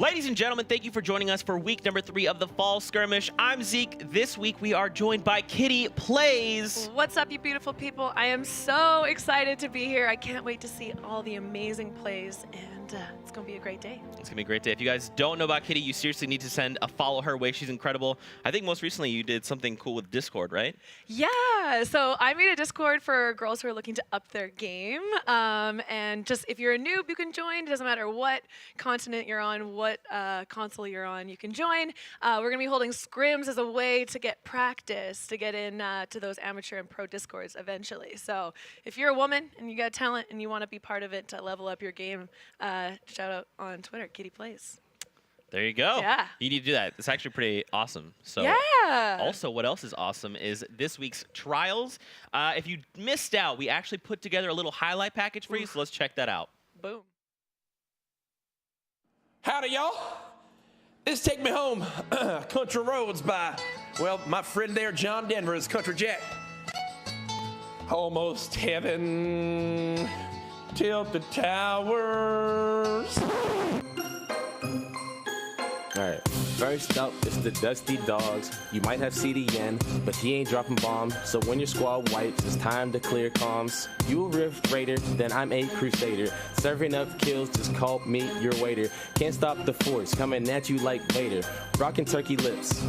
Ladies and gentlemen, thank you for joining us for week number 3 of the Fall Skirmish. I'm Zeke. This week we are joined by Kitty Plays. What's up, you beautiful people? I am so excited to be here. I can't wait to see all the amazing plays, and it's going to be a great day. It's going to be a great day. If you guys don't know about Kitty, you seriously need to send a follow her way. She's incredible. I think most recently you did something cool with Discord, right? Yeah, so I made a Discord for girls who are looking to up their game. And just if you're a noob, you can join. It doesn't matter what continent you're on, what console you're on, you can join. We're going to be holding scrims as a way to get practice, to get in to those amateur and pro Discords eventually. So if you're a woman and you got talent and you want to be part of it to level up your game, shout out on Twitter, Kitty Plays. There you go. Yeah. You need to do that. It's actually pretty awesome. So yeah. Also, what else is awesome is this week's trials. If you missed out, we actually put together a little highlight package for you, so let's check that out. Boom. Howdy, y'all. This Take Me Home, Country Roads by, well, my friend there, John Denver, is Country Jack. Almost heaven, tilted towers. Alright, first up is the Dusty Dogs. You might have CDN, but he ain't dropping bombs. So when your squad wipes, it's time to clear comms. You a Rift Raider, then I'm a Crusader. Serving up kills, just call me your waiter. Can't stop the force, coming at you like Vader. Rockin' turkey lips,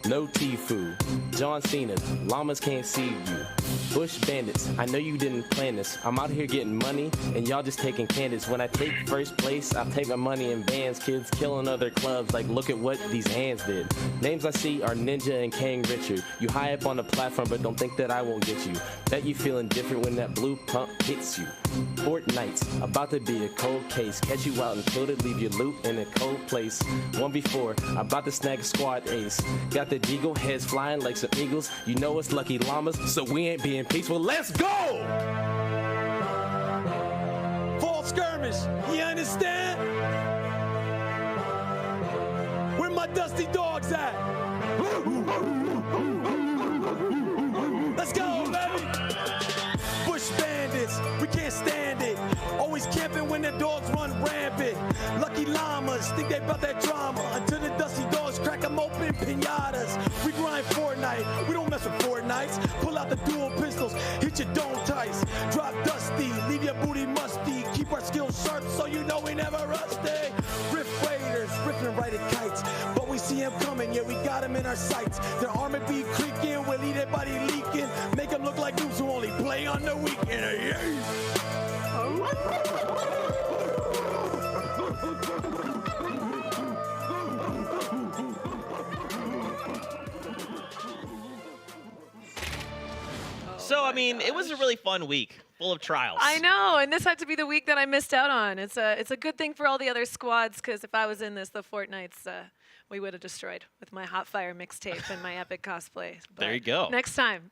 no Tfue. John Cena, llamas can't see you. Bush bandits, I know you didn't plan this. I'm out here getting money, and y'all just taking candidates. When I take first place, I'll take my money in bands. Kids killing other clubs, like look at what these hands did. Names I see are Ninja and King Richard. You high up on the platform, but don't think that I won't get you. Bet you feeling different when that blue pump hits you. Fortnite's about to be a cold case. Catch you out and kill it, leave your loot in a cold place. 1v4, about to snag a squad ace. Got the deagle heads flying like some eagles. You know it's lucky llamas, so we ain't being peaceful. Let's go! Fall Skirmish, you understand? Where my dusty dogs at? Let's go, baby! Bush bandits, we can't stand it. Always camping when the dogs run rampant. Lucky llamas think they about that drama until the dusty dogs crack them open pinatas. We grind Fortnite, we don't mess with Fortnites. Pull out the dual pistols, hit your dome tights. Drop dusty, leave your booty musty. Keep our skills sharp so you know we never rusty. Rift Raiders, ripping right at kites. But we see them coming, yeah, we got them in our sights. Their armor be creaking, we'll lead their body leaking. Make them look like noobs who only play on the weekend. So, I mean, it was a really fun week, full of trials. I know, and this had to be the week that I missed out on. It's a good thing for all the other squads, because if I was in this, the Fortnites, we would have destroyed with my Hot Fire mixtape and my epic cosplay. But there you go. Next time.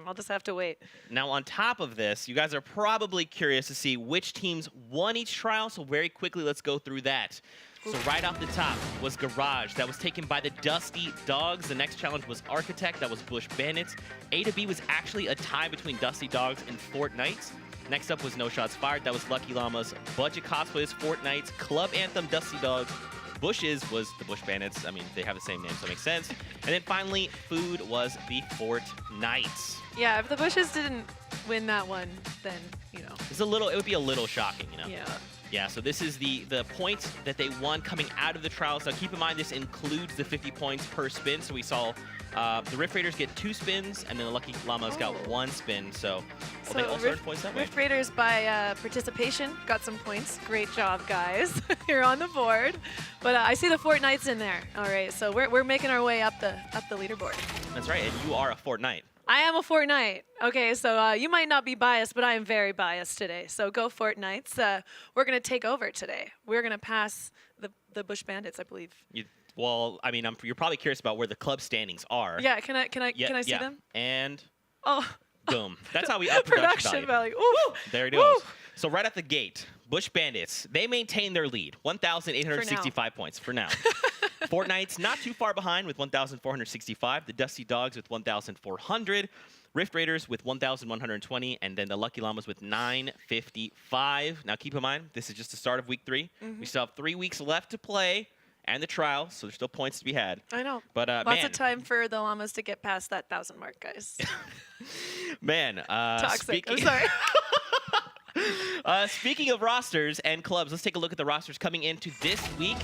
I'll just have to wait. Now, on top of this, you guys are probably curious to see which teams won each trial, so very quickly, let's go through that. So right off the top was Garage. That was taken by the Dusty Dogs. The next challenge was Architect. That was Bush Bandits. A to B was actually a tie between Dusty Dogs and Fortnite. Next up was No Shots Fired. That was Lucky Llamas. Budget Cosplays, Fortnite. Club Anthem, Dusty Dogs. Bushes was the Bush Bandits. I mean, they have the same name, so it makes sense. And then finally, Food was the Fortnites. Yeah, if the Bushes didn't win that one, then, you know. It would be a little shocking, you know? Yeah. Yeah, so this is the points that they won coming out of the trials. Now keep in mind this includes the 50 points per spin. So we saw the Rift Raiders get 2 spins, and then the Lucky Llamas got 1 spin. So they also earned points that way. Rift Raiders by participation got some points. Great job, guys. You're on the board. But I see the Fortnites in there. All right, so we're making our way up the leaderboard. That's right, and you are a Fortnite. I am a Fortnite. Okay, so you might not be biased, but I am very biased today. So go Fortnites. We're going to take over today. We're going to pass the Bush Bandits, I believe. Well, I mean, you're probably curious about where the club standings are. Yeah, can I see them? And oh, boom. That's how we up production value. Ooh, there it goes. So right at the gate, Bush Bandits, they maintain their lead, 1,865 points for now. Fortnite's not too far behind with 1,465. The Dusty Dogs with 1,400. Rift Raiders with 1,120, and then the Lucky Llamas with 955. Now, keep in mind, this is just the start of week 3. We still have 3 weeks left to play, and the trial, so there's still points to be had. I know. But Lots man, of time for the llamas to get past that 1,000 mark, guys. man, Toxic. I'm sorry. Speaking of rosters and clubs, let's take a look at the rosters coming into this week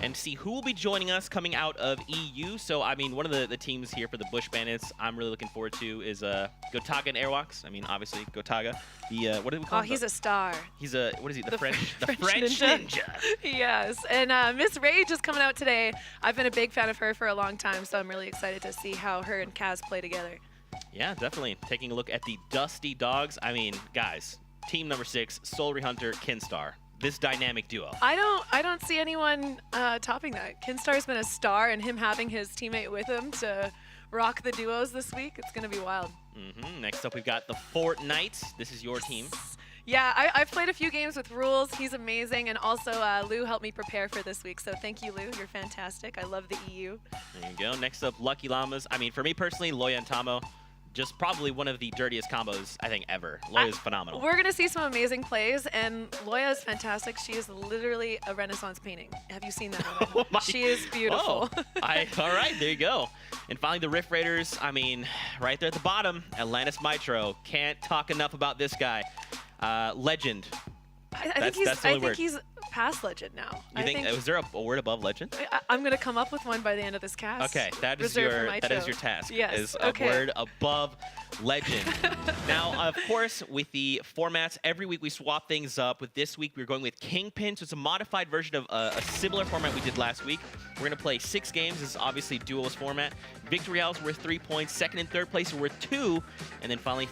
and see who will be joining us coming out of EU. So, I mean, one of the teams here for the Bush Bandits I'm really looking forward to is Gotaga and Airwalks. I mean, obviously, Gotaga. The, what do we call him? Oh, he's a star. He's a, what is he, the French French ninja. Yes, and Miss Rage is coming out today. I've been a big fan of her for a long time, so I'm really excited to see how her and Kaz play together. Yeah, definitely. Taking a look at the Dusty Dogs. I mean, guys, team number 6, Soulry Hunter, Kinstar. This dynamic duo. I don't see anyone topping that. Kinstar's been a star, and him having his teammate with him to rock the duos this week, it's going to be wild. Next up, we've got the Fortnite. This is your team. Yeah, I've played a few games with Rules. He's amazing, and also Lou helped me prepare for this week, so thank you, Lou. You're fantastic. I love the EU. There you go. Next up, Lucky Llamas. I mean, for me personally, Loya and Tamo, just probably one of the dirtiest combos, I think, ever. Loya's phenomenal. We're going to see some amazing plays, and Loya is fantastic. She is literally a Renaissance painting. Have you seen that? Oh my. She is beautiful. Oh, all right, there you go. And finally, the Rift Raiders. I mean, right there at the bottom, Atlantis Mitro. Can't talk enough about this guy. Legend. I think he's past legend now. You think, was there a word above legend? I'm going to come up with one by the end of this cast. Okay, that is your task. Yes. Is a word above legend. Now, of course, with the formats, every week we swap things up. With this week, we're going with Kingpin, so it's a modified version of a similar format we did last week. We're going to play 6 games. This is obviously DUOS format. Victory Hours worth 3 points. Second and third place are worth 2. And then finally,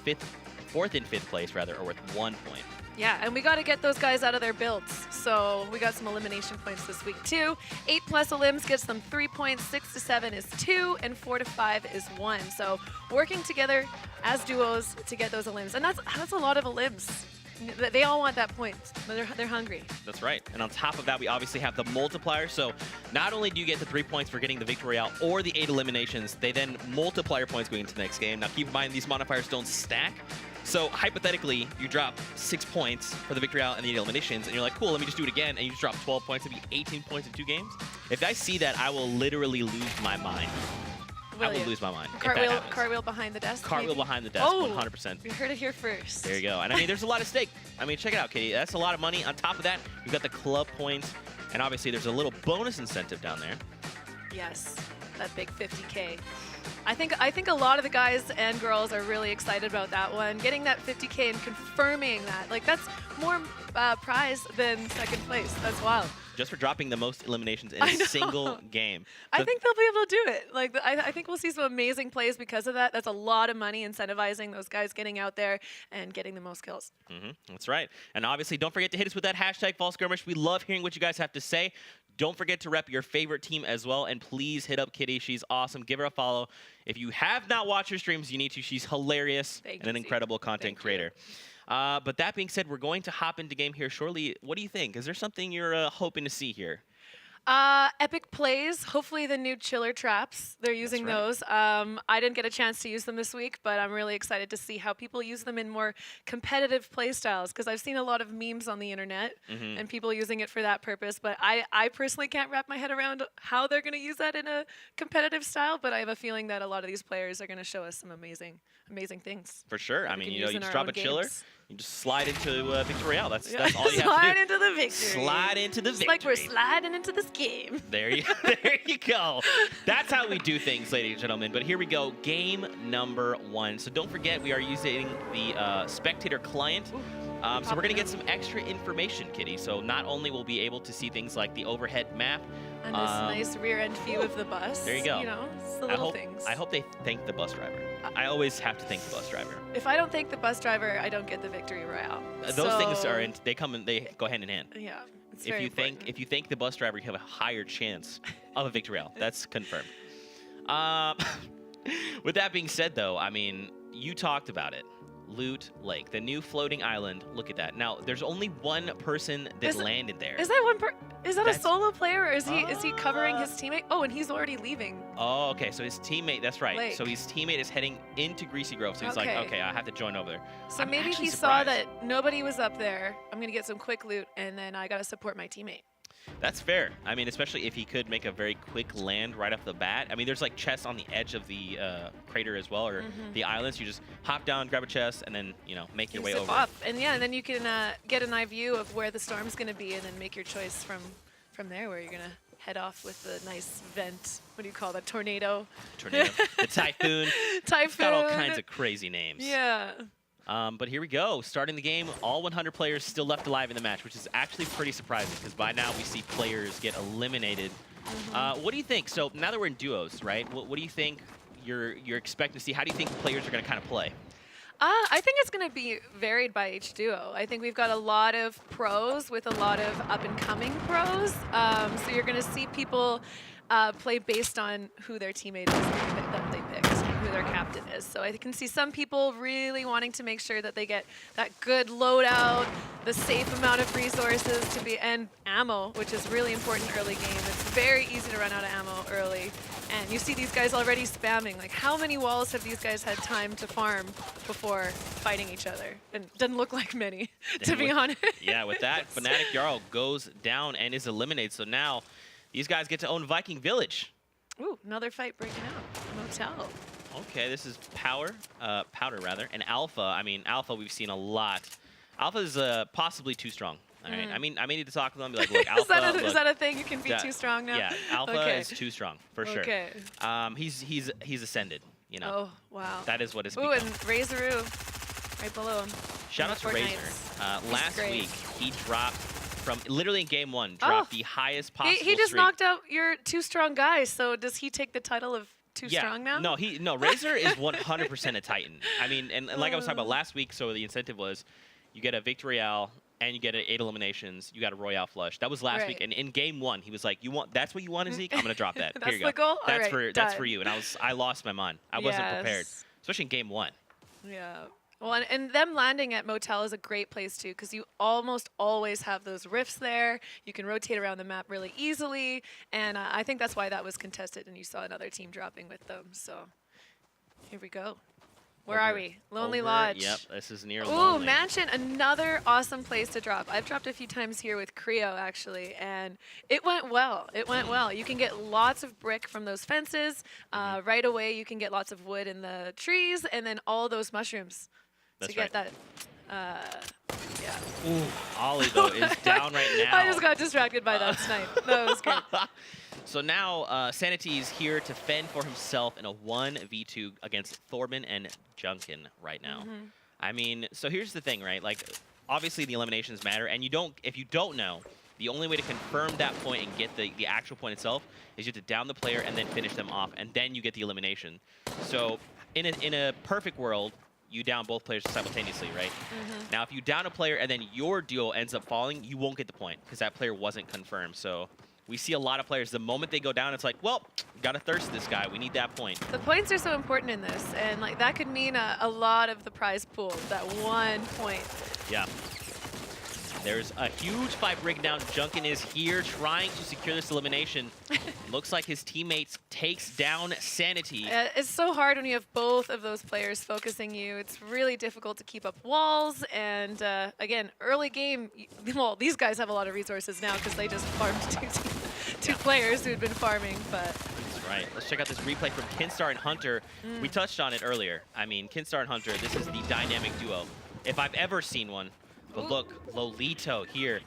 fourth and fifth place, rather, are worth 1 point. Yeah, and we got to get those guys out of their builds. So we got some elimination points this week, too. 8+ elims gets them 3 points, 6 to 7 is 2, and 4 to 5 is 1. So working together as duos to get those elims. And that's a lot of elims. They all want that point. They're hungry. That's right. And on top of that, we obviously have the multiplier. So not only do you get the 3 points for getting the Victory Royale or the 8 eliminations, they then multiply your points going into the next game. Now keep in mind, these modifiers don't stack. So hypothetically, you drop 6 points for the Victory Royale and the 8 eliminations, and you're like, cool, let me just do it again, and you just drop 12 points, it'd be 18 points in 2 games. If I see that, I will literally lose my mind. I will lose my mind. Cartwheel behind the desk. Cartwheel behind the desk, 100%. You heard it here first. There you go. And I mean, there's a lot at stake. I mean, check it out, Kitty. That's a lot of money. On top of that, you've got the club points, and obviously there's a little bonus incentive down there. Yes, that big 50K. I think a lot of the guys and girls are really excited about that one. Getting that 50K and confirming that, like, that's more prize than second place. That's wild. Just for dropping the most eliminations in a single game. I think they'll be able to do it. Like, I think we'll see some amazing plays because of that. That's a lot of money incentivizing those guys getting out there and getting the most kills. That's right. And obviously, don't forget to hit us with that hashtag Fall Skirmish. We love hearing what you guys have to say. Don't forget to rep your favorite team as well. And please hit up Kitty. She's awesome. Give her a follow. If you have not watched her streams, you need to. She's hilarious and an incredible content creator. But that being said, we're going to hop into game here shortly. What do you think? Is there something you're hoping to see here? Epic plays. Hopefully the new chiller traps. They're using those. I didn't get a chance to use them this week, but I'm really excited to see how people use them in more competitive play styles, because I've seen a lot of memes on the internet and people using it for that purpose. But I personally can't wrap my head around how they're going to use that in a competitive style, but I have a feeling that a lot of these players are going to show us some amazing things. For sure. I mean, you just drop a chiller. You just slide into Victory Royale. That's all you have to do. Slide into the victory. Slide into the victory. It's like we're sliding into this game. There you go. That's how we do things, ladies and gentlemen. But here we go. Game number 1. So don't forget, we are using the spectator client. So we're going to get some extra information, Kitty. So not only will we be able to see things like the overhead map. And this nice rear-end view of the bus. There you go. You know, it's the little things. I hope they thank the bus driver. I always have to thank the bus driver. If I don't thank the bus driver, I don't get the Victory Royale. Those things are they go hand in hand. Yeah. It's if you thank the bus driver, you have a higher chance of a Victory Royale. That's confirmed. With that being said, though, I mean, you talked about it. Loot Lake, the new floating island. Look at that. Now, there's only one person that landed there. Is that Is that a solo player, or is he covering his teammate? Oh, and he's already leaving. Oh, okay. So his teammate. That's right. Lake. So his teammate is heading into Greasy Grove. So he's like, okay, I have to join over there. So maybe he saw that nobody was up there. I'm gonna get some quick loot, and then I gotta support my teammate. That's fair. I mean, especially if he could make a very quick land right off the bat. I mean, there's like chests on the edge of the crater as well, or the islands. You just hop down, grab a chest, and then, you know, make your way zip over. up. And yeah, and then you can get an eye view of where the storm's going to be, and then make your choice from there, where you're going to head off with the nice vent. What do you call that? Tornado? Tornado. The Typhoon. Typhoon. It's got all kinds of crazy names. Yeah. But here we go. Starting the game, all 100 players still left alive in the match, which is actually pretty surprising because by now we see players get eliminated. What do you think? So now that we're in duos, right? What do you think you're expecting to see? How do you think players are going to kind of play? I think it's going to be varied by each duo. I think we've got a lot of pros with a lot of up-and-coming pros. So you're going to see people play based on who their teammate is that they picked, who their captain is. So I can see some people really wanting to make sure that they get that good loadout, the safe amount of resources to be, and ammo, which is really important early game. It's very easy to run out of ammo early. And you see these guys already spamming. Like, how many walls have these guys had time to farm before fighting each other? And doesn't look like many, to be honest. Yeah, with that, Fnatic Jarl goes down and is eliminated. So now these guys get to own Viking Village. Ooh, another fight breaking out. Motel. Okay, this is Powder rather, and Alpha. I mean, Alpha we've seen a lot. Alpha is possibly too strong. All right. I mean, I may need to talk to them. Be like, look, Alpha. Is that a thing? You can be too strong now. Yeah, Alpha is too strong for sure. Okay. He's ascended. You know. Oh wow. That is what it's Ooh, become. and Razoroo, right below him. Shout out to Razor. He's Last great. week he dropped from literally in game 1 dropped the highest possible. He just streak. knocked out your too strong guy. So does he take the title of too strong now? No, Razor is 100% a Titan. I mean, and like I was talking about last week, so the incentive was you get a Victory Royale and you get 8 eliminations, you got a Royale flush. That was last week, and in game 1, he was like, that's what you want, Zeke? I'm gonna drop that. That's Here you go. the goal? That's for you. And I lost my mind. I wasn't prepared. Especially in game 1. Yeah. Well, and them landing at Motel is a great place too, because you almost always have those rifts there. You can rotate around the map really easily, and I think that's why that was contested, and you saw another team dropping with them. So here we go. Where are we? Lonely Lodge. Yep, this is near Ooh, Lonely. Mansion, another awesome place to drop. I've dropped a few times here with Creo, actually, and it went well. It went well. You can get lots of brick from those fences. Right away, you can get lots of wood in the trees, and then all those mushrooms to get that. Yeah. Ooh, Ollie, though, is down right now. I just got distracted by that snipe. That was great. So now Sanity is here to fend for himself in a 1v2 against Thorman and Junkin right now. I mean, so here's the thing, right? Like, obviously the eliminations matter, and if you don't know, the only way to confirm that point and get the actual point itself is you have to down the player and then finish them off, and then you get the elimination. So in a perfect world, you down both players simultaneously, right? Now, if you down a player and then your duo ends up falling, you won't get the point because that player wasn't confirmed. So we see a lot of players, the moment they go down, it's like, well, gotta thirst this guy. We need that point. The points are so important in this, and like that could mean a lot of the prize pool, that 1 point. Yeah. There's a huge fight breaking down. Junkin is here trying to secure this elimination. Looks like his teammates takes down Sanity. It's so hard when you have both of those players focusing you. It's really difficult to keep up walls. And again, early game, well, these guys have a lot of resources now because they just farmed two players who had been farming. But that's right. Let's check out this replay from Kinstar and Hunter. We touched on it earlier. I mean, Kinstar and Hunter, this is the dynamic duo. If I've ever seen one. But look, Lolito here.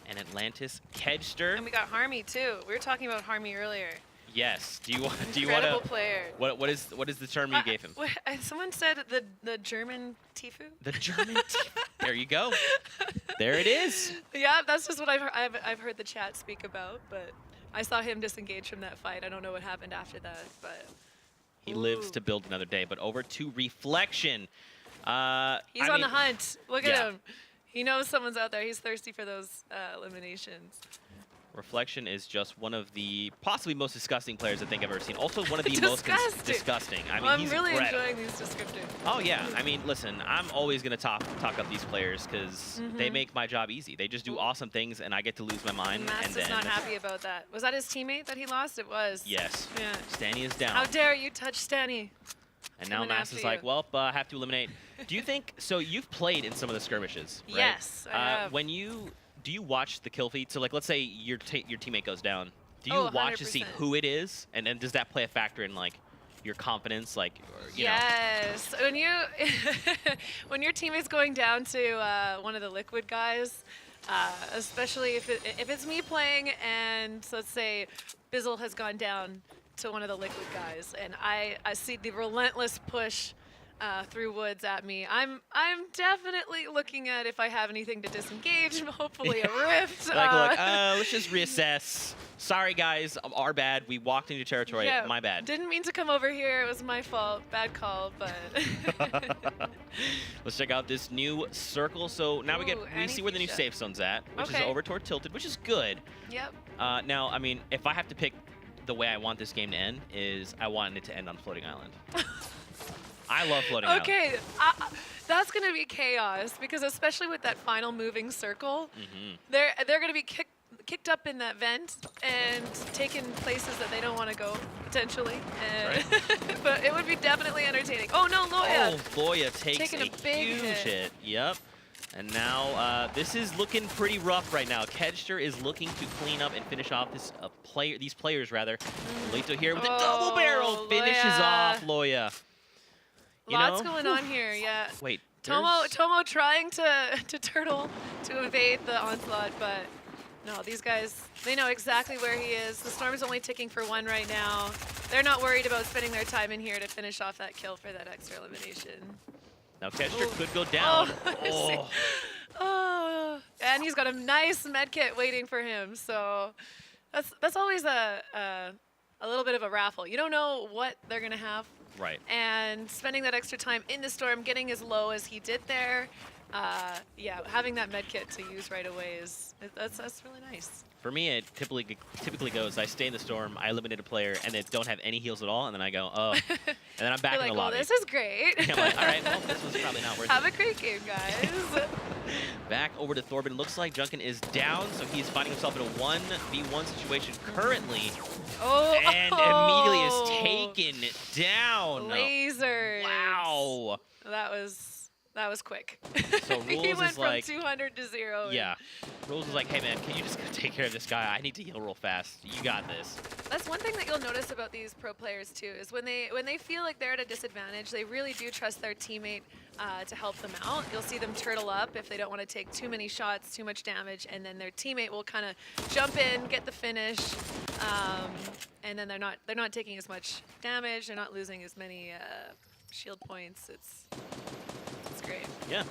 And Atlantis, Kedster. And we got Harmy too. We were talking about Harmy earlier. Yes. Do you want Incredible to? player. What is the term you gave him? Someone said the German Tifu. The German Tifu. There you go. There it is. Yeah, that's just what I've heard the chat speak about. But I saw him disengage from that fight. I don't know what happened after that, but he lives to build another day. But over to Reflection. He's on the hunt. Look at him. He knows someone's out there. He's thirsty for those eliminations. Reflection is just one of the possibly most disgusting players I think I've ever seen. Also one of the most disgusting. I mean, I'm really enjoying these descriptors. Oh yeah, I mean, listen, I'm always gonna talk up these players because they make my job easy. They just do awesome things, and I get to lose my mind. Mass is not happy about that. Was that his teammate that he lost? It was. Yes. Yeah. Stanny is down. How dare you touch Stanny? And now Mass is like, well, I have to eliminate. Do you think, so you've played in some of the skirmishes, right? Yes, I have. When you do you watch the kill feed? So like, let's say your teammate goes down. Do you Oh, watch to see 100%. who it is, and does that play a factor in like your confidence, like you know? Yes. When you when your teammate's going down to one of the liquid guys, especially if it's me playing and let's say Bizzle has gone down to one of the liquid guys, and I see the relentless push through woods at me. I'm definitely looking at if I have anything to disengage. Hopefully a rift. Like, look, let's just reassess. Sorry, guys, our bad. We walked into territory. Yeah, My bad. Didn't mean to come over here. It was my fault. Bad call, but. Let's check out this new circle. So now we Ooh, see where the new Fuchsia. safe zone's at, which is Okay. over toward Tilted, which is good. Yep. Now, I mean, if I have to pick the way I want this game to end, is I want it to end on Floating Island. I love Floating Island. Okay, that's gonna be chaos because especially with that final moving circle, they're gonna be kicked up in that vent and taken places that they don't want to go potentially. And but it would be definitely entertaining. Oh no, Loya! Oh, Loya takes Taking a a big huge hit. hit. Yep. And now this is looking pretty rough right now. Kedster is looking to clean up and finish off this these players rather. Leito here with a double barrel finishes Loya. off Loya. You Lots know? going on here. Yeah. Wait. Tomo trying to turtle to evade the onslaught, but no, these guys, they know exactly where he is. The storm's only ticking for 1 right now. They're not worried about spending their time in here to finish off that kill for that extra elimination. Now Kedster could go down. Oh. Oh, and he's got a nice med kit waiting for him. So that's always a little bit of a raffle. You don't know what they're gonna have. Right. And spending that extra time in the storm, getting as low as he did there, yeah, having that med kit to use right away that's really nice. For me, it typically goes, I stay in the storm, I eliminate a player, and they don't have any heals at all, and then I go, oh. And then I'm back You're in like, the well, lobby. this is great. I'm like, all right, well, this was probably not worth Have it. a great game, guys. Back over to Thorben. Looks like Junkin is down, so he's finding himself in a 1v1 situation currently. Oh, And immediately is taken down. Lasers. Wow. That was quick. So he Rules went is from like, 200 to 0. yeah. Rules is like, hey man, can you just go take care of this guy? I need to heal real fast. You got this. That's one thing that you'll notice about these pro players too, is when they feel like they're at a disadvantage, they really do trust their teammate to help them out. You'll see them turtle up if they don't want to take too many shots, too much damage, and then their teammate will kind of jump in, get the finish, and then they're not taking as much damage, they're not losing as many shield points. It's great. Yeah.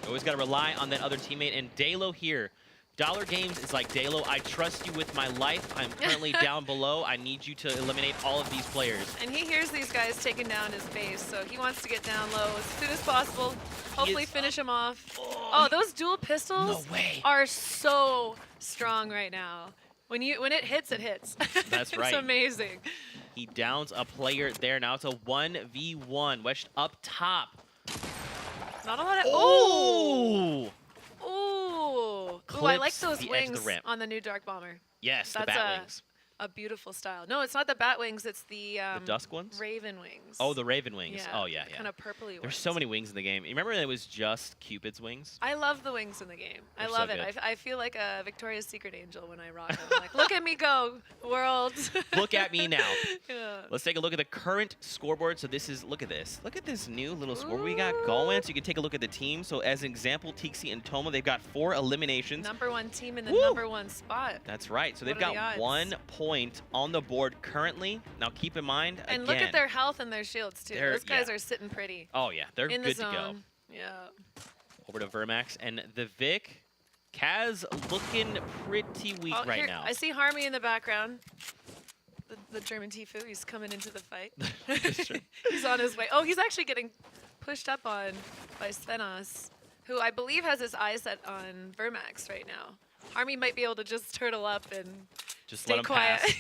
You always got to rely on that other teammate. And Dalo here. Dollar Games is like, Dalo, I trust you with my life. I'm currently down below. I need you to eliminate all of these players. And he hears these guys taking down his base, so he wants to get down low as soon as possible. Hopefully finish him off. Oh, those dual pistols No way. are so strong right now. When it hits, it hits. That's right. It's amazing. He downs a player there. Now it's a 1v1. Wedged up top. Not a lot of. Oh! Ooh! Ooh, I Clips like those the edge of the wings ramp. on the new Dark Bomber. Yes, the That's bat wings. a beautiful style. No, it's not the bat wings. It's the The dusk ones? Raven wings. Oh, the Raven wings. Yeah, Oh, yeah, yeah. Kind of purpley There's ones. so many wings in the game. You remember when it was just Cupid's wings? I love the wings in the game. I They're so love it. good. I feel like a Victoria's Secret angel when I rock them. Like, look at me go, world. Look at me now. Yeah. Let's take a look at the current scoreboard. So this is, look at this. Look at this new little scoreboard we got going. So you can take a look at the team. So as an example, Tixi and Toma, they've got 4 eliminations. #1 team in the Woo! #1 spot. That's right. So they've What are got the odds? 1 point on the board currently. Now keep in mind, And again, look at their health and their shields too. They're- Those guys yeah. are sitting pretty. oh yeah, they're in good the zone. to go. Yeah. Over to Vermax and the Vic. Kaz looking pretty weak Oh, right here, now. I see Harmy in the background. The German Tifu, he's coming into the fight. That's true. He's on his way. Oh, he's actually getting pushed up on by Svenos, who I believe has his eyes set on Vermax right now. Harmy might be able to just turtle up and Just stay let him quiet. pass.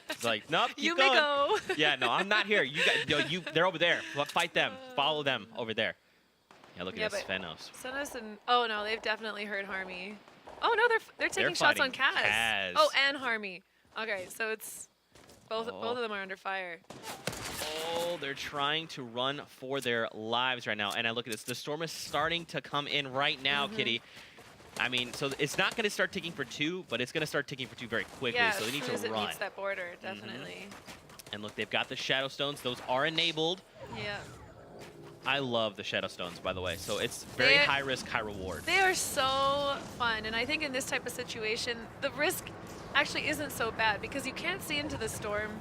It's like, nope, keep You going. may go. Yeah, no, I'm not here. You got, no, they're over there. Fight them. Follow them over there. Yeah, look Yeah, at this, but- Svenos. Svenos and oh no, they've definitely heard Harmy. Oh no, they're taking They're shots on fighting Kaz. Kaz. Oh, and Harmy. Okay, so it's both of them are under fire. Oh, they're trying to run for their lives right now. And I look at this. The storm is starting to come in right now, Mm-hmm. Kitty. I mean, so it's not going to start ticking for 2, but it's going to start ticking for 2 very quickly, Yeah, so they need as soon to as run. it meets that border, definitely. And look, they've got the Shadow Stones. Those are enabled. Yeah. I love the Shadow Stones, by the way. So it's very high risk, high reward. They are so fun, and I think in this type of situation, the risk actually isn't so bad because you can't see into the storm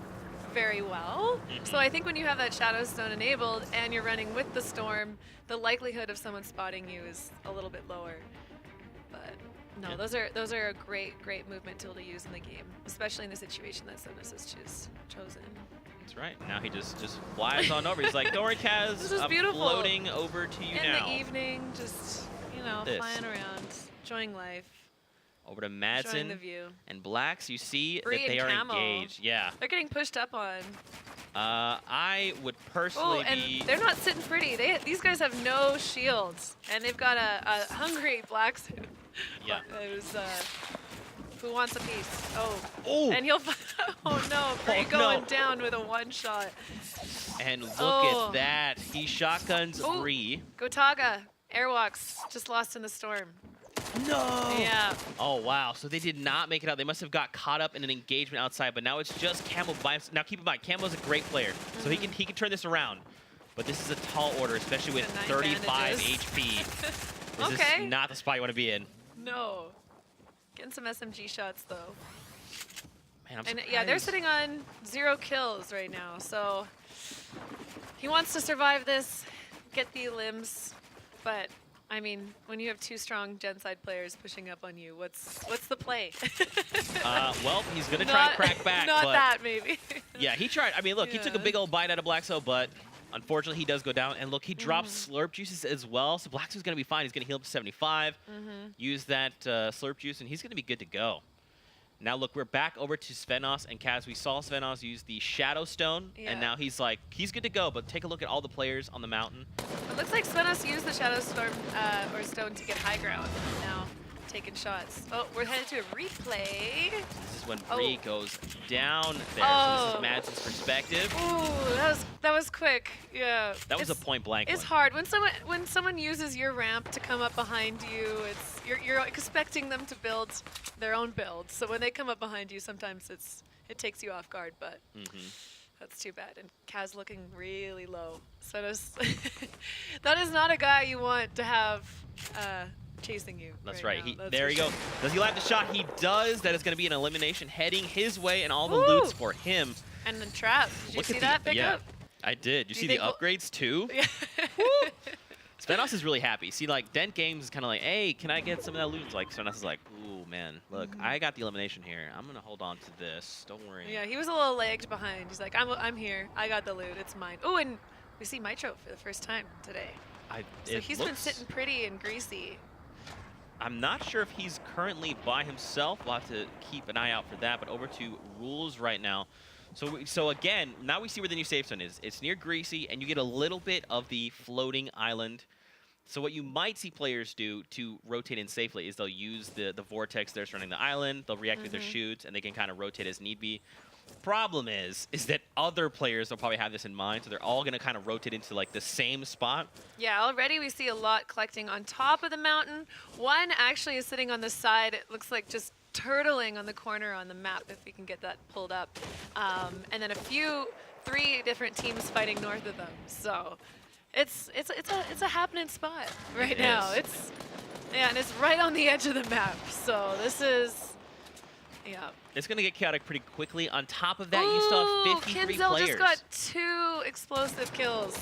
very well. So I think when you have that Shadow Stone enabled and you're running with the storm, the likelihood of someone spotting you is a little bit lower. But no, Yeah. those are a great movement tool to use in the game, especially in the situation that Sonos has chosen. That's right. Now he just flies on over. He's like, don't worry, Kaz. This is I'm beautiful. floating over to you In now. the evening, just, you know, This. flying around, enjoying life, Over to enjoying the Madsen view. and Blacks. You see Bree that they and are Camel. engaged. Yeah. They're getting pushed up on. I would Oh, personally and be... they're not sitting pretty. These guys have no shields, and they've got a hungry Blacks. Yeah. It was, who wants a piece? Oh. Oh! And he'll... Oh, no. Bree Oh, going no. down with a one-shot. And look Oh. at that. He shotguns Oh. Bree. Gotaga, Airwalks, just lost in the storm. No. Yeah. Oh, wow. So they did not make it out. They must have got caught up in an engagement outside, but now it's just Camel by himself. Now, keep in mind, Camel's a great player, so he can turn this around. But this is a tall order, especially with The 9 35 bandages. HP. This Okay. is not the spot you want to be in. No. Getting some SMG shots, though. Man, I'm And surprised. yeah, they're sitting on 0 kills right now, so he wants to survive this, get the limbs, but I mean, when you have 2 strong Genside players pushing up on you, what's the play? Well, he's going to try to crack back. Not but that, maybe. Yeah, he tried. I mean, look, he took a Yeah. big old bite out of Blackso, but unfortunately, he does go down. And look, he drops slurp juices as well, so Blackso's going to be fine. He's going to heal up to 75, use that slurp juice, and he's going to be good to go. Now, look, we're back over to Svenos and Kaz. We saw Svenos use the Shadow Stone, Yeah. and now he's like, he's good to go, but take a look at all the players on the mountain. It looks like Svenos used the Shadow Storm or Stone to get high ground. Now taking shots. Oh, we're headed to a replay. This is when Oh. Bree goes down there. Oh. So this is Madsen's perspective. Ooh, that was quick. Yeah. That was a It's- point blank It's one. hard when someone uses your ramp to come up behind you. It's you're expecting them to build their own build. So when they come up behind you, sometimes it takes you off guard. But that's too bad. And Kaz looking really low. So that is not a guy you want to have chasing you. That's right. now, that's There for you go. sure. Does he land the shot? He does. That is going to be an elimination heading his way, and all the Ooh. loot's for him. And then trap. Did you Look see at that the, pick yeah, up? I did. You Do see you the think upgrades too? Yeah. Svenos is really happy. See, like, Dent Games is kind of like, hey, can I get some of that loot? Like, Svenos is like, ooh, man, look, I got the elimination here. I'm going to hold on to this. Don't worry. Yeah, he was a little lagged behind. He's like, I'm here. I got the loot. It's mine. Oh, and we see Mitro for the first time today. So he's been sitting pretty and greasy. I'm not sure if he's currently by himself. We'll have to keep an eye out for that. But over to Rules right now. So again, now we see where the new safe zone is. It's near Greasy, and you get a little bit of the floating island. So what you might see players do to rotate in safely is they'll use the vortex there surrounding the island. They'll react with their shoots, and they can kind of rotate as need be. Problem is that other players will probably have this in mind, so they're all going to kind of rotate into like the same spot. Yeah, already we see a lot collecting on top of the mountain. One actually is sitting on the side. It looks like just turtling on the corner on the map, if we can get that pulled up. And then 3 different teams fighting north of them. So it's a happening spot right now. is. And it's right on the edge of the map. So this is, yeah. It's going to get chaotic pretty quickly. On top of that, you still have 53 Kinzel players. just got 2 explosive kills.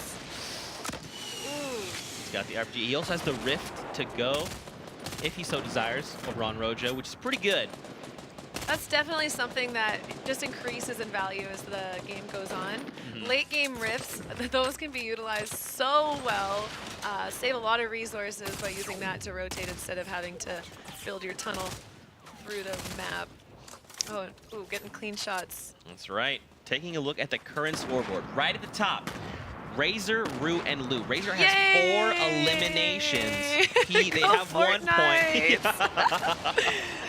Ooh. He's got the RPG. He also has the Rift to go, if he so desires, over on Rojo, which is pretty good. That's definitely something that just increases in value as the game goes on. Late game rifts, those can be utilized so well. Save a lot of resources by using that to rotate instead of having to build your tunnel through the map. Oh, ooh, getting clean shots. That's right. Taking a look at the current scoreboard, right at the top. Razor, Rue, and Lou. Razor has Yay! 4 eliminations. They Go have 1 point. Fortnite!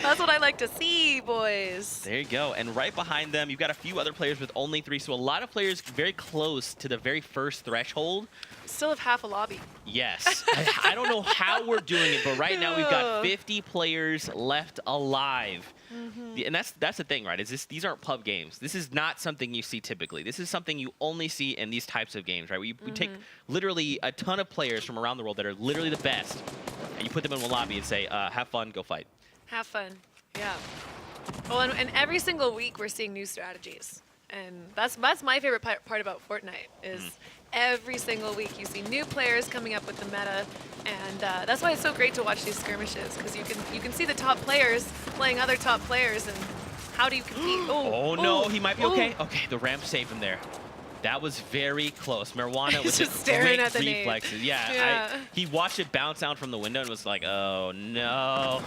That's what I like to see, boys. There you go. And right behind them, you've got a few other players with only 3. So a lot of players very close to the very first threshold. Still have half a lobby. Yes. I don't know how we're doing it, but right now we've got 50 players left alive. And that's the thing, right? These aren't pub games. This is not something you see typically. This is something you only see in these types of games, right? We take literally a ton of players from around the world that are literally the best, and you put them in one lobby and say, have fun, go fight. Have fun, yeah. Well, and every single week we're seeing new strategies. And that's my favorite part about Fortnite is every single week you see new players coming up with the meta, and that's why it's so great to watch these skirmishes, because you can see the top players playing other top players, and how do you compete? Oh no, he might be okay. Okay, the ramp saved him there. That was very close. Marijuana was just staring at the reflexes. Yeah. He watched it bounce out from the window and was like, oh no.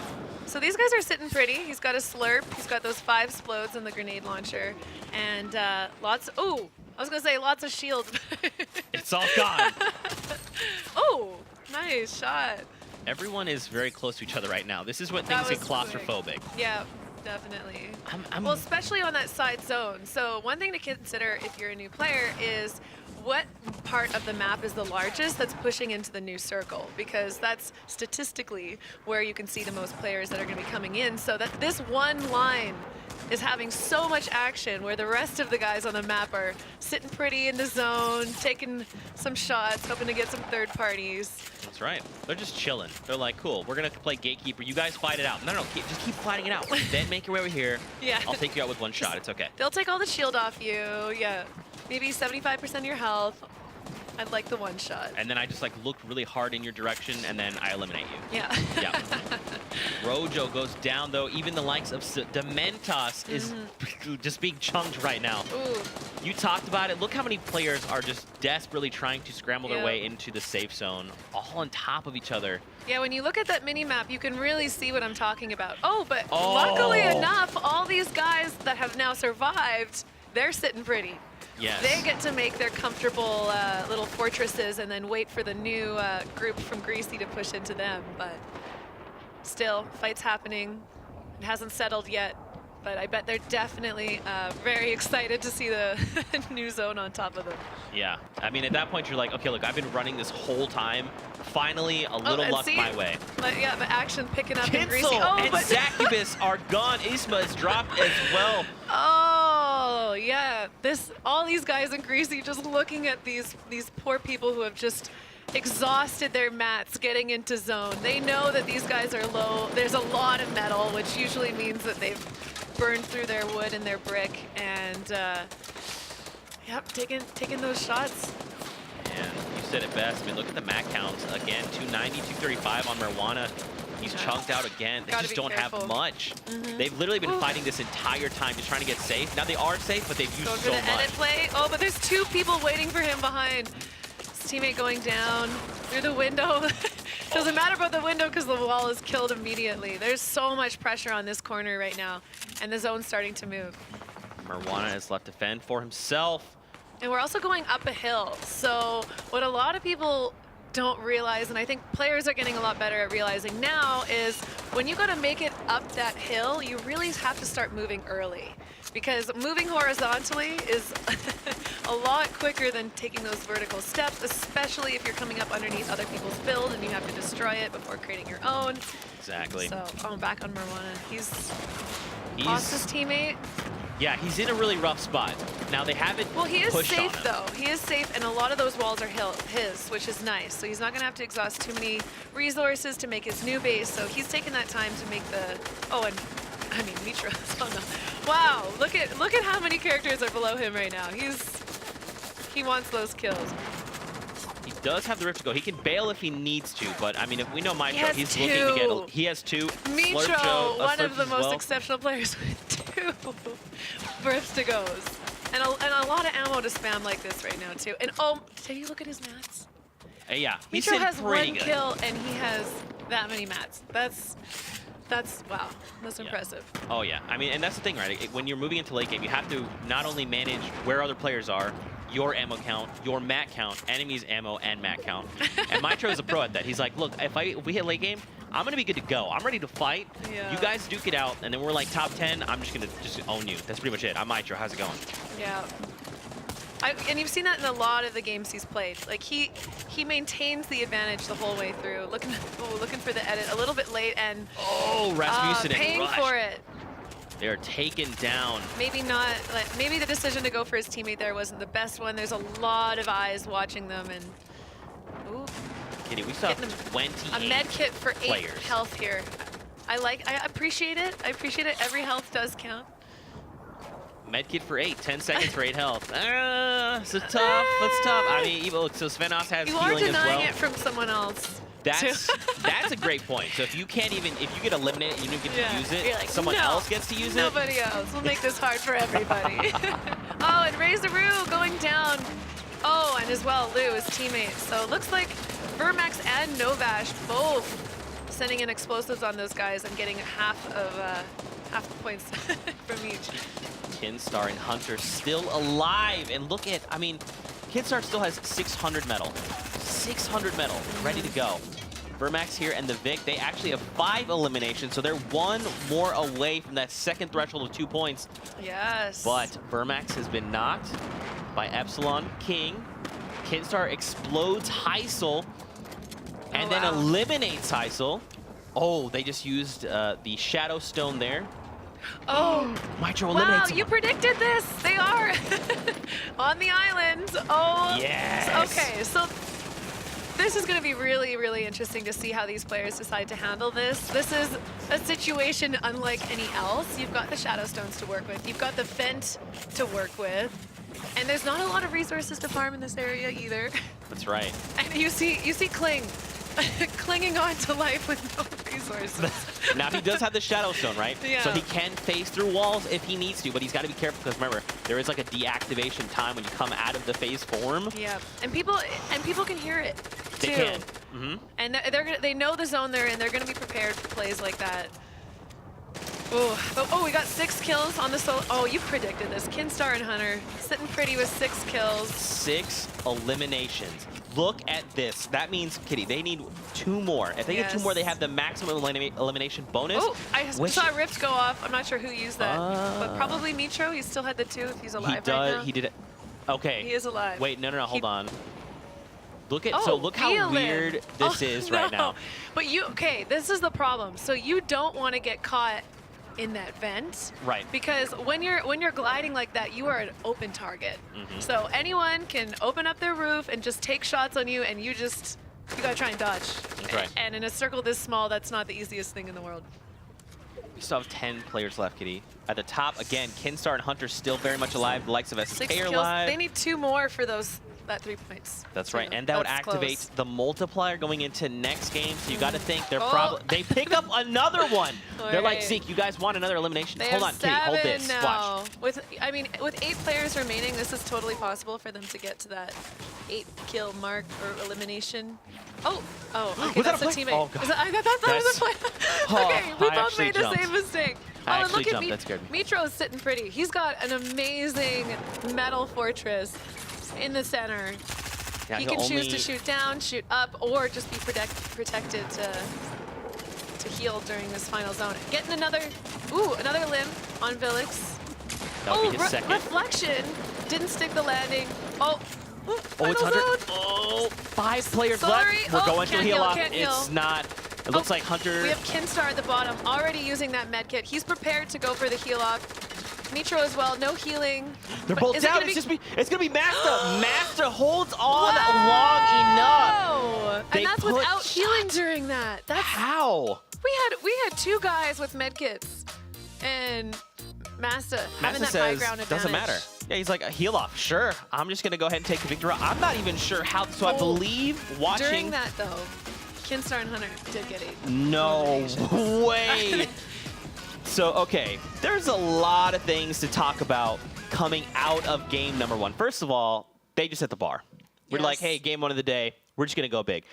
So these guys are sitting pretty. He's got a slurp. He's got those 5 explodes and the grenade launcher, and lots. Oh, I was gonna say lots of shields. It's all gone. Oh, nice shot. Everyone is very close to each other right now. This is when things get claustrophobic. Yeah. Definitely. I'm well, especially on that side zone. So one thing to consider if you're a new player is what part of the map is the largest that's pushing into the new circle, because that's statistically where you can see the most players that are going to be coming in. So that this one line is having so much action where the rest of the guys on the map are sitting pretty in the zone, taking some shots, hoping to get some third parties. That's right. They're just chilling. They're like, cool, we're going to play gatekeeper. You guys fight it out. No, just keep fighting it out. Then make your way over here. Yeah. I'll take you out with one shot. It's okay. They'll take all the shield off you. Yeah. Maybe 75% of your health. I'd like the one shot. And then I just like look really hard in your direction, and then I eliminate you. Yeah. Yeah. Rojo goes down though. Even the likes of Dementos is just being chunked right now. Ooh. You talked about it. Look how many players are just desperately trying to scramble their way into the safe zone, all on top of each other. Yeah, when you look at that mini-map, you can really see what I'm talking about. Oh, but luckily enough, all these guys that have now survived, they're sitting pretty. Yes. They get to make their comfortable little fortresses and then wait for the new group from Greasy to push into them. But still, fight's happening. It hasn't settled yet, but I bet they're definitely very excited to see the new zone on top of them. Yeah. I mean, at that point, you're like, okay, look, I've been running this whole time. Finally, a little luck my way. But yeah, the action picking up in Greasy. Oh, and Zacubus are gone. Isma is dropped as well. Oh, yeah. All these guys in Greasy just looking at these poor people who have just exhausted their mats getting into zone. They know that these guys are low. There's a lot of metal, which usually means that they've burned through their wood and their brick. And, yep, taking those shots. And you said it best. I mean, look at the mat counts. Again, 290, 235 on Marijuana. He's chunked out again. They just don't have much. They've literally been fighting this entire time, just trying to get safe. Now they are safe, but they've used so much. Edit play. Oh, but there's 2 people waiting for him behind. His teammate going down through the window. Doesn't matter about the window because the wall is killed immediately. There's so much pressure on this corner right now, and the zone's starting to move. Marijuana is left to fend for himself. And we're also going up a hill. So what a lot of people don't realize, and I think players are getting a lot better at realizing now, is when you got to make it up that hill, you really have to start moving early. Because moving horizontally is a lot quicker than taking those vertical steps, especially if you're coming up underneath other people's build and you have to destroy it before creating your own. Exactly. So, back on Marijuana. He's lost his teammate. Yeah, he's in a really rough spot. Now they haven't Well, he is pushed safe on him. though. He is safe, and a lot of those walls are his, which is nice. So he's not going to have to exhaust too many resources to make his new base. So he's taking that time to make the. Oh, and I mean, Mitra. Wow, look at how many characters are below him right now. He wants those kills. He does have the rift to go. He can bail if he needs to, but I mean, if we know Mitro, he's 2. looking to get. He has 2. Mitro, one of the most exceptional players with 2 rifts to goes, and a lot of ammo to spam like this right now too. And did you look at his mats? Yeah, he's Mitro has pretty 1 good. kill and he has that many mats. That's wow. That's impressive. Oh yeah, I mean, and that's the thing, right? When you're moving into late game, you have to not only manage where other players are, your ammo count, your mat count, enemies' ammo and mat count. And Mitro is a pro at that. He's like, look, if we hit late game, I'm going to be good to go. I'm ready to fight. Yeah. You guys duke it out, and then we're like top 10. I'm just going to own you. That's pretty much it. I'm Mitro. How's it going? Yeah. And you've seen that in a lot of the games he's played. Like he maintains the advantage the whole way through. Looking for the edit a little bit late and Rasmussen and paying Rush. for it. They're taken down. Maybe not. Like maybe the decision to go for his teammate there wasn't the best one. There's a lot of eyes watching them and. Ooh. Kitty, we still have 28 a med kit for 8 players. health here. I appreciate it. I appreciate it. Every health does count. Medkit for 8, 10 seconds for 8 health. It's tough. That's tough. I mean, even so Svenos has You are healing as denying well. it from someone else. That's a great point. So if you get eliminated, you don't get to use it. You're like, Someone no, else gets to use it. Nobody else. We'll make this hard for everybody. Oh, and Razoroo going down. Oh, and as well Lou, his teammate. So it looks like Vermax and Novash both sending in explosives on those guys and getting half the points from each. Kinstar and Hunter still alive. And look at, I mean, Kinstar still has 600 metal. 600 metal, ready to go. Vermax here and the Vic, they actually have 5 eliminations, so they're 1 more away from that second threshold of 2 points. Yes. But Vermax has been knocked by Epsilon King. Kinstar explodes Heisel and then eliminates Heisel. Oh, they just used the Shadow Stone there. Oh, Mitro wow, eliminates you predicted this. They are on the island. Oh, yes. Okay, so this is going to be really, really interesting to see how these players decide to handle this. This is a situation unlike any else. You've got the Shadow Stones to work with. You've got the Vent to work with. And there's not a lot of resources to farm in this area either. That's right. And you see Kling clinging on to life with no resources. Now, he does have the Shadow Stone, right? Yeah. So he can phase through walls if he needs to, but he's got to be careful because remember, there is like a deactivation time when you come out of the phase form. Yeah, and people can hear it too. They can. Mm-hmm. And they know the zone they're in. They're going to be prepared for plays like that. Oh, we got 6 kills on the solo. Oh, you predicted this. Kinstar and Hunter sitting pretty with 6 kills. 6 eliminations. Look at this. That means, Kitty, they need 2 more. If they get 2 more, they have the maximum elimination bonus. Oh, I saw Rift go off. I'm not sure who used that, but probably Mitro. He still had the 2 if he's alive right now. He did it. Okay. He is alive. Wait, no, hold on. Look at look how Violin. weird this is right now. But this is the problem. So you don't want to get caught in that vent, right? Because when you're gliding like that, you are an open target. So anyone can open up their roof and just take shots on you, and you gotta try and dodge. That's right. And in a circle this small, that's not the easiest thing in the world. We still have 10 players left, Kitty. At the top, again, Kinstar and Hunter still very much alive. The likes of SSK 6 are kills. alive. They need 2 more for that 3 points. That's right, and that would activate the multiplier going into next game. So you got to think they're probably they pick up another one. They're like, Zeke, you guys want another elimination? They Hold on, have Kitty, hold 7 this. now. Watch. With 8 players remaining, this is totally possible for them to get to that 8-kill mark or elimination. Oh, okay, that's a teammate. Oh, God. I thought that was a play. Okay, we both made the same mistake. I and look at that scared me. Mitro's sitting pretty. He's got an amazing metal fortress in the center. Yeah, he can choose to shoot down, shoot up, or just be protected to heal during this final zone. Getting another limb on Vilix. That would be his second. Reflection didn't stick the landing. It's Hunter. 5 players left. We're going to heal off. It's not. It looks like Hunter. We have Kinstar at the bottom, already using that med kit. He's prepared to go for the heal off. Mitro as well, no healing. They're both down. It's gonna be Master. Master holds on long enough. And that's without healing during that. That's how we had 2 guys with med kits, and Master having that says, high ground advantage. Doesn't matter. Yeah, he's like, a heal off. Sure, I'm just gonna go ahead and take the victory. I'm not even sure how. So I believe watching during that though, Kinstar and Hunter did get 8. No way. So, okay, there's a lot of things to talk about coming out of game number 1. First of all, they just hit the bar. We're like, hey, game 1 of the day, we're just going to go big.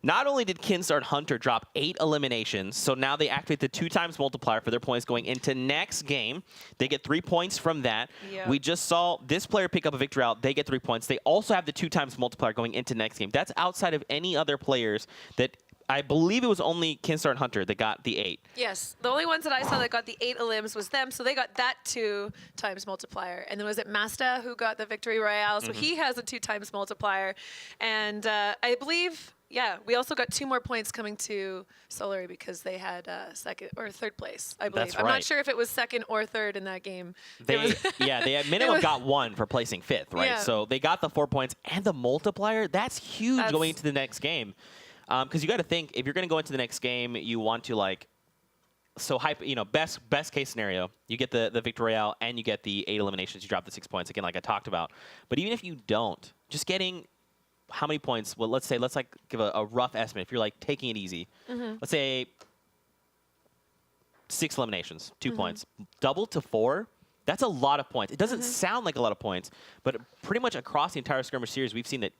Not only did Kinstar and Hunter drop 8 eliminations, so now they activate the 2x multiplier for their points going into next game. They get 3 points from that. Yep. We just saw this player pick up a victory out. They get 3 points. They also have the 2x multiplier going into next game. That's outside of any other players that I believe it was only Kinstar and Hunter that got the 8. Yes, the only ones that I saw that got the 8 elims was them, so they got that 2 times multiplier. And then was it Masta who got the Victory Royale? So he has a 2 times multiplier. And I believe, yeah, we also got 2 more points coming to Solary because they had second or third place, I believe. That's I'm right. not sure if it was second or third in that game. They at minimum got 1 for placing 5th, right? Yeah. So they got the 4 points and the multiplier. That's huge going into the next game. Because you got to think, if you're going to go into the next game, you want to best case scenario, you get the Victory Royale and you get the 8 eliminations, you drop the 6 points, again, like I talked about. But even if you don't, just getting how many points? Well, let's give a rough estimate. If you're like taking it easy, let's say 6 eliminations, 2 points, double to 4. That's a lot of points. It doesn't sound like a lot of points, but pretty much across the entire Skirmish series, we've seen that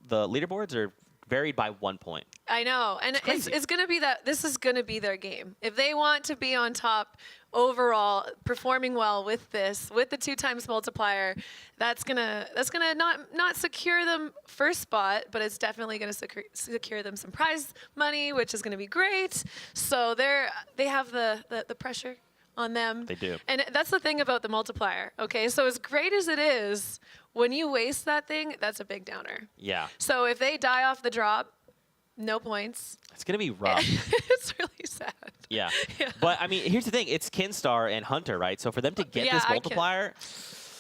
the leaderboards are varied by 1 point. I know, and it's going to be that this is going to be their game. If they want to be on top overall, performing well with this, with the 2 times multiplier, that's gonna not secure them first spot, but it's definitely going to secure them some prize money, which is going to be great. So they have the pressure on them. They do. And that's the thing about the multiplier, okay? So as great as it is, when you waste that thing, that's a big downer. Yeah. So if they die off the drop, no points. It's going to be rough. It's really sad. Yeah. But, I mean, here's the thing. It's Kinstar and Hunter, right? So for them to get this multiplier...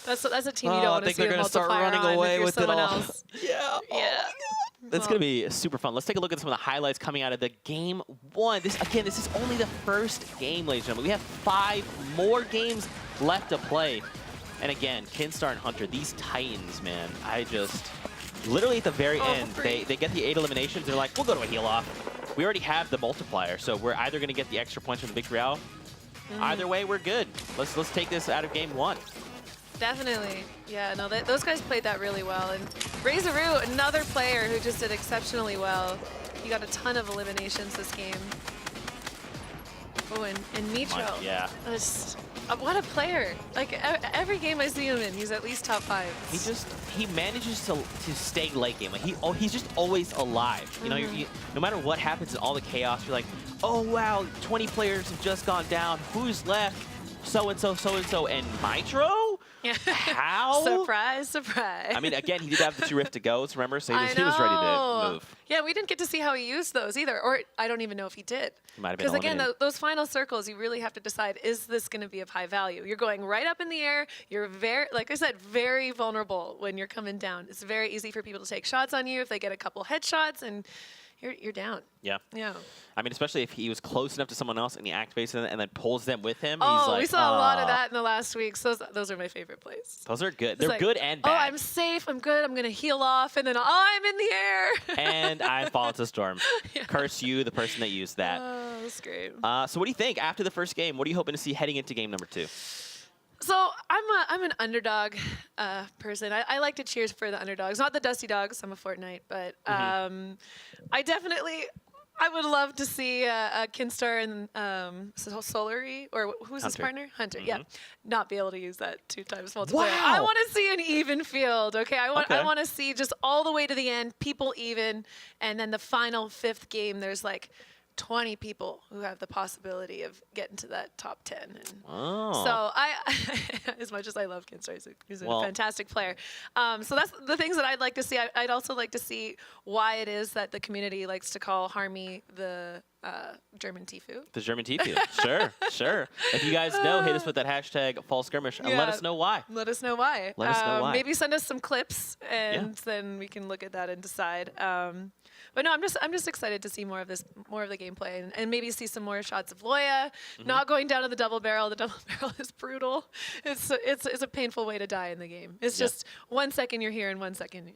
That's a team you don't want to see a multiplier start running on away if you're with it someone all. else. Yeah. Yeah. That's going to be super fun. Let's take a look at some of the highlights coming out of the game 1. This is only the first game, ladies and gentlemen. We have 5 more games left to play. And again, Kinstar and Hunter, these Titans, man, literally at the very end, they get the 8 eliminations. They're like, we'll go to a heal off. We already have the multiplier, so we're either going to get the extra points from the Victory Royale. Either way, we're good. Let's take this out of game 1. Definitely. Yeah, no, those guys played that really well. And Razoroo, another player who just did exceptionally well. He got a ton of eliminations this game. Oh, and Mitro. Yeah. What a player. Like, every game I see him in, he's at least top 5. He manages to stay late game. Like he's just always alive. You know, no matter what happens in all the chaos, you're like, oh wow, 20 players have just gone down. Who's left? So-and-so, so-and-so, and Mitro? Yeah. How? Surprise, surprise. I mean, again, he did have the 2 Rift to Go's, remember? So he was ready to move. Yeah, we didn't get to see how he used those either. Or I don't even know if he did. He might have been Because again, eliminated. those final circles, you really have to decide, is this going to be of high value? You're going right up in the air. You're very, like I said, very vulnerable when you're coming down. It's very easy for people to take shots on you if they get a couple headshots, and you're down. Yeah. Yeah. I mean, especially if he was close enough to someone else and he activates them and then pulls them with him. Oh, he's like, we saw a lot of that in the last weeks. Those are my favorite plays. Those are good. It's They're like, good and bad. Oh, I'm safe. I'm good. I'm going to heal off. And then, oh, I'm in the air. And I fall into the storm. Yeah. Curse you, the person that used that. Oh, that's great. So what do you think after the first game? What are you hoping to see heading into game number 2? So I'm an underdog person. I like to cheer for the underdogs, not the Dusty Dogs. I'm a Fortnite, but I would love to see Kinstar and Solary, or who's his Hunter. partner? Hunter, yeah. Not be able to use that 2 times multiplier. Wow. I want to see an even field, okay? I want to see just all the way to the end, people even, and then the final 5th game, there's like 20 people who have the possibility of getting to that top 10. And so as much as I love Kinstar, he's a fantastic player. So that's the things that I'd like to see. I'd also like to see why it is that the community likes to call Harmy the German Tifu. The German Tifu. Sure. If you guys know, hit us with that hashtag Fall Skirmish and let us know why. Let us know why. Maybe send us some clips and then we can look at that and decide. But no, I'm just excited to see more of the gameplay, and maybe see some more shots of Loya, not going down to the double barrel. The double barrel is brutal. It's a painful way to die in the game. It's just 1 second you're here and 1 second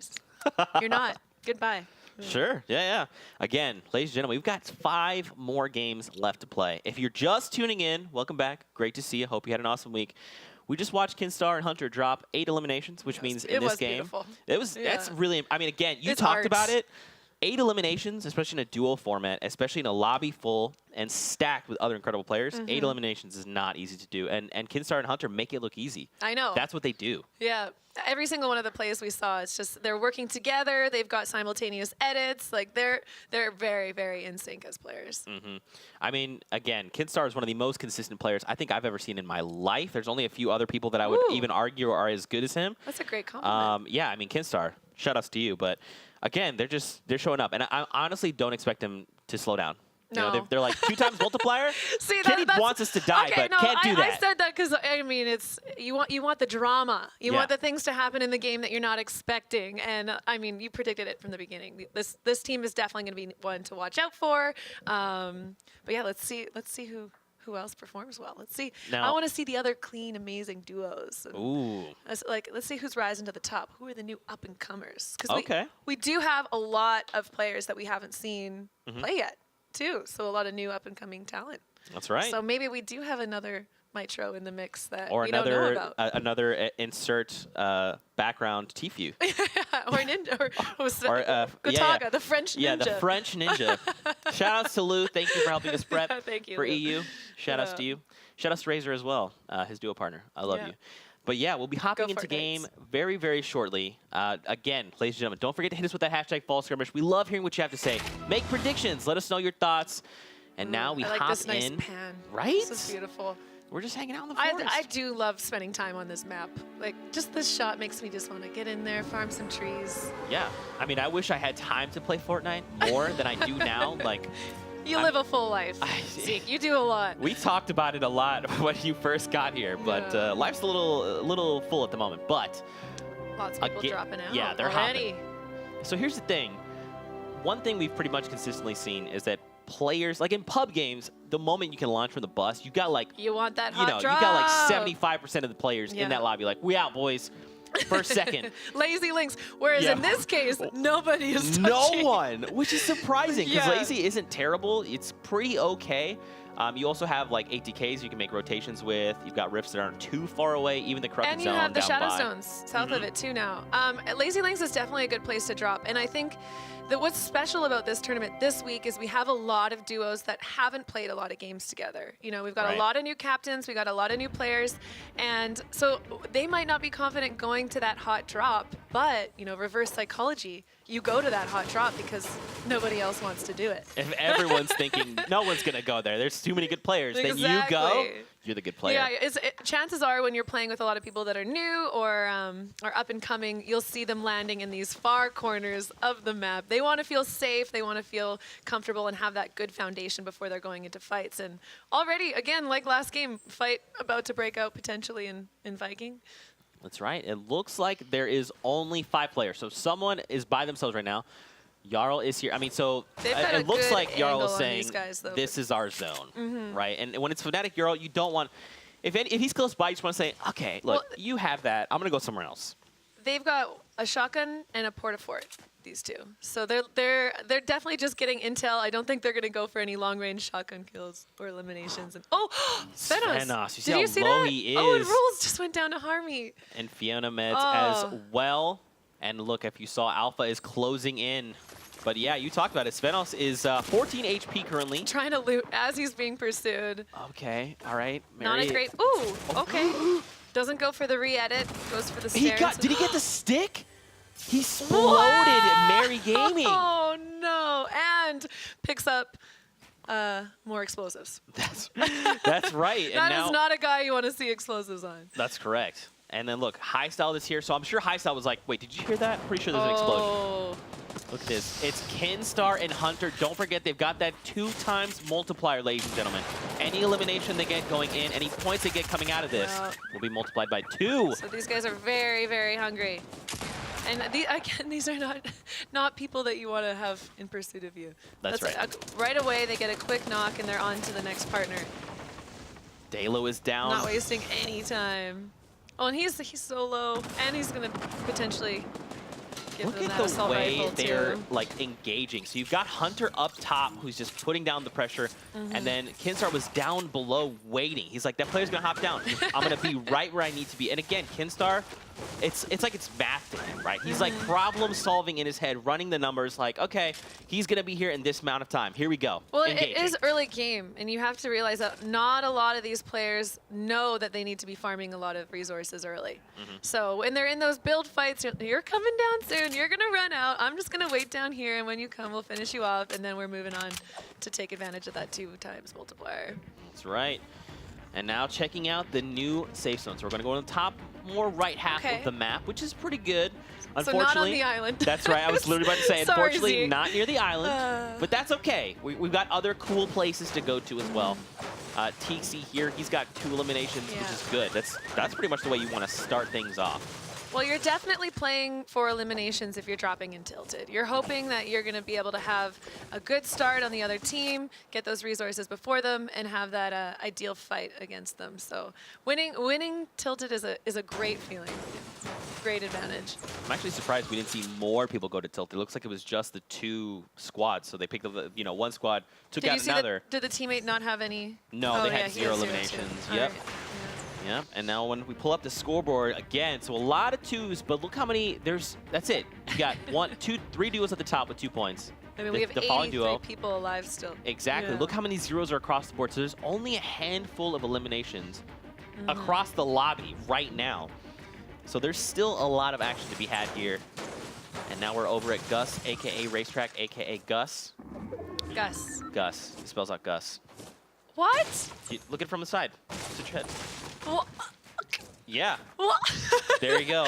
you're not. Goodbye. Sure. Yeah. Again, ladies and gentlemen, we've got 5 more games left to play. If you're just tuning in, welcome back. Great to see you. Hope you had an awesome week. We just watched Kinstar and Hunter drop 8 eliminations, which means in this game, beautiful. that's really. I mean, again, you It's talked art. about it. 8 eliminations, especially in a duo format, especially in a lobby full and stacked with other incredible players, 8 eliminations is not easy to do. And KinStar and Hunter make it look easy. I know. That's what they do. Yeah. Every single one of the plays we saw, it's just they're working together. They've got simultaneous edits. Like they're very, very in sync as players. I mean, again, KinStar is one of the most consistent players I think I've ever seen in my life. There's only a few other people that I would even argue are as good as him. That's a great compliment. Yeah, I mean, KinStar, shout outs to you. But again, they're showing up. And I honestly don't expect them to slow down. You know, they're like 2 times multiplier. See, Kenny wants us to die, but can't do that. I said that because I mean, it's you want the drama, you want the things to happen in the game that you're not expecting, and I mean, you predicted it from the beginning. This team is definitely going to be one to watch out for. But yeah, let's see who else performs well. Let's see. Now, I want to see the other clean, amazing duos. And ooh. Let's see who's rising to the top. Who are the new up and comers? Okay. We do have a lot of players that we haven't seen play yet, too. So a lot of new up and coming talent. That's right. So maybe we do have another Mitro in the mix that or we don't know about. Another insert background Tfue. Or Ninja. Or Gotaga, the French ninja. Yeah, the French ninja. Shout outs to Lou. Thank you for helping us prep Thank you, for Lou. EU. Shout outs to you. Shout outs to Razor as well, his duo partner. I love you. But yeah, we'll be hopping into game very, very shortly. Again, ladies and gentlemen, don't forget to hit us with that hashtag Fall Skirmish. We love hearing what you have to say. Make predictions. Let us know your thoughts. And now we like hop this nice in. pan. Right? This is beautiful. We're just hanging out in the forest. I do love spending time on this map. Like, just this shot makes me just want to get in there, farm some trees. Yeah. I mean, I wish I had time to play Fortnite more than I do now. Like, you live a full life, Zeke. You do a lot. We talked about it a lot when you first got here, but life's a little full at the moment. But lots of people dropping out. Yeah, they're already. hopping. So here's the thing. One thing we've pretty much consistently seen is that players, like in pub games, the moment you can launch from the bus, you got like you want that hot drop. You got like 75% of the players in that lobby like, we out, boys. First second. Lazy Links. Whereas in this case, nobody is touching. No one, which is surprising because Lazy isn't terrible. It's pretty okay. You also have like ATKs you can make rotations with. You've got rifts that aren't too far away, even the Corrupted Zone. And you have the down Shadow by. Stones south of it too now. Lazy Links is definitely a good place to drop. And I think that what's special about this tournament this week is we have a lot of duos that haven't played a lot of games together. You know, we've got a lot of new captains, we got a lot of new players, and so they might not be confident going to that hot drop, but, you know, reverse psychology, you go to that hot drop because nobody else wants to do it. If everyone's thinking no one's going to go there, there's too many good players, then you go, you're the good player. Yeah, chances are when you're playing with a lot of people that are new or up and coming, you'll see them landing in these far corners of the map. They want to feel safe, they want to feel comfortable and have that good foundation before they're going into fights. And already, again, like last game, fight about to break out potentially in Viking. That's right. It looks like there is only 5 players. So someone is by themselves right now. Jarl is here. I mean, so it looks like Jarl is saying, this is our zone, right? And when it's Fnatic Jarl, you don't want... If he's close by, you just want to say, okay, look, you have that. I'm going to go somewhere else. They've got a shotgun and a portafort, these two. So they're definitely just getting intel. I don't think they're going to go for any long-range shotgun kills or eliminations. And Svenos. Did you see low that? he is. Oh, and Rules just went down to Harmy. And Fiona Meds as well. And look, if you saw, Alpha is closing in. But yeah, you talked about it. Svenos is 14 HP currently. Trying to loot as he's being pursued. Okay, all right. Not a great... Ooh, okay. Doesn't go for the re-edit. Goes for the stairs. Did he get the stick? He exploded at Mary Gaming. Oh, no. And picks up more explosives. That's right. That is not a guy you want to see explosives on. That's correct. And then look, Highstyle is here. So I'm sure Highstyle was like, wait, did you hear that? I'm pretty sure there's an explosion. Look at this. It's KinStar and Hunter. Don't forget, they've got that 2 times multiplier, ladies and gentlemen. Any elimination they get going in, any points they get coming out of this will be multiplied by 2. So these guys are very, very hungry. And again, these are not people that you want to have in pursuit of you. That's right. Right away, they get a quick knock, and they're on to the next partner. Dalo is down. Not wasting any time. Oh, and he's so low, and he's going to potentially... Look at the way they're like engaging. So you've got Hunter up top who's just putting down the pressure, and then KinStar was down below waiting. He's like, that player's gonna hop down. I'm gonna be right where I need to be. And again, KinStar it's like it's math to him, right? He's like problem solving in his head, running the numbers like, okay, he's going to be here in this amount of time. Here we go. Well, Engaging. it is early game, and you have to realize that not a lot of these players know that they need to be farming a lot of resources early. So when they're in those build fights, you're coming down soon, you're going to run out. I'm just going to wait down here, and when you come, we'll finish you off, and then we're moving on to take advantage of that 2x multiplier. That's right. And now checking out the new safe zone. So we're going to go to the top more right half of the map, which is pretty good. So not on the island. That's right. I was literally about to say, Sorry, unfortunately, Z. not near the island. But that's okay. We've got other cool places to go to as well. TC here, he's got 2 eliminations, which is good. That's pretty much the way you want to start things off. Well, you're definitely playing for eliminations if you're dropping in Tilted. You're hoping that you're going to be able to have a good start on the other team, get those resources before them, and have that ideal fight against them. So winning Tilted is a great feeling, great advantage. I'm actually surprised we didn't see more people go to Tilted. It looks like it was just the 2 squads. So they picked up, one squad, took out another. Did the teammate not have any? No, they had 0 eliminations. Yep. Right. Yeah, and now when we pull up the scoreboard again, so a lot of 2s, but look how many, that's it. You got 1, 2, 3 duos at the top with 2 points. I mean, we have 83 people alive still. Exactly. Yeah. Look how many 0s are across the board. So there's only a handful of eliminations across the lobby right now. So there's still a lot of action to be had here. And now we're over at Gus, a.k.a. Racetrack, a.k.a. Gus. Gus. Gus. It spells out Gus. What? Look at it from the side. It's a tread. Well, Yeah. what? There you go.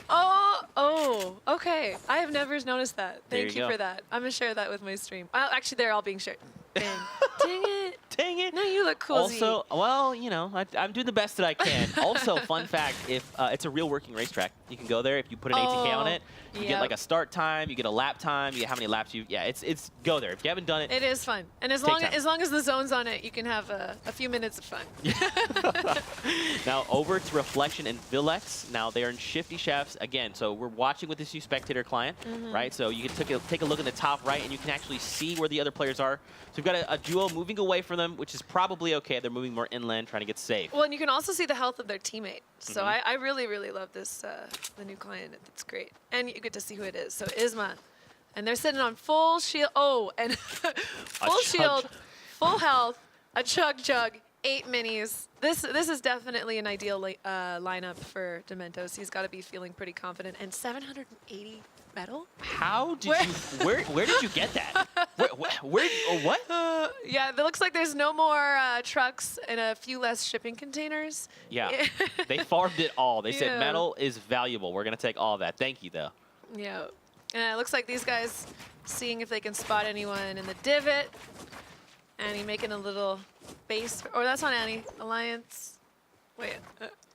Oh, okay. I have never noticed that. There Thank you you go. for that. I'm going to share that with my stream. Actually, they're all being shared. Dang. Dang it. Dang it. No, you look cool. Also, well, I'm doing the best that I can. Also, fun fact, if it's a real working racetrack, you can go there. If you put an ATK on it, you get like a start time, you get a lap time, you get how many laps it's go there. If you haven't done it. It is fun. And as long as the zone's on it, you can have a few minutes of fun. Now over to Reflection and Villex. Now they are in Shifty Chefs again. So we're watching with this new spectator client, right? So you can take a look in the top right, and you can actually see where the other players are. So we've got a duo moving away from them, which is probably okay. They're moving more inland, trying to get safe. Well, and you can also see the health of their teammate. So I really, really love this, the new client. It's great. And you get to see who it is. So Isma. And they're sitting on full shield. Oh, and full shield, full health, a chug jug, 8 minis. This is definitely an ideal lineup for Dementos. He's got to be feeling pretty confident. And 780 metal? How did where did you get that? What? Yeah, it looks like there's no more trucks and a few less shipping containers. Yeah, they farmed it all. They said metal is valuable. We're going to take all that. Thank you, though. Yeah. And it looks like these guys seeing if they can spot anyone in the divot. Annie making a little base. Or that's not Annie. Alliance. Wait.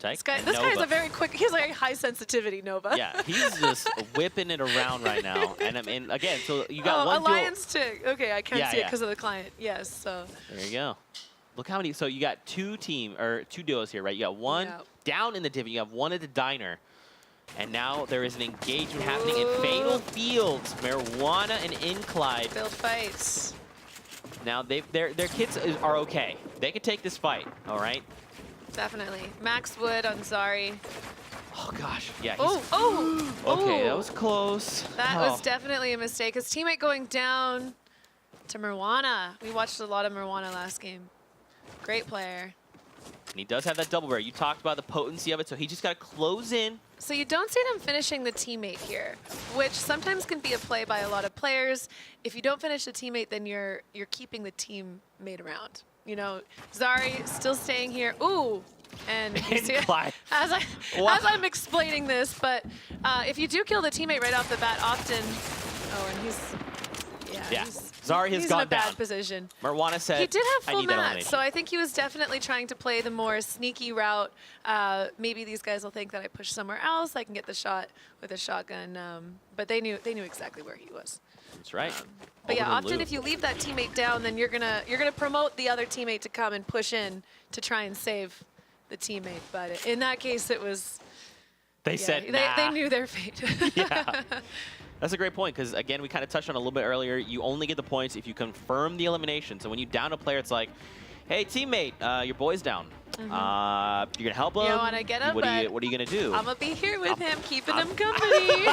This guy is a very quick. He's like high sensitivity Nova. Yeah, he's just whipping it around right now. And I mean, again, so you got one Alliance Tick. Okay, I can't see it because of the client. Yes. So. There you go. Look how many. So you got 2 duos here, right? You got one down in the divot. You have one at the diner. And now there is an engagement happening in Fatal Fields. Marijuana and Incline. Build fights. Now their kits are okay. They can take this fight. All right. Definitely. Max Wood on Zari. Oh gosh. Yeah. Okay, that was close. That was definitely a mistake. His teammate going down to Marijuana. We watched a lot of Marijuana last game. Great player. And he does have that double barrel. You talked about the potency of it, so he just got to close in. So you don't see them finishing the teammate here, which sometimes can be a play by a lot of players. If you don't finish the teammate, then you're keeping the teammate around. Zari still staying here. Ooh, and you see it as I'm explaining this, but if you do kill the teammate right off the bat, often. Oh, and Zari has gone down. He's in a bad position. Marijuana said, he did have full match, so I think he was definitely trying to play the more sneaky route. Maybe these guys will think that I push somewhere else. I can get the shot with a shotgun. But they knew exactly where he was. That's right. But yeah, often if you leave that teammate down, then you're gonna promote the other teammate to come and push in to try and save the teammate. But in that case, it was. They said nah. They knew their fate. Yeah. That's a great point, because, again, we kind of touched on it a little bit earlier. You only get the points if you confirm the elimination. So when you down a player, it's like, hey, teammate, your boy's down. You're gonna help him. You don't want to get him, what are but you gonna do? I'm gonna be here with him, keeping him company.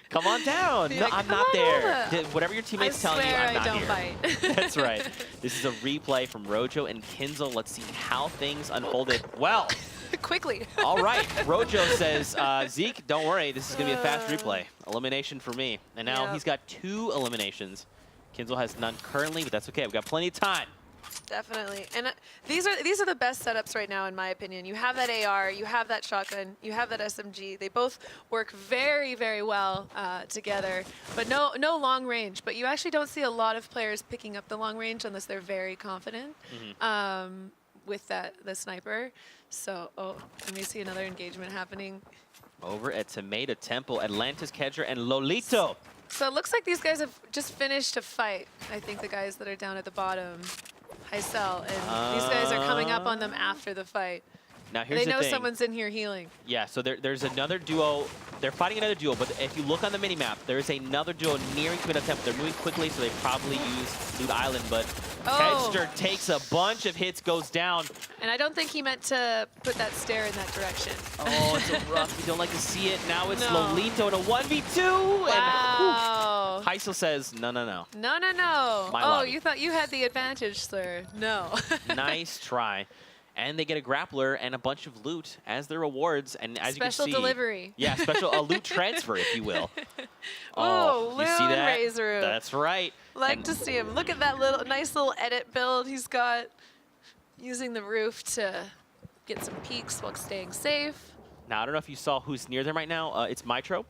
Come on down. Be No, like, I'm "Come not on there. over." Whatever your teammate's telling you, I I'm not don't here. bite. That's right. This is a replay from Rojo and Kinzel. Let's see how things unfolded. Well, Quickly. all right. Rojo says, Zeke, don't worry. This is going to be a fast replay. Elimination for me. And now Yep. he's got 2 eliminations. Kinzel has none currently, but that's okay. We've got plenty of time. Definitely. And these are the best setups right now, in my opinion. You have that AR, you have that shotgun, you have that SMG. They both work very, very well together, but no long range. But you actually don't see a lot of players picking up the long range unless they're very confident with the sniper. So, let me see another engagement happening. Over at Tomato Temple, Atlantis Kedra and Lolito. So it looks like these guys have just finished a fight. I think the guys that are down at the bottom. Hycel, and these guys are coming up on them after the fight. Now here's they know the thing. someone's in here healing. Yeah, so there's another duo. They're fighting another duo, but if you look on the minimap, there is another duo nearing Tomato Temple. They're moving quickly, so they probably use Loot Island, but Kedster takes a bunch of hits, goes down. And I don't think he meant to put that stair in that direction. Oh, it's a rough. We don't like to see it. Now it's No. Lolito in a 1v2. Wow. And Hycel says, no. No. My Oh, lobby. you thought you had the advantage, sir. No. Nice try. And they get a grappler and a bunch of loot as their rewards. And as Special you can see, delivery. Yeah, a loot transfer, if you will. Oh, you see Loon that? Razor. That's right. Like And to see him. Look at that nice little edit build he's got, using the roof to get some peeks while staying safe. now, I don't know if you saw who's near them right now. It's Mitro.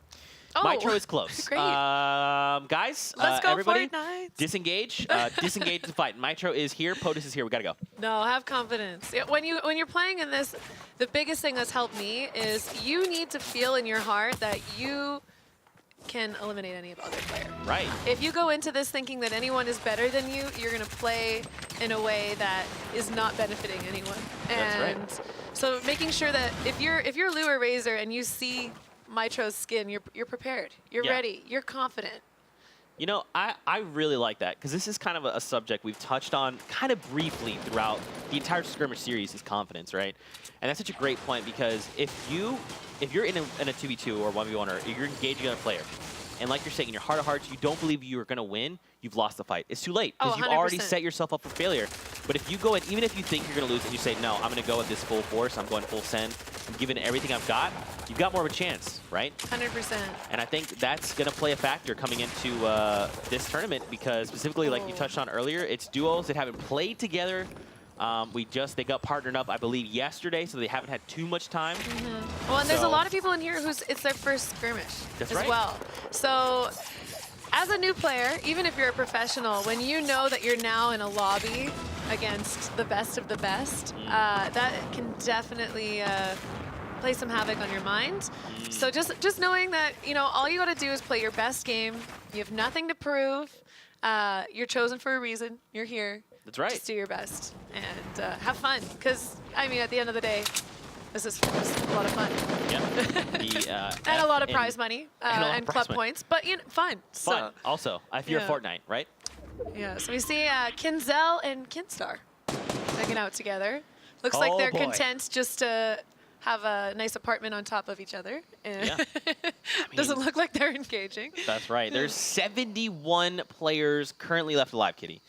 Oh, Mitro is close. great. Guys, Let's go, everybody, Fortnite. disengage. Disengage the fight. Mitro is here. POTUS is here. We gotta go. No, have confidence. When you're playing in this, the biggest thing that's helped me is you need to feel in your heart that you can eliminate any other player. Right. If you go into this thinking that anyone is better than you, you're going to play in a way that is not benefiting anyone. That's right. And so making sure that if you're Lure Razor and you see Mitro's skin, you're prepared. You're Yeah. ready. You're confident. You know, I really like that because this is kind of a subject we've touched on kind of briefly throughout the entire Skirmish series is confidence, right? And that's such a great point because if you're in a 2v2 or 1v1 or you're engaging another player, and like you're saying, in your heart of hearts, you don't believe you're going to win, you've lost the fight. It's too late because you've already 100%. set yourself up for failure. But if you go in, even if you think you're going to lose and you say, no, I'm going to go at this full force, I'm going full send, I'm giving it everything I've got, you've got more of a chance, right? 100%. And I think that's going to play a factor coming into this tournament because specifically, like you touched on earlier, it's duos that haven't played together. They got partnered up, I believe, yesterday, so they haven't had too much time. Well, and there's a So- lot of people in here it's their first skirmish That's as right. well. So as a new player, even if you're a professional, when you know that you're now in a lobby against the best of the best, that can definitely play some havoc on your mind. So just knowing that, all you got to do is play your best game. You have nothing to prove. You're chosen for a reason. You're here. That's right. Just do your best and have fun. Because, I mean, at the end of the day, this is a lot of fun. Yeah. And a lot of prize money and prize club money. points, but fun. Fun, also, if you're Yeah. Fortnite, right? Yeah, so we see Kinzel and Kinstar hanging out together. Looks like Oh, they're boy. content just to have a nice apartment on top of each other. And Yeah. doesn't look like they're engaging. That's right. There's 71 players currently left alive, Kitty.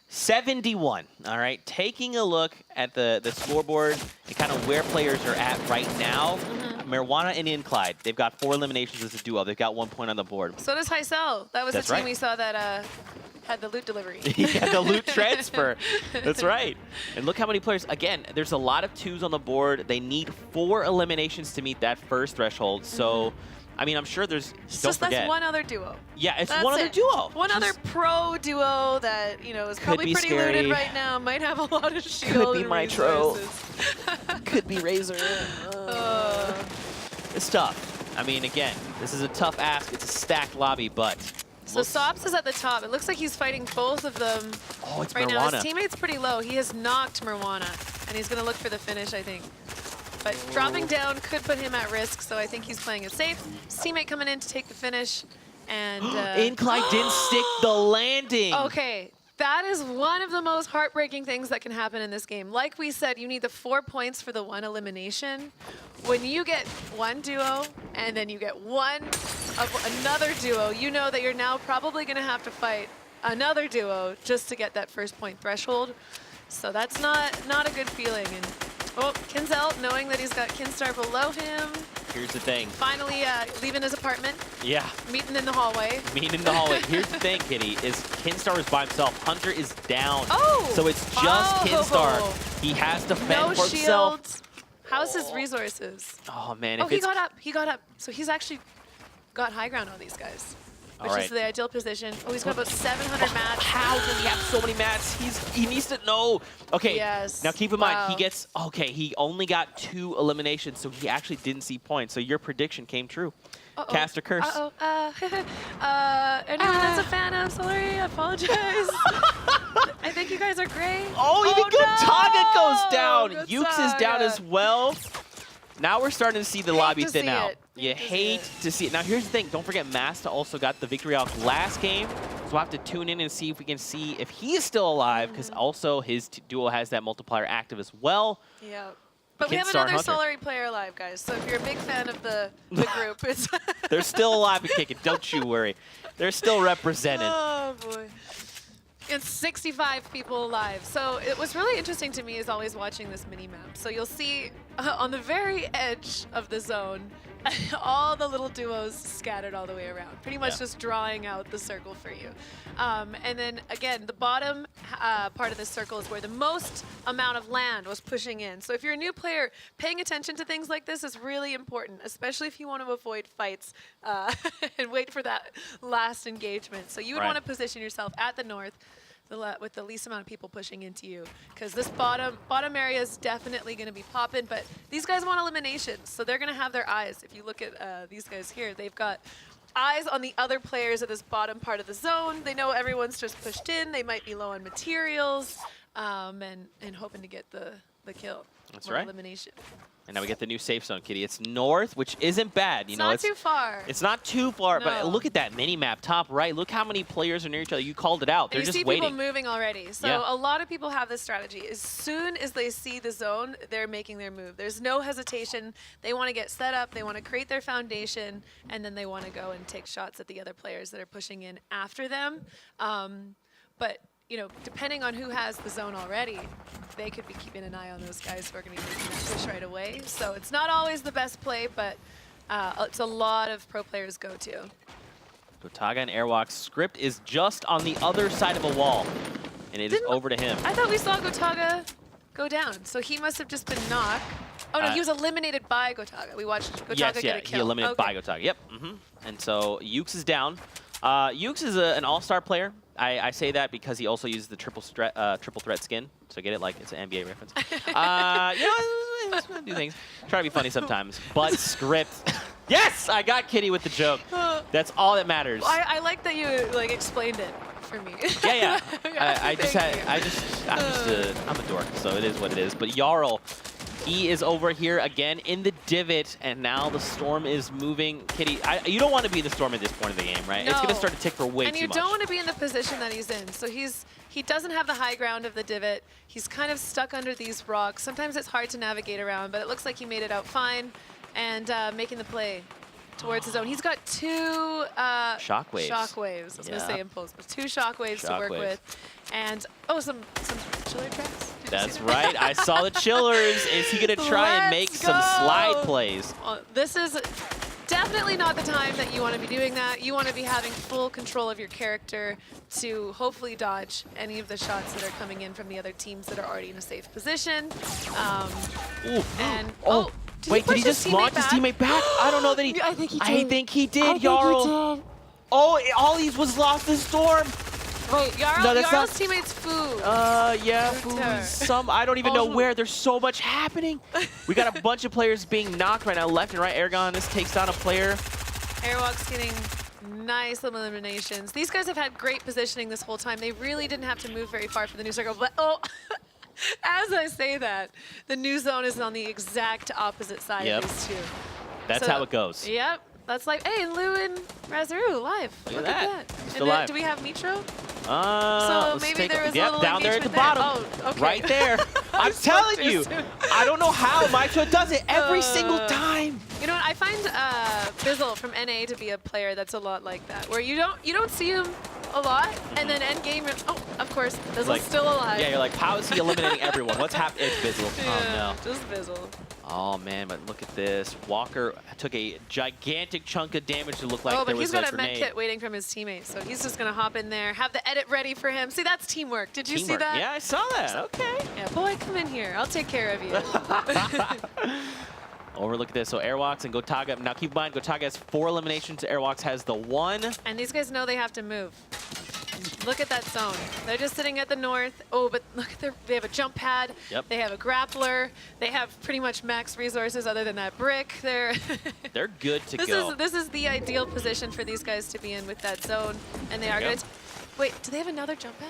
71, all right? Taking a look at the scoreboard and kind of where players are at right now, Marijuana and Incline, they've got 4 eliminations as a duo. They've got 1 point on the board. So does Hycel. That was That's the team right. we saw that had the loot delivery. Yeah, the loot transfer. That's right. And look how many players. Again, there's a lot of 2s on the board. They need 4 eliminations to meet that first threshold. So, I mean, I'm sure there's, don't forget. That's one other duo. Yeah, it's That's one other it. duo. One Just- other pro duo that, is probably be pretty scary. looted right now. Might have a lot of shield be and Mitro. resources. Could be Razor. It's tough. I mean, again, this is a tough ask. It's a stacked lobby, but... So Sops is at the top. It looks like he's fighting both of them Oh, it's right now. Marijuana. His teammate's pretty low. He has knocked Marijuana, and he's going to look for the finish, I think. But dropping down could put him at risk, so I think he's playing it safe. His teammate coming in to take the finish, and... Incline didn't stick the landing. Okay, that is one of the most heartbreaking things that can happen in this game. Like we said, you need the 4 points for the 1 elimination. When you get 1 duo and then you get 1 of another duo, you know that you're now probably going to have to fight another duo just to get that first point threshold. So that's not a good feeling. And Kinzel, knowing that he's got Kinstar below him. Here's the thing. Finally leaving his apartment. Yeah. Meeting in the hallway. Meeting in the hallway. Here's the thing, Kitty, is Kinstar is by himself. Hunter is down. Oh! So it's just Kinstar. He has to fend for himself. Shield. How's his resources? Oh, man. Oh, he got up. He got up. So he's actually got high ground on these guys. Which is the ideal position. Oh, he's got about 700 mats. How does he have so many mats? He needs to know. Okay, yes. Now keep in mind, he gets, he only got 2 eliminations, so he actually didn't see points. So your prediction came true. Cast or curse? Anyone that's a fan, I'm sorry, I apologize. I think you guys are great. Oh, even Gotaga goes down. Gotaga. Ukes is down as well. Now we're starting to see the lobby thin out. You hate to see it. Now here's the thing. Don't forget, Masta also got the victory off last game. So we'll have to tune in and see if we can see if he is still alive, because also his duo has that multiplier active as well. Yeah. But we have another Solary player alive, guys. So if you're a big fan of the group, it's... They're still alive and kicking. Don't you worry. They're still represented. Oh, boy. It's 65 people alive. So it was really interesting to me is always watching this mini-map. So you'll see on the very edge of the zone, all the little duos scattered all the way around, pretty much just drawing out the circle for you. And then again, the bottom part of the circle is where the most amount of land was pushing in. So if you're a new player, paying attention to things like this is really important, especially if you want to avoid fights and wait for that last engagement. So you would want to position yourself at the north with the least amount of people pushing into you, because this bottom area is definitely going to be popping, but these guys want eliminations, so they're going to have their eyes. If you look at these guys here, they've got eyes on the other players at this bottom part of the zone. They know everyone's just pushed in. They might be low on materials, and hoping to get the kill. That's right. Elimination. And now we get the new safe zone, Kitty. It's north, which isn't bad. You know, it's not too far. It's not too far, No. but look at that mini map, top right. Look how many players are near each other. You called it out. They're just waiting. You see people moving already. So a lot of people have this strategy. As soon as they see the zone, they're making their move. There's no hesitation. They want to get set up. They want to create their foundation, and then they want to go and take shots at the other players that are pushing in after them. But you know, depending on who has the zone already, they could be keeping an eye on those guys who are going to be making the push right away. So it's not always the best play, but it's a lot of pro players go to. Gotaga and Airwalk's script is just on the other side of a wall, and it is over to him. I thought we saw Gotaga go down, so he must have just been knocked. Oh no, he was eliminated by Gotaga. We watched Gotaga get a kill. He eliminated by Gotaga. Yep. And so Ukes is down. Ukes is an all-star player. I say that because he also uses the triple threat skin. So get it like it's an NBA reference. Do things. Try to be funny sometimes. But script. Yes, I got Kitty with the joke. That's all that matters. I like that you like explained it for me. Yeah. I'm a dork, so it is what it is. But Jarl, he is over here again in the divot, and now the storm is moving. Kitty, you don't want to be the storm at this point of the game, right? No. It's going to start to tick for way too much. And you don't want to be in the position that he's in. So he doesn't have the high ground of the divot. He's kind of stuck under these rocks. Sometimes it's hard to navigate around, but it looks like he made it out fine and making the play towards his own. He's got 2 shockwaves. I was going to say impulse, but 2 shockwaves to work with. And some chiller traps. That's right. I saw the chillers. Is he going to try and make some slide plays? This is definitely not the time that you want to be doing that. You want to be having full control of your character to hopefully dodge any of the shots that are coming in from the other teams that are already in a safe position. Wait, did he just launch his teammate back? I don't know that he... I think he did. I think he did, Jarl. Oh, all he was lost in storm. Wait, Jarl's teammate's food. Yeah, food. I don't even know where. There's so much happening. We got a bunch of players being knocked right now, left and right. Aragon, this takes down a player. Airwalk's getting nice eliminations. These guys have had great positioning this whole time. They really didn't have to move very far for the new circle, but as I say that, the new zone is on the exact opposite side of these two. That's how it goes. Yep. That's like, hey, and Lou and Razaru live. Look at that. And do we have Mitro? So maybe there was a little down there at the engagement bottom. Oh, okay. Right there. I'm telling you. I don't know how Mitro does it every single time. You know what? I find Bizzle from NA to be a player that's a lot like that, where you don't see him a lot, and then end game, oh, of course, Bizzle's Like, still alive. Yeah, you're like, how is he eliminating everyone? What's happening? It's Bizzle. Yeah, Oh, no. just Bizzle. Oh, man, but look at this. Walker took a gigantic chunk of damage to look like Oh, there but was he's got a a med grenade. kit waiting from his teammate, so he's just going to hop in there, have the edit ready for him. See, that's teamwork. Did you see Teamwork. that? Yeah, I saw that. Okay. Yeah, boy, come in here. I'll take care of you. Over, look at this. So Airwalks and Gotaga. Now keep in mind, Gotaga has 4 eliminations. Airwalks has the 1. And these guys know they have to move. Look at that zone. They're just sitting at the north. Oh, but look at they have a jump pad. Yep. They have a grappler. They have pretty much max resources other than that brick. They're good to go. This is the ideal position for these guys to be in with that zone. And they are There you going to... Wait, do they have another jump pad?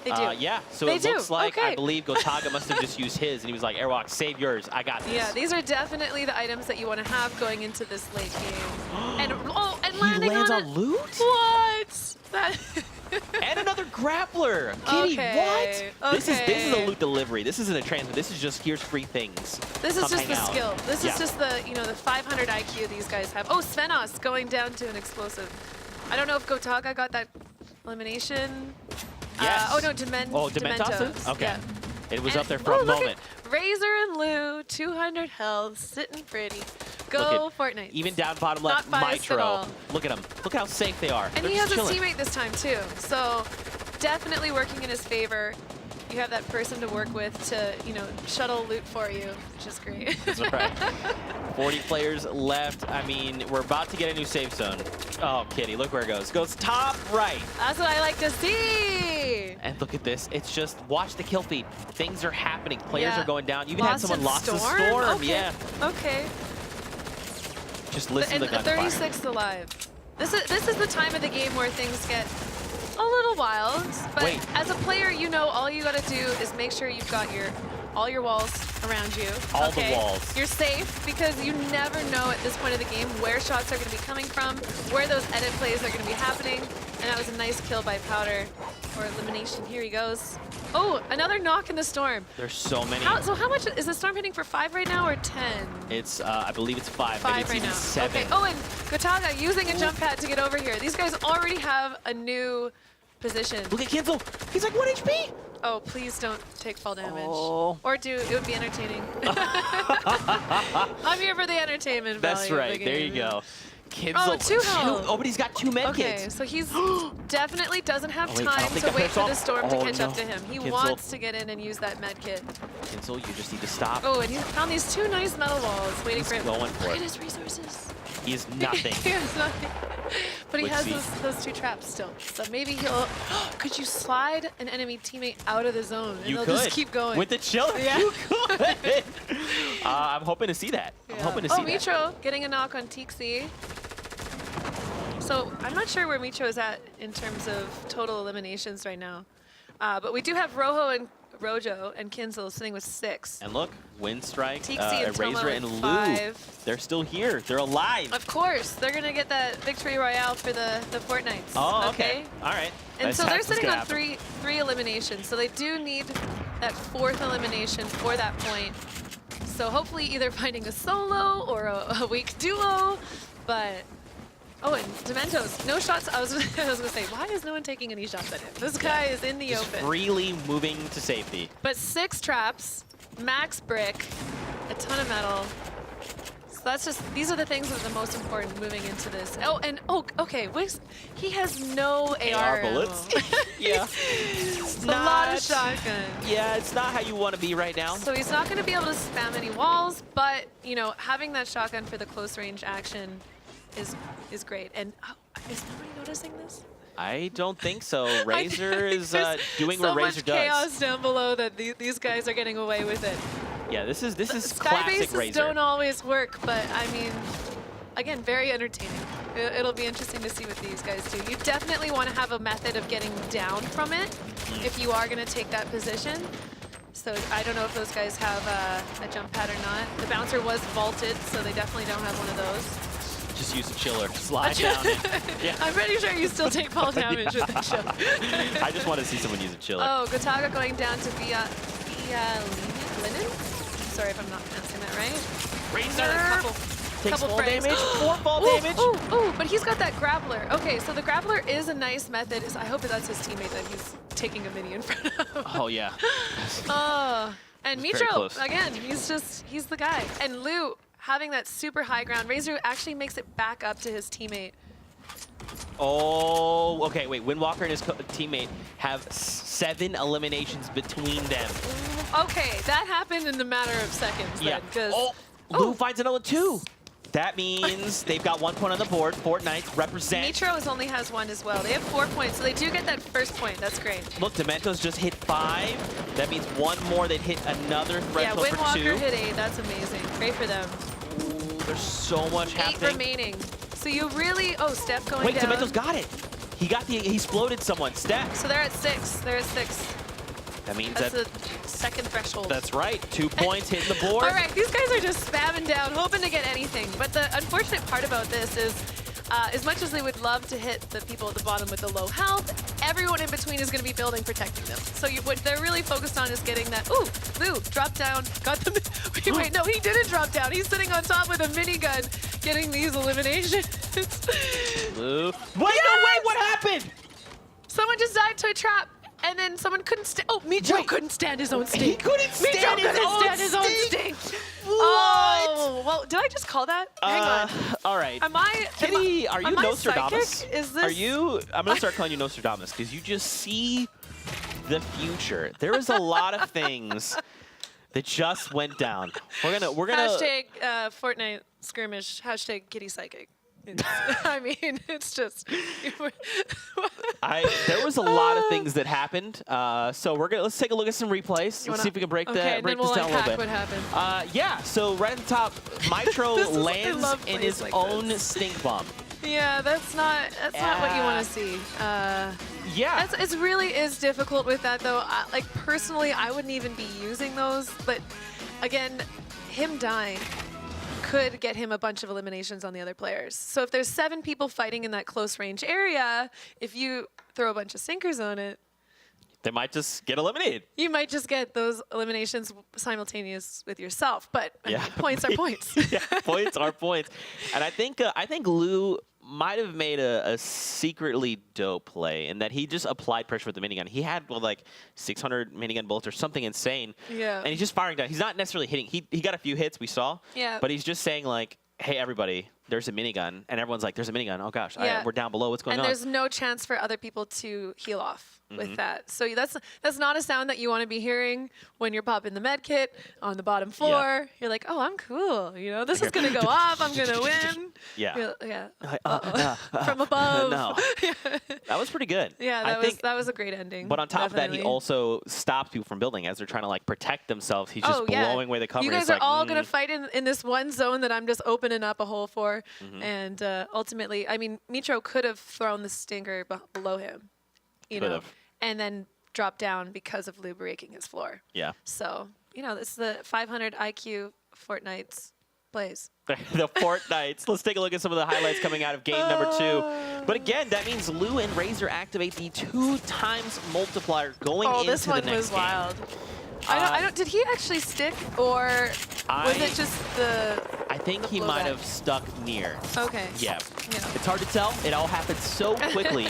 They do. Yeah, so They it do. looks like, Okay. I believe Gotaga must have just used his, and he was like, Airwalk, save yours. I got this. Yeah, these are definitely the items that you want to have going into this late game. And and He landing lands on on it. loot? What? That And another grappler. Kitty, Okay, what? This is okay. a loot delivery. This isn't a transfer. This is just here's free things. This is Come just hang the out. skill. This Yeah. is just the, the 500 IQ these guys have. Oh, Svenos going down to an explosive. I don't know if Gotaga got that elimination. Yes. Oh, no, Dementos. Oh, Dementos? Okay. Yeah. It was And- up there for oh, a look moment. at Razor and Lou, 200 health, sitting pretty. Go Look Fortnite. Even down bottom left, Not biased at Mitro. all. Look at him. Look how safe they are. And They're he has just a chilling. teammate this time too, so definitely working in his favor. You have that person to work with to, shuttle loot for you, which is great. That's right. 40 players left. I mean, we're about to get a new safe zone. Oh, Kitty, look where it goes. Goes top right. That's what I like to see. And look at this. It's just, watch the kill feed. Things are happening. Players Yeah. are going down. You even had someone lost the storm. Okay. Yeah. Okay. Just listen And to the gunfire. 36 alive. This is the time of the game where things get a little wild. But Wait. as a player, all you gotta do is make sure you've got all your walls around you. All the okay? walls. You're safe because you never know at this point of the game where shots are gonna be coming from, where those edit plays are gonna be happening. And that was a nice kill by Powder for elimination. Here he goes. Oh, another knock in the storm. There's so many. So how much is the storm hitting for 5 right now or 10? It's, I believe it's 5. Maybe 5 it's right even now. 7. Okay. Oh, and Gotaga using a jump pad to get over here. These guys already have a new position. Look at Kinzel. He's like 1 HP. Oh, please don't take fall damage. Oh. Or do. It would be entertaining. I'm here for the entertainment value. That's of right. the There you game. go. Kinzel. Oh, 2 health. Oh, but he's got 2 med Okay, kits. so he's definitely doesn't have Oh, wait, I don't time think to that wait hurts for off. the storm Oh, to catch up no. to him. He Kinzel. wants to get in and use that med kit. Kinzel, you just need to stop. Oh, and he found these 2 nice metal walls waiting for him. going for Look it. at his resources. He is nothing. He has nothing. But he Let's has see. those 2 traps still. So maybe he'll... Could you slide an enemy teammate out of the zone? And You they'll could. just keep going. With the chiller, Yeah. you could. I'm hoping to see that. I'm hoping to see that. Mitro getting a knock on Tixi. So I'm not sure where Mitro is at in terms of total eliminations right now. But we do have Rojo and Kinzel sitting with 6. And look, Windstrike, Tixi and Tomo Razor, with and Lou. 5. They're still here. They're alive. Of course, they're going to get that victory royale for the Fortnites. Oh, okay. All right. And so they're That's sitting gonna on happen. three eliminations. So they do need that 4th elimination for that point. So hopefully either finding a solo or a weak duo. But, oh, and Dementos, no shots. I was going to say, why is no one taking any shots at him? This guy is in the Just open. freely moving to safety. But 6 traps, max brick, a ton of metal. So that's just, these are the things that are the most important moving into this. Oh, and, okay, Wix, he has no AR bullets? ammo. Yeah. It's a lot of shotgun. Yeah, it's not how you want to be right now. So he's not going to be able to spam any walls, but, having that shotgun for the close range action is great. And is nobody noticing this? I don't think so. Razor is doing what Razor so much chaos does. down below that these guys are getting away with it. Yeah, this is Sky classic bases Razor. don't always work, but I mean, again, very entertaining. It'll be interesting to see what these guys do. You definitely want to have a method of getting down from it if you are going to take that position. So I don't know if those guys have a jump pad or not. The bouncer was vaulted, so they definitely don't have one of those. Just use a chiller. Slide down in. Yeah. I'm pretty sure you still take fall damage with the chill. I just want to see someone use a chiller. Oh, Gotaga going down to Via Linen? Sorry if I'm not pronouncing that right. Razor takes fall frames. damage. 4 fall Ooh, damage. ooh, but he's got that grappler. Okay, so the grappler is a nice method. I hope that that's his teammate that he's taking a mini in front of. Oh, yeah. Oh, and It's very Mitro, close. again, he's the guy. And Lou having that super high ground. Razor actually makes it back up to his teammate. Oh, okay, wait. Windwalker and his teammate have 7 eliminations between them. Okay, that happened in a matter of seconds Yeah. then, because Oh, Lou finds another 2. That means they've got 1 point on the board. Fortnite represent. Mitro only has 1 as well. They have 4 points, so they do get that first point. That's great. Look, Dementos just hit 5. That means 1 more. They'd hit another Yeah, threshold for 2. Windwalker hit 8. That's amazing. Great for them. Ooh, there's so much 8 happening. remaining. So you really... Oh, Steph going Wait, down. Dementos got it. He exploded someone. Steph. So they're at 6. They're at 6. That means That's that. the second threshold. That's right. 2 points hitting the board. All right, these guys are just spamming down, hoping to get anything. But the unfortunate part about this is, as much as they would love to hit the people at the bottom with the low health, everyone in between is going to be building, protecting them. So what they're really focused on is getting that. Ooh, Lou, drop down, got the. Wait, no, he didn't drop down. He's sitting on top with a minigun, getting these eliminations. Lou. Wait, no, wait, what happened? Someone just died to a trap. And then someone couldn't stand. Oh, Mitro couldn't stand his own stink. He couldn't stand his own stink. Oh, well, did I just call that? Hang on. All right. Am I? Kitty, are you am I Nostradamus? psychic? Is this? Are you? I'm gonna start calling you Nostradamus because you just see the future. There is a lot of things that just went down. We're gonna. Hashtag Fortnite skirmish. Hashtag Kitty psychic. I mean, it's just. There was a lot of things that happened. So let's take a look at some replays. Let's see if we can break this down a little bit. What happened. Yeah. So right at the top, Mitro I lands love in plays his like own this. stink bomb. Yeah, that's not what you want to see. Yeah. It really is difficult with that, though. Like, personally, I wouldn't even be using those. But, again, him dying could get him a bunch of eliminations on the other players. So if there's 7 people fighting in that close range area, if you throw a bunch of sinkers on it, They might just get eliminated. you might just get those eliminations simultaneous with yourself. But I mean, Yeah. points are points. Yeah, points are points. And I think Lou might have made a secretly dope play in that he just applied pressure with the minigun. He had like 600 minigun bullets or something insane. Yeah. And he's just firing down. He's not necessarily hitting. He got a few hits, we saw. Yeah. But he's just saying like, hey, everybody, there's a minigun. And everyone's like, there's a minigun. Oh, gosh, Yeah. we're down below. What's going And on? there's no chance for other people to heal off Mm-hmm. with that. So that's not a sound that you want to be hearing when you're popping the med kit on the bottom floor. You're like, oh, I'm cool. You know, this is going to go off. I'm going to win. Yeah. Yeah. From above. No. That was pretty good. Yeah, that was a great ending. But on top of that, definitely. he also stops people from building as they're trying to like protect themselves. He's just blowing away the cover. You guys It's are like, all going to fight in this one zone that I'm just opening up a hole for. Mm-hmm. And ultimately, I mean, Mitro could have thrown the stinger below him, you know, Could've. and then dropped down because of Lou breaking his floor. Yeah. So, you know, this is the 500 IQ Fortnite's plays. The Fortnites. Let's take a look at some of the highlights coming out of game number 2. But again, that means Lou and Razor activate the 2 times multiplier going into the next game. Oh, this one was wild. I don't. Did he actually stick, or was it just the? I think he blowback? might have stuck near. Okay. Yeah. Yeah. It's hard to tell. It all happened so quickly.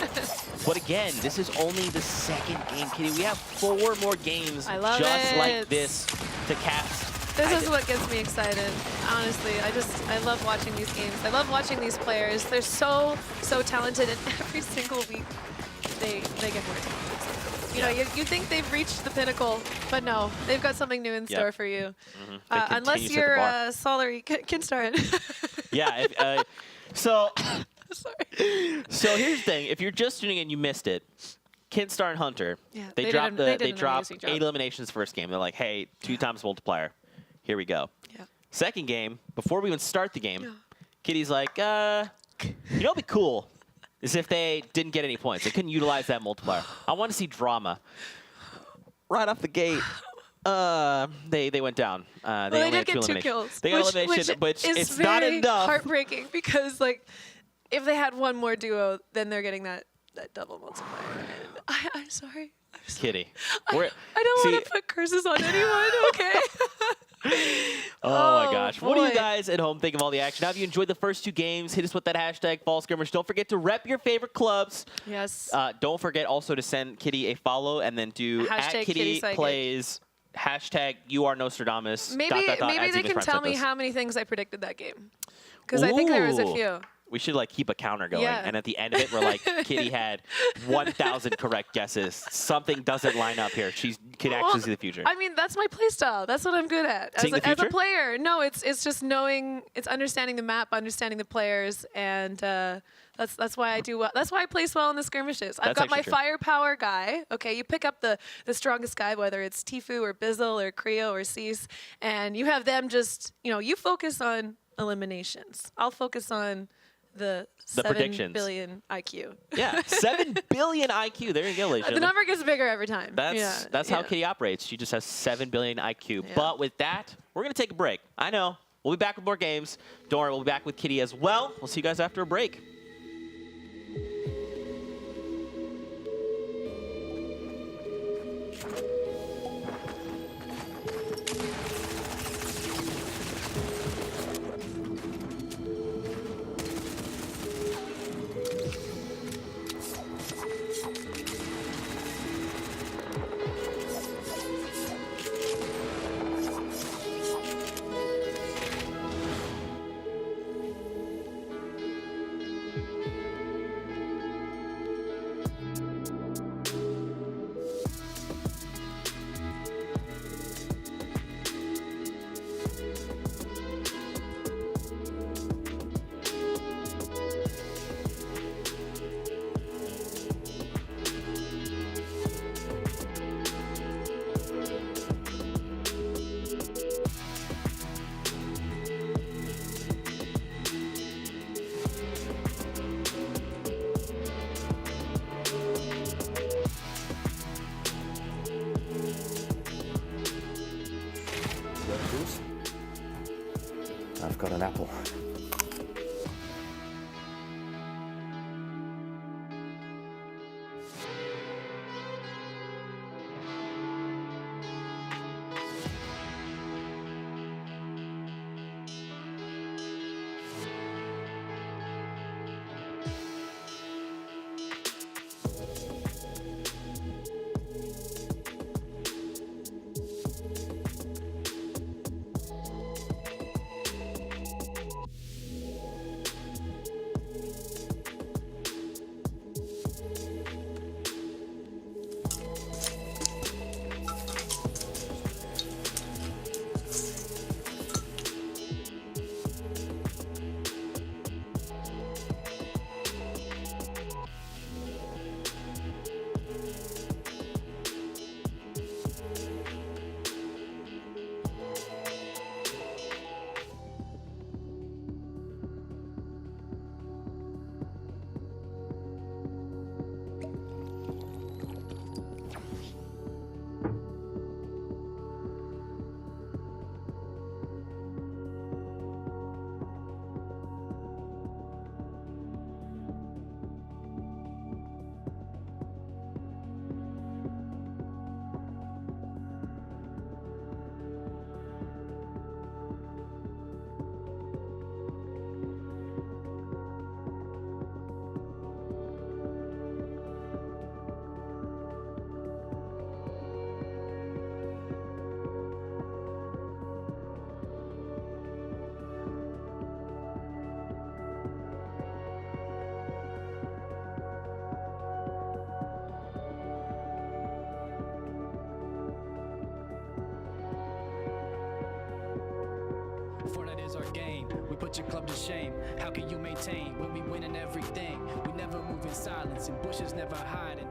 But again, this is only the 2nd game, Kitty. We have 4 more games I love just like it. this to cast. This is what gets me excited. Honestly, I love watching these games. I love watching these players. They're so talented, and every single week they get more talented. You know, you think they've reached the pinnacle, but no, they've got something new in store for you. They Unless continue to set the you're bar. Solary Kinstar. Yeah. So Sorry. So here's the thing: if you're just tuning in, you missed it. Kinstar and Hunter, Yeah, they they dropped did they an dropped amazing job. 8 eliminations first game. They're like, hey, 2 times multiplier. Here we go. Yeah. Second game, before we even start the game, Yeah. Kitty's like, you know what'd be cool is if they didn't get any points. They couldn't utilize that multiplier. I want to see drama. Right off the gate, They went down. They Well, only they had did get 2 eliminations. kills. They got elimination, but is it's very not enough. heartbreaking because, like, if they had one more duo, then they're getting that double multiplier. And I'm sorry. I'm sorry. Kitty. I don't want to put curses on anyone, okay? Oh my gosh. What do you boy. guys at home think of all the action? Now, if you enjoyed the first 2 games, hit us with that hashtag Fall Skirmish. Don't forget to rep your favorite clubs. Yes. Don't forget also to send Kitty a follow and then do Hashtag @Kitty Psychic. Plays, hashtag you are Nostradamus. Maybe .. maybe they can tell me how many things I predicted that game. Because I think there was a Ooh. few. We should like keep a counter going, Yeah. and at the end of it, we're like, Kitty had 1,000 correct guesses. Something doesn't line up here. She could actually see the future. I mean, that's my play style. That's what I'm good at. Seeing the As a future? player. No, it's just knowing, it's understanding the map, understanding the players, and that's why I do well. That's why I play so well in the skirmishes. I've That's got my actually true. firepower guy. Okay, you pick up the strongest guy, whether it's Tfue or Bizzle or Creo or Cease, and you have them just, you focus on eliminations. I'll focus on the 7 predictions. billion IQ. Yeah, 7 billion IQ. There you go, ladies and The gentlemen. number gets bigger every time. That's how Kitty operates. She just has 7 billion IQ. Yeah. But with that, we're going to take a break. I know. We'll be back with more games. Don't worry, we'll be back with Kitty as well. We'll see you guys after a break. I've got an apple. Fortnite is our game. We put your club to shame. How can you maintain when we winning everything? We never move in silence and bushes never hiding.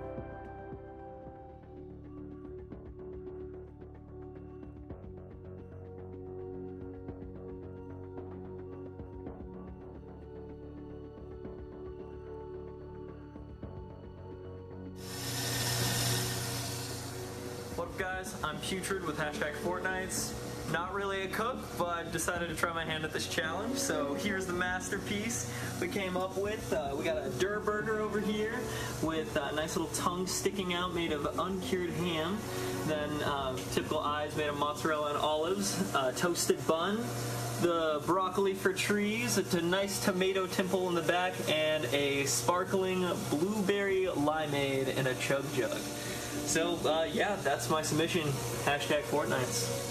What up, guys? guys, I'm Putrid with #Fortnites. Not really a cook, but decided to try my hand at this challenge. So here's the masterpiece we came up with. We got a Durr burger over here with a nice little tongue sticking out made of uncured ham. Then typical eyes made of mozzarella and olives. Toasted bun. The broccoli for trees, a nice tomato temple in the back, and a sparkling blueberry limeade in a chug jug. So yeah, that's my submission. #Fortnites.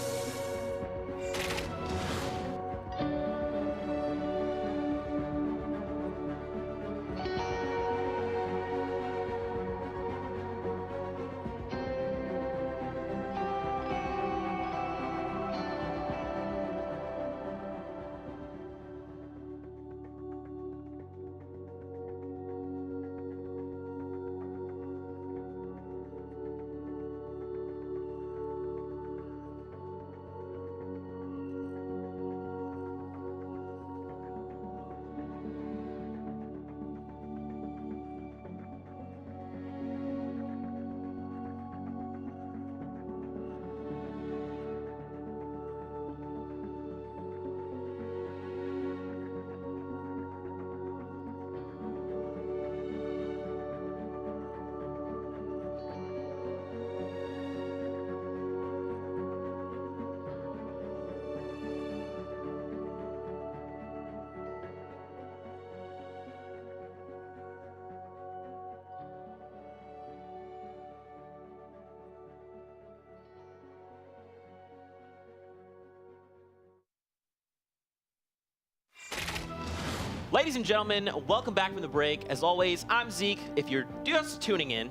Ladies and gentlemen, welcome back from the break. As always, I'm Zeke. If you're just tuning in,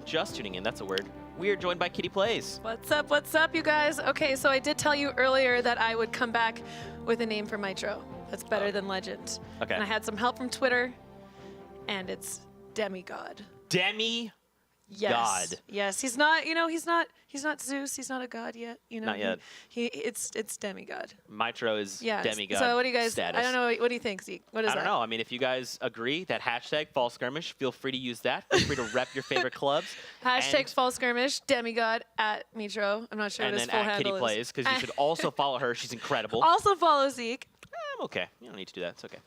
that's a word, we are joined by Kitty Plays. What's up, you guys? Okay, so I did tell you earlier that I would come back with a name for Mitro. That's better than Legend. Okay. And I had some help from Twitter, and it's Demigod. Demi? Yes. God. Yes, he's not, he's not Zeus, he's not a god yet, Not yet. It's Demigod. Mitro is Yeah. demigod So what do you guys, status. I don't know, what do you think, Zeke? What is I that? don't know. I mean, if you guys agree that #Fall Skirmish, feel free to use that. Feel free to rep your favorite clubs. #Fall Skirmish, Demigod at Mitro. I'm not sure what And his then full at handle Kitty Plays, because you should also follow her. She's incredible. Also follow Zeke. I'm okay. You don't need to do that. It's okay.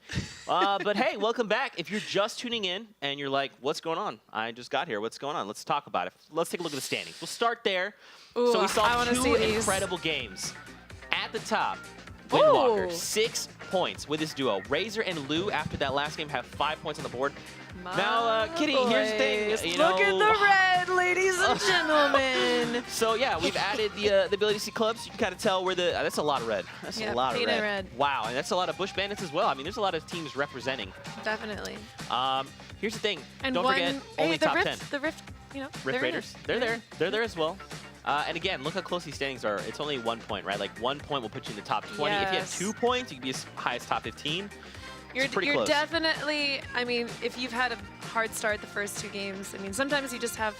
But hey, welcome back. If you're just tuning in and you're like, what's going on? I just got here. What's going on? Let's talk about it. Let's take a look at the standings. We'll start there. Ooh, So we I saw wanna two see these. incredible games. At the top, Windwalker, Ooh. 6 points with his duo. Razor and Lou, after that last game, have 5 points on the board. Now, Kitty, here's the thing. Look at the red, ladies and gentlemen. So yeah, we've added the ability to see clubs. You can kind of tell where the that's a lot of red. That's Yeah, a lot of painted red. red. Wow, and that's a lot of Bush Bandits as well. I mean, there's a lot of teams representing. Definitely. Here's the thing. And Don't forget, only the top Rift, 10. The Rift, Rift they're in Raiders. it. They're there. They're there as well. And again, look how close these standings are. It's only 1 point, right? Like 1 point will put you in the top 20. If you have Yes. 2 points, you can be as high as top 15. You're pretty close. definitely, I mean, if you've had a hard start the first 2 games, I mean, sometimes you just have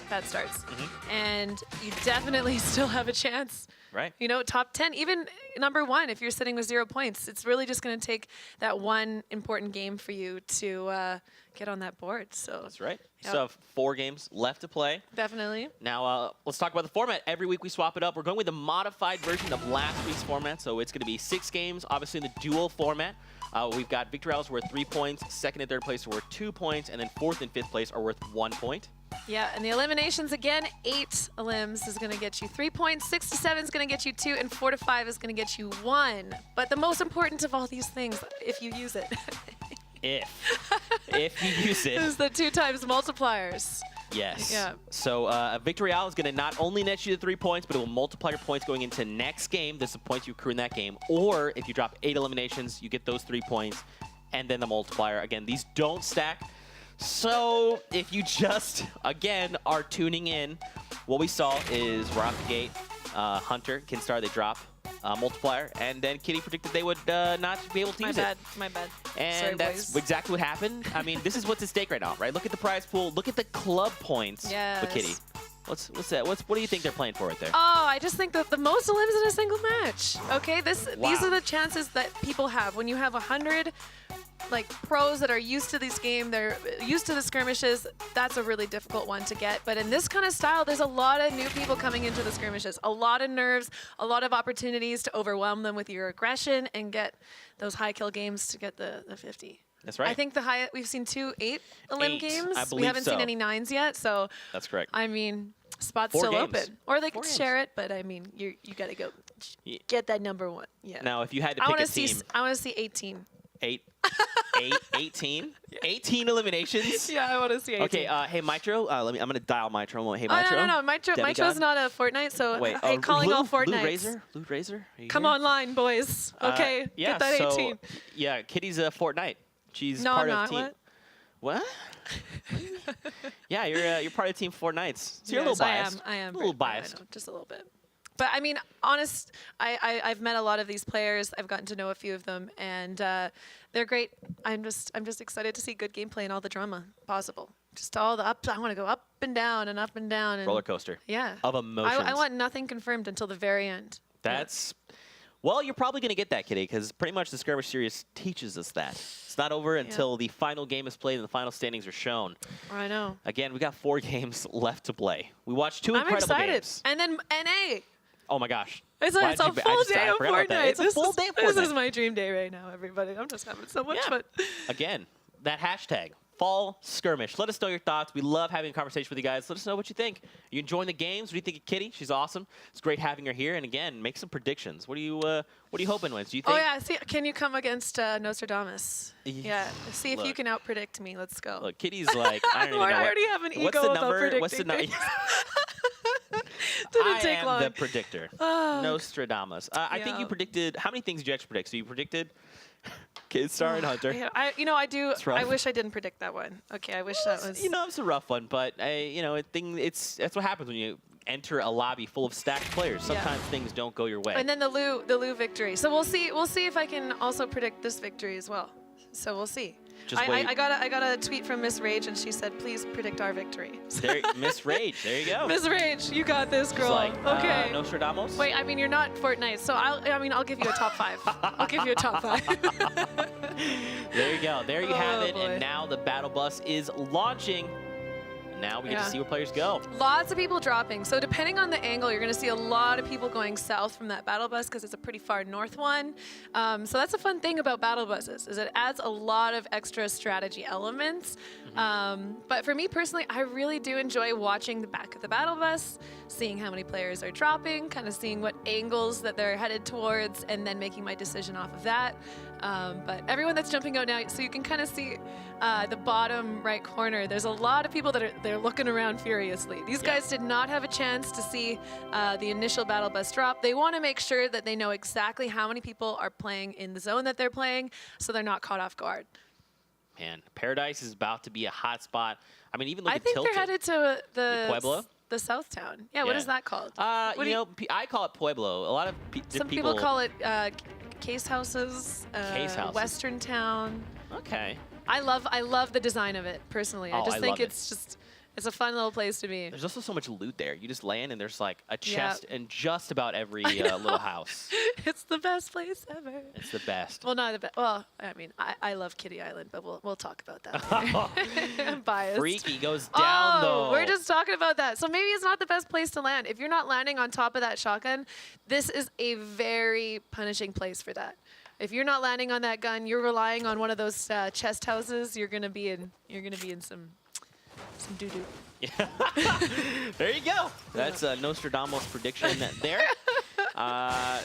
bad starts. Mm-hmm. And you definitely still have a chance. Right. Top 10, even number 1, if you're sitting with 0 points, it's really just going to take that one important game for you to get on that board. So That's right. Yep. So 4 games left to play. definitely. Now, let's talk about the format. Every week we swap it up. We're going with the modified version of last week's format. So it's going to be 6 games, obviously in the dual format. We've got victory rounds worth 3 points, 2nd and 3rd place are worth 2 points, and then 4th and 5th place are worth 1 point. Yeah, and the eliminations again, 8 elims is going to get you 3 points, 6 to 7 is going to get you 2, and 4 to 5 is going to get you 1. But the most important of all these things, if you use it, If you use it. is the 2 times multipliers. Yes. Yeah. So a victory round is going to not only net you the 3 points, but it will multiply your points going into next game. This is the points you accrue in that game. Or if you drop 8 eliminations, you get those 3 points, and then the multiplier. Again, these don't stack. So if you just, again, are tuning in, what we saw is right off the gate, Hunter, Kinstar, they drop multiplier, and then Kitty predicted they would not be able to use it. My bad. And Sorry, that's boys. exactly what happened. I mean, this is what's at stake right now, right? Look at the prize pool. Look at the club points Yes. for Kitty. What's that? What do you think they're playing for right there? Oh, I just think that the most elims in a single match. Okay, these Wow. are the chances that people have when you have 100 like pros that are used to this game, they're used to the skirmishes, that's a really difficult one to get. But in this kind of style, there's a lot of new people coming into the skirmishes. A lot of nerves, a lot of opportunities to overwhelm them with your aggression and get those high kill games to get the 50. That's right. I think the highest, we've seen 2 8-elim games. I believe we haven't so. seen any 9s yet, so That's correct. I mean, spot's 4 still games. open. Or they 4 could games. share it, but I mean, you got to go get that number 1. Yeah. Now, if you had to I pick want a to see team, I want to see 18. 18? 18 eliminations? Yeah, I want to see 18. Okay, hey, Mitro, I'm going to dial Mitro. Hey, Oh, Mitro. no. Mitro's not a Fortnite, so Wait, hey, calling all Fortnites. Lou Razor? Are you Come here? online, boys. Okay, Yeah, get that so, 18. Yeah, Kitty's a Fortnite. She's No, part I'm of not. team. What? Yeah, you're part of Team Fortnites. So you're a Yes, little biased. I am. A little I biased. know, just a little bit. But I mean, I've met a lot of these players. I've gotten to know a few of them, and they're great. I'm just excited to see good gameplay and all the drama possible. Just all the ups. I want to go up and down and up and down. And Roller coaster. Yeah. Of emotions. I want nothing confirmed until the very end. That's, well, you're probably going to get that, Kitty, because pretty much the Skirmish series teaches us that. It's not over until the final game is played and the final standings are shown. I know. Again, we got 4 games left to play. We watched 2 I'm incredible excited. games. And then NA. Oh my gosh. It's Why'd a full you- day I of forgot about that. Fortnite. It's a full day of This Fortnite. is my dream day right now, everybody. I'm just having so much fun. Again, that hashtag, Fall Skirmish. Let us know your thoughts. We love having a conversation with you guys. Let us know what you think. Are you enjoying the games? What do you think of Kitty? She's awesome. It's great having her here. And again, make some predictions. What are you hoping wins? Do you think? Oh yeah, see, can you come against Nostradamus? Yeah, see if you Look. can out-predict me. Let's go. Look, Kitty's like, I don't even know. I what- already have an what's ego the about number? What's the predicting number? Didn't I take am long. the predictor. Oh, Nostradamus. I think you Yeah. predicted. How many things did you actually predict? So you predicted Kid Star and Hunter. yeah, I do. rough. I wish I didn't predict that one. Okay, I wish that was. You know, it's a rough one, but that's what happens when you enter a lobby full of stacked players. Yeah. Sometimes things don't go your way. And then the Lou victory. So we'll see if I can also predict this victory as well. So we'll see. Just wait. I got a tweet from Miss Rage, and she said, "Please predict our victory." There, Miss Rage. There you go. Miss Rage, you got this, She's girl. like, Okay. Nostradamus. Wait, I mean, you're not Fortnite, so I'll give you a top 5. I'll give you a top 5. There you go. There you have Oh, it. boy. And now the battle bus is launching. Now we get to Yeah. see where players go. Lots of people dropping. So depending on the angle, you're going to see a lot of people going south from that battle bus because it's a pretty far north one. So that's a fun thing about battle buses is it adds a lot of extra strategy elements. But for me personally, I really do enjoy watching the back of the battle bus, seeing how many players are dropping, kind of seeing what angles that they're headed towards, and then making my decision off of that. But everyone that's jumping out now, so you can kind of see the bottom right corner. There's a lot of people that they're looking around furiously. These guys did not have a chance to see the initial battle bus drop. They want to make sure that they know exactly how many people are playing in the zone that they're playing, so they're not caught off guard. Man, Paradise is about to be a hot spot. I mean, even look I at think Tilted. they're headed to the Pueblo? the South Town. Yeah, what Yeah. is that called? You What do you- know, I call it Pueblo. A lot of Some people call it case houses, Case houses. Western Town. Okay. I love the design of it personally. I Oh, just I think love it. it's a fun little place to be. There's also so much loot there. You just land and there's like a chest in just about every little house. It's the best place ever. It's the best. Well, not the best. Well, I mean, I love Kitty Island, but we'll talk about that later. I'm biased. Freaky goes down though. We're just talking about that. So maybe it's not the best place to land. If you're not landing on top of that shotgun, this is a very punishing place for that. If you're not landing on that gun, you're relying on one of those chest houses. You're gonna be in some doo doo. Yeah. There you go. That's Nostradamus' prediction there.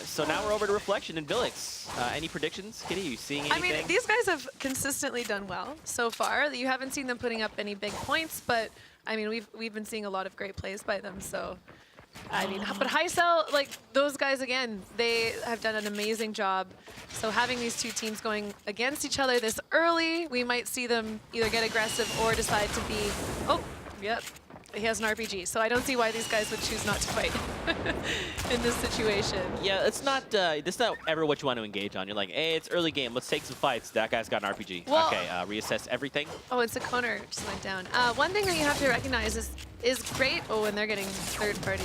So now we're over to Reflection and Villix. Any predictions, Kitty? Are you seeing anything? I mean, these guys have consistently done well so far. You haven't seen them putting up any big points, but I mean, we've been seeing a lot of great plays by them. So, I mean, but Heisel, like those guys again, they have done an amazing job. So having these two teams going against each other this early, we might see them either get aggressive or decide to be. Oh, yep. He has an RPG, so I don't see why these guys would choose not to fight in this situation. Yeah, it's not. That's not ever what you want to engage on. You're like, hey, it's early game. Let's take some fights. That guy's got an RPG. Well- Okay, reassess everything. Oh, and Sakoner just went down. One thing that you have to recognize is great. Oh, and they're getting third party.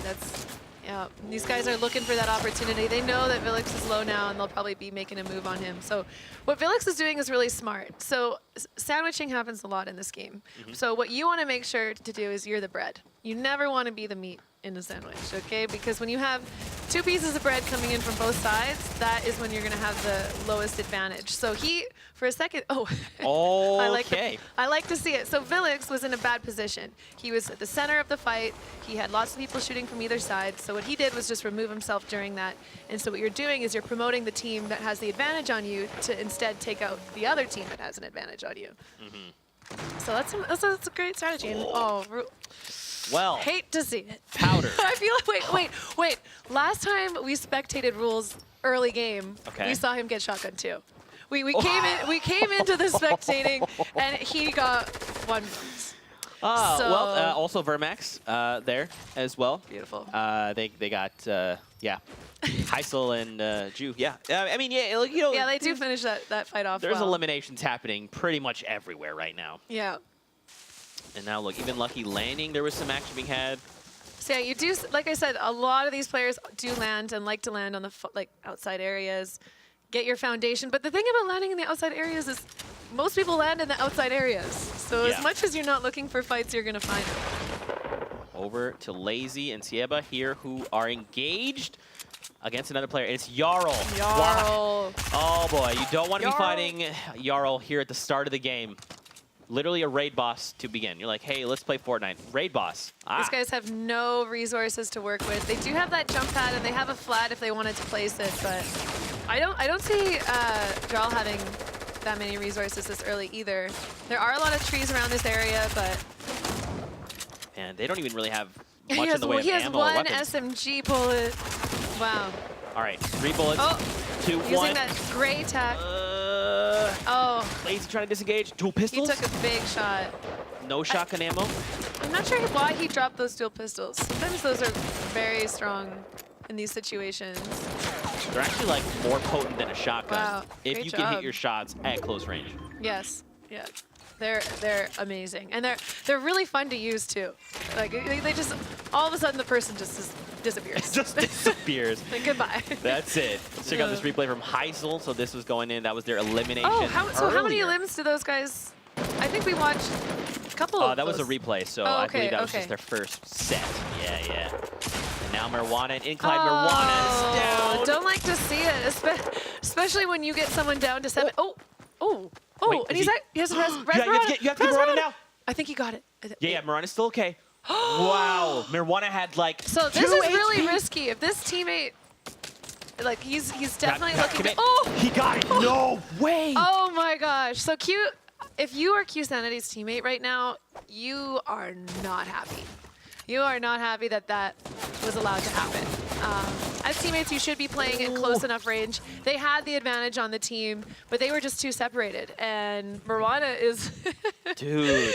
Yeah, these guys are looking for that opportunity. They know that Vilix is low now, and they'll probably be making a move on him. So what Vilix is doing is really smart. So sandwiching happens a lot in this game. So what you want to make sure to do is you're the bread. You never want to be the meat in a sandwich, okay? Because when you have 2 pieces of bread coming in from both sides, that is when you're going to have the lowest advantage. So he, for a second, I like to see it. So Vilix was in a bad position. He was at the center of the fight. He had lots of people shooting from either side. So what he did was just remove himself during that. And so what you're doing is you're promoting the team that has the advantage on you to instead take out the other team that has an advantage on you. So that's a great strategy. And, Well, hate to see it. Powder. I feel like, wait. Last time we spectated Rules early game, we saw him get shotgun too. We came into the spectating, and he got 1 bonus. Well, also Vermax there as well. Beautiful. They got Heisel and Ju. Yeah, I mean, yeah, you know. Yeah, they do finish that fight off. There's well. eliminations happening pretty much everywhere right now. Yeah. And now look, even Lucky landing, there was some action being had. So yeah, you do, like I said, a lot of these players do land and like to land on the outside areas, get your foundation. But the thing about landing in the outside areas is most people land in the outside areas. So as much as you're not looking for fights, you're going to find them. Over to Lazy and Sieba here, who are engaged against another player. It's Jarl. Jarl. Oh boy, you don't want to be fighting Jarl here at the start of the game. Literally a raid boss to begin. You're like, hey, let's play Fortnite. Raid boss. These guys have no resources to work with. They do have that jump pad, and they have a flat if they wanted to place it, but I don't see Jarl having that many resources this early either. There are a lot of trees around this area, but... And they don't even really have much in the way of ammo or He has one weapons. SMG bullet. Wow. All right, 3 bullets, 2, 1. Using that gray tack. Lazy trying to disengage. Dual pistols? He took a big shot. No shotgun ammo. I'm not sure why he dropped those dual pistols. Sometimes those are very strong in these situations. They're actually like more potent than a shotgun. Wow, if great you job. can hit your shots at close range. Yes. Yeah. They're amazing, and they're really fun to use too. Like they just all of a sudden the person just disappears. Just disappears. Like, goodbye. That's it. Let's check out this replay from Heisel. So this was going in. That was their elimination. Oh, how many earlier. limbs do those guys? I think we watched a couple of That was those. a replay, so Oh, I okay, believe that was just their first set. Yeah. And now Mirwana and Incline. Mirwana is down. Don't like to see it, especially when you get someone down to 7. Wait, and is he has a res you have to get Mirwana now. I think he got it. Yeah, Mirwana's still okay. Wow, Mirwana had like So this 2 is really HP. risky. If this teammate, like he's definitely Got looking commit. to, oh! He got it. No way. Oh my gosh. So Q, if you are Q Sanity's teammate right now, you are not happy. You are not happy that was allowed to happen. As teammates, you should be playing in close enough range. They had the advantage on the team, but they were just too separated. And Mirwana is... Dude.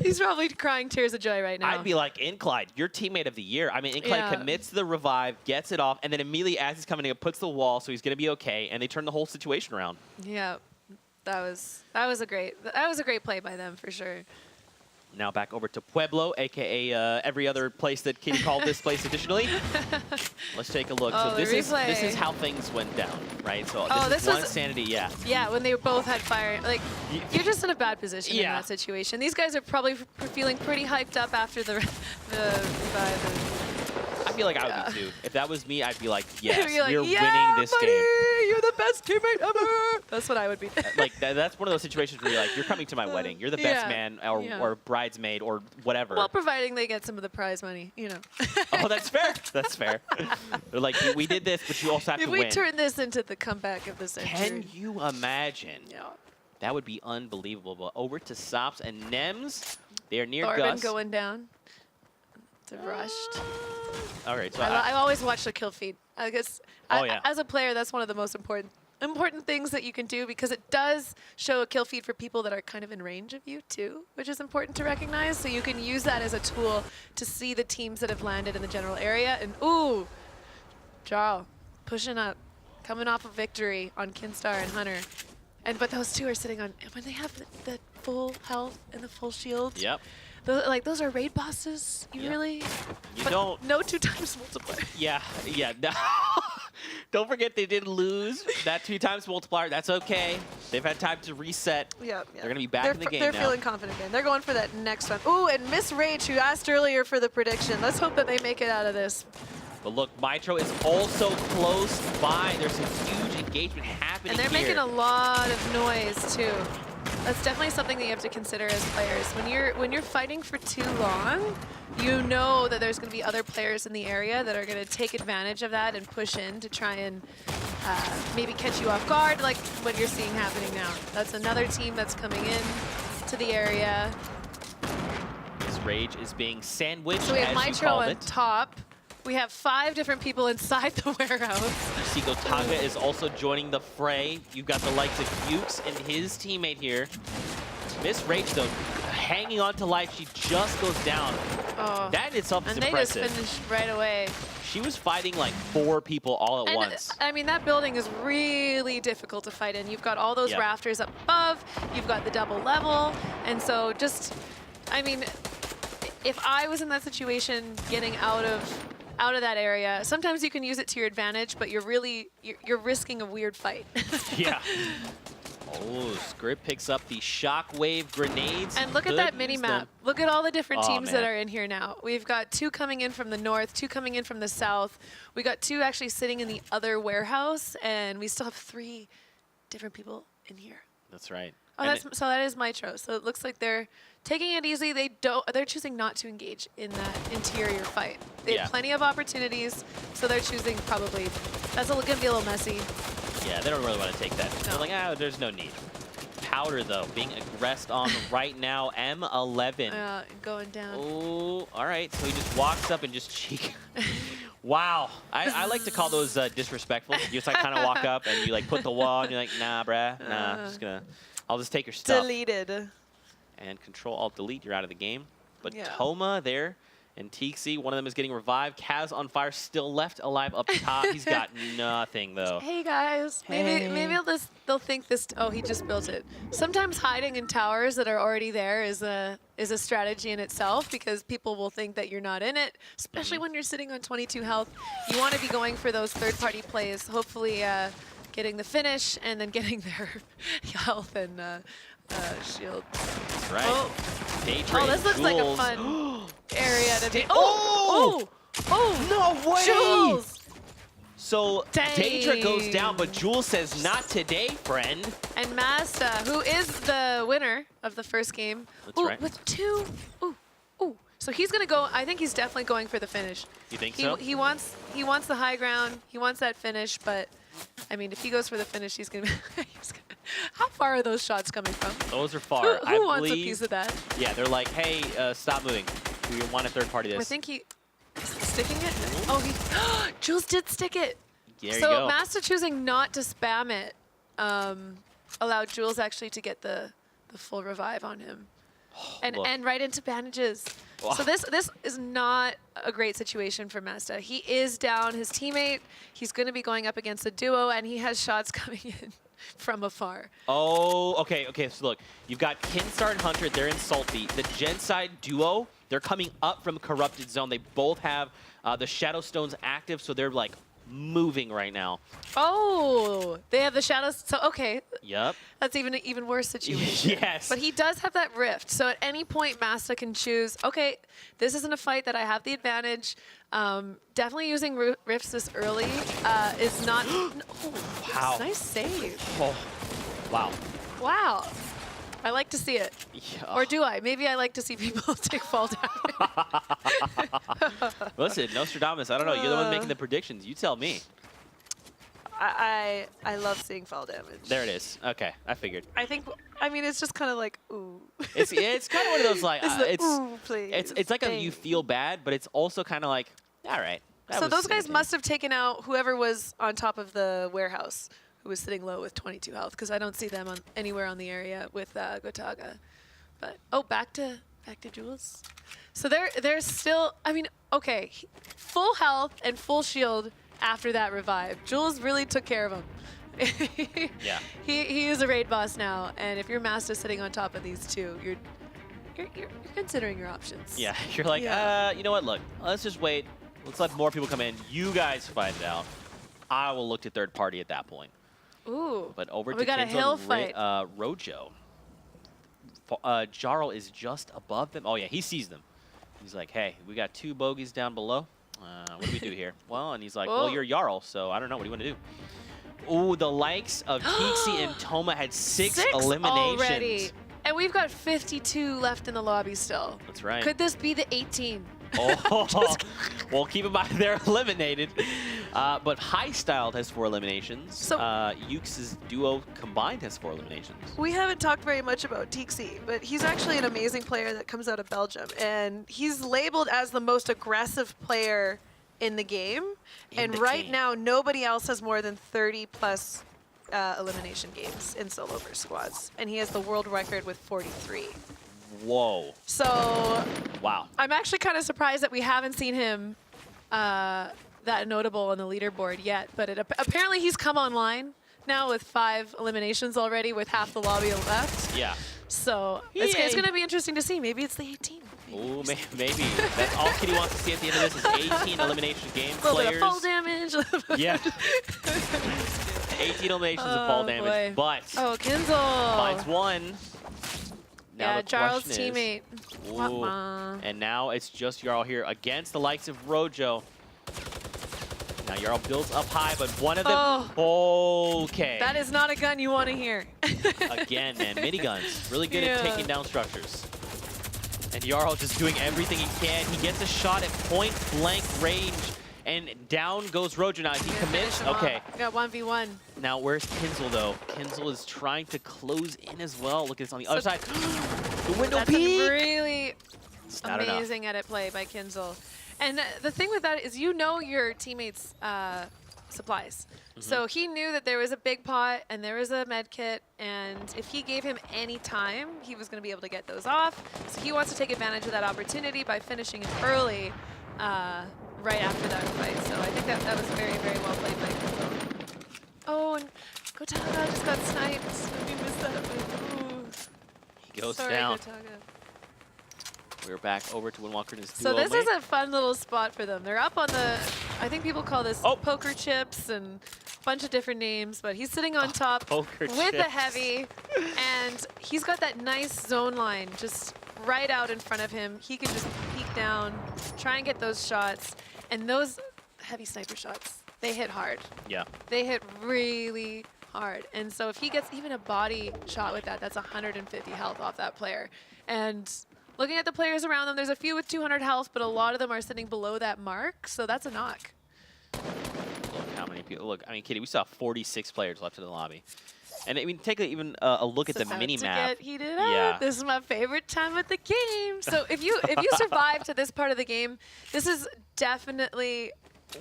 He's probably crying tears of joy right now. I'd be like, Incline, you're teammate of the year. I mean, Incline commits to the revive, gets it off, and then immediately as he's coming in, puts the wall, so he's going to be okay, and they turn the whole situation around. Yeah, that was a great play by them for sure. Now back over to Pueblo, a.k.a. every other place that Katie called this place additionally. Let's take a look. Oh, So the this replay. is how things went down, right? So this is one was- Sanity, yeah. Yeah, when they both had fire. Like, you're just in a bad position in that situation. These guys are probably feeling pretty hyped up after the revive. I feel like I would be too. If that was me, I'd be like, yes, Be like, we're yeah, winning this buddy, game. You're the best teammate ever. That's what I would be. Like that's one of those situations where you're like, you're coming to my wedding. You're the best man or bridesmaid or whatever. Well, providing they get some of the prize money, you know. Oh, that's fair. That's fair. They're like, we did this, but you also have If to we win. turn this into the comeback of the century. Can you imagine? Yeah. That would be unbelievable. But over to Sops and Nems. They are near Thorben Gus. going down. To rushed. All right. So I always watch the kill feed. I guess yeah. as a player, that's one of the most important things that you can do because it does show a kill feed for people that are kind of in range of you too, which is important to recognize. So you can use that as a tool to see the teams that have landed in the general area. And ooh, Jarl pushing up, coming off a victory on Kinstar and Hunter. but those two are sitting on, when they have the full health and the full shield. Yep. Those are raid bosses. You really? You But don't. No 2x multiplier. Yeah. No. Don't forget they did lose that 2x multiplier. That's okay. They've had time to reset. Yeah. They're going to be back in the game They're now. feeling confident again. They're going for that next one. Ooh, and Miss Rage, who asked earlier for the prediction. Let's hope that they make it out of this. But look, Mitro is also close by. There's a huge engagement happening And they're here. making a lot of noise too. That's definitely something that you have to consider as players. When you're fighting for too long, you know that there's going to be other players in the area that are going to take advantage of that and push in to try and maybe catch you off guard, like what you're seeing happening now. That's another team that's coming in to the area. This Rage is being sandwiched, So we have as you Mitro called on it. top. We have 5 different people inside the warehouse. You see Gotaga is also joining the fray. You've got the likes of Ukes and his teammate here. Miss Rage, though, hanging on to life. She just goes down. Oh. That in itself is And they impressive. just finished right away. She was fighting like 4 people all at And, once. I mean, that building is really difficult to fight in. You've got all those Yep. rafters up above. You've got the double level. And so just, I mean, if I was in that situation getting out of that area, sometimes you can use it to your advantage, but you're risking a weird fight. Yeah. Oh, Script picks up the shockwave grenades. And look at Could that use mini them. map. Look at all the different Oh, teams that man. are in here now. We've got 2 coming in from the north, 2 coming in from the south. We got 2 actually sitting in the other warehouse, and we still have 3 different people in here. That's right. Oh, And so that is Mitro. So it looks like they're taking it easy. They're choosing not to engage in that interior fight. They Yeah. have plenty of opportunities, so they're choosing probably. That's gonna be a little messy. Yeah, they don't really want to take that. They're No. like, there's no need. Powder, though, being aggressed on right now. M11. Going down. Oh, all right. So he just walks up and just cheek. Wow. I like to call those disrespectful. You just like kind of walk up and you like put the wall and you're like, nah, bruh. Nah, I'll just take your stuff. Deleted. And Control-Alt-Delete, you're out of the game. But Yeah. Toma there and Tixi, one of them is getting revived. Kaz on fire, still left alive up top. He's got nothing, though. Hey guys, maybe they'll think this. Oh, he just built it. Sometimes hiding in towers that are already there is a strategy in itself, because people will think that you're not in it, especially when you're sitting on 22 health. You want to be going for those third-party plays. Hopefully, getting the finish and then getting their health and shield. That's right. Oh. Daedra Oh, this looks like a Jules. fun area to be. Oh! No way! Jules! So Dang. Daedra goes down, but Jules says, not today, friend. And Masta, who is the winner of the first game. That's right. With 2. Ooh. So he's going to go. I think he's definitely going for the finish. You think so? He wants the high ground. He wants that finish, but I mean, if he goes for the finish, he's going to How far are those shots coming from? Those are far. Who wants a piece of that? Yeah, they're like, hey, stop moving. We want a third party this. I think he is he sticking it. Oh, Jules did stick it. There you So go. Masta choosing not to spam it allowed Jules actually to get the full revive on him. And right into bandages. Wow. So this is not a great situation for Masta. He is down his teammate. He's going to be going up against a duo, and he has shots coming in from afar. Oh, okay. So look, you've got Kinstar and Hunter. They're in Salty. The Genside duo, they're coming up from Corrupted Zone. They both have the Shadow Stones active, so they're like moving right now. Oh, they have the shadows. So okay, Yep. that's even an even worse situation. Yes. But he does have that rift. So at any point, Masta can choose, okay, this isn't a fight that I have the advantage. Definitely using rifts this early is not... Wow. Nice save. Oh, wow. Wow. I like to see it. Yeah. Or do I? Maybe I like to see people take fall damage. Listen, Nostradamus, I don't know. You're the one making the predictions. You tell me. I love seeing fall damage. There it is. Okay, I figured. I mean, it's just kind of like, ooh. It's kind of one of those like Ooh, please. it's like you feel bad, but it's also kind of like, all right. So those guys must have taken out whoever was on top of the warehouse, who was sitting low with 22 health, because I don't see them anywhere on the area with Gotaga. But back to Jules. So they're still. I mean, okay, full health and full shield after that revive. Jules really took care of him. Yeah. He is a raid boss now, and if your master sitting on top of these two, you're considering your options. Yeah, you're like, you know what? Look, let's just wait. Let's let more people come in. You guys fight it out. I will look to third party at that point. Ooh. But over to we got a hill Kinzo fight. Rojo. Jarl is just above them. Oh, yeah, he sees them. He's like, hey, we got 2 bogeys down below. What do we do here? Well, and he's like, well, you're Jarl, so I don't know. What do you want to do? Ooh, the likes of Tixi and Toma had 6 eliminations. Already. And we've got 52 left in the lobby still. That's right. Could this be the 18? Oh, well, keep in mind they're eliminated. But High Styled has 4 eliminations. So Yuke's duo combined has 4 eliminations. We haven't talked very much about Tixi, but he's actually an amazing player that comes out of Belgium. And he's labeled as the most aggressive player in the game. And right now, nobody else has more than 30+ elimination games in solo versus squads. And he has the world record with 43. Whoa. So wow. I'm actually kind of surprised that we haven't seen him that notable on the leaderboard yet. But apparently he's come online now with 5 eliminations already with half the lobby left. Yeah. So it's going to be interesting to see. Maybe it's the 18. Ooh, maybe. That's all Kitty wants to see at the end of this is 18 elimination game A little players. bit of fall damage. Yeah. 18 eliminations of fall damage, but Kinzo finds 1. Now yeah, the Jarl's question teammate. Is, ooh, and now it's just Jarl here against the likes of Rojo. Now Jarl builds up high, but one of them. Okay. That is not a gun you want to hear. Again, man, miniguns. Really good at taking down structures. And Jarl just doing everything he can. He gets a shot at point blank range. And down goes Rojo now. If he commits, okay. We got 1v1. Now, where's Kinzel, though? Kinzel is trying to close in as well. Look at this on the other side. The window peek! That's really not amazing edit play by Kinzel. And the thing with that is you know your teammates' supplies. So he knew that there was a big pot and there was a med kit, and if he gave him any time, he was going to be able to get those off. So he wants to take advantage of that opportunity by finishing it early right after that fight. So I think that was very, very well played by Kinzel. Oh, and Gotaga just got sniped. We missed that. Ooh. He goes Sorry, down. Gotaga. We're back over to Windwalker and his So duo this is a fun little spot for them. They're up on the, I think people call this poker chips and a bunch of different names, but he's sitting on top with the heavy, and he's got that nice zone line just right out in front of him. He can just peek down, try and get those shots, and those heavy sniper shots, they hit hard. Yeah. They hit really hard. And so if he gets even a body shot with that, that's 150 health off that player. And looking at the players around them, there's a few with 200 health, but a lot of them are sitting below that mark, so that's a knock. Look how many people. Look, I mean, Kitty, we saw 46 players left in the lobby. And I mean, take even a look at the mini map. Get heated up. This is my favorite time of the game. So if you survive to this part of the game, this is definitely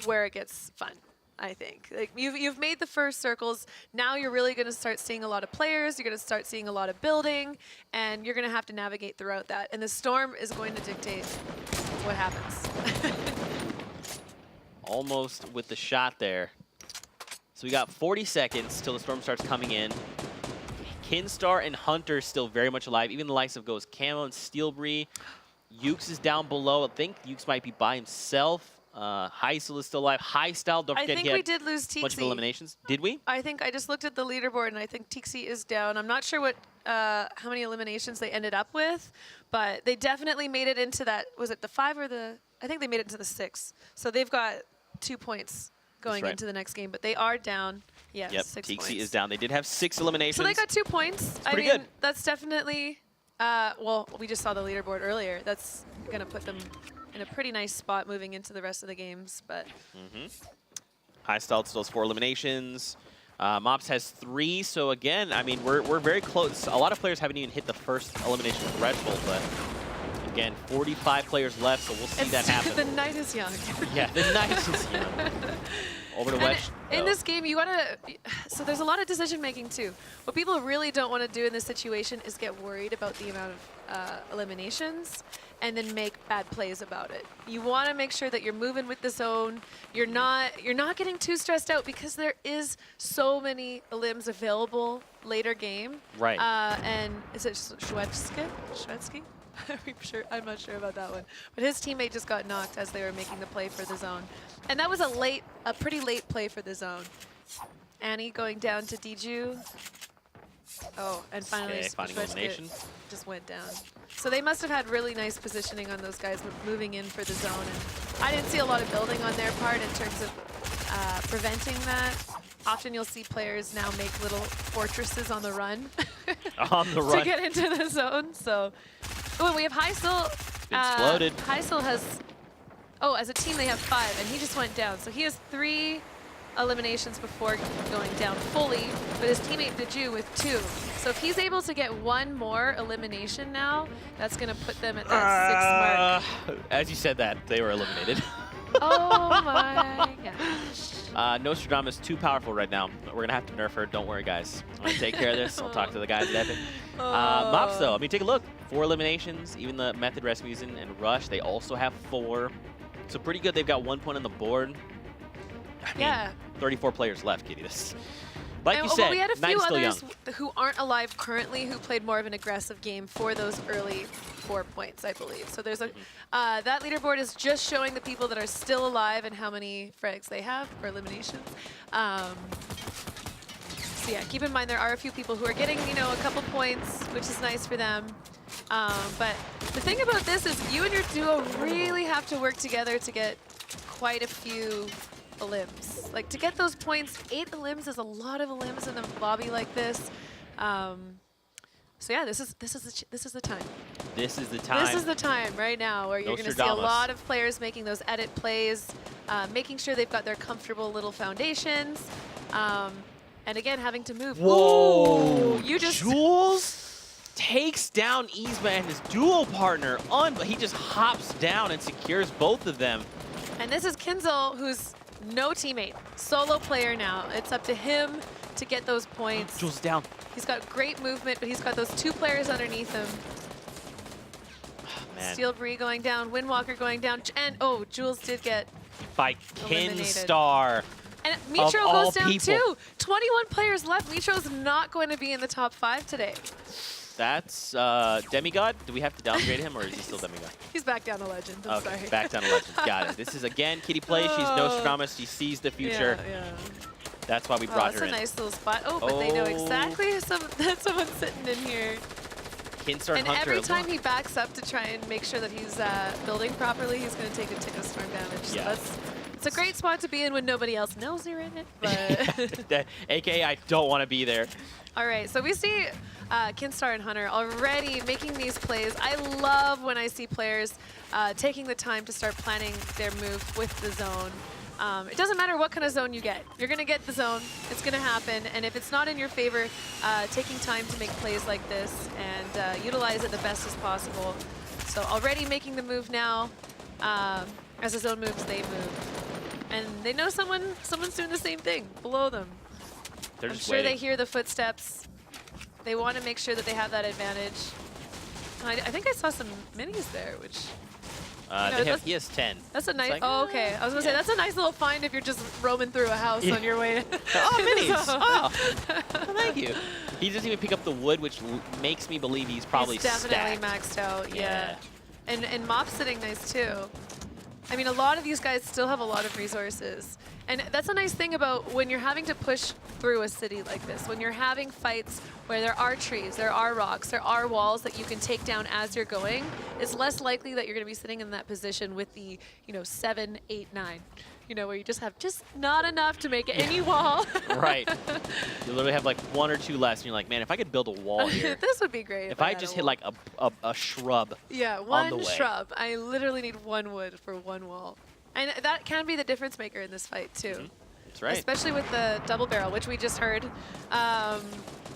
where it gets fun. I think like you've made the first circles. Now you're really going to start seeing a lot of players. You're going to start seeing a lot of building, and you're going to have to navigate throughout that. And the storm is going to dictate what happens. Almost with the shot there. So we got 40 seconds till the storm starts coming in. Kinstar and Hunter still very much alive. Even the likes of Ghost Camo and Steelbree. Ukes is down below. I think Ukes might be by himself. Heisel is still alive. High Style, don't forget, I think we did lose Tixi. Bunch of eliminations. Did we? I think I just looked at the leaderboard, and I think Tixi is down. I'm not sure what how many eliminations they ended up with, but they definitely made it into that. Was it the 5 or the? I think they made it into the 6. So they've got 2 points going into the next game, but they are down. Yes, yep, 6 Tixi points. is down. They did have 6 eliminations. So they got 2 points. I mean, good. That's definitely. Well, we just saw the leaderboard earlier. That's gonna put them in a pretty nice spot moving into the rest of the games, but. High Style still has 4 eliminations. Mops has 3, so again, I mean, we're very close. A lot of players haven't even hit the first elimination threshold, but again, 45 players left, so we'll see that happen. The night is young. Yeah, the night is young. Over to And Wedge. in this game, you gotta. So there's a lot of decision making too. What people really don't want to do in this situation is get worried about the amount of eliminations and then make bad plays about it. You want to make sure that you're moving with the zone. You're not getting too stressed out because there is so many elims available later game. Right. And is it Shwetsky? I'm not sure about that one. But his teammate just got knocked as they were making the play for the zone. And that was a pretty late play for the zone. Annie going down to Diju. Oh, and finally finding elimination. Just went down. So they must have had really nice positioning on those guys moving in for the zone. And I didn't see a lot of building on their part in terms of preventing that. Often you'll see players now make little fortresses on the run. On the run. To get into the zone. So, oh, and we have Heisel. Exploded. Heisel has, oh, as a team they have 5, and he just went down. So he has 3 eliminations before going down fully, but his teammate Diju with 2. So if he's able to get 1 more elimination now, that's going to put them at that 6 mark. As you said that, they were eliminated. Oh my gosh. Nostradamus too powerful right now. We're going to have to nerf her. Don't worry, guys. I'm going to take care of this. I'll talk to the guys at Epic. Mops, though, I mean, take a look. 4 eliminations. Even the Method, Rasmussen, and Rush, they also have 4. So pretty good. They've got 1 point on the board. I mean, 34 players left, Kitty. This, like you said, we had a few still young. others who aren't alive currently who played more of an aggressive game for those early 4 points, I believe. So there's a that leaderboard is just showing the people that are still alive and how many frags they have or eliminations. So yeah, keep in mind there are a few people who are getting, you know, a couple points, which is nice for them. But the thing about this is you and your duo really have to work together to get quite a few elims. Like to get those points, 8 elims is a lot of elims in a lobby like this. So yeah, this is the time. This is the time. This is the time right now where you're going to see a lot of players making those edit plays, making sure they've got their comfortable little foundations, and again having to move. Whoa! Ooh, you just Jules takes down Yzma and his duo partner. But he just hops down and secures both of them. And this is Kinzel, who's no teammate, solo player now. It's up to him to get those points. Jules down. He's got great movement, but he's got those 2 players underneath him. Man. Steel Bree going down, Windwalker going down, and oh, Jules did get By Kinstar. And Mitro goes down people. too. 21 players left. Mitro's not going to be in the top 5 today. That's Demigod. Do we have to downgrade him, or is he still Demigod? He's back down to Legend. I'm Okay, sorry. back down to Legend. Got it. This is, again, Kitty plays. She's Nostradamus. She sees the future. Yeah. That's why we brought her in. That's a nice little spot. Oh, but they know exactly that someone's sitting in here. Kinstar And Hunter. every time he backs up to try and make sure that he's building properly, he's going to take a tick of storm damage. So Yeah. it's a great spot to be in when nobody else knows you're in it. But AKA, I don't want to be there. all right, so we see Kinstar and Hunter already making these plays. I love when I see players taking the time to start planning their move with the zone. It doesn't matter what kind of zone you get. You're going to get the zone. It's going to happen. And if it's not in your favor, taking time to make plays like this and utilize it the best as possible. So already making the move now. As the zone moves, they move. And they know someone's doing the same thing below them. They're I'm just sure waiting. they hear the footsteps. They want to make sure that they have that advantage. I think I saw some minis there, which... He has 10. That's a nice... like, oh, okay. I was going to say, that's a nice little find if you're just roaming through a house on your way. Oh, minis! Oh, thank you. He doesn't even pick up the wood, which makes me believe he's probably He's definitely stacked. maxed out, yeah. And Mop's sitting nice, too. I mean, a lot of these guys still have a lot of resources. And that's a nice thing about when you're having to push through a city like this, when you're having fights where there are trees, there are rocks, there are walls that you can take down as you're going, it's less likely that you're going to be sitting in that position with the, 7, 8, 9, where you just have just not enough to make any wall. Right. You literally have like 1 or 2 less, and you're like, man, if I could build a wall here. This would be great. If I had just a hit wall. like a shrub. Yeah, on the one way. shrub. I literally need 1 wood for 1 wall. And that can be the difference maker in this fight, too. That's right. Especially with the double barrel, which we just heard.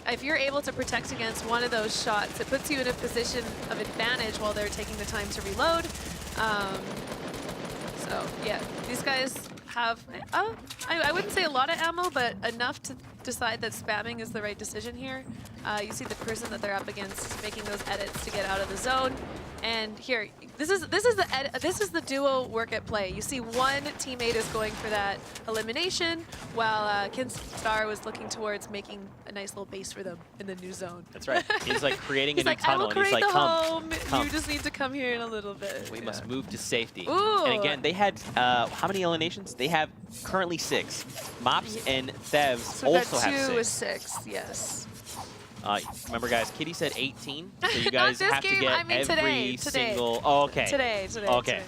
If you're able to protect against one of those shots, it puts you in a position of advantage while they're taking the time to reload. So, yeah, these guys have, I wouldn't say a lot of ammo, but enough to decide that spamming is the right decision here. You see the person that they're up against making those edits to get out of the zone. And here, this is the duo work at play. You see one teammate is going for that elimination, while Kinstar was looking towards making a nice little base for them in the new zone. That's right. He's like creating a new I tunnel, will and he's create like, the come. home. You just need to come here in a little bit. We must move to safety. Ooh. And again, they had how many eliminations? They have currently 6. Mops and Thevs So also that have 2 is 6. 6, yes. Remember, guys, Kitty said 18, so you guys this have to game, get I mean every today. single. Oh, okay. Today. Okay.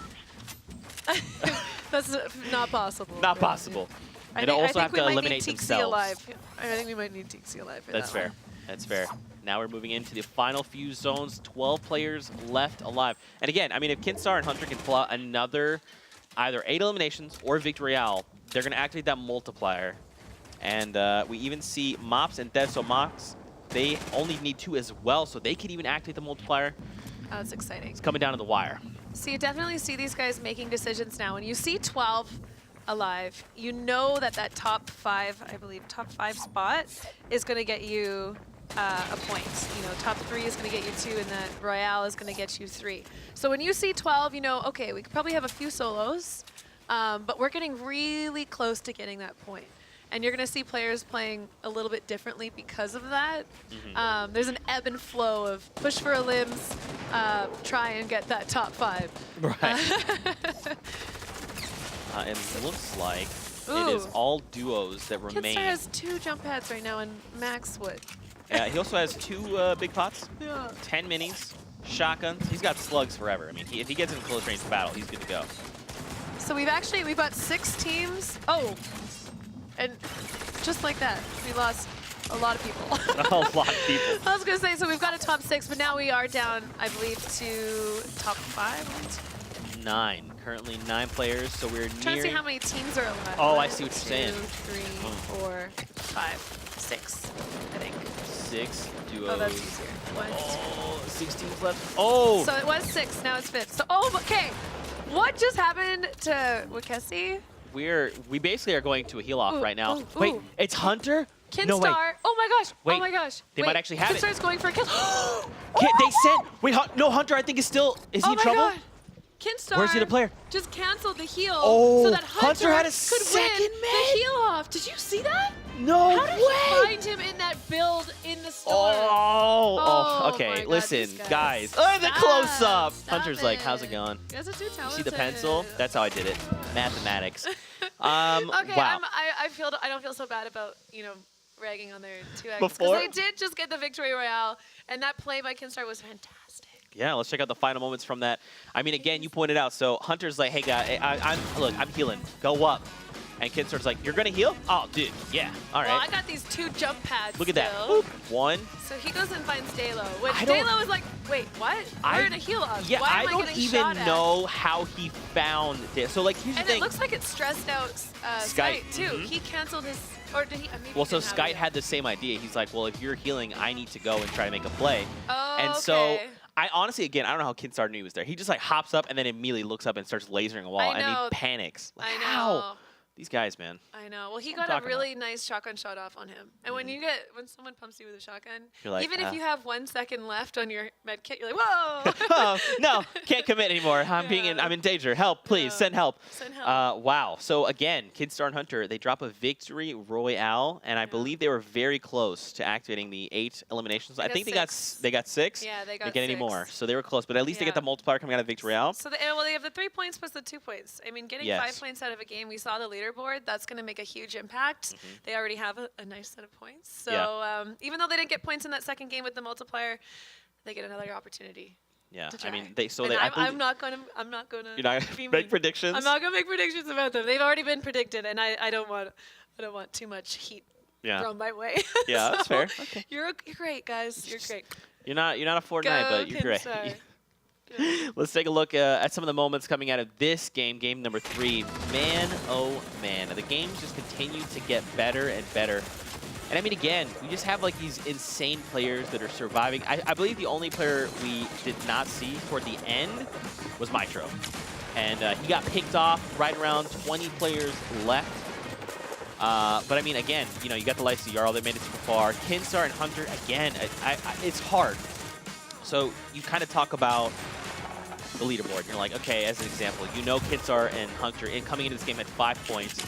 That's not possible. Not right? possible. I They think, also I have think to we eliminate might need Tixi themselves. alive. I think we might need Tixi alive. For That's that fair. one. That's fair. Now we're moving into the final few zones. 12 players left alive. And again, I mean, if Kinstar and Hunter can pull out another either 8 eliminations or Victory Royale, they're going to activate that multiplier. And we even see Mops and Dev. So Mops, they only need 2 as well, so they can even activate the multiplier. Oh, that's exciting. It's coming down to the wire. So you definitely see these guys making decisions now. When you see 12 alive, you know that that top 5, I believe, top 5 spot is going to get you a point. You know, top 3 is going to get you 2, and that Royale is going to get you 3. So when you see 12, you know, okay, we could probably have a few solos, but we're getting really close to getting that point. And you're going to see players playing a little bit differently because of that. There's an ebb and flow of push for a limbs, try and get that top 5. Right. And it looks like it is all duos that remain. Kinstar has 2 jump pads right now, and Max would. Yeah, he also has 2 big pots, Yeah. 10 minis, shotguns. He's got slugs forever. I mean, if he gets in close range battle, he's good to go. So we've got 6 teams. Oh, and just like that, we lost a lot of people. A lot of people. I was gonna say, so we've got a top 6, but now we are down, I believe, to top 5. 9. Currently 9 players, so we're Trying to see nearing. how many teams are alive. Oh, I 1, see what you're 2, saying. 3, 4, 5, 6, I think. 6 duos. Oh, that's easier. 1, 2. Oh, 6 teams left. Oh! So it was 6, now it's 5th. So, oh, okay. What just happened to Wakesi? We basically are going to a heal off Ooh, right now. ooh, Wait, ooh. it's Hunter? Kinstar. No, wait. Oh my gosh. Wait, oh my gosh. they might actually have it. Kinstar's going for a kill. They sent. Wait, no, Hunter, I think is still. Is he Oh in my trouble? God. Kinstar Where's the other player? just canceled the heal Oh, so that Hunter Hunter had a could second win the heal off. Did you see that? No How did he find him in that build in the storm? Oh, my okay. God, Listen, these guys. Oh, the close up. Stop Hunter's like, how's it going? You guys are too You talented. see the pencil? That's how I did it. Mathematics. Okay, wow. I don't feel so bad about, you know, ragging on their 2X. Because Before? they did just get the victory royale, and that play by Kinstar was fantastic. Yeah, let's check out the final moments from that. I mean, again, you pointed out. So Hunter's like, hey, guy, I'm healing. Go up. And Kinstar's like, you're going to heal? Oh, dude, yeah. All right. Well, I got these 2 jump pads. Look at that. still. Boop. 1. So he goes and finds Dalo, which I don't- Dalo is like, wait, what? We're in a heal off. Yeah, Why I am don't getting even shot at? know how he found this. So, like, here's And the it thing. looks like it stressed out Skite. Skite, too. He canceled his, or did he? Maybe Well, he so didn't have Skite it had the same idea. He's like, well, if you're healing, I need to go and try to make a play. Oh, And okay. so, I honestly, again, I don't know how Kinstar knew he was there. He just, like, hops up and then immediately looks up and starts lasering a wall. I And know. he panics. Like, I know. how? These guys, man. I know. Well, he What I'm got a talking really nice shotgun shot off on him. And when someone pumps you with a shotgun, You're like, even if ah. you have 1 second left on your med kit, you're like, whoa! Oh, no, can't commit anymore. I'm in danger. Help, please, Yeah. send help. Send help. Wow. So again, Kinstar and Hunter, they drop a victory royale, and I believe they were very close to activating the 8 eliminations. I think they got 6. Yeah, they got Didn't get any 6. more, so they were close. But at least they get Yeah. the multiplier coming out of victory royale. So they have the 3 points plus the 2 points. I mean, getting Yes. 5 points out of a game, we saw the leaderboard. That's going to make a huge impact. They already have a nice set of points. So Yeah. even though they didn't get points in that second game with the multiplier, they get another opportunity. Yeah, To I try. mean, they. So And they. I'm not gonna. You're not be make mean. predictions. I'm not gonna make predictions about them. They've already been predicted, and I don't want too much heat Yeah. thrown my way. Yeah, that's fair. Okay. You're great, guys. You're great. You're not a Fortnite, Go but you're great. Kinstar. Let's take a look at some of the moments coming out of this game, game number 3. Man, oh man, the games just continue to get better and better. And I mean, again, we just have like these insane players that are surviving. I believe the only player we did not see toward the end was Mitro. And he got picked off right around 20 players left. But I mean, again, you know, you got the likes of Jarl, they made it super far. Kinstar and Hunter, again, it's hard. So you kind of talk about the leaderboard. You're like, okay, as an example, you know Kinstar and Hunter coming into this game at 5 points.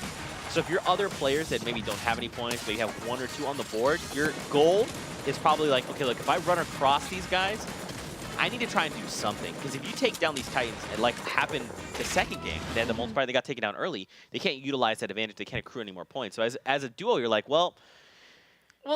So if you're other players that maybe don't have any points, but you have 1 or 2 on the board, your goal is probably like, okay, look, if I run across these guys, I need to try and do something. Because if you take down these Titans, and like happened the second game, they had the multiplier, they got taken down early, they can't utilize that advantage, they can't accrue any more points. So as a duo, you're like, well,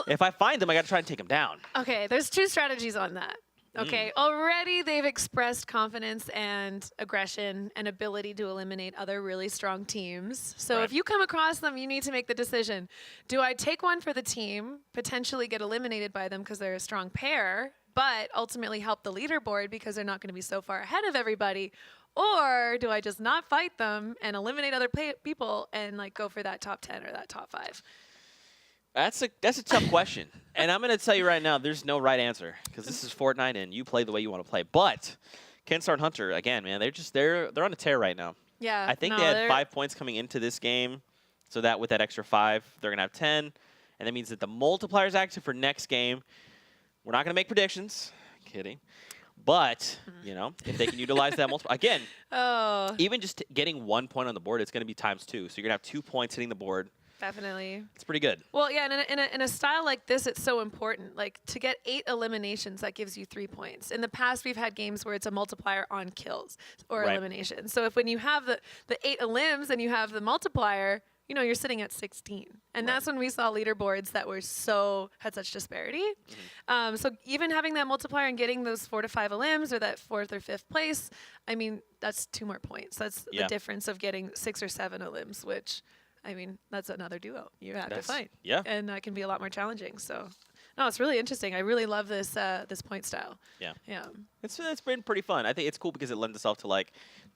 if I find them, I got to try and take them down. Okay, there's 2 strategies on that. Okay, already they've expressed confidence and aggression and ability to eliminate other really strong teams. So if you come across them, you need to make the decision. Do I take one for the team, potentially get eliminated by them because they're a strong pair, but ultimately help the leaderboard because they're not going to be so far ahead of everybody? Or do I just not fight them and eliminate other people and like go for that top 10 or that top 5? That's a tough question. And I'm going to tell you right now, there's no right answer because this is Fortnite and you play the way you want to play. But Kinstar and Hunter, again, man, they're on a tear right now. Yeah. I think they had 5 points coming into this game. So that with that extra 5, they're going to have 10. And that means that the multiplier is active for next game. We're not going to make predictions. Kidding. But, you know, if they can utilize that multiplier. Again, even just getting 1 point on the board, it's going to be times 2. So you're going to have 2 points hitting the board. Definitely. It's pretty good. Well, yeah, and in a style like this, it's so important. Like, to get 8 eliminations, that gives you 3 points. In the past, we've had games where it's a multiplier on kills or eliminations. So when you have the 8 elims and you have the multiplier, you know, you're sitting at 16. And that's when we saw leaderboards that were had such disparity. So even having that multiplier and getting those 4 to 5 elims or that 4th or 5th place, I mean, that's 2 more points. That's the difference of getting 6 or 7 elims, which... I mean, that's another duo you have to fight. Yeah. And that can be a lot more challenging. So, no, it's really interesting. I really love this this point style. Yeah. Yeah. It's been pretty fun. I think it's cool because it lends itself to, like,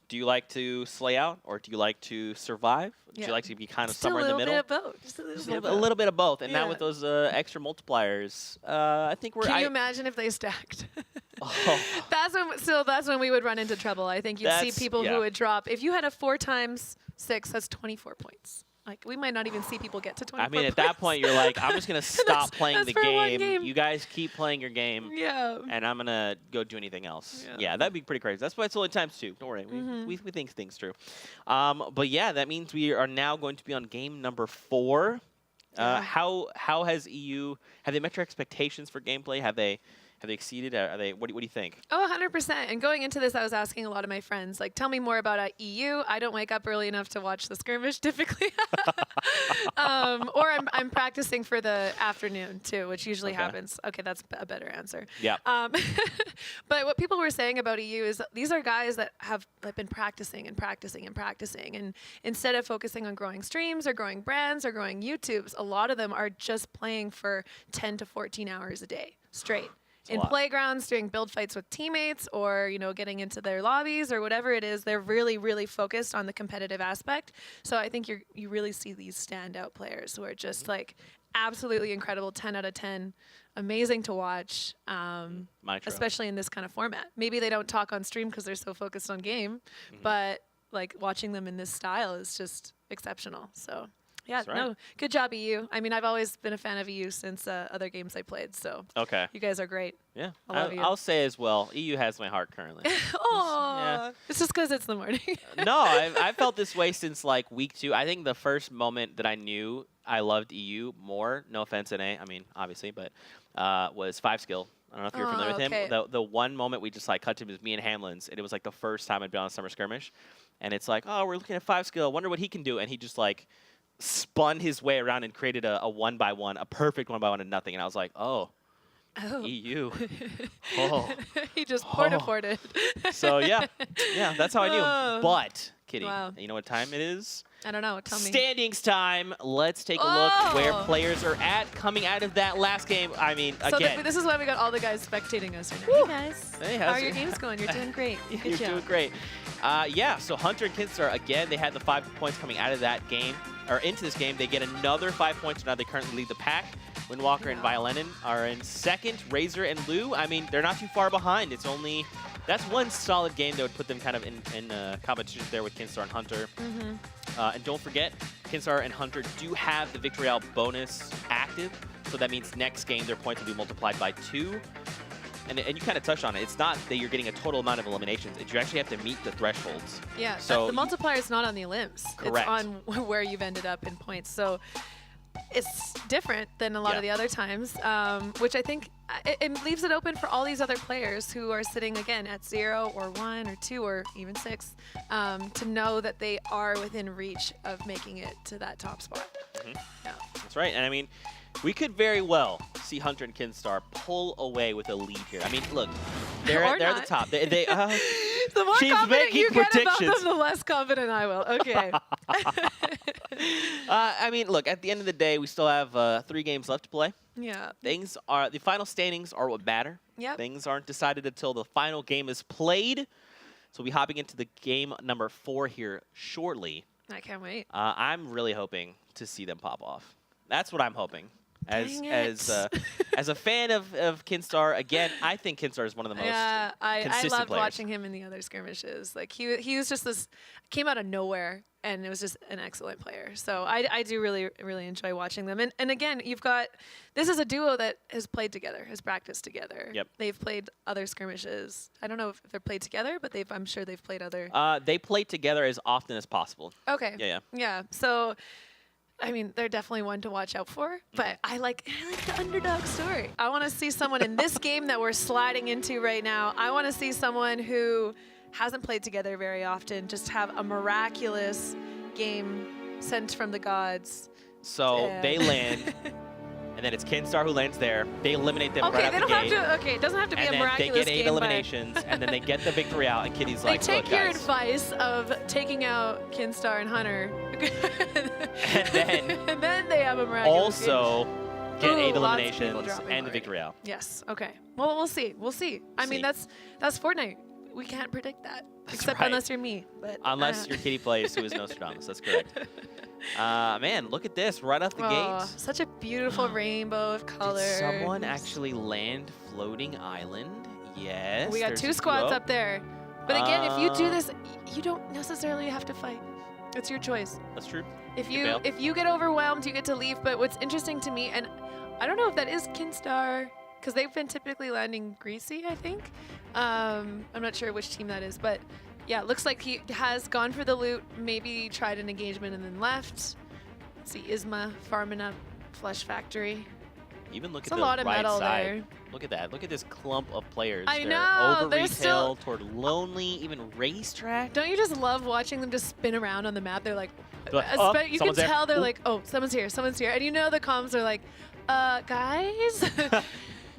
do you like to slay out or do you like to survive? Do you like to be kind of somewhere in the middle? Just a little bit of both. Just a little bit of both. And now with those extra multipliers, I think we're... Can you imagine if they stacked? That's when we would run into trouble. I think you'd see people who would drop. If you had a 4 times 6, that's 24 points. Like, we might not even see people get to 24 I mean, at points. that point, you're like, I'm just going to stop playing the game. game. You guys keep playing your game. Yeah. And I'm going to go do anything else. Yeah, that'd be pretty crazy. That's why it's only times 2. Don't worry. We think things through. But, yeah, that means we are now going to be on game number 4. How has EU, have they met your expectations for gameplay? Have they exceeded? Are they? What do you think? Oh, 100%. And going into this, I was asking a lot of my friends, like, tell me more about EU. I don't wake up early enough to watch the skirmish typically. Or I'm practicing for the afternoon too, which usually happens. Okay, that's a better answer. Yeah. But what people were saying about EU is these are guys that have been practicing and practicing and practicing. And instead of focusing on growing streams or growing brands or growing YouTubes, a lot of them are just playing for 10 to 14 hours a day straight. In playgrounds, doing build fights with teammates, or, you know, getting into their lobbies or whatever it is, they're really, really focused on the competitive aspect. So I think you really see these standout players who are just like absolutely incredible, 10 out of 10, amazing to watch, especially in this kind of format. Maybe they don't talk on stream because they're so focused on game, but like watching them in this style is just exceptional. So. Yeah, no, good job, EU. I mean, I've always been a fan of EU since other games I played, so you guys are great. Yeah, I love you. I'll say as well, EU has my heart currently. Oh, it's just because it's the morning. No, I've felt this way since like week 2. I think the first moment that I knew I loved EU more, no offense, NA, I mean, obviously, but was 5skill. I don't know if you're familiar with him. The one moment we just like cut to him was me and Hamlin's, and it was like the first time I'd been on a summer skirmish, and it's like, oh, we're looking at 5skill, wonder what he can do, and he just like spun his way around and created a 1-by-1, a perfect 1-by-1 to nothing, and I was like, oh. EU. He just ported. So yeah, that's how I knew. But Kitty, wow. You know what time it is? I don't know. Tell me. Standings time. Let's take a look where players are at coming out of that last game. I mean, again. So this is why we got all the guys spectating us right now. Hey guys, hey, how are your games going? You're doing great. You're doing great. Yeah. So Hunter and Kinstar again. They had the 5 points coming out of that game or into this game. They get another 5 points. Now they currently lead the pack. Windwalker and Violinin are in second. Razor and Lou, I mean, they're not too far behind. It's only that's one solid game that would put them kind of in competition there with Kinstar and Hunter. And don't forget, Kinstar and Hunter do have the Victory Royale bonus active, so that means next game their points will be multiplied by 2. And you kind of touched on it. It's not that you're getting a total amount of eliminations. You actually have to meet the thresholds. Yeah, so the multiplier is not on the elims. Correct. It's on where you've ended up in points. So it's different than a lot of the other times, which I think it leaves it open for all these other players who are sitting, again, at 0 or 1 or 2 or even 6 to know that they are within reach of making it to that top spot. Yeah. That's right. And I mean, we could very well see Hunter and Kinstar pull away with a lead here. I mean, look, they're at the top. They the more she's confident you making get about predictions. them, the less confident I will. Okay. I mean, look, at the end of the day, we still have 3 games left to play. Yeah. The final standings are what matter. Yep. Things aren't decided until the final game is played. So we'll be hopping into the game number 4 here shortly. I can't wait. I'm really hoping to see them pop off. That's what I'm hoping. Dang As a fan of Kinstar, again, I think Kinstar is one of the most I consistent loved players. watching him in the other skirmishes. Like he was just this, came out of nowhere, and it was just an excellent player. So I do really enjoy watching them. And again, this is a duo that has played together, has practiced together. Yep. They've played other skirmishes. I don't know if they're played together, but I'm sure they've played other. They play together as often as possible. Okay. Yeah. So, I mean, they're definitely one to watch out for, but I like the underdog story. I want to see someone in this game that we're sliding into right now. I want to see someone who hasn't played together very often just have a miraculous game sent from the gods. So they land, and then it's Kinstar who lands there. They eliminate them right out the gate. Okay, it doesn't have to be and a then miraculous they get 8 game, eliminations, and then they get the victory out, and Kitty's they like, take look, your guys. advice of taking out Kinstar and Hunter. and then they have a miraculous game. Also get 8 Ooh, lots of people eliminations dropping and the already. victory out. Yes. Okay. Well, we'll see. We'll see. I mean, that's Fortnite. We can't predict that, except right. unless you're me. But Unless your Kitty plays who is Nostradamus. That's correct. Man, look at this right off the gate. Such a beautiful rainbow of colors. Did someone actually land floating island? Yes. We got there's 2 a squads duo. up there. But again, if you do this, you don't necessarily have to fight. It's your choice. That's true. If You you get overwhelmed, you get to leave. But what's interesting to me, and I don't know if that is Kinstar, because they've been typically landing greasy, I think. I'm not sure which team that is, but yeah, it looks like he has gone for the loot, maybe tried an engagement and then left. Let's see, Isma farming up Flesh Factory. Even look It's at a the lot of right metal side. there. Look at that. Look at this clump of players. I They're know, over they're retail still- toward lonely, even racetrack. Don't you just love watching them just spin around on the map? They're like, They're like, oh, you can someone's there. tell they're Ooh. like, oh, someone's here, and you know the comms are like, guys,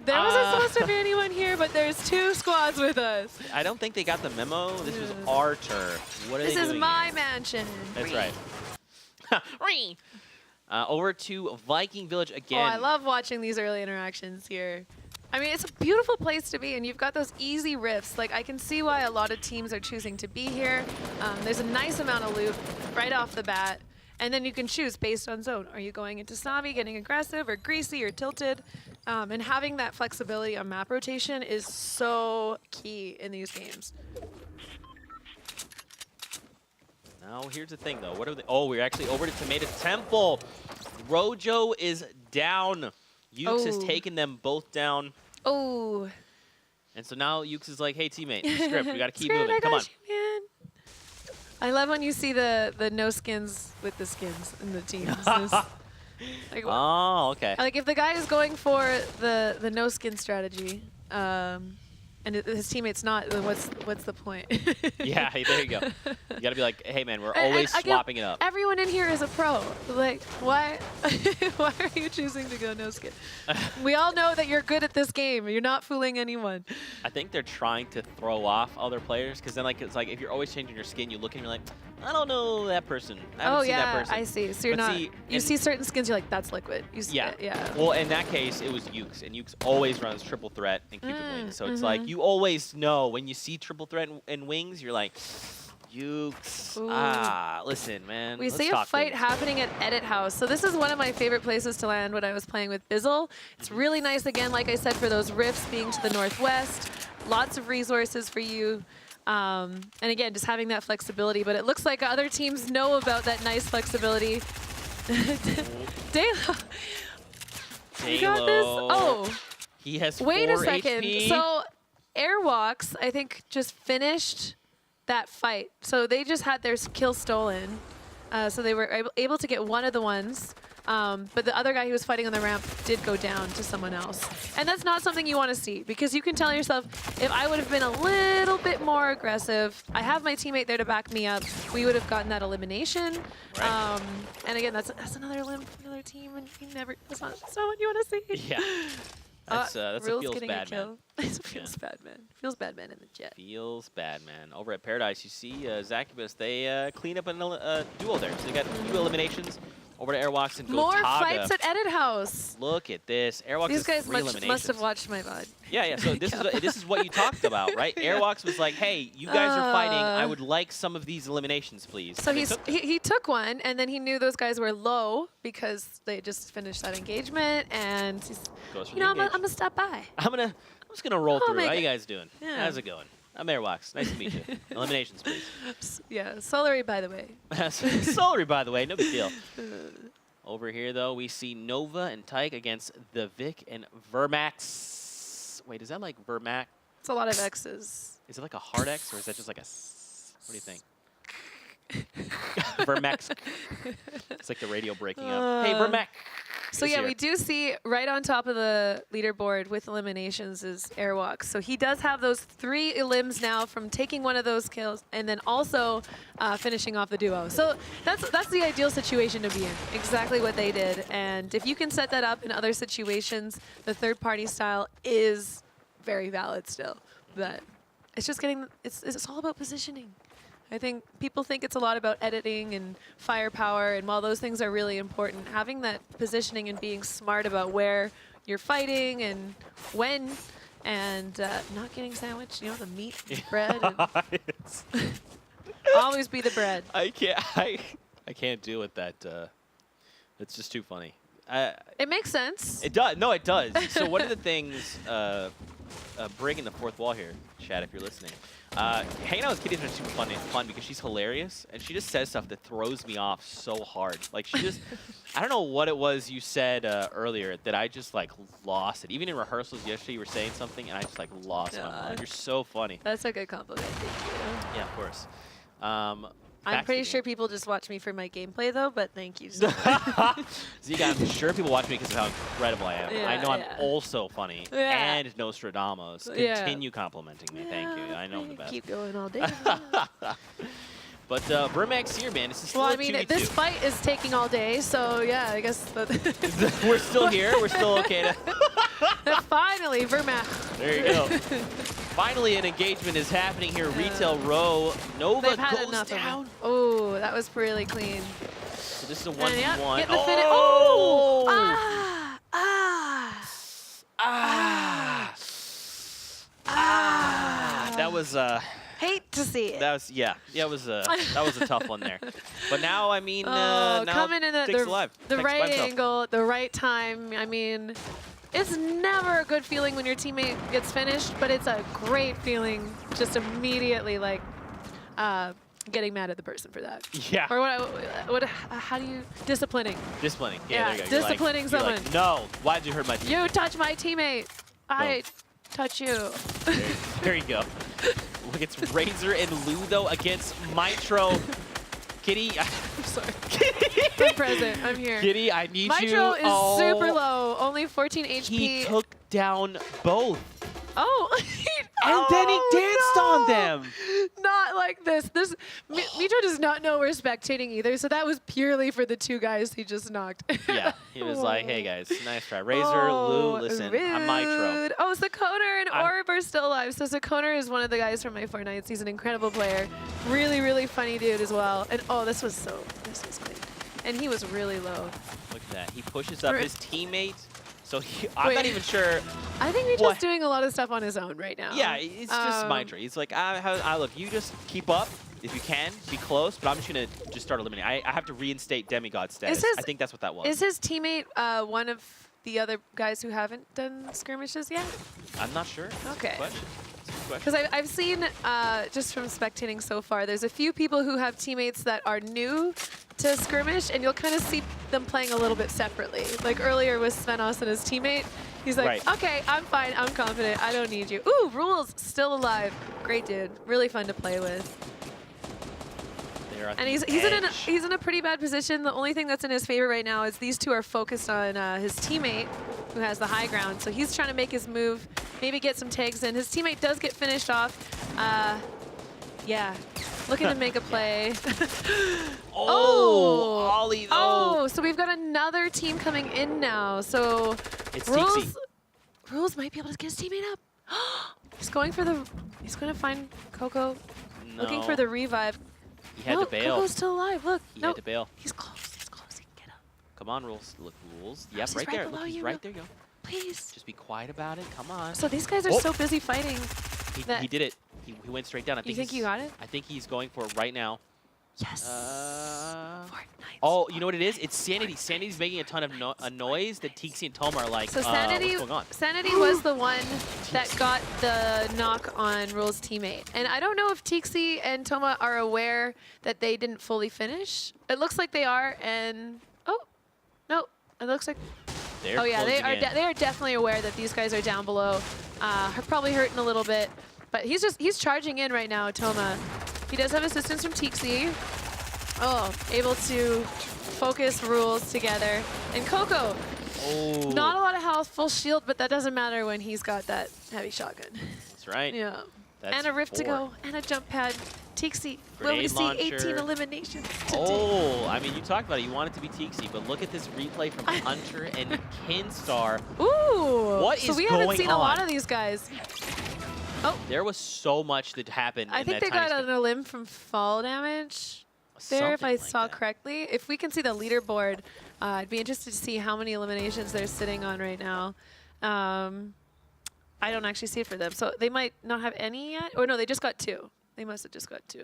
there wasn't supposed to be anyone here, but there's 2 squads with us. I don't think they got the memo. This was our turf. What are This they is doing my here? mansion. That's right. Over to Viking Village again. Oh, I love watching these early interactions here. I mean, it's a beautiful place to be, and you've got those easy rifts. Like, I can see why a lot of teams are choosing to be here. There's a nice amount of loot right off the bat, and then you can choose based on zone. Are you going into snobby, getting aggressive, or greasy, or tilted? And having that flexibility on map rotation is so key in these games. Now, here's the thing, though. What are they? Oh, we're actually over to Tomato Temple. Rojo is down. Ukes has taken them both down. Oh. And so now Ukes is like, hey, teammate, Script, we got to keep Script, moving. I Come on. got you, man. I love when you see the no skins with the skins in the teams. Like, Oh, okay. like if the guy is going for the no skin strategy, and his teammate's not, then what's the point? Yeah, there you go. You got to be like, hey, man, we're And always again, swapping it up. Everyone in here is a pro. Like, why why are you choosing to go no skin? We all know that you're good at this game. You're not fooling anyone. I think they're trying to throw off other players because then, like, it's like if you're always changing your skin, you look and you're like, I don't know that person. I haven't seen that person. I see. So you're But not. see, You and- see certain skins, you're like, that's liquid. You see Yeah. it, yeah. Well, in that case, it was Ukes, and Ukes always runs triple threat and Cupid wings. So it's Mm-hmm. like you always know when you see triple threat and wings, you're like, Ukes. Ooh. Listen, man. We let's see a talk fight things. happening at Edit House. So this is one of my favorite places to land when I was playing with Bizzle. It's really nice, again, like I said, for those rifts being to the northwest. lots of resources for you. And again, just having that flexibility. But it looks like other teams know about that nice flexibility. Dalo. You got this? Oh. He has Wait 4 a second. HP. So Airwalks, I think, just finished that fight. So they just had their kill stolen. So they were able to get one of the ones. But the other guy who was fighting on the ramp did go down to someone else. And that's not something you want to see, because you can tell yourself, if I would have been a little bit more aggressive, I have my teammate there to back me up, we would have gotten that elimination. Right. And again, that's another elim from another team, and you never, that's not what you want to see. Yeah. That's a Rule's feels getting bad, a kill. man. It feels bad, man. Feels bad, man, in the jet. Feels bad, man. Over at Paradise, you see Zacubus, they clean up a duel there. So they got 2 eliminations. Over to Airwalks and More Gotaga. fights at Edit House. Look at this. Airwalks These guys has 3 eliminations. must have watched my VOD. Yeah. So this is what you talked about, right? Airwalks was like, hey, you guys are fighting. I would like some of these eliminations, please. So And he took one, and then he knew those guys were low because they just finished that engagement, and he's, Goes for you the know, I'm engage. gonna stop by. I'm just gonna roll I'll through. make How you it. guys doing? Yeah. How's it going? I'm Airwalks. Nice to meet you. Eliminations, please. Yeah, Solary, by the way. Sorry, by the way. No big deal. Over here, though, we see Nova and Tyke against the Vic and Vermax. Wait, is that like Vermax? It's a lot of X's. Is it like a hard X, or is that just like a S? What do you think? Vermax. It's like the radio breaking up. Hey, Vermax. So yeah, we do see right on top of the leaderboard with eliminations is Airwalks. So he does have those 3 elims now from taking one of those kills and then also finishing off the duo. So that's the ideal situation to be in. Exactly what they did. And if you can set that up in other situations, the third-party style is very valid still. But it's just getting it's all about positioning. I think people think it's a lot about editing and firepower, and while those things are really important, having that positioning and being smart about where you're fighting and when, and not getting sandwiched, you know, the meat, and bread. And always be the bread. I can't deal with that. It's just too funny. It makes sense. It does. No, it does. So one of the things, breaking the 4th wall here, Chad, if you're listening. Hanging out with Kitty's been super fun because she's hilarious, and she just says stuff that throws me off so hard. Like, she just, I don't know what it was you said earlier that I just, like, lost it. Even in rehearsals yesterday, you were saying something, and I just, like, lost my mind. You're so funny. That's a good compliment. Thank you. Yeah, of course. I'm pretty sure people just watch me for my gameplay, though, but thank you so much. Zika, I'm sure people watch me because of how incredible I am. Yeah, I know I'm yeah. also funny. Yeah. And Nostradamus. Yeah. Continue complimenting me. Thank you. I know I'm the best. Keep going all day. But Vermax here, man. This is still Well, a I mean, 2v2. this fight is taking all day, so yeah, I guess We're still here. We're still okay to... Finally, Vermac. There you go. Finally, an engagement is happening here. Retail row. Nova They've had goes enough down. of them. Oh, that was really clean. So this is a And 1v1. yeah, getting the finish. Oh! Oh! That was Hate to see it. that was a tough one there. But now, I mean, now coming in at Dick's alive. the Thanks by right himself. angle, the right time. I mean, it's never a good feeling when your teammate gets finished, but it's a great feeling just immediately, like, getting mad at the person for that. Yeah. Or how do you, disciplining. Disciplining. Yeah, There you go. disciplining you're like, someone. no, why'd you hurt my team? You touch my teammate. I touch you. There you go. Look, it's Razor and Ludo against Mitro. Kitty, I'm sorry. I'm present. I'm here. Kitty, I need you. Mitro is super low. Only 14 HP. He took down both. Oh. And then he danced on them. Not like this. Mitro does not know we're spectating either, so that was purely for the 2 guys he just knocked. Yeah, he was like, hey guys, nice try. Razor, Lou, listen, I'm Mitro. Rude. Oh, Sakoner and Orb are still alive. So Sakoner is one of the guys from my Fortnite. He's an incredible player. Really, really funny dude as well. And oh, this was clean. And he was really low. Look at that. He pushes up his teammate. So I'm not even sure. I think Mitro's doing a lot of stuff on his own right now. Yeah, it's just Mitro. He's like, look, you just keep up if you can, be close, but I'm just going to just start eliminating. I have to reinstate demigod status. I think that's what that was. Is his teammate one of the other guys who haven't done skirmishes yet? I'm not sure. Okay. Good question. Because I've seen, just from spectating so far, there's a few people who have teammates that are new to Skirmish, and you'll kind of see them playing a little bit separately. Like earlier with Svenos and his teammate. He's like, okay, I'm fine, I'm confident, I don't need you. Ooh, Rules still alive. Great dude, really fun to play with. And he's in a pretty bad position. The only thing that's in his favor right now is these two are focused on his teammate, who has the high ground. So he's trying to make his move, maybe get some tags in. His teammate does get finished off. Yeah, looking to make a play. Ollie though. Oh, so we've got another team coming in now. So It's Rules might be able to get his teammate up. He's going to find Coco, looking for the revive. He had to bail. Coco's still alive. Look, he had to bail. He's close. He's close. He can get up. Come on, Rules. Look, Rules. Yep, He's right there. below Look, he's you, right there. You go. Please. Just be quiet about it. Come on. So these guys are so busy fighting. He did it. He went straight down. You think you got it? I think he's going for it right now. Yes. Fortnite. Oh, you know what it is? It's Sanity. Sanity's making a ton of noise that Tixi and Toma are like, so Sanity, what's going on? Sanity was the one that got the knock on Rules' teammate. And I don't know if Tixi and Toma are aware that they didn't fully finish. It looks like they are, and no, it looks like they are definitely aware that these guys are down below. Probably hurting a little bit, but he's charging in right now, Toma. He does have assistance from Tixi. Oh, able to focus Rules together. And Coco, not a lot of health, full shield, but that doesn't matter when he's got that heavy shotgun. That's right. Yeah. That's and a rift to go, and a jump pad. Tixi, will we see 18 eliminations today? I mean, you talked about it. You want it to be Tixi, but look at this replay from Hunter and Kinstar. Ooh. What is going on? So we haven't seen a lot of these guys. Oh. There was so much that happened I in think that they got an elim from fall damage there, if I saw correctly. If we can see the leaderboard, I'd be interested to see how many eliminations they're sitting on right now. I don't actually see it for them. So they might not have any yet. Or no, they just got 2. They must have just got 2.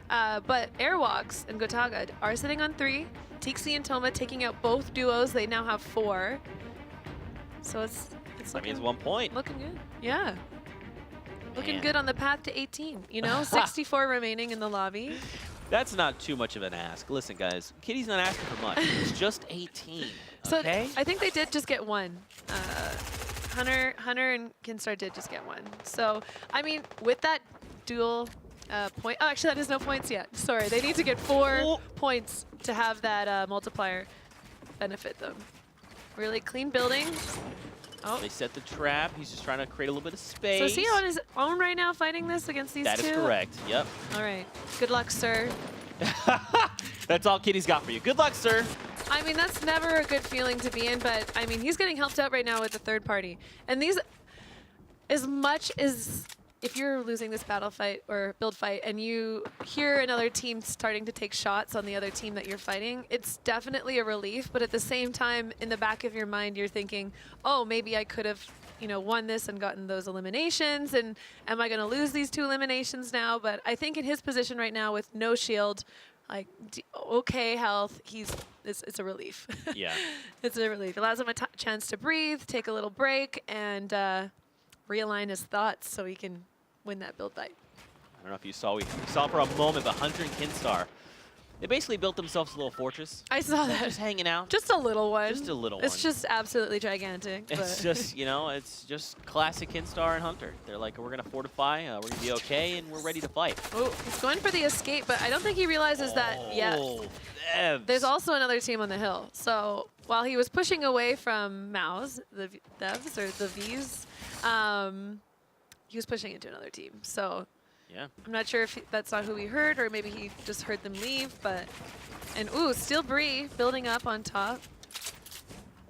But Airwalks and Gotaga are sitting on 3. Tixi and Toma taking out both duos. They now have 4. So it's that means 1 point. Looking good. Yeah. Looking good on the path to 18, you know? 64 remaining in the lobby. That's not too much of an ask. Listen, guys, Kitty's not asking for much. It's just 18, okay? So I think they did just get 1. Hunter and Kinstar did just get 1. So, I mean, with that dual point... Oh, actually, that is no points yet. Sorry, they need to get 4 points to have that multiplier benefit them. Really clean building. Oh. They set the trap. He's just trying to create a little bit of space. So is he on his own right now fighting this against these two? That is correct. Yep. All right. Good luck, sir. That's all Kitty's got for you. Good luck, sir. I mean, that's never a good feeling to be in, but I mean, he's getting helped out right now with the third party. And these, as much as if you're losing this battle fight or build fight and you hear another team starting to take shots on the other team that you're fighting, it's definitely a relief. But at the same time, in the back of your mind, you're thinking, oh, maybe I could have, you know, won this and gotten those eliminations. And am I going to lose these 2 eliminations now? But I think in his position right now with no shield, like, okay health, it's a relief. Yeah. It's a relief. It allows him a chance to breathe, take a little break, and realign his thoughts so he can win that build fight. I don't know if you saw, we saw for a moment, but Hunter and Kinstar, they basically built themselves a little fortress. I saw that. Just hanging out. Just a little one. Just a little one. It's just absolutely gigantic. It's just, you know, it's just classic Kinstar and Hunter. They're like, we're going to fortify, we're going to be okay, and we're ready to fight. Oh, he's going for the escape, but I don't think he realizes that yet. There's also another team on the hill. So while he was pushing away from Mao's, the devs, or the Vs, he was pushing into another team. So yeah, I'm not sure if that's not who he heard, or maybe he just heard them leave. But and ooh, Steel Bree building up on top.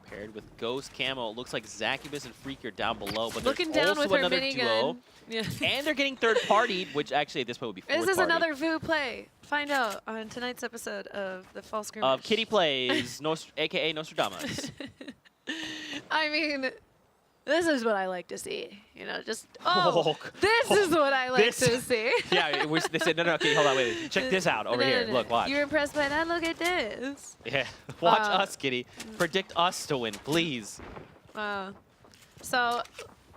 Paired with Ghost Camo, it looks like Zacubus and Freak are down below, but looking there's down also with her another minigun. duo. Yeah. And they're getting third partied, which actually at this point would be fourth This is party. another VOO play. Find out on tonight's episode of the Fall Skirmish. Of Kitty Plays, aka Nostradamus. I mean, this is what I like to see. You know, just, this is what I like to see. Yeah, they said, no, okay, hold on, wait, check this out over here. Look, watch. You're impressed by that? Look at this. Yeah, watch us, Kitty. Predict us to win, please. So,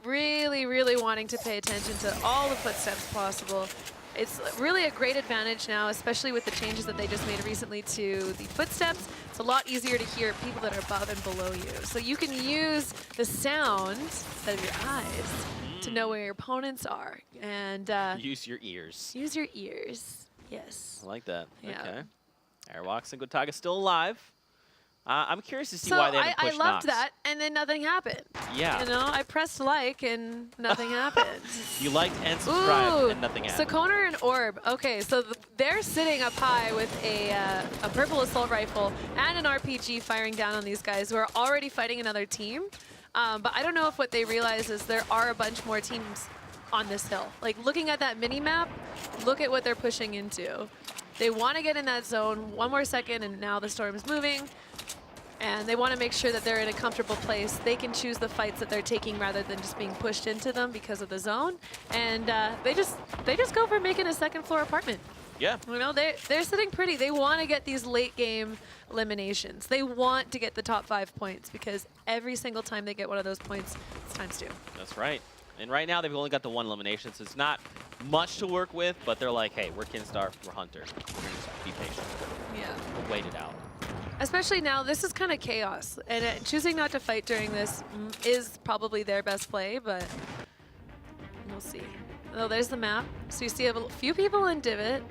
really, really wanting to pay attention to all the footsteps possible. It's really a great advantage now, especially with the changes that they just made recently to the footsteps. It's a lot easier to hear people that are above and below you. So you can use the sound instead of your eyes to know where your opponents are. And use your ears. use your ears. Yes. I like that. Yeah. Okay. Airwalks and Gotaga still alive. I'm curious to see So why they haven't I pushed loved Nox. that, and then nothing happened. Yeah. You know, I pressed like, and nothing happened. You liked and subscribed, Ooh, and nothing happened. Sakoner and Orb. Okay, so they're sitting up high with a purple assault rifle and an RPG firing down on these guys who are already fighting another team. But I don't know if what they realize is there are a bunch more teams on this hill. Like, looking at that mini-map, look at what they're pushing into. They want to get in that zone. One more second, and now the storm's moving. And they want to make sure that they're in a comfortable place. They can choose the fights that they're taking rather than just being pushed into them because of the zone. And they just go for making a second floor apartment. Yeah. You know, they're sitting pretty. They want to get these late game eliminations. They want to get the top 5 points because every single time they get one of those points, it's mes2. That's right. And right now they've only got the 1 elimination, so it's not much to work with, but they're like, hey, we're Kinstar, we're Hunter. We're going to be patient. Yeah. We'll wait it out. Especially now, this is kind of chaos. And choosing not to fight during this is probably their best play, but we'll see. Oh, there's the map. So you see a few people in Divot.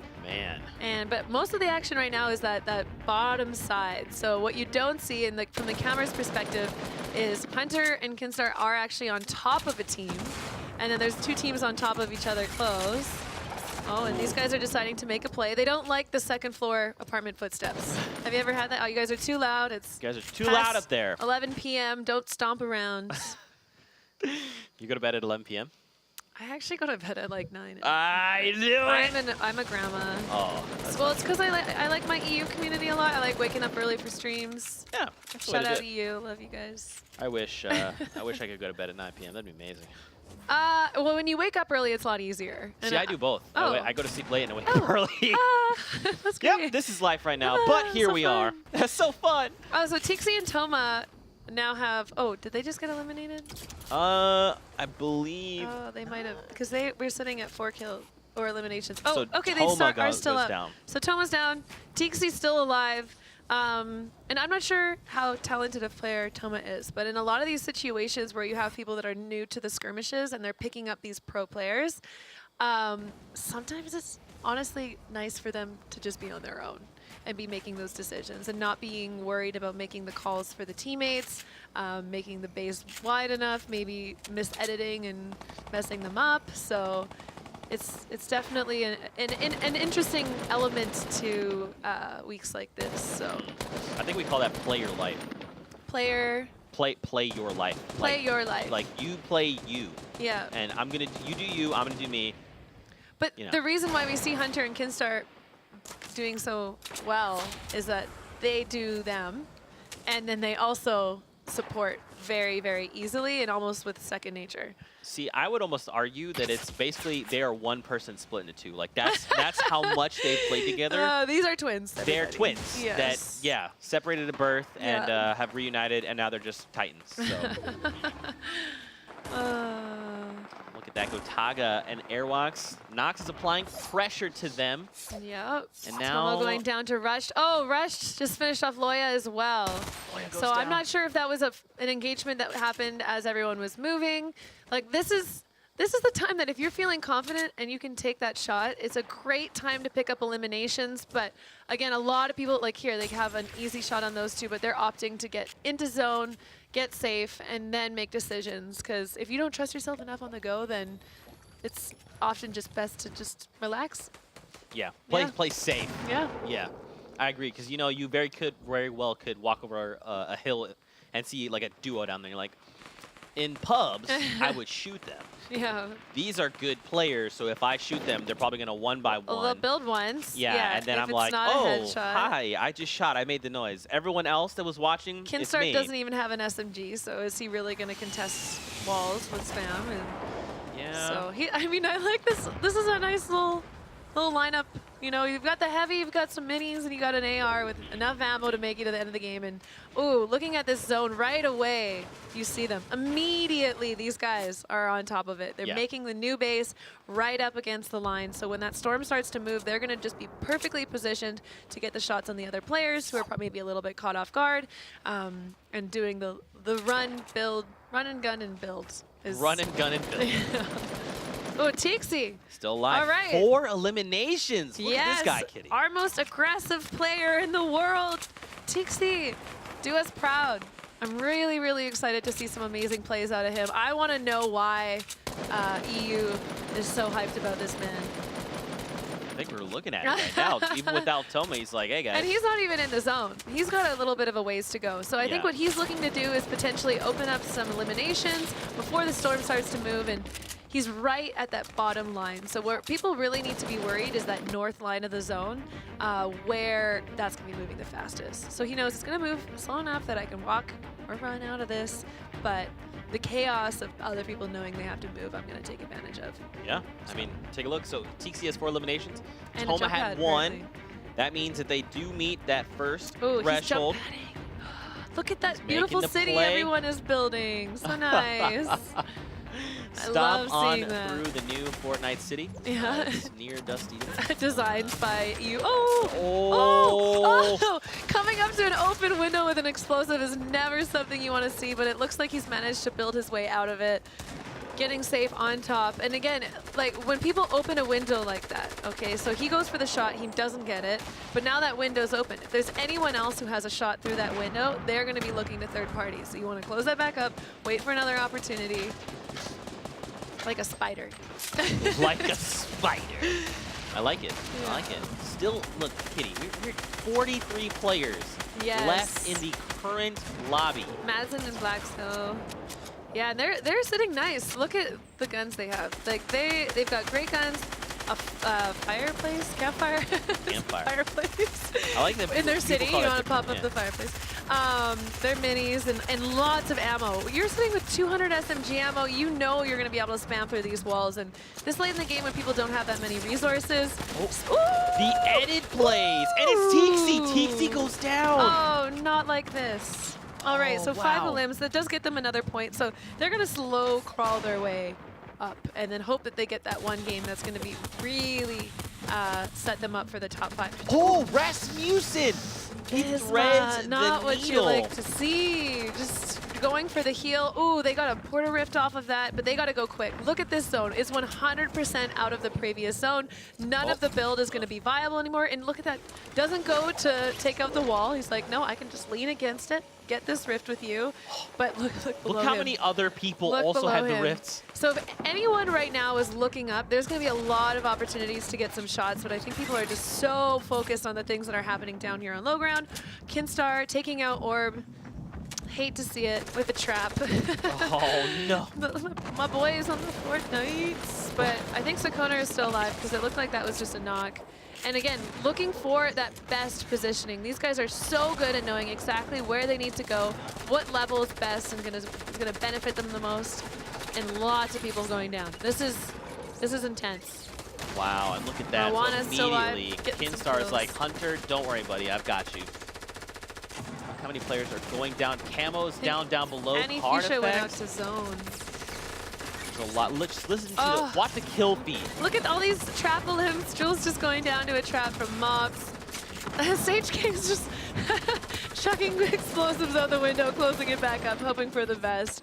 Man. But most of the action right now is that bottom side. So what you don't see from the camera's perspective is Hunter and Kinstar are actually on top of a team. And then there's 2 teams on top of each other close. Oh, and these guys are deciding to make a play. They don't like the second floor apartment footsteps. Have you ever had that? Oh, you guys are too loud. It's You guys are too loud up there. 11 p.m. Don't stomp around. You go to bed at 11 p.m.? I actually go to bed at like 9. I knew it! I'm a grandma. Oh. Well, it's because I like my EU community a lot. I like waking up early for streams. Yeah. Shout out EU. Love you guys. I wish I could go to bed at 9 p.m. That'd be amazing. Well, when you wake up early, it's a lot easier. See, I do both. Oh. I go to sleep late and I wake up early. That's great. Yep, this is life right now. But here so we fun. are. That's so fun. Oh, so Tixie and Toma now have... Oh, did they just get eliminated? I believe... Oh, they might have... Because we're sitting at 4 kills or eliminations. Oh, So okay, Toma are still goes up. down. So Toma's down. Tixie's still alive. And I'm not sure how talented a player Toma is, but in a lot of these situations where you have people that are new to the skirmishes and they're picking up these pro players, sometimes it's honestly nice for them to just be on their own and be making those decisions and not being worried about making the calls for the teammates, making the base wide enough, maybe mis-editing and messing them up. So it's definitely an interesting element to weeks like this. So I think we call that play your life. Play your life. Play your life. Like you play you. Yeah. And you do you, I'm gonna do me. But you know. the reason why we see Hunter and Kinstar doing so well is that they do them, and then they also support very, very easily and almost with second nature. See, I would almost argue that it's basically they are one person split into 2. Like that's how much they play together. These are twins. They're everybody. twins Yes. that separated at birth and Yeah. have reunited, and now they're just titans. So look at that, Gotaga and Airwalks. Nox is applying pressure to them. Yep. And now Tomo going down to Rush. Oh, Rush just finished off Loya as well. So I'm not sure if that was an engagement that happened as everyone was moving. Like this is the time that if you're feeling confident and you can take that shot, it's a great time to pick up eliminations. But again, a lot of people like here, they have an easy shot on those 2, but they're opting to get into zone, get safe, and then make decisions. Because if you don't trust yourself enough on the go, then it's often just best to just relax. Yeah, play safe. Yeah. Yeah, I agree. Because you very well could walk over a hill and see like a duo down there. You're like, in pubs, I would shoot them. Yeah. These are good players, so if I shoot them, they're probably going to 1 by 1. Well, they'll build once. Yeah, and then if I'm it's like, not a oh, headshot. hi, I just shot. I made the noise. Everyone else that was watching, it's Kinstar me. doesn't even have an SMG, so is he really going to contest walls with spam? And Yeah. so I like this. This is a nice little little lineup. You know, you've got the heavy, you've got some minis, and you got an AR with enough ammo to make you to the end of the game. And, ooh, looking at this zone right away, you see them. Immediately, these guys are on top of it. They're making the new base right up against the line. So when that storm starts to move, they're going to just be perfectly positioned to get the shots on the other players who are probably maybe a little bit caught off guard. And doing the run, build, run and gun and builds. Run and gun and build. Oh, Tixi. Still alive. All right. 4 eliminations. Look at this guy, Kitty. Our most aggressive player in the world. Tixi, do us proud. I'm really, really excited to see some amazing plays out of him. I want to know why EU is so hyped about this man. I think we're looking at it right now. Even without Toma, he's like, hey, guys. And he's not even in the zone. He's got a little bit of a ways to go. So I think what he's looking to do is potentially open up some eliminations before the storm starts to move. And he's right at that bottom line. So where people really need to be worried is that north line of the zone where that's going to be moving the fastest. So he knows it's going to move slow enough that I can walk or run out of this. But the chaos of other people knowing they have to move, I'm going to take advantage of. Yeah, I mean, take a look. So Tixi has 4 eliminations. And Toma had 1. Apparently. That means that they do meet that first Ooh, threshold. He's jump padding. Look at that He's beautiful making the city play. everyone is building. So nice. I love Stop on seeing that. through the new Fortnite city. Yeah. It's near Dusty. Designed by you. Oh! Oh! Oh! Coming up to an open window with an explosive is never something you want to see, but it looks like he's managed to build his way out of it. Getting safe on top. And again, like when people open a window like that, okay, so he goes for the shot, he doesn't get it, but now that window's open. If there's anyone else who has a shot through that window, they're going to be looking to third parties. So you want to close that back up, wait for another opportunity. Like a spider. Like a spider. I like it. I like it. Still, look, Kitty, we're 43 players left in the current lobby. Madsen and Blackstone. Yeah, and they're sitting nice. Look at the guns they have. Like they've got great guns. A fireplace, campfire. Campfire. Fireplace. I like them. In their city, you want to pop up yeah. the fireplace. Their minis and lots of ammo. You're sitting with 200 SMG ammo. You know you're going to be able to spam through these walls. And this late in the game when people don't have that many resources. The edit plays, and it's Tixi. Tixi goes down. Oh, not like this. All right, so 5 wow. elims. That does get them another point. So they're going to slow crawl their way up and then hope that they get that one game that's going to be really set them up for the top 5. Oh, Rasmussen! He threads not the what needle. you like to see. Just going for the heal. Ooh, they got a Porter Rift off of that, but they got to go quick. Look at this zone. It's 100% out of the previous zone. None of the build is going to be viable anymore. And look at that. Doesn't go to take out the wall. He's like, no, I can just lean against it, get this rift with you. But look below Look how him. many other people Look also below had the him. rifts. So if anyone right now is looking up, there's going to be a lot of opportunities to get some shots, but I think people are just so focused on the things that are happening down here on low ground. Kinstar taking out Orb. Hate to see it with a trap. Oh, no. My boy is on the Fortnite, but I think Sakona is still alive because it looked like that was just a knock. And again, looking for that best positioning. These guys are so good at knowing exactly where they need to go, what level is best and is gonna benefit them the most, and lots of people going down. This is intense. Wow, and look at that. So Rwana's still alive. immediately, Getting some Kinstar's kills. like, Hunter, don't worry, buddy, I've got you. Look how many players are going down. Camo's down below. Annie Card Fuchsia went out effects. to zone. There's a lot. Let's listen to watch the kill feed. Look at all these trap limbs. Jules just going down to a trap from mobs. Sage King's just chucking explosives out the window, closing it back up, hoping for the best.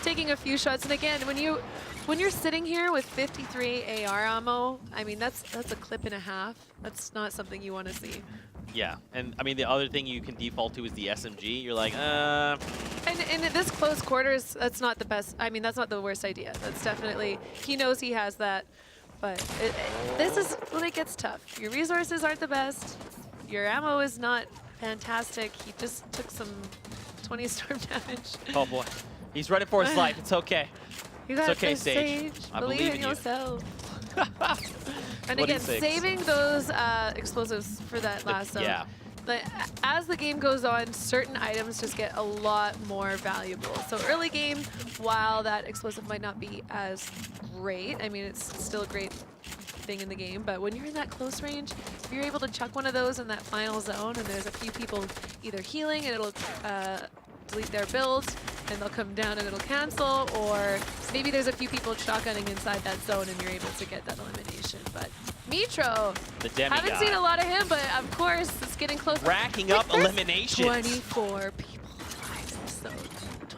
Taking a few shots, and again, when you're sitting here with 53 AR ammo, I mean that's a clip and a half. That's not something you want to see. Yeah, and I mean the other thing you can default to is the SMG. You're like, And in this close quarters, that's not the best. I mean, that's not the worst idea. That's definitely, he knows he has that. But this is when it gets tough. Your resources aren't the best. Your ammo is not fantastic. He just took some 20 storm damage. oh boy, he's running for his life. It's okay. You It's got okay, this, Sage. I Believe believe in in you. yourself. And 26. again, saving those explosives for that last zone. Yeah. But as the game goes on, certain items just get a lot more valuable. So early game, while that explosive might not be as great, I mean, it's still a great anything in the game, but when you're in that close range, if you're able to chuck one of those in that final zone and there's a few people either healing and it'll delete their builds and they'll come down and it'll cancel, or maybe there's a few people shotgunning inside that zone and you're able to get that elimination. But Mitro, The demigod. haven't seen a lot of him, but of course it's getting close. Racking up There's eliminations. 24 people alive in this zone.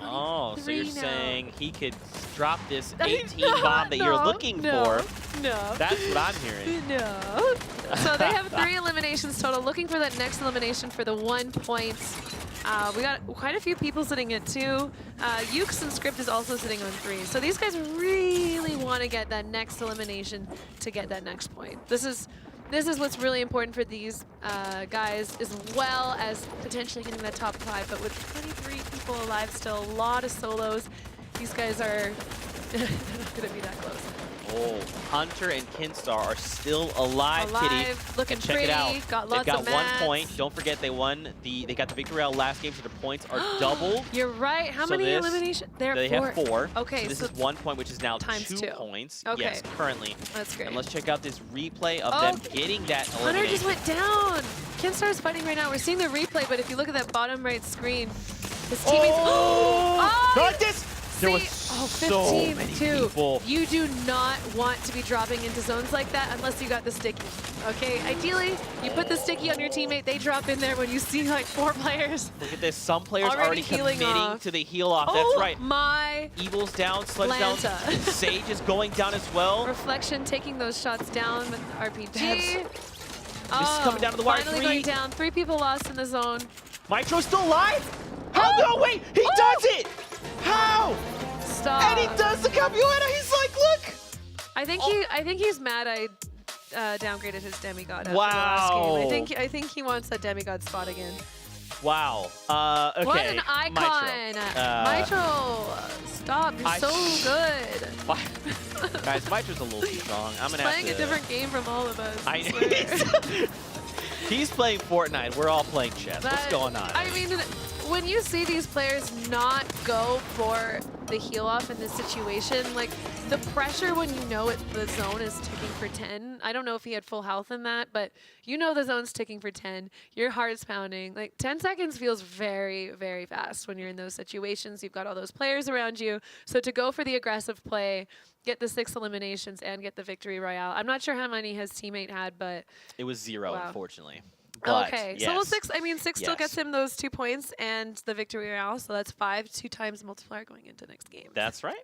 Oh, so you're 23 now. saying he could drop this I mean, 18 bomb that you're no, looking no, for? No. That's what I'm hearing. No. So they have 3 eliminations total. Looking for that next elimination for the 1 point. We got quite a few people sitting at 2. Ukes and Script is also sitting on 3. So these guys really want to get that next elimination to get that next point. This is what's really important for these guys, as well as potentially getting that top 5. But with 23 people alive still, a lot of solos, these guys are not going to be that close. Oh, Hunter and Kinstar are still alive, Kitty. Looking And check pretty, it out. got lots They've got of 1 mats. point. Don't forget they won. They got the victory royale last game, so their points are double. You're right. How So many this- eliminations? They have 4. Okay, so this so is 1 point, which is now times 2 2. points. Okay. Yes, currently. That's great. And let's check out this replay of Oh, them getting that Hunter just elimination. went down. Kinstar's fighting right now. We're seeing the replay, but if you look at that bottom right screen, his teammates. Oh! Oh, Not this! There was See? so 15 many too. people. You do not want to be dropping into zones like that unless you got the sticky. Okay, ideally, you put the sticky on your teammate, they drop in there when you see like 4 players. Look at this. Some players Already already healing committing off. to the heal off. Oh That's right. my Evil's down, Sludge down. Lanta. Sage is going down as well. Reflection taking those shots down with RPG. This is coming down to the wire. Finally 3. going down. 3 people lost in the zone. Mitro's still alive? How? Oh! No, wait! He does it! How? Stop. And he does the capoeira. He's like, look! I think he's mad I downgraded his demigod after Wow. the last game. I think he wants that demigod spot again. Wow. Okay. What an icon! Mitro, stop! You're so good. Guys, Mitro's a little too strong. I'm gonna Playing have a to. different game from all of us. I swear. He's playing Fortnite. We're all playing chess. What's But, going on? I mean, when you see these players not go for the heal off in this situation, like the pressure when you know the zone is ticking for 10. I don't know if he had full health in that, but you know the zone's ticking for 10. Your heart's pounding. Like 10 seconds feels very, very fast when you're in those situations. You've got all those players around you. So to go for the aggressive play, get the 6 eliminations and get the victory royale. I'm not sure how many his teammate had, but It was 0, Wow. unfortunately. But, okay, yes. so well, 6. I mean, 6 still Yes. gets him those 2 points and the victory royale. So that's 5, 2 times multiplier going into next game. That's right.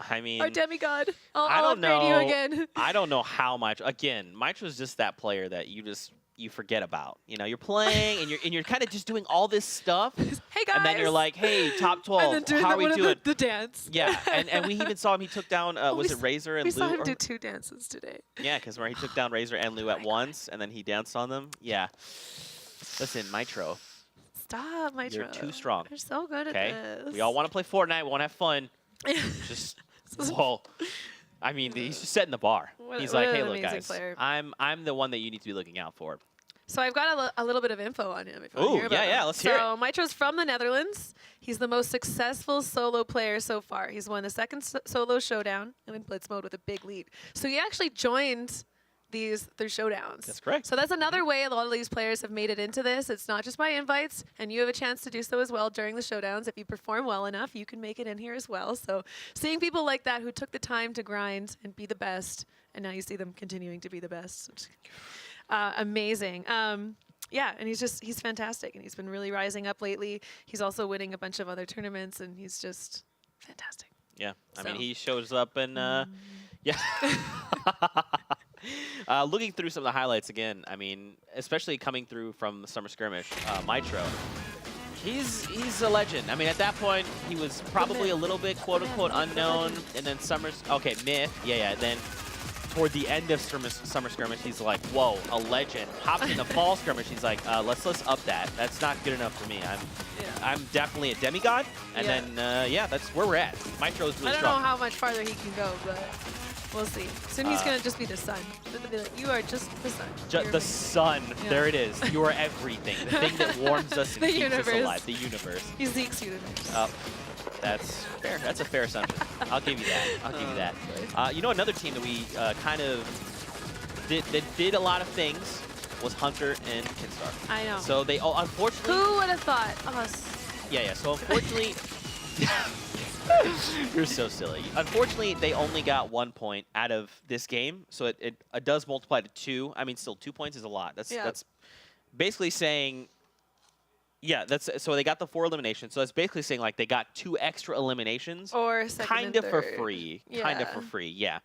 I mean, Our demigod. I I'll don't upgrade know. you again. I don't know how much. Again, Mitro's just that player that you forget about. You know, you're playing and you're kind of just doing all this stuff, Hey guys. and then you're like, hey, top 12. and then doing how are we doing? The dance. Yeah, and we even saw him. He took down was it Razor and We Lou? saw him or- do 2 dances today. Yeah, because where he took down Razor and Lou at once, and then he danced on them. Yeah. Listen, Mitro, Stop, Mitro. you're too strong. You're so good Okay, at this. we all want to play Fortnite. We want to have fun. Just whoa. I mean, he's just setting the bar. What- He's what like, an hey, look, amazing guys, player. I'm the one that you need to be looking out for. So I've got a little bit of info on him. If you wanna Ooh, hear about yeah, him. let's hear So Mitro's from the Netherlands. He's the most successful solo player so far. He's won the 2nd solo showdown and in blitz mode with a big lead. So he actually joined their showdowns. That's correct. So that's another way a lot of these players have made it into this. It's not just by invites, and you have a chance to do so as well during the showdowns. If you perform well enough, you can make it in here as well. So seeing people like that who took the time to grind and be the best, and now you see them continuing to be the best. Amazing. Yeah, and he's fantastic, and he's been really rising up lately. He's also winning a bunch of other tournaments, and he's just fantastic. Yeah, I mean, So. he shows up and yeah. Looking through some of the highlights again, I mean, especially coming through from the Summer Skirmish, Mitro, he's a legend. I mean, at that point, he was probably a little bit quote-unquote unknown, and then okay, Myth, yeah, then toward the end of Summer Skirmish, he's like, whoa, a legend. Hops in the Fall Skirmish, he's like, let's up that. That's not good enough for me. I'm definitely a demigod, and then, yeah, that's where we're at. Mitro's really I don't strong. know how much farther he can go, but we'll see. Soon he's going to just be the sun. They'll be like, you are just the sun. You're The amazing." sun. Yeah. There it is. You are everything. The thing that warms us and The keeps us universe. alive. The universe. He's Zeke's universe. That's fair. That's a fair assumption. I'll give you that. I'll give you that. You know, another team that we kind of did a lot of things was Hunter and Kinstar. I know. So they unfortunately. Who would have thought us? Yeah. So unfortunately, you're so silly. Unfortunately, they only got 1 point out of this game, so it does multiply to 2. I mean, still 2 points is a lot. That's basically saying. Yeah, so they got the 4 eliminations. So that's basically saying like they got 2 extra eliminations, or second kind of for free. Kind of for free. Yeah.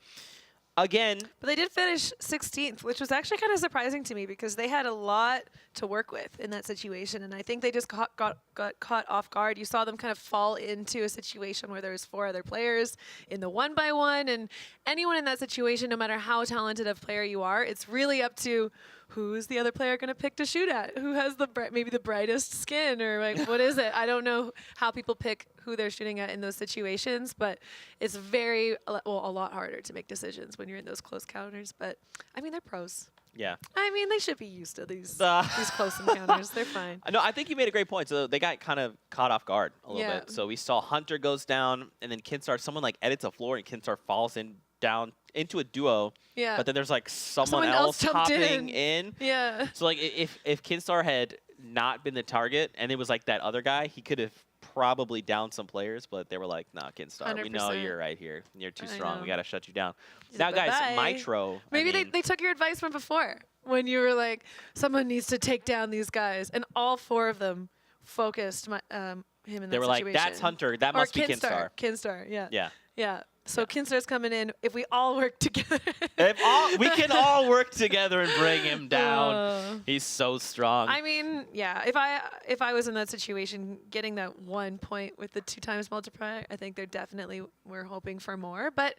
Again, but they did finish 16th, which was actually kind of surprising to me because they had a lot to work with in that situation, and I think they just got caught off guard. You saw them kind of fall into a situation where there was 4 other players in the 1-by-1, and anyone in that situation, no matter how talented of player you are, it's really up to who's the other player going to pick to shoot at? Who has maybe the brightest skin, or like what is it? I don't know how people pick who they're shooting at in those situations, but it's a lot harder to make decisions when you're in those close counters. But I mean, they're pros. Yeah. I mean, they should be used to these close encounters. They're fine. No, I think you made a great point. So they got kind of caught off guard a little bit. So we saw Hunter goes down, and then Kinstar, someone like edits a floor, and Kinstar falls down into a duo. Yeah. But then there's like someone else hopping in. Yeah. So like if Kinstar had not been the target, and it was like that other guy, he could have probably downed some players, but they were like, nah, Kinstar, 100%. we know you're right here. You're too strong. know. We got to shut you down. He's Now, like, guys, bye-bye. Mitro. Maybe I mean, they took your advice from before when you were like, someone needs to take down these guys, and all 4 of them focused him in that situation. They were like, that's Hunter. That must be Kinstar. Kinstar, yeah. Yeah. Yeah. So Kinstar's coming in. If we all work together. We can all work together and bring him down. He's so strong. I mean, yeah. If I was in that situation, getting that 1 point with the 2 times multiplier, I think they're definitely we're hoping for more. But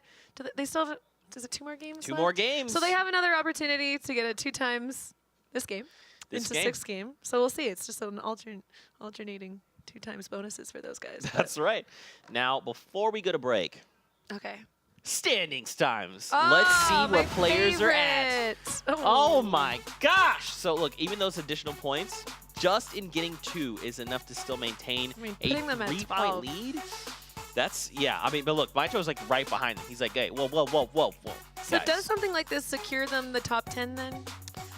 they still have. Is it 2 more games? 2 left? more games. So they have another opportunity to get a 2 times this game into 6 game. So we'll see. It's just an alternating 2 times bonuses for those guys. That's right. Now, before we go to break. Okay. Standings times. Let's see where players are at. Oh my gosh. So look, even those additional points, just in getting 2 is enough to still maintain a 3-point lead. That's, yeah. I mean, but look, Mitro's like right behind him. He's like, hey, whoa. So does something like this secure them the top 10 then?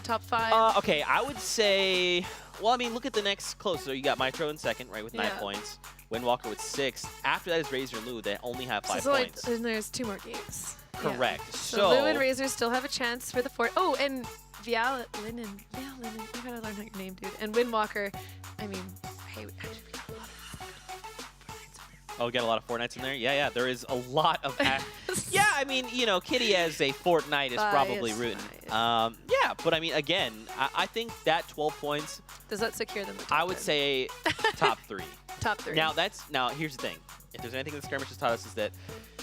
Top 5? Okay, I would say, well, I mean, look at the next closer. You got Mitro in second, right, with 9 points. Windwalker with 6. After that is Razor and Lou. They only have 5 points. And there's 2 more games. Correct. Yeah. So Lou and Razor still have a chance for the 4th. Oh, and Linen. I gotta learn how your name, dude. And Windwalker. I mean, hey, actually, we got a lot of Oh, we got a lot of Fortnites in there? Yeah, there is a lot of... yeah, I mean, you know, Kitty as a Fortnite is probably rooting. Yeah, but I mean, again, I think that 12 points... Does that secure them? I would say top 3. Top 3. Now, here's the thing. If there's anything that Skirmish has taught us is that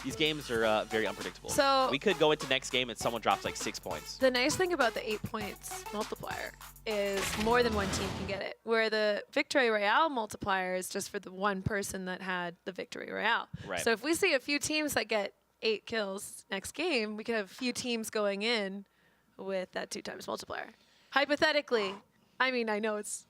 these games are very unpredictable. So we could go into next game and someone drops like 6 points. The nice thing about the 8 points multiplier is more than one team can get it, where the Victory Royale multiplier is just for the one person that had the Victory Royale. Right. So if we see a few teams that get 8 kills next game, we could have a few teams going in with that 2 times multiplier. Hypothetically, I mean, I know it's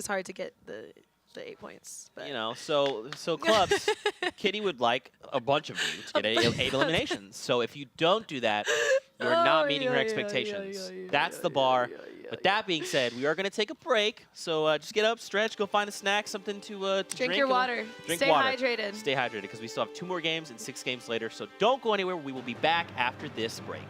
hard to get the 8 points. But. You know, so clubs, Kitty would like a bunch of you to get 8 eliminations. So if you don't do that, you're not meeting her expectations. That's the bar. But that being said, we are going to take a break. So just get up, stretch, go find a snack, something to drink. Your water. Stay hydrated. Stay hydrated because we still have 2 more games and 6 games later. So don't go anywhere. We will be back after this break.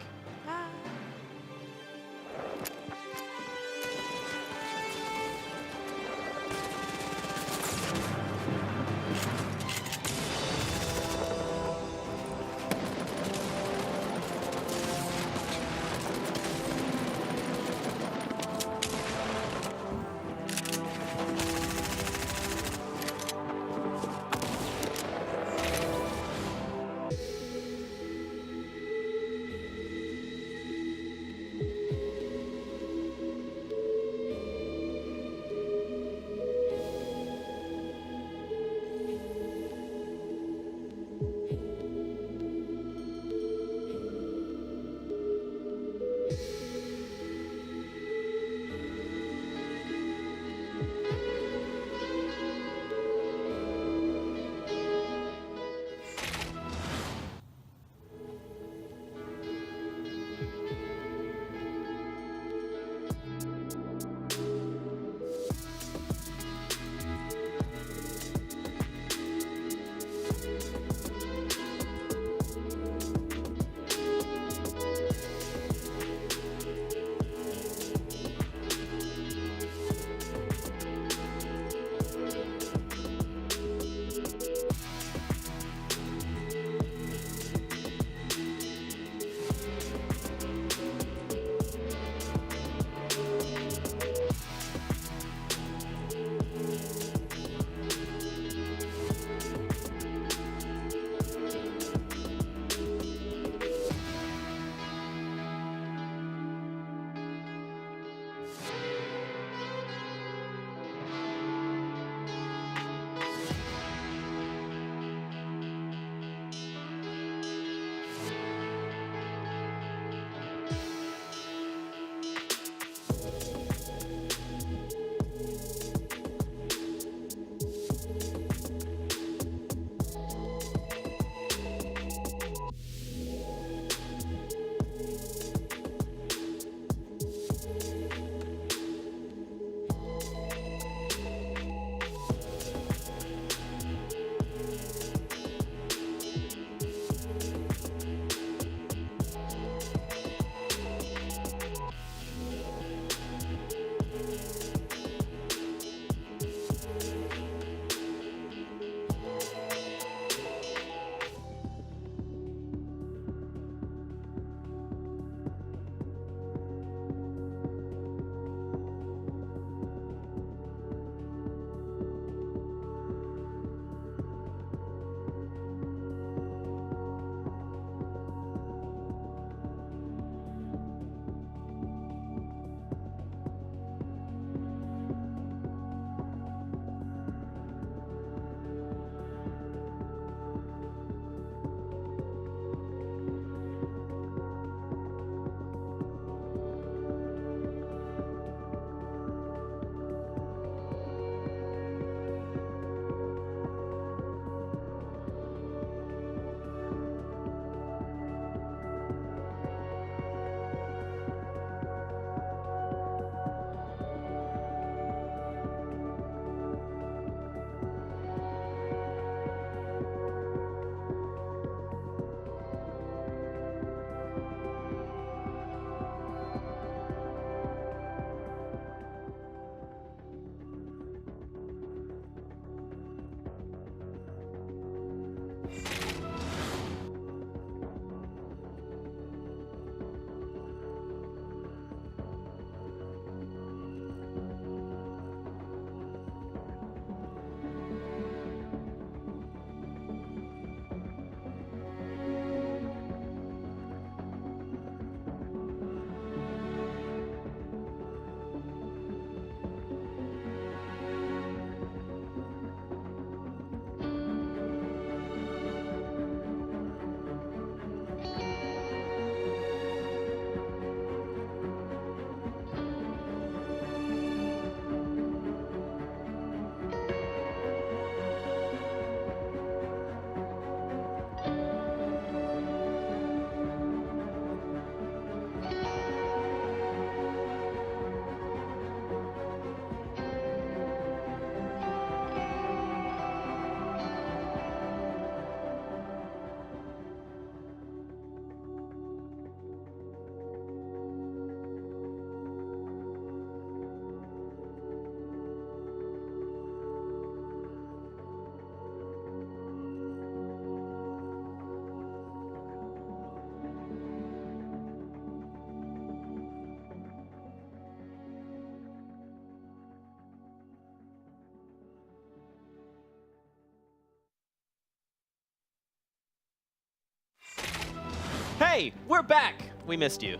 Hey, we're back. We missed you.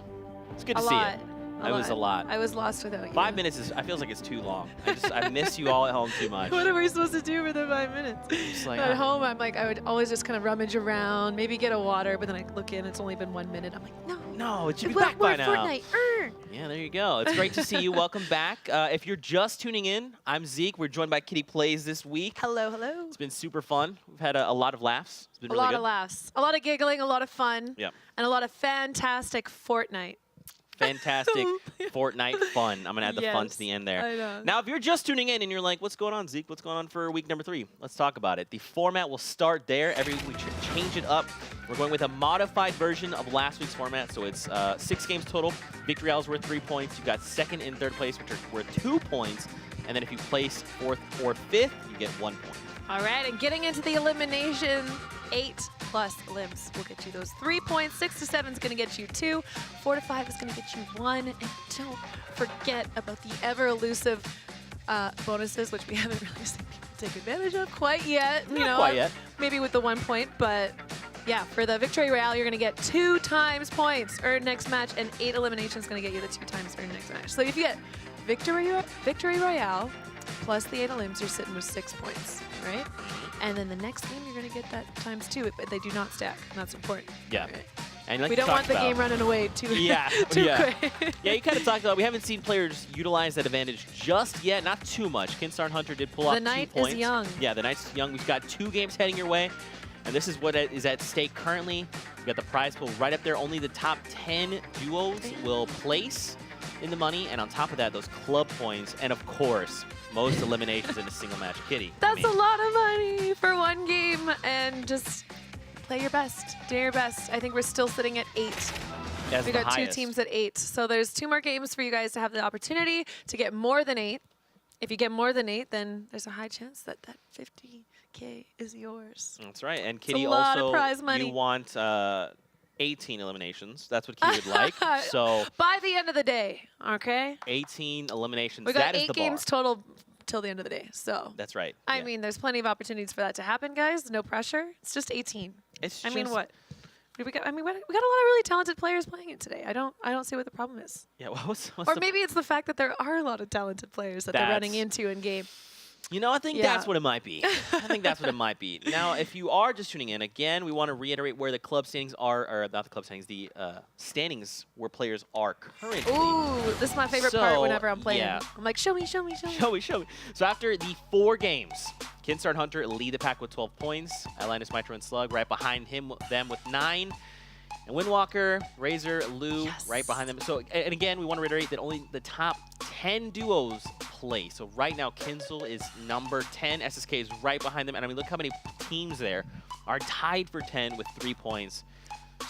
It's good to see you. It was a lot. I was lost without you. 5 minutes is, I feels like it's too long. I miss you all at home too much. What are we supposed to do for the 5 minutes? Just like, At home, I'm like, I would always just kind of rummage around, maybe get a water, but then I look in, it's only been 1 minute. I'm like, no. No, it should be We're- back by we're now. Fortnite. Yeah, there you go. It's great to see you. Welcome back. If you're just tuning in, I'm Zeke. We're joined by Kitty Plays this week. Hello, hello. It's been super fun. We've had a lot of laughs. It's been A really lot good. of laughs, a lot of giggling, a lot of fun, Yep. and a lot of fantastic Fortnite. Fantastic Fortnite fun. I'm going to add the fun Yes, to the end there. I know. Now, if you're just tuning in and you're like, what's going on, Zeke? What's going on for week number 3? Let's talk about it. The format will start there. Every week we change it up. We're going with a modified version of last week's format. So it's 6 games total. Victory Isles worth 3 points. You've got second and third place, which are worth 2 points. And then if you place 4th or 5th, you get 1 point. All right, and getting into the elimination, 8+ limbs will get you those 3 points. 6 to 7 is going to get you 2. 4 to 5 is going to get you 1. And don't forget about the ever elusive bonuses, which we haven't really seen people take advantage of quite yet. Not quite yet. Maybe with the 1 point, but yeah, for the Victory Royale, you're going to get 2 times points earned next match, and 8 eliminations is going to get you the 2 times earned next match. So if you get Victory Royale plus the 8 limbs, you're sitting with 6 points, right? And then the next game, you're going to get that times 2, but they do not stack, and that's important. Yeah. Right? And like We you don't want talked the about- game running away too, Yeah, too yeah. quick. Yeah, you kind of talked about we haven't seen players utilize that advantage just yet. Not too much. Kinstar and Hunter did pull off 2 night points. is young. Yeah, the night's young. We've got 2 games heading your way. And this is what is at stake currently. We've got the prize pool right up there. Only the top 10 duos will place in the money. And on top of that, those club points. And of course, most eliminations in a single match. Kitty. That's a lot of money for 1 game, and just play your best. Do your best. I think we're still sitting at 8. As We the got 2 highest. teams at 8. So there's 2 more games for you guys to have the opportunity to get more than 8. If you get more than 8, then there's a high chance that that 50K is yours. That's right. And a Kitty lot of also, prize money. you want 18 eliminations. That's what Kitty would like. So By the end of the day, okay? 18 eliminations. We got that is 8 the games bar. total till the end of the day. So That's right. I yeah. mean, there's plenty of opportunities for that to happen, guys. No pressure. It's just 18. It's I mean, just- what? We got a lot of really talented players playing it today. I don't see what the problem is. Yeah, what's Or the maybe it's the fact that there are a lot of talented players that they're running That's- into in game. You know, I think Yeah. that's what it might be. I think that's what it might be. Now, if you are just tuning in, again, we want to reiterate where the club standings are, or not the club standings, the standings where players are currently. Ooh, this is my favorite part So, whenever I'm playing. yeah. I'm like, show me, show me, show me. Show me. So after the 4 games, Kinstar and Hunter lead the pack with 12 points. Atlantis, Mitro, and Slug right behind them with 9. And Windwalker, Razor, Lou right behind them. So, and again, we want to reiterate that only the top 10 duos play. So right now, Kinsel is number 10. SSK is right behind them. And I mean, look how many teams there are tied for 10 with 3 points.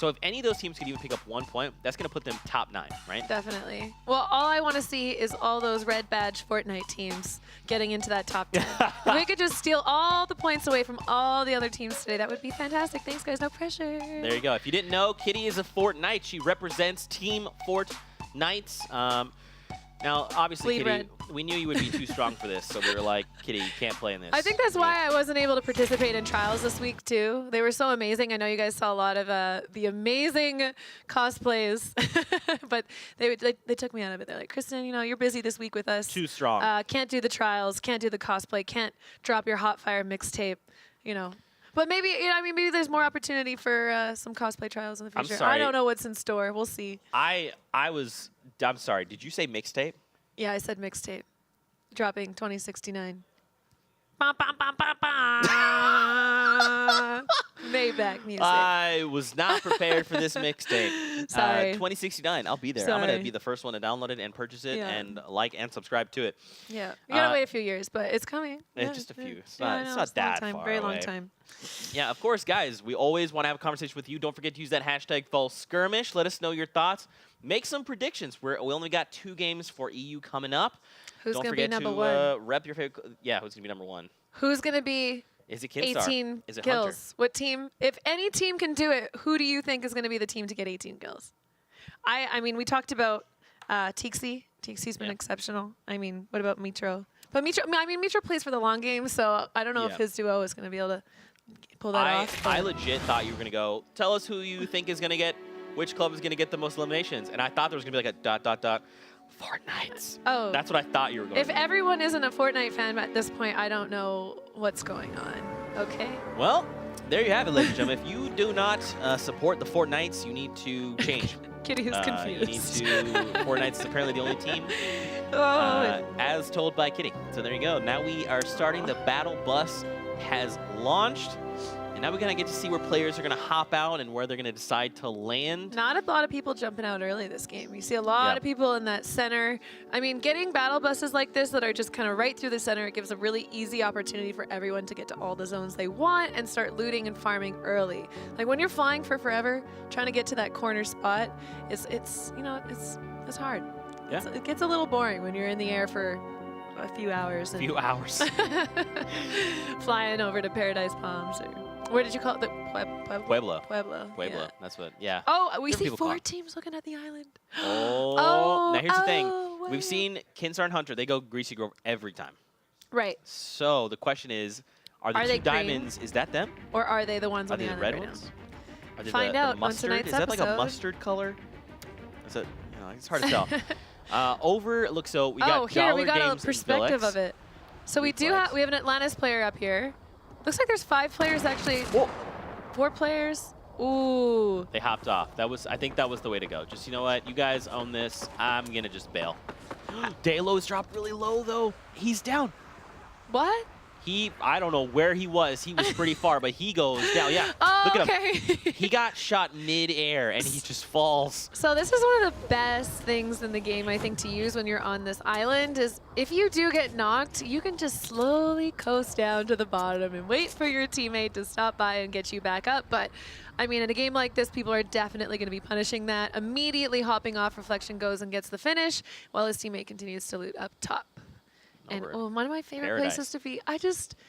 So if any of those teams could even pick up 1 point, that's going to put them top 9, right? Definitely. Well, all I want to see is all those red badge Fortnite teams getting into that top 10. If we could just steal all the points away from all the other teams today, that would be fantastic. Thanks, guys. No pressure. There you go. If you didn't know, Kitty is a Fortnite. She represents Team Fortnite. Now, obviously, Bleed Kitty, red. we knew you would be too strong for this, so we were like, Kitty, you can't play in this. I think that's why I wasn't able to participate in trials this week, too. They were so amazing. I know you guys saw a lot of the amazing cosplays, but they took me out of it. They're like, Kristen, you know, you're busy this week with us. Too strong. Can't do the trials, can't do the cosplay, can't drop your hot fire mixtape, you know. But maybe, you know, I mean, maybe there's more opportunity for some cosplay trials in the I'm future. sorry. I don't know what's in store. We'll see. I'm sorry. Did you say mixtape? Yeah, I said mixtape. Dropping 2069. Bum, bum, bum, bum, bum. Maybach music. I was not prepared for this mixtape. Sorry. 2069. I'll be there. I'm going Sorry. to be the first one to download it and purchase it Yeah. and like and subscribe to it. Yeah, you gotta Uh, wait a few years, but it's coming. yeah, Yeah, just a few. It's yeah, not- I it's know, not a long that time, far very long away. time. Yeah, of course, guys. We always want to have a conversation with you. Don't forget to use that hashtag fall skirmish. Let us know your thoughts. Make some predictions. We only got 2 games for EU coming up. Who's Don't gonna be forget number to 1? rep your favorite. Yeah, who's gonna be number 1? Who's gonna be Is it Kinstar? 18 Is it kills? Hunter? What team? If any team can do it, who do you think is gonna be the team to get 18 kills? I mean, we talked about Tixi. Tixi's been Yeah. exceptional. I mean, what about Mitro? But Mitro plays for the long game, so I don't know Yeah. if his duo is gonna be able to pull that off. I but- legit thought you were gonna go. Tell us who you think is gonna get which club is going to get the most eliminations. And I thought there was going to be like a ... Fortnite. Oh. That's what I thought you were going If to. everyone isn't a Fortnite fan at this point, I don't know what's going on. Okay. Well, there you have it, ladies and gentlemen. If you do not support the Fortnites, you need to change. Kitty is confused. You need to. Fortnite's apparently the only team, Oh. as told by Kitty. So there you go. Now we are starting. The battle bus has launched. And now we're going to get to see where players are going to hop out and where they're going to decide to land. Not a lot of people jumping out early this game. You see a lot of people in that center. I mean, getting battle buses like this that are just kind of right through the center, it gives a really easy opportunity for everyone to get to all the zones they want and start looting and farming early. Like when you're flying for forever, trying to get to that corner spot, it's hard. Yeah. It gets a little boring when you're in the air for a few hours. A few hours. Flying over to Paradise Palms or where did you call it? The Pueblo. Pueblo. Yeah. That's what, yeah. Oh, we Different see people call 4 it. teams looking at the island. Oh. Now here's the thing. Wow. We've seen Kinsar and Hunter. They go Greasy Grove every time. Right. So the question is, are the Are they two green? diamonds, is that them? Or are they the ones Are on they the the island red right ones? now? Are they Find the out on mustard? tonight's Is that like a episode. mustard color? Is it, it's hard to tell. Over, look, so we got Oh, here we got a Games and perspective Villex. of it. So we Reflex. have an Atlantis player up here. Looks like there's 5 players actually. Whoa. 4 players. Ooh. They hopped off. I think that was the way to go. Just, you know what? You guys own this. I'm going to just bail. Delos dropped really low, though. He's down. What? I don't know where he was. He was pretty far, but he goes down. Yeah, Oh, look at okay. him. He got shot mid-air, and he just falls. So this is one of the best things in the game, I think, to use when you're on this island is if you do get knocked, you can just slowly coast down to the bottom and wait for your teammate to stop by and get you back up. But, I mean, in a game like this, people are definitely going to be punishing that. Immediately hopping off, Reflection goes and gets the finish, while his teammate continues to loot up top. And Over one of my favorite Paradise. places to be.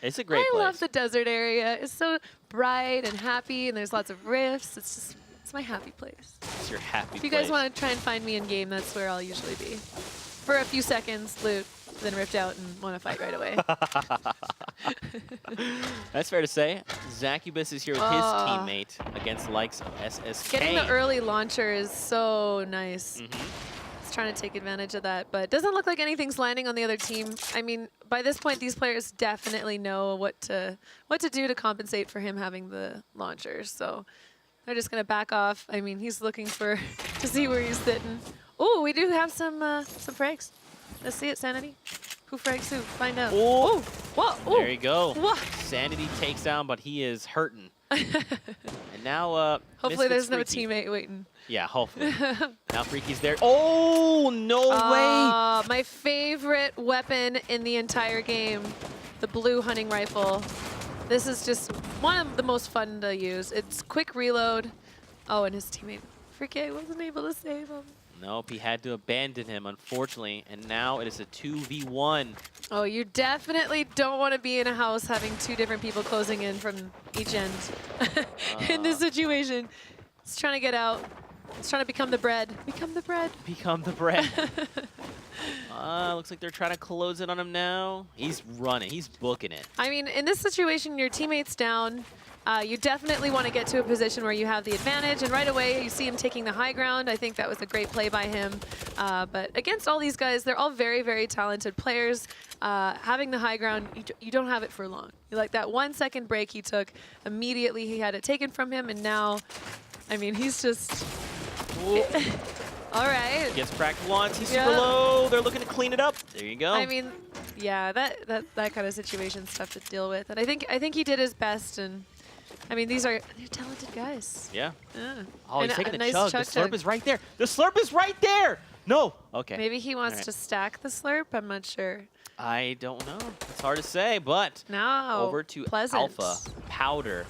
It's a great I place. love the desert area. It's so bright and happy, and there's lots of rifts. It's my happy place. It's your happy If you guys want to try and find me in game, that's where I'll usually be. For a few seconds, loot, then rift out and want to fight right away. That's fair to say. Zacubus is here with his teammate against the likes of SSK. Getting the early launcher is so nice. He's trying to take advantage of that, but it doesn't look like anything's landing on the other team. I mean, by this point, these players definitely know what to do to compensate for him having the launcher. So they're just gonna back off. I mean, he's looking to see where he's sitting. Oh, we do have some frags. Let's see it, Sanity. Who frags who? Find out. Oh, whoa! There you go. What? Sanity takes down, but he is hurting. And now, Hopefully, Misfits there's no Freaky. teammate waiting. Yeah, hopefully. Now Freaky's there. Oh, no way! My favorite weapon in the entire game, the blue hunting rifle. This is just one of the most fun to use. It's quick reload. Oh, and his teammate, Freaky, wasn't able to save him. Nope, he had to abandon him, unfortunately. And now it is a 2v1. Oh, you definitely don't want to be in a house having 2 different people closing in from each end. In this situation, it's trying to get out. It's trying to become the bread. Become the bread. Become the bread. Looks like they're trying to close it on him now. He's running. He's booking it. I mean, in this situation, your teammate's down. You definitely want to get to a position where you have the advantage, and right away you see him taking the high ground. I think that was a great play by him. But against all these guys, they're all very, very talented players. Having the high ground, you don't have it for long. Like that 1 second break he took, immediately he had it taken from him, and now, I mean, he's just... All right. Gets cracked once. He's super low. They're looking to clean it up. There you go. I mean, yeah, that kind of situation's tough to deal with, and I think he did his best. And I mean, they're talented guys. Yeah. Yeah. Oh, he's And taking a the nice chug. The chug slurp chug. is right there. The slurp is right there. No. Okay. Maybe he wants All right. to stack the slurp. I'm not sure. I don't know. It's hard to say, but No. over to Pleasant. Alpha Powder.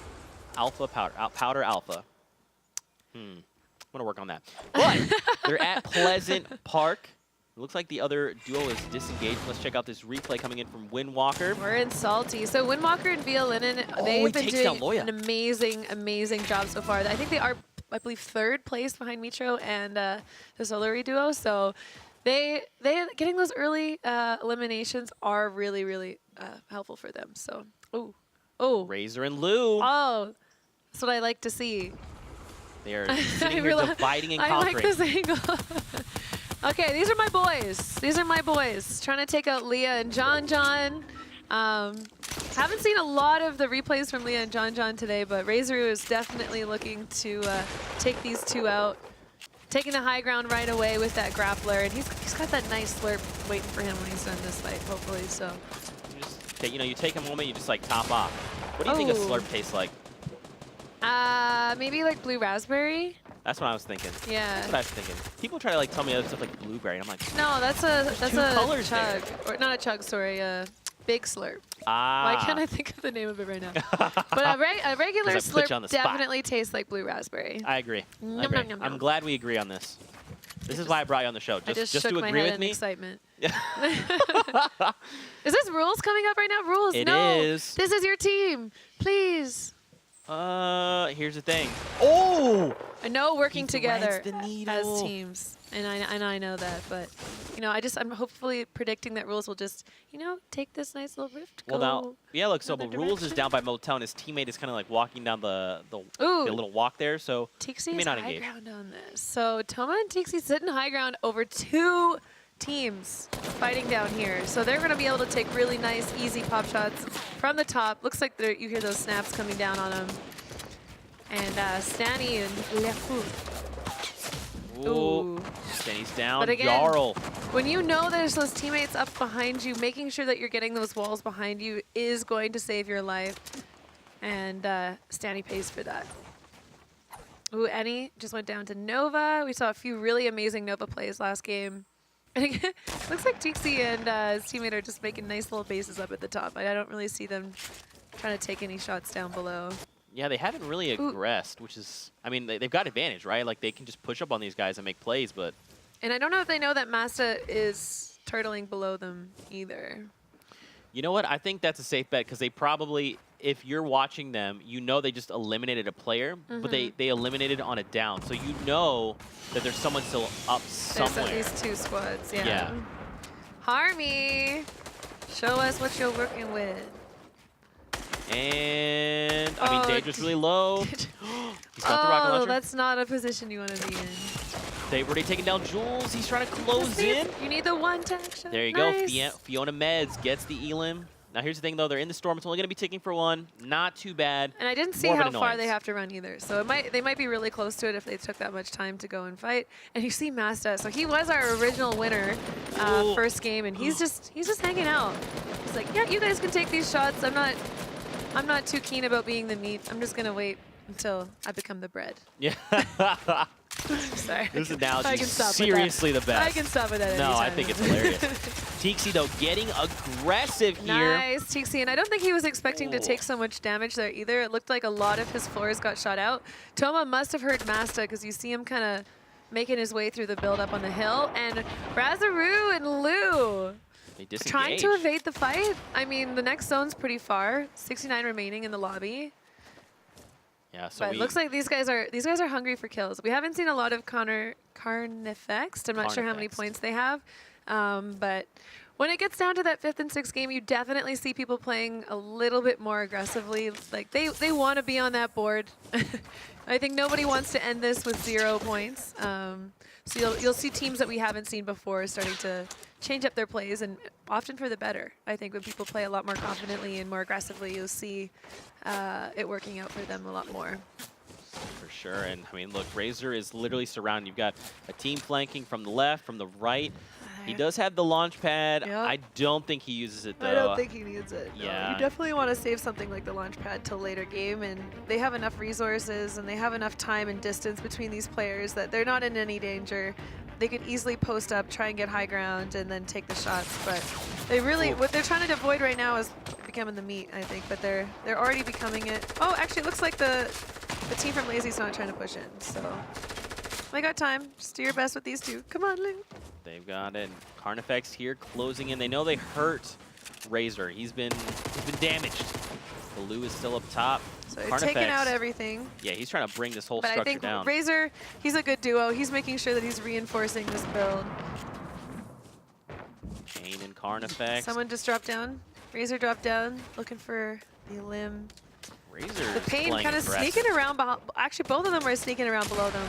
Powder Alpha. I'm going to work on that. But they're at Pleasant Park. It looks like the other duo is disengaged. Let's check out this replay coming in from Windwalker. We're in Salty. So Windwalker and Violinen, they've been takes down doing Loya. an amazing, amazing job so far. I think they are, I believe, 3rd place behind Mitro and the Solari duo. So they getting those early eliminations are really, really helpful for them. So, oh, Razor and Lou. oh, that's what I like to see. They are sitting here dividing and conquering. I like this angle. Okay, these are my boys. These are my boys. Trying to take out Leah and John. Haven't seen a lot of the replays from Leah and John today, but Razor is definitely looking to take these two out. Taking the high ground right away with that grappler, and he's got that nice slurp waiting for him when he's done this fight, hopefully. So. You take a moment, you just like top off. What do you think a slurp tastes like? Maybe like blue raspberry. That's what I was thinking. Yeah. That's what I was thinking. People try to like tell me other stuff like blueberry. I'm like, no, that's a colors chug, there. or not a chug. Sorry, big slurp. Ah. Why can't I think of the name of it right now? But a regular slurp definitely tastes like blue raspberry. I agree. Nom, I agree. nom, nom, nom. I'm glad we agree on this. This is why I brought you on the show. Just shook to my agree head with in me. excitement. Is this rules coming up right now? Rules? It no. is. This is your team. Please. Here's the thing. Oh! I know working He together threads the as needle. teams, and I know that, but you know, I'm hopefully predicting that rules will just, you know, take this nice little rift. Well, now, yeah, look, so another but Rules is direction. down by Motel, and his teammate is kind of like walking down the Ooh. little walk there, so he Tixie may is not high engage. ground on this. So Toma and Tixie sitting high ground over 2 teams fighting down here. So they're going to be able to take really nice, easy pop shots from the top. Looks like you hear those snaps coming down on them. And Stanny and Lefu. Ooh. Stanny's down. But again, Jarl. When you know there's those teammates up behind you, making sure that you're getting those walls behind you is going to save your life. And Stanny pays for that. Ooh, Annie just went down to Nova. We saw a few really amazing Nova plays last game. And again, looks like Tixie and his teammate are just making nice little bases up at the top. I don't really see them trying to take any shots down below. Yeah, they haven't really aggressed, which is, I mean, they've got advantage, right? Like, they can just push up on these guys and make plays, but... And I don't know if they know that Masta is turtling below them either. You know what? I think that's a safe bet, because they probably, if you're watching them, you know they just eliminated a player, but they eliminated on a down. So you know that there's someone still up somewhere. There's at least 2 squads, yeah. Yeah. Harmy, show us what you're working with. And, I mean, Daedra's really low. He's got the rocket launcher. That's not a position you want to be in. They've already taken down Jules. He's trying to close in. You need the one tag shot. There you nice. go. Fiona Meds gets the Elim. Now, here's the thing, though. They're in the storm. It's only going to be ticking for 1. Not too bad. And I didn't see More of how an far annoyance. they have to run either. So they might be really close to it if they took that much time to go and fight. And you see Masta. So he was our original winner first game, and he's just hanging out. He's like, yeah, you guys can take these shots. I'm not too keen about being the meat. I'm just gonna wait until I become the bread. Yeah. Sorry. This analogy I is can stop seriously the with that. best. I can stop with that No, anytime. I think it's hilarious. Tixie, though, getting aggressive here. Nice, Tixie. And I don't think he was expecting to take so much damage there either. It looked like a lot of his floors got shot out. Toma must have heard Masta because you see him kind of making his way through the build-up on the hill. And Razaru and Lou trying to evade the fight. I mean, the next zone's pretty far. 69 remaining in the lobby. Yeah, so But it looks like these guys are hungry for kills. We haven't seen a lot of Carnifex. I'm not sure how many points they have. But when it gets down to that 5th and 6th game, you definitely see people playing a little bit more aggressively. Like they want to be on that board. I think nobody wants to end this with 0 points. So you'll see teams that we haven't seen before starting to change up their plays, and often for the better. I think when people play a lot more confidently and more aggressively, you'll see it working out for them a lot more. For sure. And, I mean, look, Razor is literally surrounded. You've got a team flanking from the left, from the right. He does have the launch pad. Yep. I don't think he uses it, though. I don't think he needs it. No. Yeah. You definitely want to save something like the launch pad till later game, and they have enough resources and they have enough time and distance between these players that they're not in any danger. They could easily post up, try and get high ground, and then take the shots. But they really, what they're trying to avoid right now is becoming the meat, I think. But they're already becoming it. Oh, actually, it looks like the team from Lazy's not trying to push in. So I got time. Just do your best with these two. Come on, Lou. They've got it. Carnifex here closing in. They know they hurt Razor. He's been damaged. The Lou is still up top. So they're taking out everything. Yeah, he's trying to bring this whole But structure I think down. Razor, he's a good duo. He's making sure that he's reinforcing this build. Kane and Carnifex. Someone just dropped down. Razor dropped down, looking for the limb. Razor. The Pain kind of sneaking around. Actually, both of them are sneaking around below them.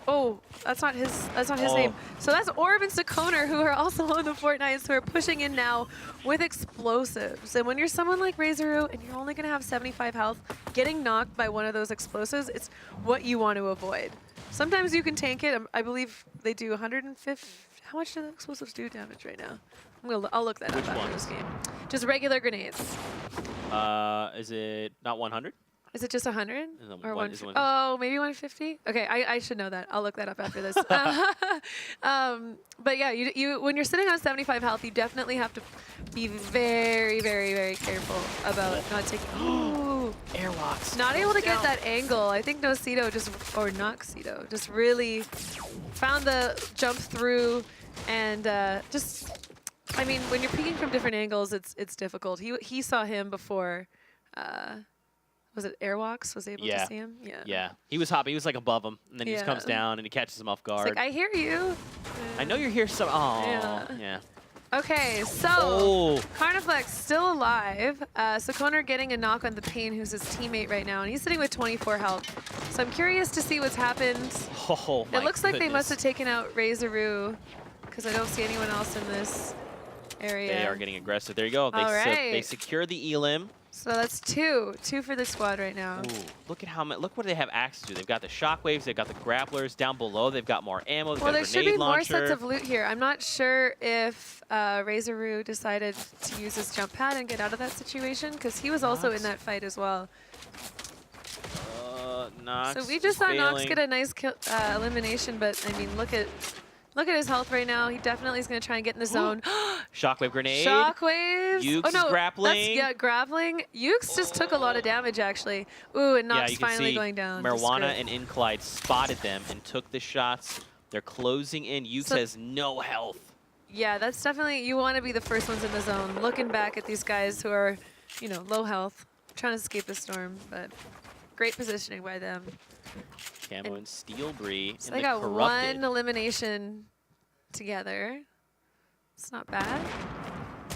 Oh, that's not his. That's not his name. So that's Orb and Sakoner, who are also on the Fortnites, who are pushing in now with explosives. And when you're someone like Razor and you're only gonna have 75 health, getting knocked by one of those explosives, it's what you want to avoid. Sometimes you can tank it. I believe they do 150. How much do the explosives do damage right now? I'll look that up after this game. Just regular grenades. Is it not 100? Is it just 100? Or one, is oh, maybe 150? Okay, I should know that. I'll look that up after this. But yeah, you when you're sitting on 75 health, you definitely have to be very, very, very careful about not taking... Ooh, Airwalks. not able to get that angle. I think Nocito or Noxito just really found the jump through and just... I mean, when you're peeking from different angles, it's difficult. He saw him before... was it Airwalks? Was able to see him? Yeah. Yeah. He was hopping. He was like above him, and then he just comes down and he catches him off guard. It's like, I hear you. I know you're here. So, yeah. Okay, so Carniflex still alive. Sakoner getting a knock on the Pain, who's his teammate right now, and he's sitting with 24 health. So I'm curious to see what's happened. Oh, my It looks like they goodness. must have taken out Razoroo, because I don't see anyone else in this area. They are getting aggressive. There you go. They secure the Elim. So that's two for the squad right now. Ooh, look at how much. Look what they have access to. They've got the shockwaves. They've got the grapplers down below. They've got more ammo. They've Well, got there a should grenade be more launcher. sets of loot here. I'm not sure if Razoroo decided to use his jump pad and get out of that situation, because he was also in that fight as well. Nox So we just saw Nox failing. get a nice kill, elimination, but I mean, look at his health right now. He definitely is going to try and get in the zone. Shockwave grenade. Shockwaves. Ukes oh no, is grappling. grappling. Ukes just took a lot of damage actually. Ooh, and Nox you can finally see going down. Marijuana and Inclide spotted them and took the shots. They're closing in. Ukes has no health. Yeah, that's definitely, you want to be the first ones in the zone. Looking back at these guys who are, you know, low health, trying to escape the storm, but great positioning by them. Camo and Steelbree. So they got one elimination together. It's not bad.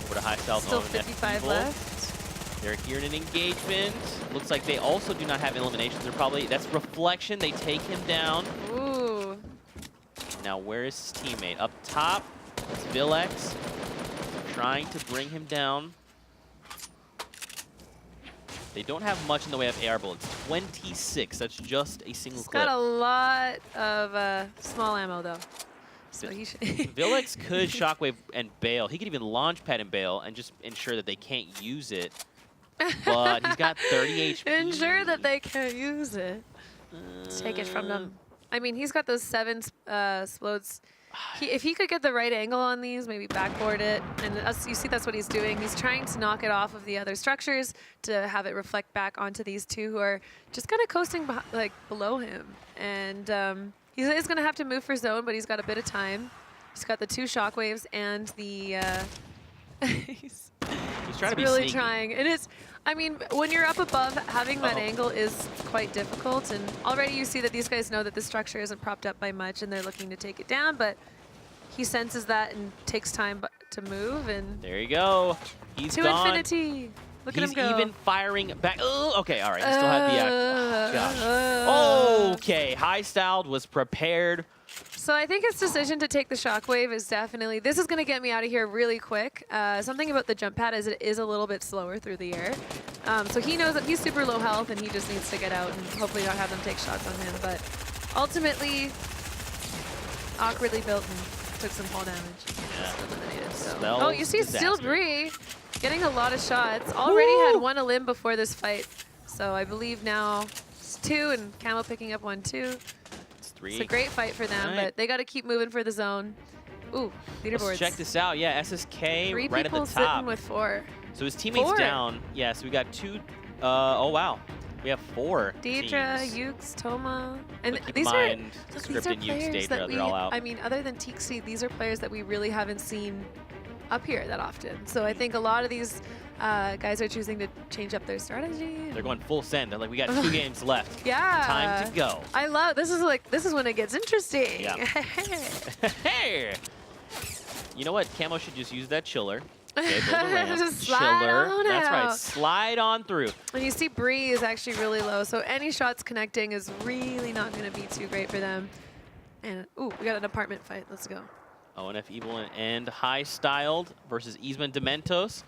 Over to high south. Still 55 left. They're here in an engagement. Looks like they also do not have eliminations. They're probably, that's Reflection. They take him down. Ooh. Now where is his teammate? Up top, it's Villex. Trying to bring him down. They don't have much in the way of air bullets. 26, that's just a single He's clip. got a lot of small ammo though. So he should Villex could shockwave and bail. He could even launch pad and bail and just ensure that they can't use it. But he's got 30 HP. ensure that they can't use it. Take it from them. I mean, he's got those 7 explodes. If he could get the right angle on these, maybe backboard it, and you see that's what he's doing. He's trying to knock it off of the other structures to have it reflect back onto these two who are just kind of coasting like below him. And he is going to have to move for zone, but he's got a bit of time. He's got the 2 shockwaves and the... he's trying to be really sneaky. trying. And it's, I mean, when you're up above, having that angle is quite difficult. And already you see that these guys know that the structure isn't propped up by much and they're looking to take it down, but he senses that and takes time to move. And there you go. He's to gone. infinity. Look at him go. He's even firing back. Oh, okay, all right. He still had the oh, gosh. Okay, High Styled was prepared. So I think his decision to take the shockwave is definitely, this is going to get me out of here really quick. Something about the jump pad is it is a little bit slower through the air. So he knows that he's super low health and he just needs to get out and hopefully not have them take shots on him. But ultimately, awkwardly built and took some fall damage. Yeah. Eliminated, so. Smells Oh, you see disaster. Steelbree getting a lot of shots. Already had 1 elim before this fight. So I believe now it's 2 and Camo picking up 1 too. It's 3. It's a great fight for them, but they got to keep moving for the zone. Ooh, leaderboards. Let's check this out. Yeah, SSK 3 right at the people top. sitting with 4. So his teammate's 4. down. Yeah, so we got 2. Oh, wow. We have 4 Deidre, teams. Ukes, Toma. And But keep these in are, mind, look, Script these are and Ukes, players that Deidre, we, they're all out. I mean, other than Tixi, these are players that we really haven't seen up here that often. So I think a lot of these guys are choosing to change up their strategy. They're going full send. They're like, we got 2 games left. Yeah. Time to go. I love, this is when it gets interesting. Yeah. Hey! You know what? Camo should just use that chiller. Okay, build a ramp. Just slide Chiller. on That's right. out. Slide on through. And you see Bree is actually really low, so any shots connecting is really not going to be too great for them. And, ooh, we got an apartment fight. Let's go. ONF Evil and High Styled versus Eastman Dementos.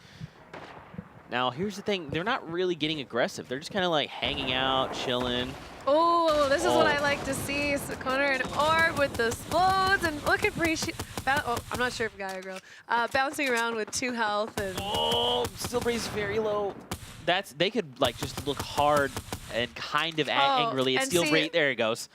Now, here's the thing. They're not really getting aggressive. They're just kind of like hanging out, chilling. Oh, this is what I like to see. So Connor and Orb with the explodes, and look at Bree. Oh, I'm not sure if guy or girl. Bouncing around with 2 health. And Oh, still Bree's very low. They could like just look hard and kind of angrily. It's and Steel see, Bree. There it goes.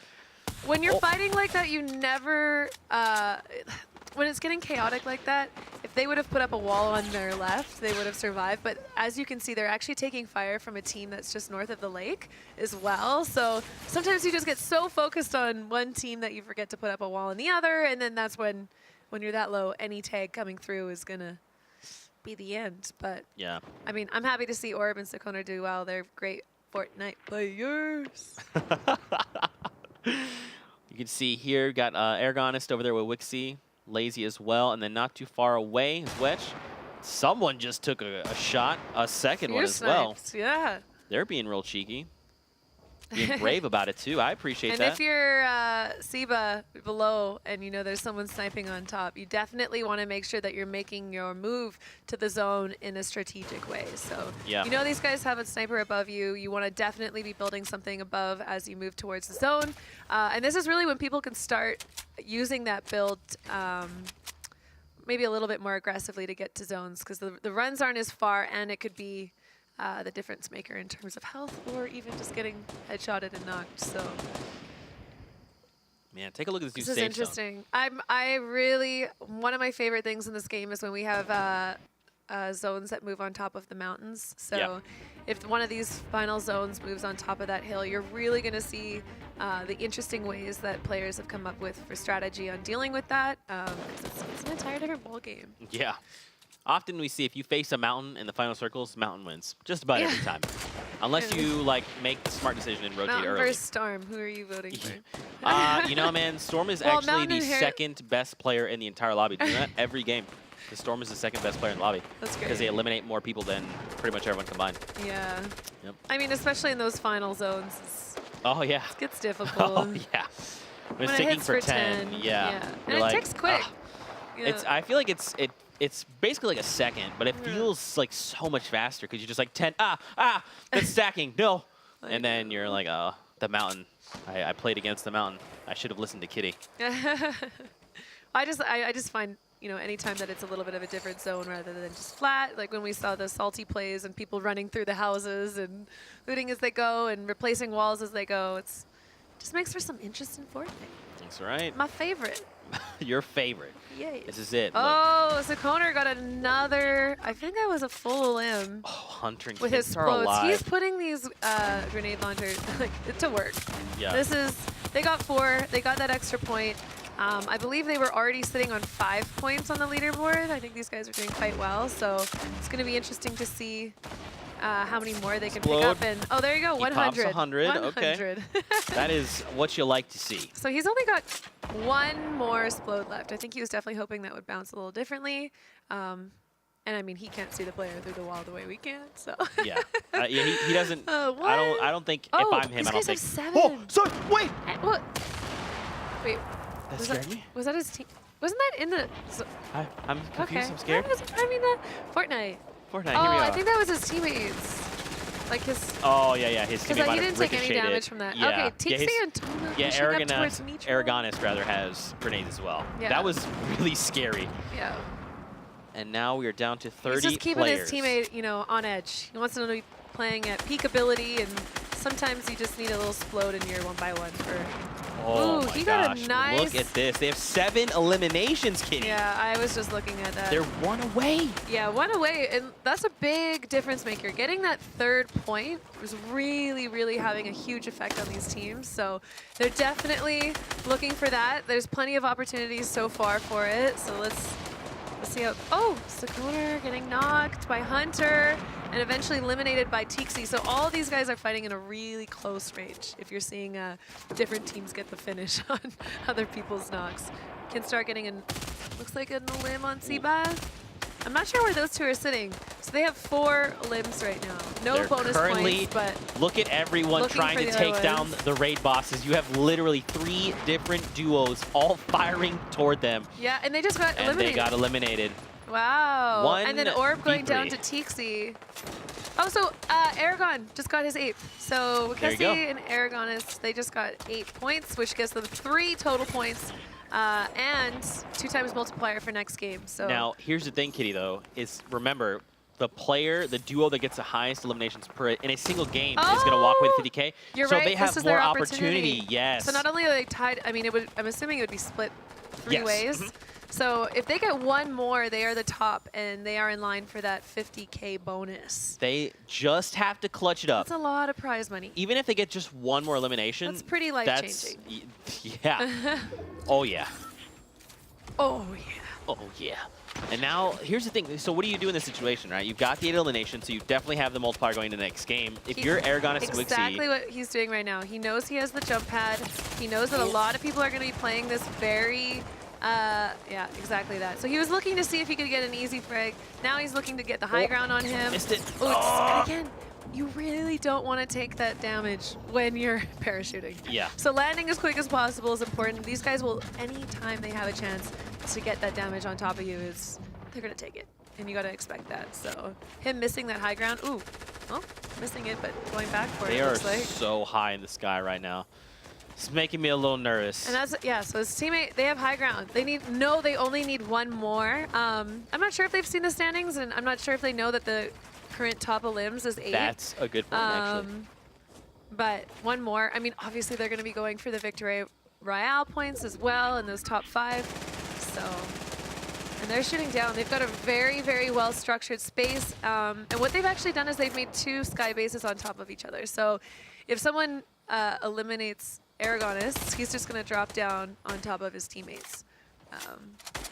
when you're fighting like that, you never, when it's getting chaotic like that, if they would have put up a wall on their left, they would have survived. But as you can see, they're actually taking fire from a team that's just north of the lake as well. So sometimes you just get so focused on one team that you forget to put up a wall on the other. And then that's when you're that low, any tag coming through is going to be the end. But Yeah. I mean, I'm happy to see Orb and Sakona do well. They're great Fortnite players. You can see here, got Aragonist over there with Wixie. Lazy as well, and then not too far away is Wetch. Someone just took a shot, a second one as well. Snipes, yeah. They're being real cheeky. Being brave about it too. I appreciate And that. if you're Siba below and you know there's someone sniping on top, you definitely want to make sure that you're making your move to the zone in a strategic way. So Yeah. you know these guys have a sniper above you. You want to definitely be building something above as you move towards the zone. And this is really when people can start using that build maybe a little bit more aggressively to get to zones, because the runs aren't as far, and it could be the difference maker in terms of health or even just getting headshotted and knocked. So Man, take a look at this new this is safe interesting. I really, one of my favorite things in this game is when we have zones that move on top of the mountains. So Yeah. if one of these final zones moves on top of that hill, you're really going to see the interesting ways that players have come up with for strategy on dealing with that. 'Cause it's an entire different ball game. zone. Yeah. Often we see if you face a mountain in the final circles, mountain wins. Just about every time. Unless you like make the smart decision and rotate Mountain early. versus Storm. Who are you voting for? You know, man, Storm is Well, actually Mountain the Inherit- second best player in the entire lobby. Do that every game. The Storm is the second best player in the lobby. That's Because they great. eliminate more people than pretty much everyone combined. Yeah. Yep. I mean, especially in those final zones, Oh, yeah. it gets difficult. Oh, yeah. When When it's it ticking hits for for 10. 10, Yeah. yeah. You're And it like, ticks quick. "Ugh." Yeah. I feel like it's basically like a second, but it feels like so much faster because you're just like 10, that's stacking, no. And then you're like, oh, the mountain. I played against the mountain. I should have listened to Kitty. I just find, you know, anytime that it's a little bit of a different zone rather than just flat, like when we saw the salty plays and people running through the houses and looting as they go and replacing walls as they go, it's just makes for some interest in Fortnite. That's right. My favorite. Your favorite. Yay. This is it. Look. Oh, so Connor got another, I think that was a full limb. Oh, Hunter and With his Kids are explodes. alive. He's putting these grenade launchers to work. Yeah. They got 4, they got that extra point. I believe they were already sitting on 5 points on the leaderboard. I think these guys are doing quite well, so it's going to be interesting to see how many more they can pick Explode. up. And oh, there you go, He 100. pops 100, okay. That is what you like to see. So he's only got 1 more explode left. I think he was definitely hoping that would bounce a little differently. And I mean, he can't see the player through the wall the way we can. So Yeah. He doesn't. I don't think Oh, if I'm him, these I don't guys think. have 7. Oh, sorry. Wait. What? Wait. That Was scared me. Was that his team? Wasn't that in the? I'm confused. Okay. I'm scared. I mean, Fortnite. Fortnite. Oh, Here we are. I think that was his teammates. Like his. Oh yeah. His Because teammate he might have didn't take any ricocheted damage it. from that. Yeah. Okay, yeah, Tixie and Tona yeah, pushing up towards neutral. Aragonist rather has grenades as well. Yeah. That was really scary. Yeah. And now we are down to 30 He's just keeping players. his teammate, you know, on edge. He wants them to be playing at peak ability, and sometimes you just need a little explode in your 1x1 for. Oh Ooh, my he gosh. got a nice. Look at this. They have 7 eliminations, Kitty. Yeah, I was just looking at that. They're 1 away. Yeah, 1 away, and that's a big difference maker. Getting that 3rd point was really, really having a huge effect on these teams. So they're definitely looking for that. There's plenty of opportunities so far for it. So let's see how. Oh, Sakona getting knocked by Hunter and eventually eliminated by Tixie. So all these guys are fighting in a really close range. If you're seeing different teams get the finish on other people's knocks, can start getting looks like a limb on Seabath. I'm not sure where those two are sitting. So they have 4 limbs right now. No They're bonus currently, points, but look at everyone looking trying for to the take other down ones. the raid bosses. You have literally 3 different duos all firing toward them, yeah, and they just got and eliminated. they got eliminated. Wow. And then Orb going down 1v3. to Tixi. Oh, so Aragon just got his 8th. So There you Kessie go. and Aragonis, they just got 8 points, which gives them 3 total points and 2 times multiplier for next game. So Now, here's the thing, Kitty, though, is remember, the duo that gets the highest eliminations in a single game is going to walk with 50K. You're so right, they have this is more their opportunity. Yes. So not only are they tied, I mean, I'm assuming it would be split 3 Yes. ways. So if they get 1 more, they are the top, and they are in line for that 50K bonus. They just have to clutch it up. That's a lot of prize money. Even if they get just 1 more elimination, That's pretty life-changing. Yeah. Oh, yeah. Oh, yeah. Oh, yeah. And now, here's the thing. So what do you do in this situation, right? You've got the 8 elimination, so you definitely have the multiplier going to the next game. If you're Aragonis and Wixie... Exactly what he's doing right now. He knows he has the jump pad. He knows that a lot of people are going to be playing this very... yeah, exactly that. So he was looking to see if he could get an easy frag. Now he's looking to get the high ground on him. Missed it. Oh, and again, you really don't want to take that damage when you're parachuting. Yeah. So landing as quick as possible is important. These guys will, anytime they have a chance to get that damage on top of you, they're going to take it. And you got to expect that. So him missing that high ground, ooh, oh, missing it, but going back for They it, are looks like. so high in the sky right now. It's making me a little nervous. And that's, yeah, so his teammate, they have high ground. They only need 1 more. I'm not sure if they've seen the standings, and I'm not sure if they know that the current top of limbs is 8. That's a good point, actually. But 1 more. I mean, obviously they're going to be going for the Victory Royale points as well in those top 5. So, and they're shooting down. They've got a very, very well-structured space. And what they've actually done is they've made 2 sky bases on top of each other. So if someone eliminates Aragonis, he's just going to drop down on top of his teammates.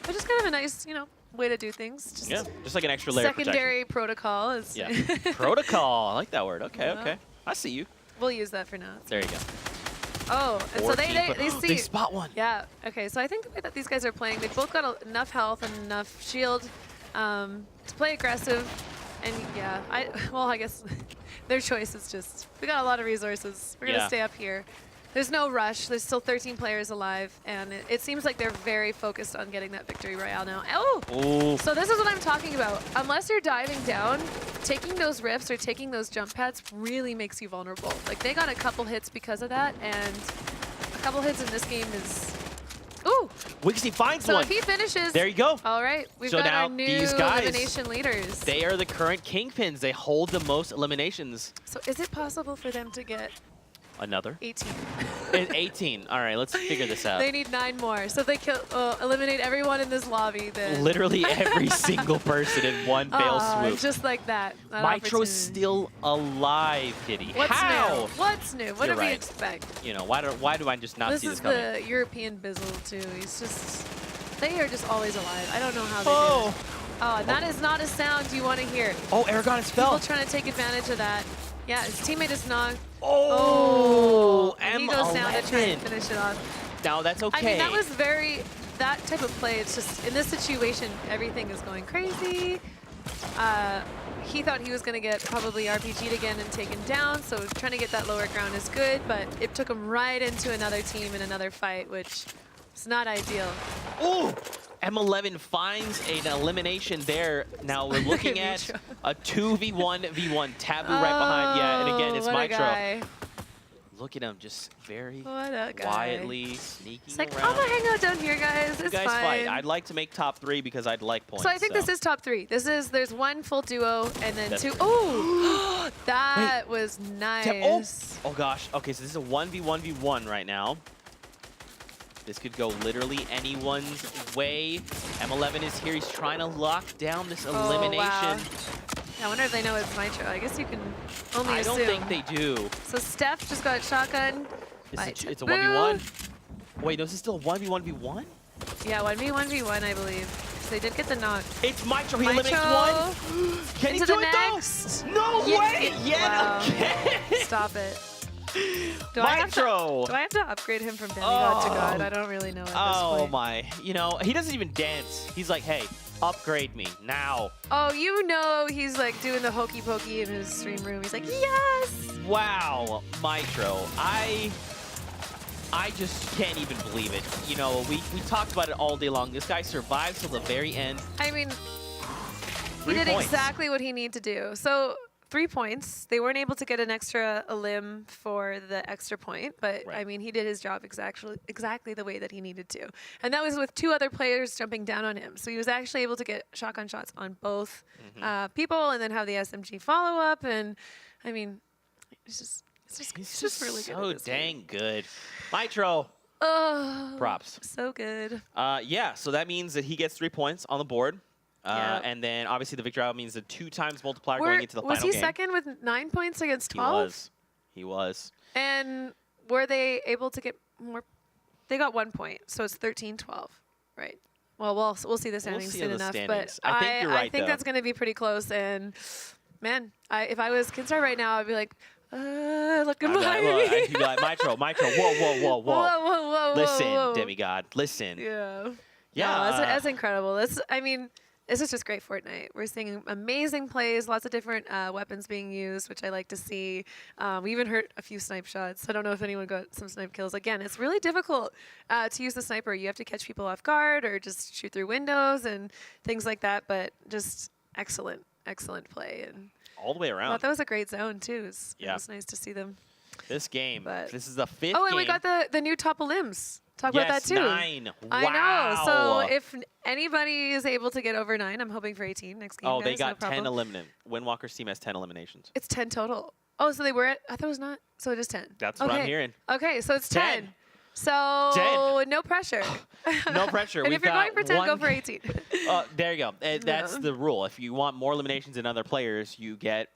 Which is kind of a nice, way to do things. Just Yeah, just like an extra layer of protection. secondary protocol is. Yeah, protocol. I like that word. Okay, Yeah. okay. I see you. We'll use that for now. There you go. Oh, and so they see. They spot one. Yeah. Okay. So I think the way that these guys are playing, they've both got enough health and enough shield to play aggressive. And yeah, I guess their choice is just, we got a lot of resources. We're gonna stay up here. There's no rush. There's still 13 players alive, and it seems like they're very focused on getting that Victory Royale now. Oh! Ooh. So this is what I'm talking about. Unless you're diving down, taking those riffs or taking those jump pads really makes you vulnerable. Like, they got a couple hits because of that, and a couple hits in this game is... Ooh! Wixie finds So one. if he finishes... There you go. All right, we've So got now our new these guys, elimination leaders. They are the current kingpins. They hold the most eliminations. So is it possible for them to get Another? 18? 18. All right, let's figure this out. They need 9 more. So if they eliminate everyone in this lobby, then... Literally every single person in one fell swoop. Just like that. Mitro's still alive, Kitty. What's How? new? What's new? What You're do we right. expect? Why do I just not This see is this coming? the European Bizzle, too. He's just... They are just always alive. I don't know how they do it. Oh, and that is not a sound you want to hear. Oh, Aragonis fell. People trying to take advantage of that. Yeah, his teammate is knocked. Oh, and he goes down to try and M11. finish it off. Now that's okay. I mean, that was that type of play, it's just, in this situation, everything is going crazy. He thought he was going to get probably RPG'd again and taken down, so trying to get that lower ground is good, but it took him right into another team in another fight, which is not ideal. Ooh! M11 finds an elimination there. Now we're looking at a 2v1v1. Taboo right behind. Yeah, and again, it's what a Mitro. guy. Look at him, just very What a guy. quietly sneaking It's like, around. I'm gonna hang out down here, guys. You It's guys fine. fight. I'd like to make top 3 because I'd like points. So I think this is top 3. There's 1 full duo and then That's 2. true. Oh, that was nice. Oh gosh. Okay, so this is a 1v1v1 right now. This could go literally anyone's way. M11 is here. He's trying to lock down this elimination. Wow. I wonder if they know it's Mitro. I guess you can only assume. I don't think they do. So Steph just got shotgun. It's a 1v1. Wait, no, this is still a 1v1v1? Yeah, 1v1v1, I believe. So they did get the knock. It's Mitro. He eliminates Mitro one. Can he into do the it next. though? No way! Wow. Again. Stop it. Do Mitro. I have to upgrade him from demigod to god? I don't really know at this Oh point. my. You know, he doesn't even dance. He's like, hey, Upgrade me now. Oh, you know he's like doing the hokey pokey in his stream room. He's like, yes! Wow, Mitro. I just can't even believe it. You know, we talked about it all day long. This guy survives till the very end. I mean, he 3 did points. exactly what he needed to do. So 3 points. They weren't able to get an extra limb for the extra point, but Right. I mean, he did his job exactly the way that he needed to. And that was with 2 other players jumping down on him. So he was actually able to get shotgun shots on both people and then have the SMG follow up. And I mean, it's just really good. So at this game. dang good. Mitro, Oh, props. so good. Yeah, so that means that he gets 3 points on the board. Yep. And then obviously the victory out means the 2 times multiplier going into the was final he game. second with 9 points against 12? He was. And were they able to get more? They got 1 point, so it's 13-12, right? Well, we'll see the standings see soon the enough, standings. but I think you're right, I think though. that's going to be pretty close. And man, if I was Kinstar right now, I'd be like, look at my. I'd be like, Mitro, whoa. Whoa, Listen, whoa. demigod, listen. Yeah. Yeah. No, that's incredible. This is just great Fortnite. We're seeing amazing plays, lots of different weapons being used, which I like to see. We even heard a few snipe shots. I don't know if anyone got some snipe kills. Again, it's really difficult to use the sniper. You have to catch people off guard or just shoot through windows and things like that. But just excellent play. And All the way I around. thought that was a great zone, too. It Yeah. was nice to see them. This game, But- this is the 5th Oh, and game. we got the new topple limbs. Talk about that, Yes, too. 9. I know. Wow. So if anybody is able to get over 9, I'm hoping for 18 next game. Oh, they guys, got no 10 problem. eliminated. Windwalker's team has 10 eliminations. It's 10 total. Oh, so they were at, I thought it was not. So it is 10. That's what I'm Okay. hearing. Okay, so it's 10. 10. So no pressure. No pressure. And We've if you're got going for 10, go one- for 18. There you go. That's Yeah. the rule. If you want more eliminations than other players, you get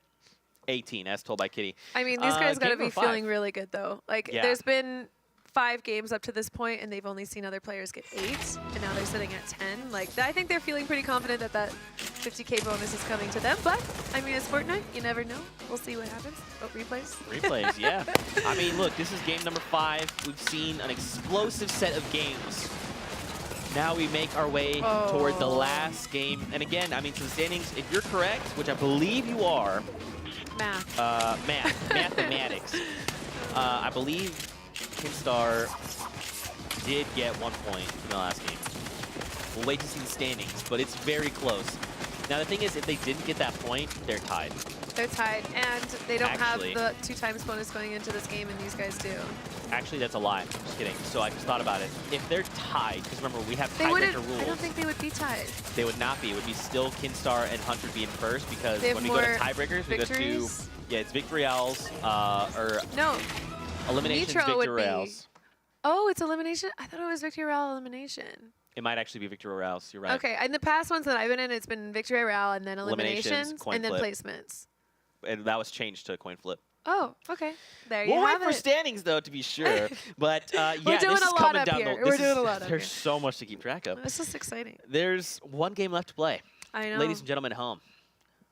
18, as told by Kitty. I mean, these guys got to game be number 5. feeling really good, though. Like, Yeah. there's been 5 games up to this point, and they've only seen other players get 8, and now they're sitting at 10. Like, I think they're feeling pretty confident that 50K bonus is coming to them. But, I mean, it's Fortnite. You never know. We'll see what happens. Oh, replays. Replays, yeah. I mean, look, this is game number 5. We've seen an explosive set of games. Now we make our way toward the last game. And again, I mean, to the standings, if you're correct, which I believe you are, Math. mathematics, I believe Kinstar did get 1 point in the last game. We'll wait to see the standings, but it's very close. Now, the thing is, if they didn't get that point, they're tied. They're tied, and they don't Actually- have the 2 times bonus going into this game, and these guys do. Actually, that's a lie. Just kidding. So I just thought about it. If they're tied, because remember, we have They wouldn't. tiebreaker rules. I don't think they would be tied. They would not be. It would be still Kinstar and Hunter being first, because They have when we go to more tiebreakers, we go to, victories? yeah, it's Victorials, or No. eliminations, Nitro would be. Victorials. Oh, it's elimination? I thought it was Victory Royale elimination. It might actually be Victorials. You're right. Okay, in the past ones that I've been in, it's been Victory Royale and then eliminations coin and then flip. placements. And that was changed to a coin flip. Oh, okay. There you We'll wait have for it. standings, though, to be sure. But yeah, We're doing this is a lot coming up down here. the. We're this doing is- a lot up There's here. so much to keep track of. This is exciting. There's 1 game left to play. I know. Ladies and gentlemen at home,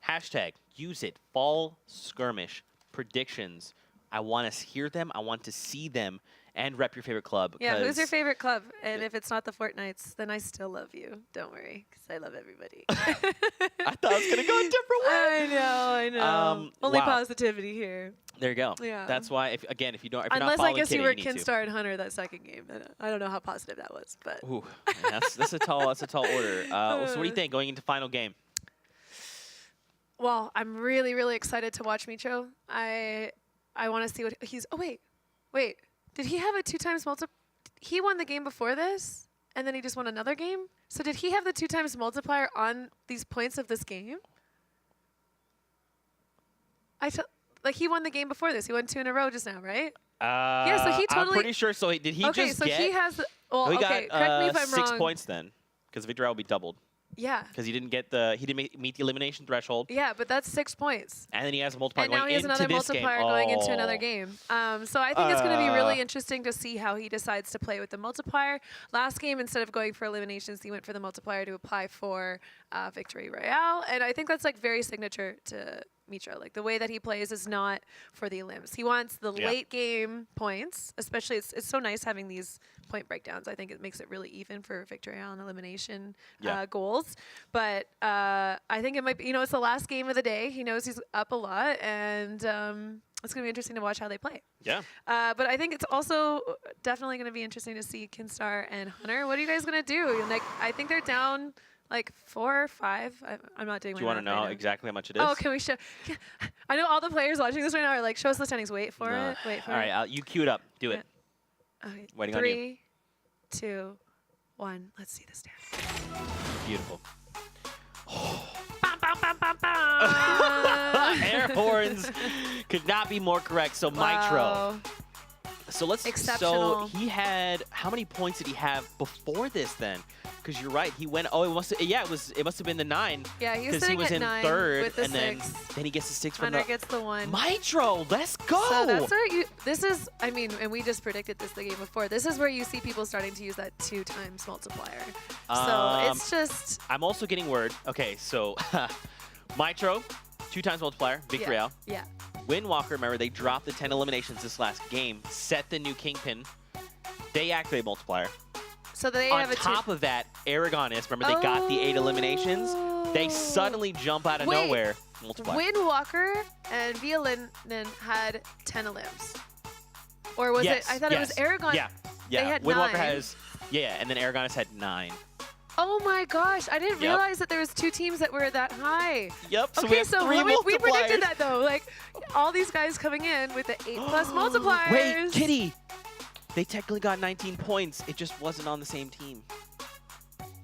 hashtag use it. Fall skirmish predictions. I want to hear them. I want to see them. And rep your favorite club. Yeah, who's your 'cause favorite club? And if it's not the Fortnites, then I still love you. Don't worry, because I love everybody. I thought I was gonna go a different way. I know. Only wow. positivity here. There you go. Yeah. That's why, if you're not Unless I following guess Kitty, you were need to. Kinstar and Hunter that second game. Then I don't know how positive that was, but. Ooh, that's a tall order. So what do you think going into final game? Well, I'm really, really excited to watch Micho. I want to see what he's. Oh wait. Did he have a 2 times multi? He won the game before this, and then he just won another game. So did he have the 2 times multiplier on these points of this game? Like he won the game before this. He won 2 in a row just now, right? Yeah, so he totally. I'm pretty sure. So did he Okay, just so get? he has. Well, he okay. got Correct me if I'm 6 wrong. points then, because Victor will be doubled. Yeah. Because he didn't meet the elimination threshold, Yeah, but that's 6 points. and then he has a multiplier And now going he has into another this multiplier game. going into another Oh. game. So I think it's going to be really interesting to see how he decides to play with the multiplier. Last game, instead of going for eliminations, he went for the multiplier to apply for Victory Royale. And I think that's like very signature to Mitro. Like the way that he plays is not for the elims. He wants the late game points, especially it's so nice having these point breakdowns. I think it makes it really even for victory on elimination goals. But I think it might be, it's the last game of the day. He knows he's up a lot, and it's going to be interesting to watch how they play. Yeah. But I think it's also definitely going to be interesting to see Kinstar and Hunter. What are you guys going to do? Like, I think they're down like 4 or 5. I'm not doing my Do you want to math right know now. exactly how much it is? Oh, can we show? I know all the players watching this right now are like, show us the standings. Wait for it. Wait for All it. right, you queue it up. Do it. Okay. Waiting on you. 3, 2, 1. Let's see the standings. Beautiful. Bam, bam, bam, bam, bam. Air horns could not be more correct. So Mitro. Wow. So let's. Exceptional. So he had how many points did he have before this then? Because you're right, he went. Oh, it must. It must have been the 9. Yeah, he was because sitting he was at in 9 third, with the and 6. then he gets the 6 from Hunter the. gets the 1. Mitro, let's go. So that's where this is, I mean, and we just predicted this the game before. This is where you see people starting to use that 2 times multiplier. So it's just. I'm also getting word. Okay, so Mitro, 2 times multiplier, victory out. Yeah. Windwalker, remember, they dropped the 10 eliminations this last game, set the new Kingpin. They activate multiplier. So they On have a top of that, Aragonis, remember, they got the 8 eliminations. They suddenly jump out of nowhere. Multiplier. Windwalker and Violinen had 10 elims. Or was it? I thought it was Aragon. Yeah. They had Windwalker 9. has, and then Aragonis had 9. Oh my gosh, I didn't realize that there was 2 teams that were that high. Yep, so we Okay, have so 3 we predicted multipliers. that though. Like all these guys coming in with the 8+ multipliers. Wait, Kitty! They technically got 19 points. It just wasn't on the same team.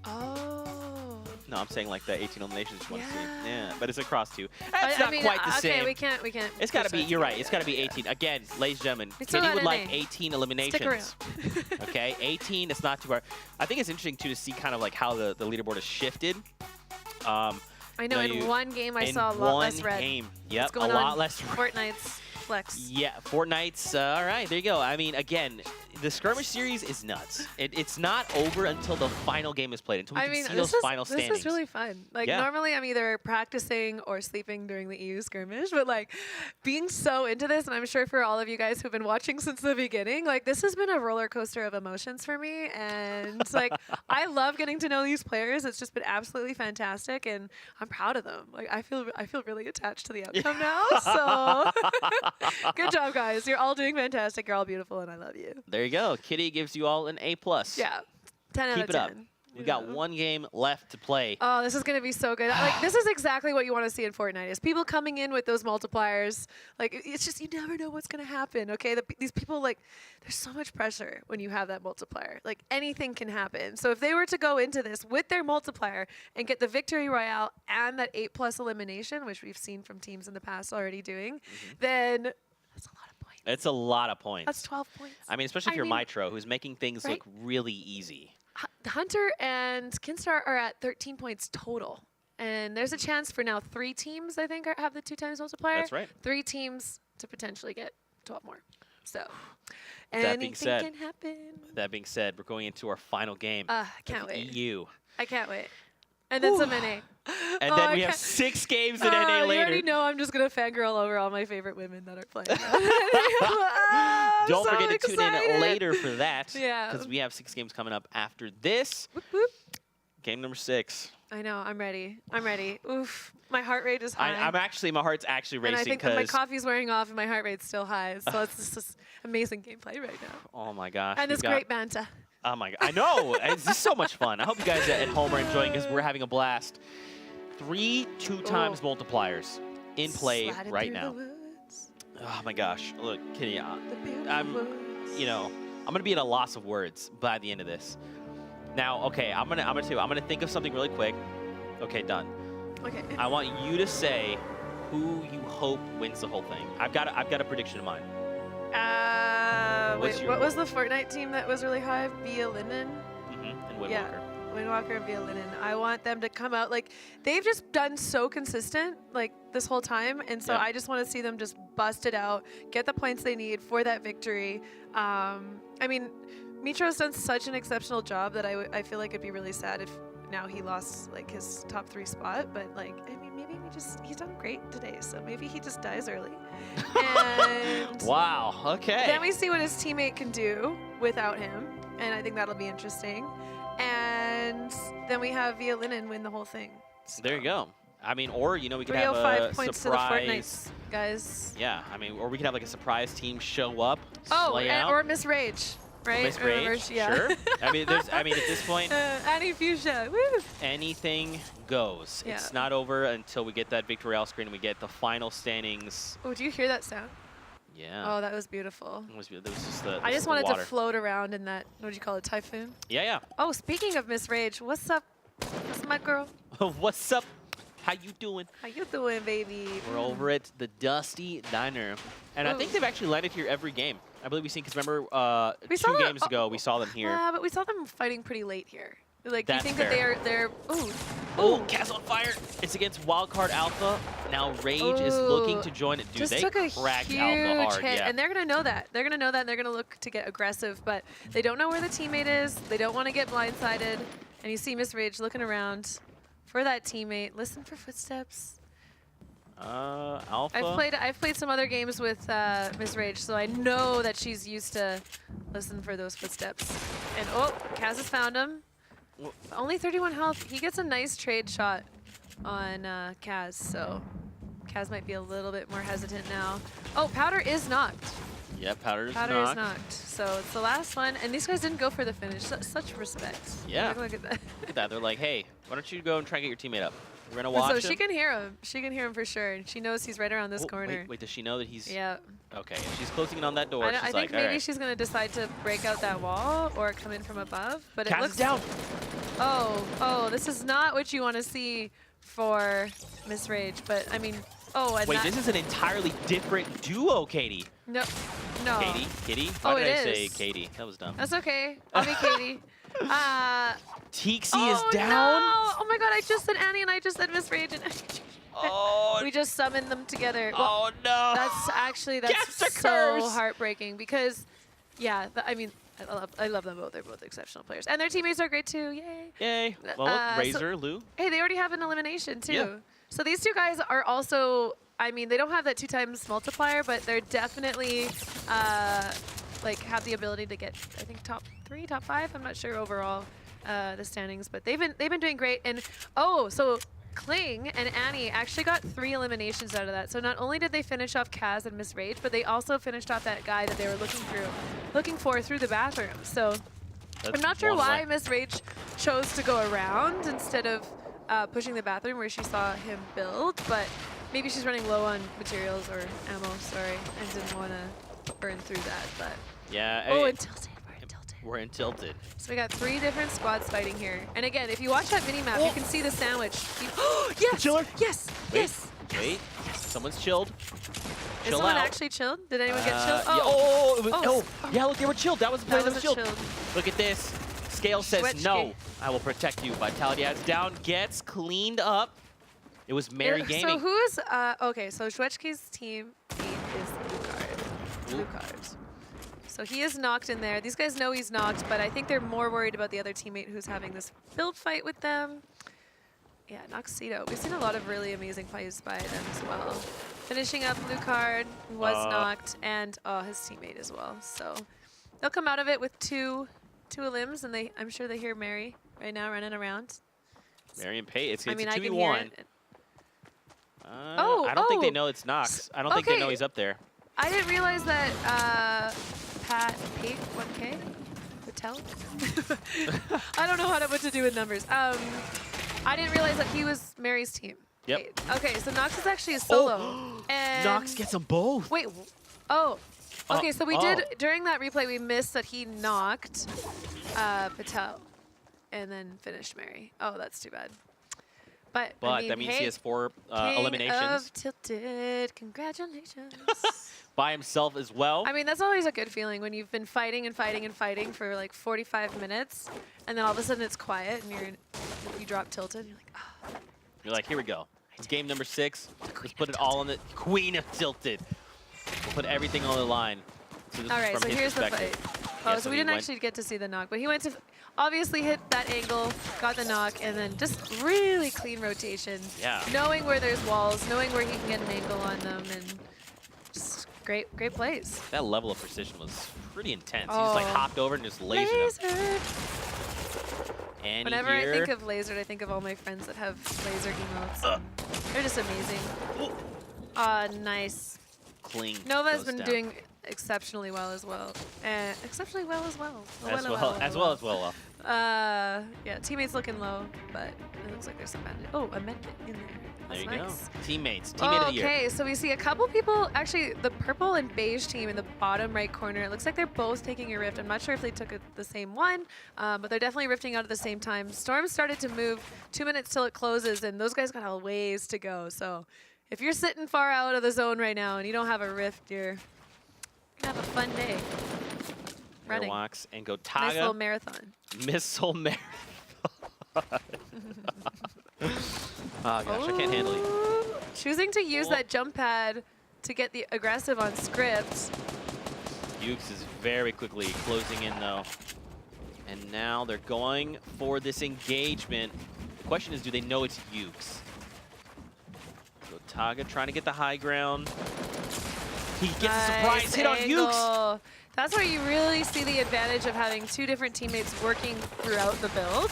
Oh. No, I'm saying like the 18 eliminations is one team. Yeah. Yeah, but it's across 2. That's not I mean, quite the okay, same. we can't. It's got to be, push you're that right, it's got to be 18. Again, ladies and gentlemen, We still Kitty got would an like A. 18 eliminations. Stick around. Okay, 18, it's not too hard. I think it's interesting too to see kind of like how the leaderboard has shifted. I know, in one game I saw a lot less red. Game. What's Yep, a going lot on? less red. Fortnite's flex. Yeah, Fortnite's, all right, there you go. I mean, again, the Skirmish series is nuts. It's not over until the final game is played, until we can see those final standings. This is really fun. Like, normally I'm either practicing or sleeping during the EU Skirmish, but like, being so into this, and I'm sure for all of you guys who've been watching since the beginning, like, this has been a roller coaster of emotions for me, and like, I love getting to know these players. It's just been absolutely fantastic, and I'm proud of them. Like, I feel really attached to the outcome now, so good job, guys. You're all doing fantastic. You're all beautiful, and I love you. There you go. Kitty gives you all an A+. Yeah, 10 out Keep of it 10. up. We got 1 game left to play. Oh, this is going to be so good. Like, this is exactly what you want to see in Fortnite, is people coming in with those multipliers. Like, it's just, you never know what's going to happen, okay? These people, like, there's so much pressure when you have that multiplier. Like, anything can happen. So if they were to go into this with their multiplier and get the victory royale and that 8+ elimination, which we've seen from teams in the past already doing, then that's a lot of points. It's a lot of points. That's 12 points. I mean, especially if you're Mitro, who's making things look really easy. Hunter and Kinstar are at 13 points total. And there's a chance for now 3 teams, I think, have the 2 times multiplier. That's right. 3 teams to potentially get 12 more. So, That being said, can happen. That being said, we're going into our final game. I can't wait. EU. I can't wait. And then some NA. And then we have 6 games in NA You later. already know I'm just going to fangirl over all my favorite women that are playing. Don't forget to tune in later for that. Yeah. Because we have 6 games coming up after this. Whoop, whoop. Game number 6. I know. I'm ready. I'm ready. Oof. My heart rate is high. My heart's actually racing. And I think my coffee's wearing off and my heart rate's still high. So it's just this amazing gameplay right now. Oh my gosh. And this great banter. Oh my god. I know. This is so much fun. I hope you guys at home are enjoying because we're having a blast. 3 2x multipliers in play right now. Oh my gosh. Look, Kitty, I'm going to be at a loss of words by the end of this. Now, okay, I'm gonna think of something really quick. Okay, done. Okay. I want you to say who you hope wins the whole thing. I've got a prediction in mind. Wait, what was the Fortnite team that was really high? Violinen? And Windwalker. Yeah, Windwalker and Violinen. I want them to come out. Like, they've just done so consistent, like, this whole time. And so I just want to see them just bust it out, get the points they need for that victory. I mean, Mitro's done such an exceptional job that I feel like it'd be really sad if now he lost, like, his top 3 spot. But, like, I mean, maybe maybe he's done great today, so maybe he just dies early. And Wow. Okay. then we see what his teammate can do without him, and I think that'll be interesting. And then we have Violinen win the whole thing. So There you go. I mean, or we could have 305 a points surprise. to the Fortnite guys. Yeah, I mean, or we could have like a surprise team show up, Oh, slay out. or Miss Rage, right? Miss Remember, Rage, yeah. sure. I mean, at this point, Annie Fuchsia, woo! anything goes. Yeah. It's not over until we get that victory royale screen and we get the final standings. Oh, do you hear that sound? Yeah. Oh, that was beautiful. It was just the, I just wanted water. to float around in that, what do you call it, typhoon? Yeah, Oh, speaking of Miss Rage, what's up? What's my girl? yeah. What's up? How you doing? How you doing, baby? We're over at the Dusty Diner. And I think Ooh. they've actually landed here every game. I believe we've seen, because remember, We saw two them- games ago, we saw them here. But we saw them fighting pretty late here. Like, do you That's think fair. that they're, ooh. Oh, Kaz on fire. It's against Wildcard Alpha. Now Rage is looking Ooh. to join it. Dude, Just they took a cracked huge Alpha hard. hit, Yeah. and they're gonna know that. They're gonna know that, and they're gonna look to get aggressive, but they don't know where the teammate is. They don't want to get blindsided, and you see Miss Rage looking around for that teammate. Listen for footsteps. Alpha. I've played some other games with Miss Rage, so I know that she's used to listen for those footsteps. And oh, Kaz has found him. Only 31 health. He gets a nice trade shot on Kaz, so Kaz might be a little bit more hesitant now. Oh, Powder is knocked. Yeah, Powder's Powder is knocked. knocked. So it's the last one, and these guys didn't go for the finish. Such respect. Yeah. Look at that. Look at that. They're like, hey, why don't you go and try and get your teammate up? We're going to And watch so him. she can hear him. She can hear him for sure, and she knows he's right around this Oh, corner. Wait, does she know that he's... Yeah. Okay, if she's closing in on that door. I She's think like, maybe all right. she's gonna decide to break out that wall or come in from above. But it Kaz looks is down. Oh, this is not what you want to see for Miss Rage. But I mean, and Wait, that, this is an entirely different duo, Katie. no. Kitty? Oh, Why did it I say is. Katie? That was dumb. That's okay. I'll be Katie. Tixie is down. No. Oh my God! I just said Annie and I just said Miss Rage. And Oh, we just summoned them together. oh no. That's Gangster so curse. heartbreaking because, yeah, I mean, I love them both. They're both exceptional players, and their teammates are great too. Yay! Yay. Well, so- Razor, Lou. Hey, they already have an elimination too. Yeah. So these two guys are also, I mean, they don't have that 2x multiplier, but they're definitely like have the ability to get, I think, top 3, top 5. I'm not sure overall the standings, but they've been doing great. And so Kling and Annie actually got 3 eliminations out of that. So not only did they finish off Kaz and Miss Rage, but they also finished off that guy that they were looking for through the bathroom. So That's I'm not sure one why way. Miss Rage chose to go around instead of pushing the bathroom where she saw him build, but maybe she's running low on materials or ammo, sorry, and didn't want to burn through that. But Yeah. oh, hey, and Tilted, we're in Tilted. we're in Tilted. So we got 3 different squads fighting here. And again, if you watch that mini-map, you can see the sandwich. Yes! chiller? Yes! Wait, Yes! Wait. Someone's chilled. Is Chill someone out. actually chilled? Did anyone get chilled? Yeah, oh, it was, Oh. yeah, look, they were chilled. That was the player that was wasn't chilled. chilled. Look at this. Scale says Schwetschke. no. I will protect you. Vitality adds down, gets cleaned up. It was Mary Gaming. So who is, okay, so Schwetschke's team is Lucard. So he is knocked in there. These guys know he's knocked, but I think they're more worried about the other teammate who's having this build fight with them. Yeah, Noxito. We've seen a lot of really amazing plays by them as well. Finishing up Lucard, who was knocked, and his teammate as well. So they'll come out of it with two elims, and I'm sure they hear Mary right now running around. Mary and Pate. It's I mean, a I 2v1. can hear it. I don't think they know it's Nox. I don't think they know okay. he's up there. I didn't realize that Pate 1K would tell. I don't know what to do with numbers. I didn't realize that he was Mary's team. Yep. Wait, okay, so Nox is actually a solo. And Nox gets them both. Wait. Oh. Okay, so we oh. did during that replay. We missed that he knocked Patel, and then finished Mary. Oh, that's too bad. But I mean, that means hey, he has 4 King eliminations of Tilted. Congratulations. by himself as well. I mean, that's always a good feeling when you've been fighting and fighting and fighting for like 45 minutes, and then all of a sudden it's quiet and you drop Tilted. And you're like, oh. You're like, here we go. It's game number 6. Let's put it all on the Queen of Tilted. We'll put everything on the line. So this All is right, from so his here's the perspective. fight. Oh, Yeah, so we he didn't went- actually get to see the knock, but he went to. Obviously hit that angle, got the knock, and then just really clean rotation. Yeah. Knowing where there's walls, knowing where he can get an angle on them, and just great plays. That level of precision was pretty intense. He Oh. just like hopped over and just lasered him. Lasered. And Whenever I think of lasered, I think of all my friends that have laser emotes. They're just amazing. Nice. Cling Nova's goes been down. doing exceptionally well as well. Exceptionally well as well. Yeah, teammates looking low, but it looks like there's some bandit. Oh, a medkit in there. There That's you nice. go. Teammates. Teammate of the year. Okay, so we see a couple people, actually the purple and beige team in the bottom right corner. It looks like they're both taking a rift. I'm not sure if they took the same one, but they're definitely rifting out at the same time. Storm started to move 2 minutes till it closes, and those guys got a ways to go. So if you're sitting far out of the zone right now and you don't have a rift, you're gonna have a fun day. Running. Airwalks and go Nice little Taga. marathon. Missile marathon. Oh gosh, I can't handle you. Choosing to use that jump pad to get the aggressive on script. Ukes is very quickly closing in though. And now they're going for this engagement. The question is, do they know it's Ukes? So Taga trying to get the high ground. He gets a surprise hit on Ukes. That's where you really see the advantage of having two different teammates working throughout the build.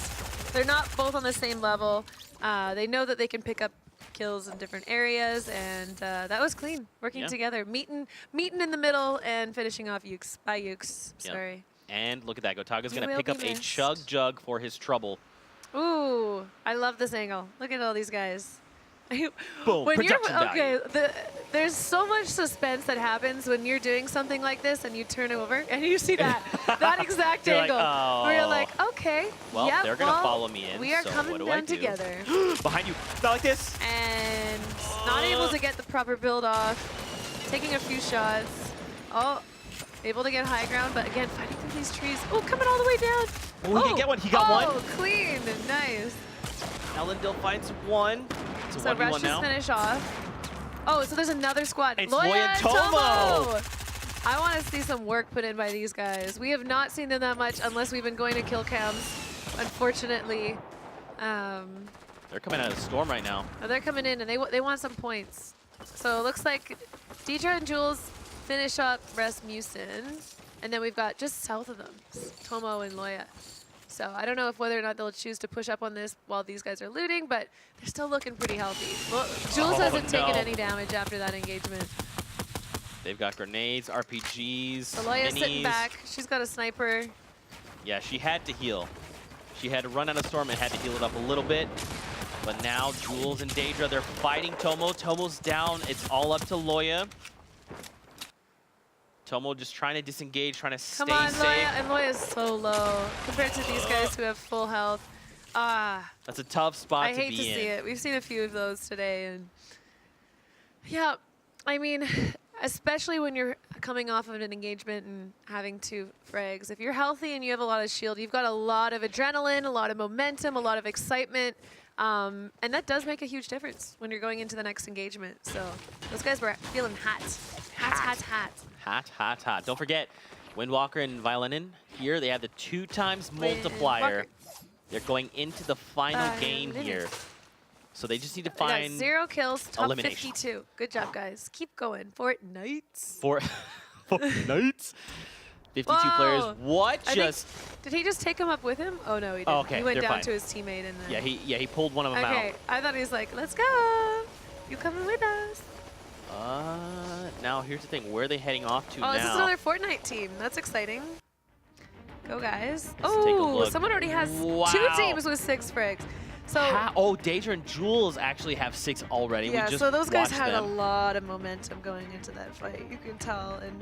They're not both on the same level. They know that they can pick up kills in different areas, and that was clean, working together. Meeting in the middle and finishing off Ukes, by Ukes, sorry. And look at that, Gotaga's You gonna will pick be up a missed. chug jug for his trouble. Ooh, I love this angle. Look at all these guys. Boom, When you're production value. there's so much suspense that happens when you're doing something like this and you turn over and you see that exact You're like, angle where you're "Oh." like, okay, Well, yep, they're gonna follow me in, We are so coming what do I down do? together. Behind you, not like this. And not able to get the proper build off, taking a few shots. Oh, able to get high ground, but again, fighting through these trees. Oh, coming all the way down. Oh, he did get one. He got one. Oh, clean, nice. Ellendale finds one. It's a So 1v1 Rush now. is finish off. Oh, so there's another squad. It's Loya Loya and Tomo. I want to see some work put in by these guys. We have not seen them that much unless we've been going to kill cams, unfortunately. They're coming out of Storm right now. They're coming in and they want some points. So it looks like Deidre and Jules finish up Rasmussen. And then we've got just south of them, Tomo and Loya. So I don't know whether or not they'll choose to push up on this while these guys are looting, but they're still looking pretty healthy. Well, Jules hasn't taken any damage after that engagement. They've got grenades, RPGs, So Loya's sitting minis. back. She's got a sniper. Yeah, she had to heal. She had to run out of Storm and had to heal it up a little bit. But now Jules and Daedra, they're fighting Tomo. Tomo's down. It's all up to Loya. Tomo just trying to disengage, trying to stay Come on, safe. Loya. And Loya's so low compared to these guys who have full health. That's a tough spot I to be hate to in. see it. We've seen a few of those today. And yeah, I mean, especially when you're coming off of an engagement and having 2 frags. If you're healthy and you have a lot of shield, you've got a lot of adrenaline, a lot of momentum, a lot of excitement. And that does make a huge difference when you're going into the next engagement. So those guys were feeling hot. Hot. Don't forget, Windwalker and Violinin here, they have the 2 times multiplier. They're going into the final game here. So they just need to They got find 0 kills, top elimination. 52. Good job, guys. Keep going. Fortnite. Fortnite. 52 players. What Did he just take him up with him? Oh no, he didn't. Oh, okay, He went they're down fine. to his teammate and then. he pulled one of them Okay, out. I thought he was like, let's go. You coming with us? Now here's the thing. Where are they heading off to Oh, now? this is another Fortnite team. That's exciting. Go, guys. Let's take a Oh, look. someone already has 2 Wow. teams with 6 frags. So, Oh, Daedra and Jules actually have 6 already. yeah, we just so those guys watched had a them. lot of momentum going into that fight. You can tell. And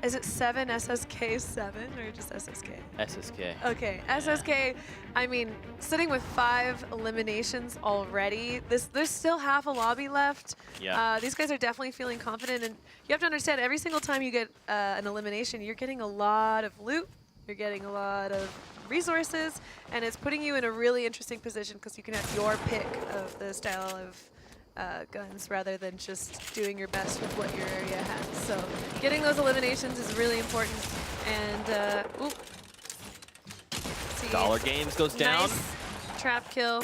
is it 7 SSK 7 or just SSK? SSK. Okay, SSK, I mean, sitting with 5 eliminations already, there's still half a lobby left. Yeah. These guys are definitely feeling confident, and you have to understand, every single time you get an elimination, you're getting a lot of loot, you're getting a lot of resources, and it's putting you in a really interesting position because you can have your pick of the style of guns rather than just doing your best with what your area has. So getting those eliminations is really important. And, see Dollar Games goes down. Nice trap kill.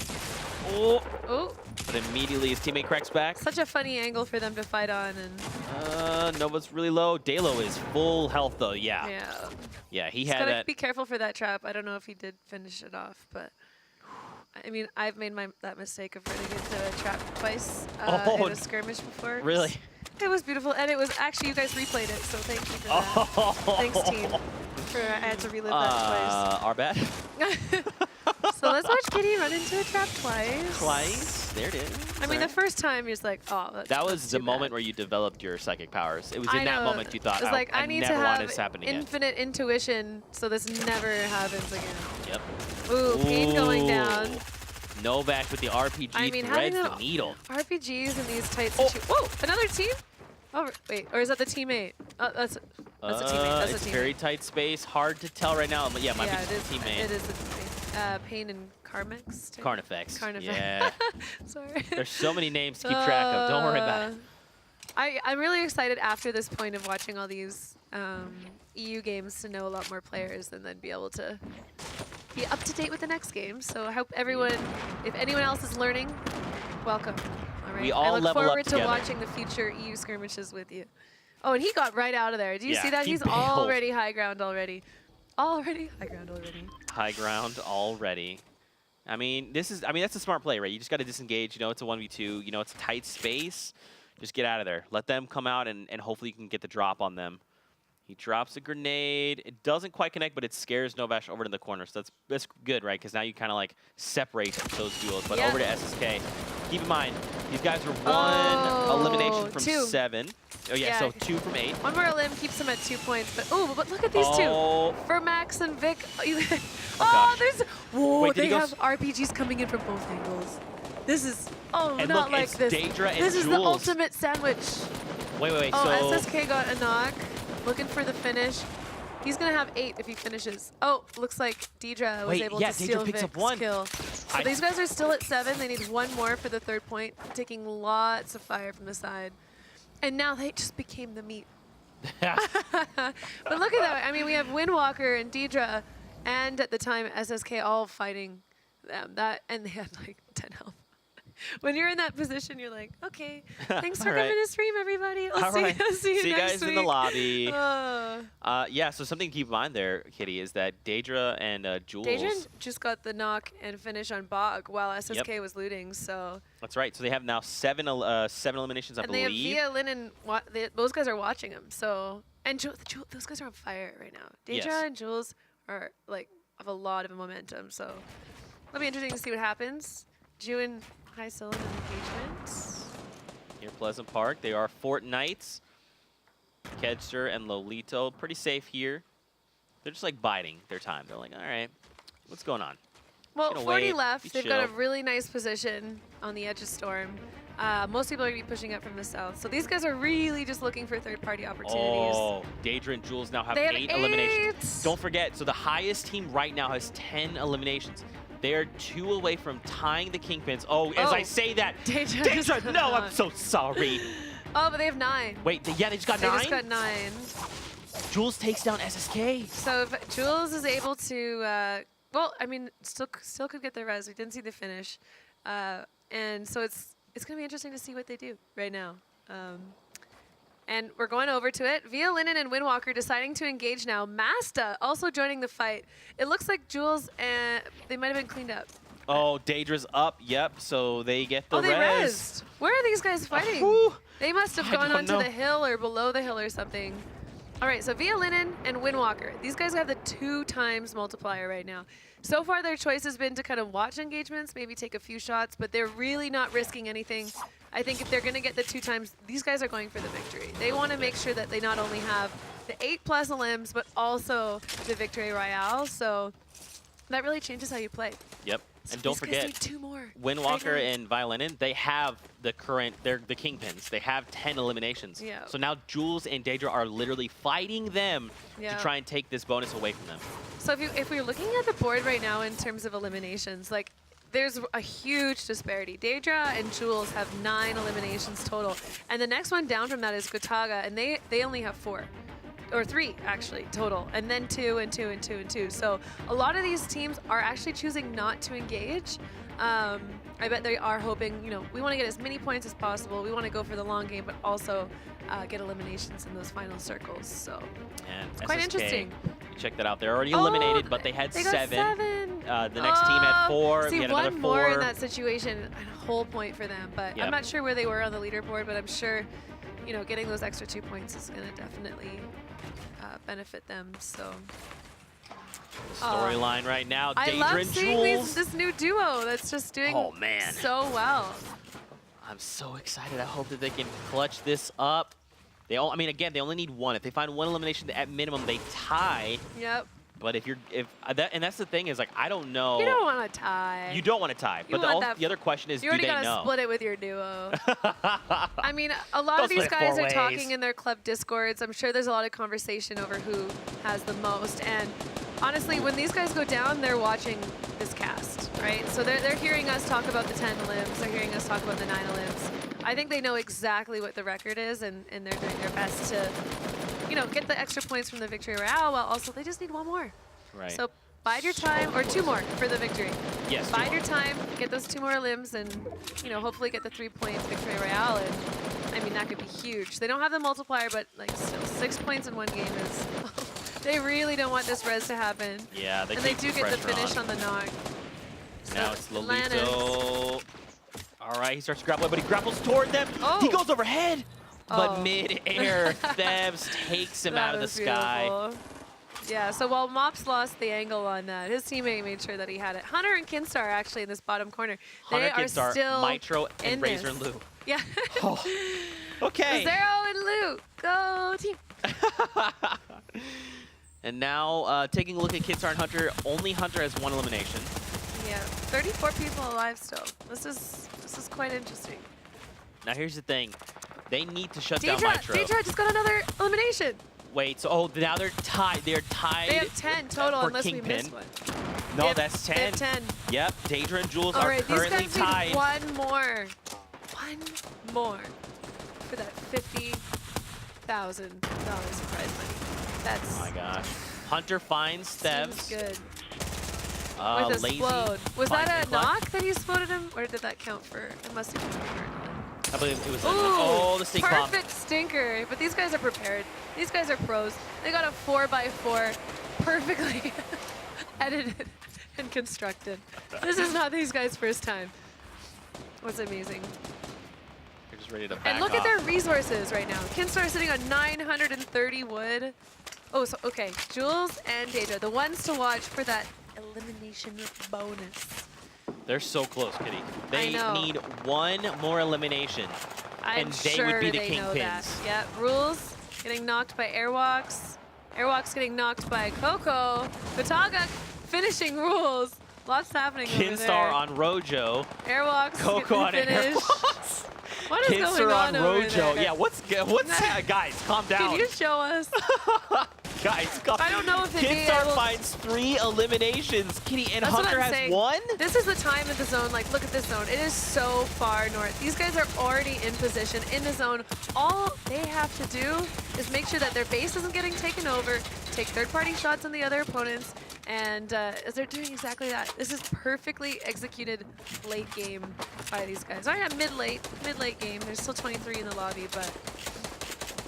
Oh, Oh, but immediately his teammate cracks back. such a funny angle for them to fight on. And Nova's really low. Dalo is full health though. Yeah. yeah, He just had gotta that. be careful for that trap. I don't know if he did finish it off, but I mean, I've made that mistake of running into a trap twice in a skirmish before. Really? It was beautiful, and it was actually, you guys replayed it, so thank you for that. Thanks, team. I had to relive that Our bad. twice. So let's watch Kitty run into a trap twice. Twice. There it is. I mean, the first time you're just like, oh, that was the too moment bad. where you developed your psychic powers. It was I in that know. moment you thought, It's like, I need never to want have this happening again. infinite intuition, so this never happens again. Yep. Ooh, Pain going down. Novak with the RPG I mean, threads having the needle. RPGs in these tight situations. Whoa, another team? Oh, wait, or is that the teammate? Oh, that's a teammate. That's It's a teammate. very tight space, hard to tell right now, but yeah, might be it is. the teammate. It is the teammate. Pain and Carmex. too? Carnifex. Carnifex. Yeah. Sorry. There's so many names to keep track of. Don't worry about it. I'm really excited after this point of watching all these EU games to know a lot more players and then be able to be up to date with the next game. So I hope everyone, if anyone else is learning, welcome. All right. We all I look level up forward to together. watching the future EU skirmishes with you. Oh, and he got right out of there. Do you Yeah, see that? he He's bailed. already high ground already. High ground already. High ground already. I mean, that's a smart play, right? You just got to disengage. You know, it's a 1v2. You know, it's a tight space. Just get out of there. Let them come out, and hopefully you can get the drop on them. He drops a grenade. It doesn't quite connect, but it scares Novash over to the corner. So that's good, right? Because now you kind of like separate those duels. But over to SSK. Keep in mind, these guys are one elimination from 7. Oh yeah, so 2 from 8. One more limb keeps him at 2 points. But look at these two. For Max and Vic. gosh. Wait, they have RPGs coming in from both angles. This is And not look, like it's this. Daedra and This is the Jules. ultimate sandwich. Wait. Oh, So SSK got a knock. Looking for the finish. He's gonna have 8 if he finishes. Oh, looks like Daedra was able to steal Daedra picks Vic's up 1. kill. So these guys are still at 7. They need 1 more for the 3rd point, taking lots of fire from the side. And now they just became the meat. But look at that. I mean, we have Windwalker and Daedra, and at the time SSK all fighting them. And they had like 10 health. When you're in that position, you're like, okay, thanks for coming to stream, everybody. I'll see you See you next guys week. in the lobby. Yeah, so something to keep in mind there, Kitty, is that Daedra and Jules. Daedra just got the knock and finish on Bog while SSK was looting, so. That's right. So they have now 7 eliminations, I believe. And they have Via, Lin, and those guys are watching them. So, and those guys are on fire right now. Daedra and Jules are like have a lot of momentum. So it'll be interesting to see what happens. Ju and High Cylinder engagement. Near Pleasant Park, they are Fortnite, Kedster, and Lolito. Pretty safe here. They're just like biding their time. They're like, all right, what's going on? Well, Gonna 40 wait, left. be They've got a chill. really nice position on the edge of Storm. Most people are going to be pushing up from the south. So these guys are really just looking for third-party opportunities. Oh, Daedra and Jules now have They have 8 eliminations. Don't forget, so the highest team right now has 10 eliminations. They are 2 away from tying the Kingpins. Oh, as I say that, Daedra, no, I'm so sorry. Oh, but they have 9. Wait, they just got They 9? just got 9. Jules takes down SSK. So if Jules is able to, well, I mean, still could get the res. We didn't see the finish, and so it's gonna be interesting to see what they do right now. And we're going over to it. Via Linen and Windwalker deciding to engage now. Masta also joining the fight. It looks like Jules and they might have been cleaned up. Oh, Daedra's up. Yep. So they get the Oh, they res. rezzed. Where are these guys fighting? Whew. They must have I gone don't onto know. the hill or below the hill or something. All right, so Via Linen and Windwalker. These guys have the 2 times multiplier right now. So far, their choice has been to kind of watch engagements, maybe take a few shots, but they're really not risking anything. I think if they're going to get the 2 times, these guys are going for the victory. They want to make sure that they not only have the 8+ elims, but also the victory royale. So that really changes how you play. Yep. So And don't these guys forget, need 2 more. Windwalker Right now. and Violinin, they have they're the Kingpins. They have 10 eliminations. Yeah. So now Jules and Daedra are literally fighting them Yeah. to try and take this bonus away from them. So if we're looking at the board right now in terms of eliminations, like there's a huge disparity. Daedra and Jules have 9 eliminations total. And the next one down from that is Gotaga, and they only have 4. or 3 actually total, and then 2 and 2 and 2 and 2. So a lot of these teams are actually choosing not to engage. I bet they are hoping, you know, we want to get as many points as possible. We want to go for the long game, but also get eliminations in those final circles. So it's quite SSK, interesting. you check that out. They're already eliminated, but they had They got 7. The next team had 4. See, we had one another 4. more in that situation, a whole point for them. But Yep. I'm not sure where they were on the leaderboard, but I'm sure, you know, getting those extra 2 points is going to definitely benefit them. So The storyline right now, I Daedra love and seeing Jules. this new duo that's just doing so well. I'm so excited. I hope that they can clutch this up. They all, I mean, again, they only need 1. If they find 1 elimination, at minimum, they tie. Yep. But and that's the thing is, like, I don't know. You don't want to tie. You don't want to tie. You But want the other question is, You do already they gotta know? split it with your duo. I mean, a lot Don't of these split it guys 4 are talking ways. in their club discords. I'm sure there's a lot of conversation over who has the most. And honestly, when these guys go down, they're watching this cast, right? So they're hearing us talk about the 10 limbs. They're hearing us talk about the 9 limbs. I think they know exactly what the record is, and they're doing their best to, you know, get the extra points from the victory royale, while also they just need 1 more. Right. So bide your time, or 2 more for the victory. Yes, 2 Bide more. your time, get those 2 more limbs, and, you know, hopefully get the 3 points victory royale. And I mean, that could be huge. They don't have the multiplier, but like still 6 points in 1 game is. They really don't want this res to happen. Yeah, they and they keep do the get the pressure finish on the knock. Now So it's Lannis. Lolito. All right, he starts to grapple, but he grapples toward them. Oh. He goes overhead, but Oh. mid-air, Thebs takes him That out of the was sky. beautiful. Yeah, so while Mops lost the angle on that, his teammate made sure that he had it. Hunter and Kinstar actually in this bottom corner. They Hunter are Kinstar, still Mitro, in and Razor this. and Lou. Yeah. Okay. Zero and Lou. Go team. And now, taking a look at Kinstar and Hunter, only Hunter has 1 elimination. Yeah, 34 people alive still. This is quite interesting. Now here's the thing. They need to shut down Daedra Mitro. just got another elimination. Wait, so now they're tied. They're tied. They have 10 total for unless we Kingpin. miss one. No, They have- that's 10. They have 10. Yep, Daedra and Jules All are right, these currently guys tied. need 1 more. 1 more for that $50,000 prize money. That's Oh my gosh. Hunter finds seems Thebs. good. Lazy With explode. Was finds that a Nikolai. knock that he exploded him, or did that count for? It must have counted for. I believe it was. Ooh, Oh, the stink bomb. perfect stinker. But these guys are prepared. These guys are pros. They got a 4x4 perfectly edited and constructed. This is not these guys' first time. What's amazing. They're just ready to back And look off. at their resources right now. Kinstar sitting on 930 wood. Oh, so okay. Jules and Daedra, the ones to watch for that elimination bonus. They're so close, Kitty. They know. need 1 more elimination, I'm and they sure would be the they know that. Kingpins. Yeah, Rules getting knocked by Airwalks. Airwalks getting knocked by Coco. Kotaga finishing Rules. Lots happening over there. Kinstar on Rojo. Airwalks Coco on getting finished. Airwalks. What is Kinstar going on over Rojo. there? Yeah, what's guys, calm down. Can you show us? Guys, calm I don't know if it'd be Kinstar able- finds 3 eliminations. Kitty and That's what Hunter I'm has saying. 1. This is the time in the zone. Like, look at this zone. It is so far north. These guys are already in position in the zone. All they have to do is make sure that their base isn't getting taken over, take third-party shots on the other opponents, and they're doing exactly that. This is perfectly executed late game by these guys. Oh yeah, mid-late game. There's still 23 in the lobby, but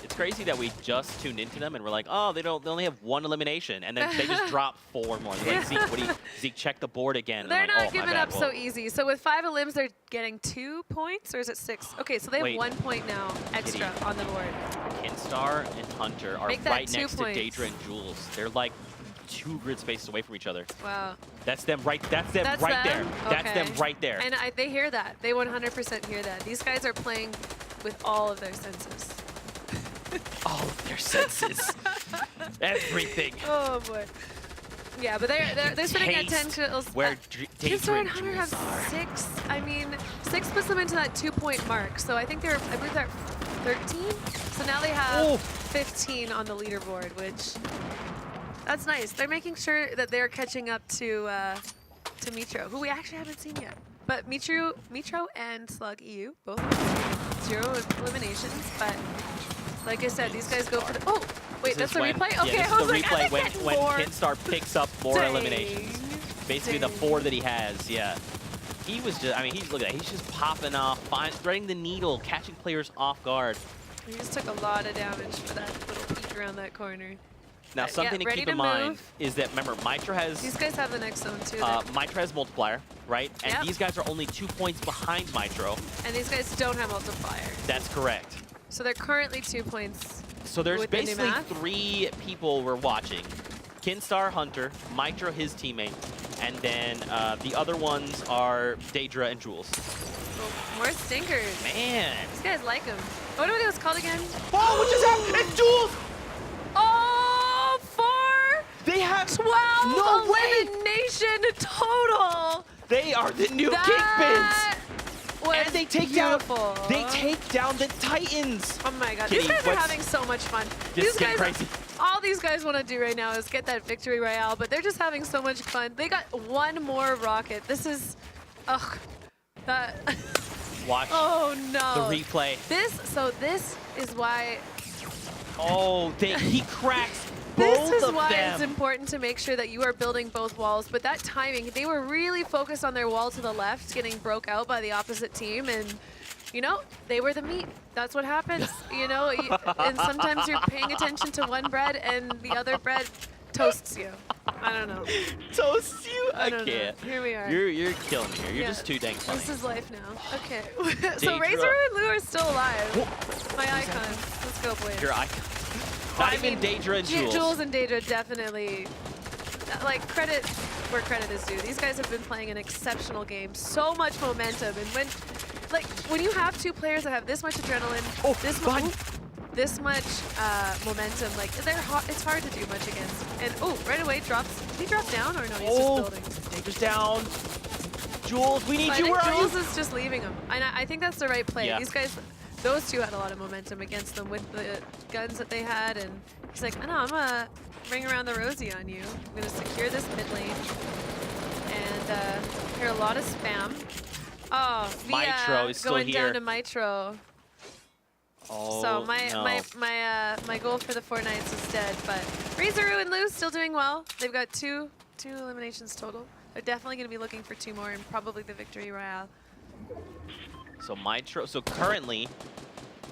It's crazy that we just tuned into them and we're like, oh, they only have 1 elimination, and then they just drop 4 more. They're like, Zeke, Zeke, check the board again. And they're I'm like, not oh, my giving bad. up so easy. So with 5 elims, they're getting 2 points, or is it 6? Okay, so they have Wait. 1 point now extra Kitty. on the board. Kinstar and Hunter are Make that right 2 next points. to Daedra and Jules. They're like 2 grid spaces away from each other. Wow. That's them right. That's them That's right them? there. That's them Okay. right there. And they hear that. They 100% hear that. These guys are playing with all of their senses. All of their senses, everything. Oh boy. Yeah, but they're sitting at 10 Taste kills. where Kinstar Daedra and and Hunter Jules have are. 6. I mean, 6 puts them into that 2-point mark. So I think I believe they're 13. So now they have Oh. 15 on the leaderboard, which that's nice. They're making sure that they're catching up to Mitro, who we actually haven't seen yet. But Mitro and Slug EU both 0 eliminations. But like I said, these guys go for the Wait, This that's is the when- replay? Yeah, Okay, this I is was the like, replay I think when more. Kinstar picks up more Dang. eliminations. Basically the 4 that he has, yeah. He was just, I mean, look at that. He's just popping off, threading the needle, catching players off guard. He just took a lot of damage for that little peek around that corner. Now, something to ready keep to in mind move. is that, remember, Mitra has These guys have the next zone too. Mitra has multiplier, right? And Yep. these guys are only 2 points behind Mitro. And these guys don't have multiplier. That's correct. So they're currently 2 points. So there's With the new basically math? 3 people we're watching. Kinstar, Hunter, Mitro, his teammate, and then the other ones are Daedra and Jules. Oh, more stinkers. Man. These guys like him. What are those called again? Oh, what just happened? It's Jules! Oh, 4, They have 12 no way! elimination total. They are the new That Kingpins! was And they take beautiful. down. They take down the Titans. Oh my god, Kitty, these guys are what's- having so much fun. This These is getting guys, crazy. all these guys want to do right now is get that victory royale, but they're just having so much fun. They got one more rocket. This is, ugh, that. Watch Oh no. the replay. This is why. Oh, he cracks This both is of why them. it's important to make sure that you are building both walls. But that timing, they were really focused on their wall to the left, getting broke out by the opposite team, and you know, they were the meat. That's what happens, you know. And sometimes you're paying attention to one bread, and the other bread toasts you. I don't know. Toast you? I don't know. can't. Here we are. You're killing me here. You're Yeah. just too dang funny. This is life now. Okay. So Daedra. Razor and Lou are still alive. My icons. Let's go, boys. Your icon. Not even Daedra and Jules. Jules and Daedra definitely, like, credit where credit is due. These guys have been playing an exceptional game. So much momentum. And when you have 2 players that have this much adrenaline, this much momentum, like, it's hard to do much against. And, oh, right away drops. Did he drop down or no? He's just building. Daedra's down. Jules, we need I you. think Where are you? Jules is just leaving him. And I think that's the right play. Yeah. These guys, those 2 had a lot of momentum against them with the guns that they had. And he's like, no, I'm going to ring around the rosy on you. I'm going to secure this mid lane. And hear a lot of spam. Oh, Mitro is still going here. down to Mitro. Oh, So no. my goal for the Fortnites is dead. But Razor and Lou still doing well. They've got two eliminations total. They're definitely going to be looking for 2 more and probably the victory royale. So Mitro, so currently,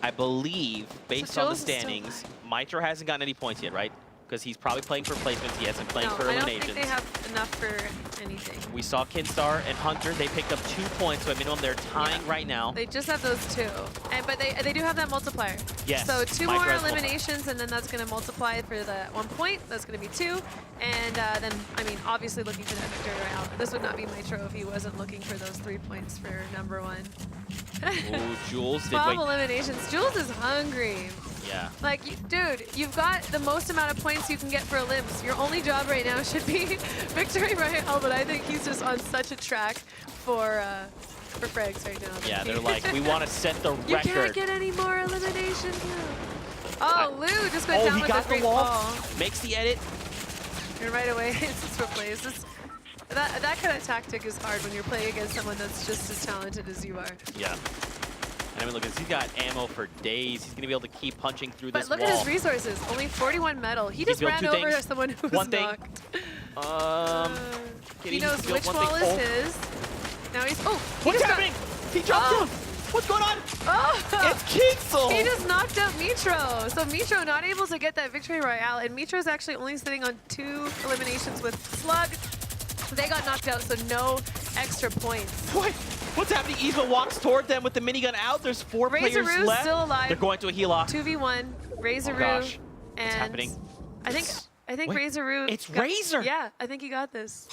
I believe, based on the Jules is still standings, Mitro hasn't gotten any points yet, right? Because he's probably playing for placements. He hasn't playing No, for I don't eliminations. think they have enough for anything. We saw Kinstar and Hunter. They picked up 2 points, so at minimum they're tying right now. They just have those 2, but they do have that multiplier. Yes, So 2 Mitro more has eliminations, and then that's going to multiply for the 1 point. That's going to be 2, and then I mean, obviously looking for that victory royale. This would not be Mitro if he wasn't looking for those 3 points for number 1. Ooh, Jules did 12 wait. eliminations. Jules is hungry. Yeah. Like, dude, you've got the most amount of points you can get for Olymps. Your only job right now should be victory royale, but I think he's just on such a track for frags right now. Yeah, they're like, we want to set the You record. can't get any more eliminations. Oh, Lou just went Oh, down he with got a the great wall. ball. Makes the edit. And right away, it's just replaced. That kind of tactic is hard when you're playing against someone that's just as talented as you are. Yeah. And I mean, look, he's got ammo for days. He's going to be able to keep punching through But this look wall. at his resources. Only 41 metal. He just built ran 2 over things. someone who was 1 thing. knocked. Kitty, He knows built which 1 wall thing. is his. Now he's. Oh, he What's just got- happening? He dropped Oh. down. What's going on? Oh, It's Kinsel. he just knocked out Mitro. So Mitro not able to get that victory royale, and Mitro's actually only sitting on 2 eliminations with Slug. They got knocked out, so no extra points. What? What's happening? Yzma walks toward them with the minigun out. There's 4 players Razoroo's left. still alive. They're going to a heal-off. 2v1, Razoroo, Oh, gosh. and happening? I think Wait, Razoroo. it's Razor. Yeah, I think he got this.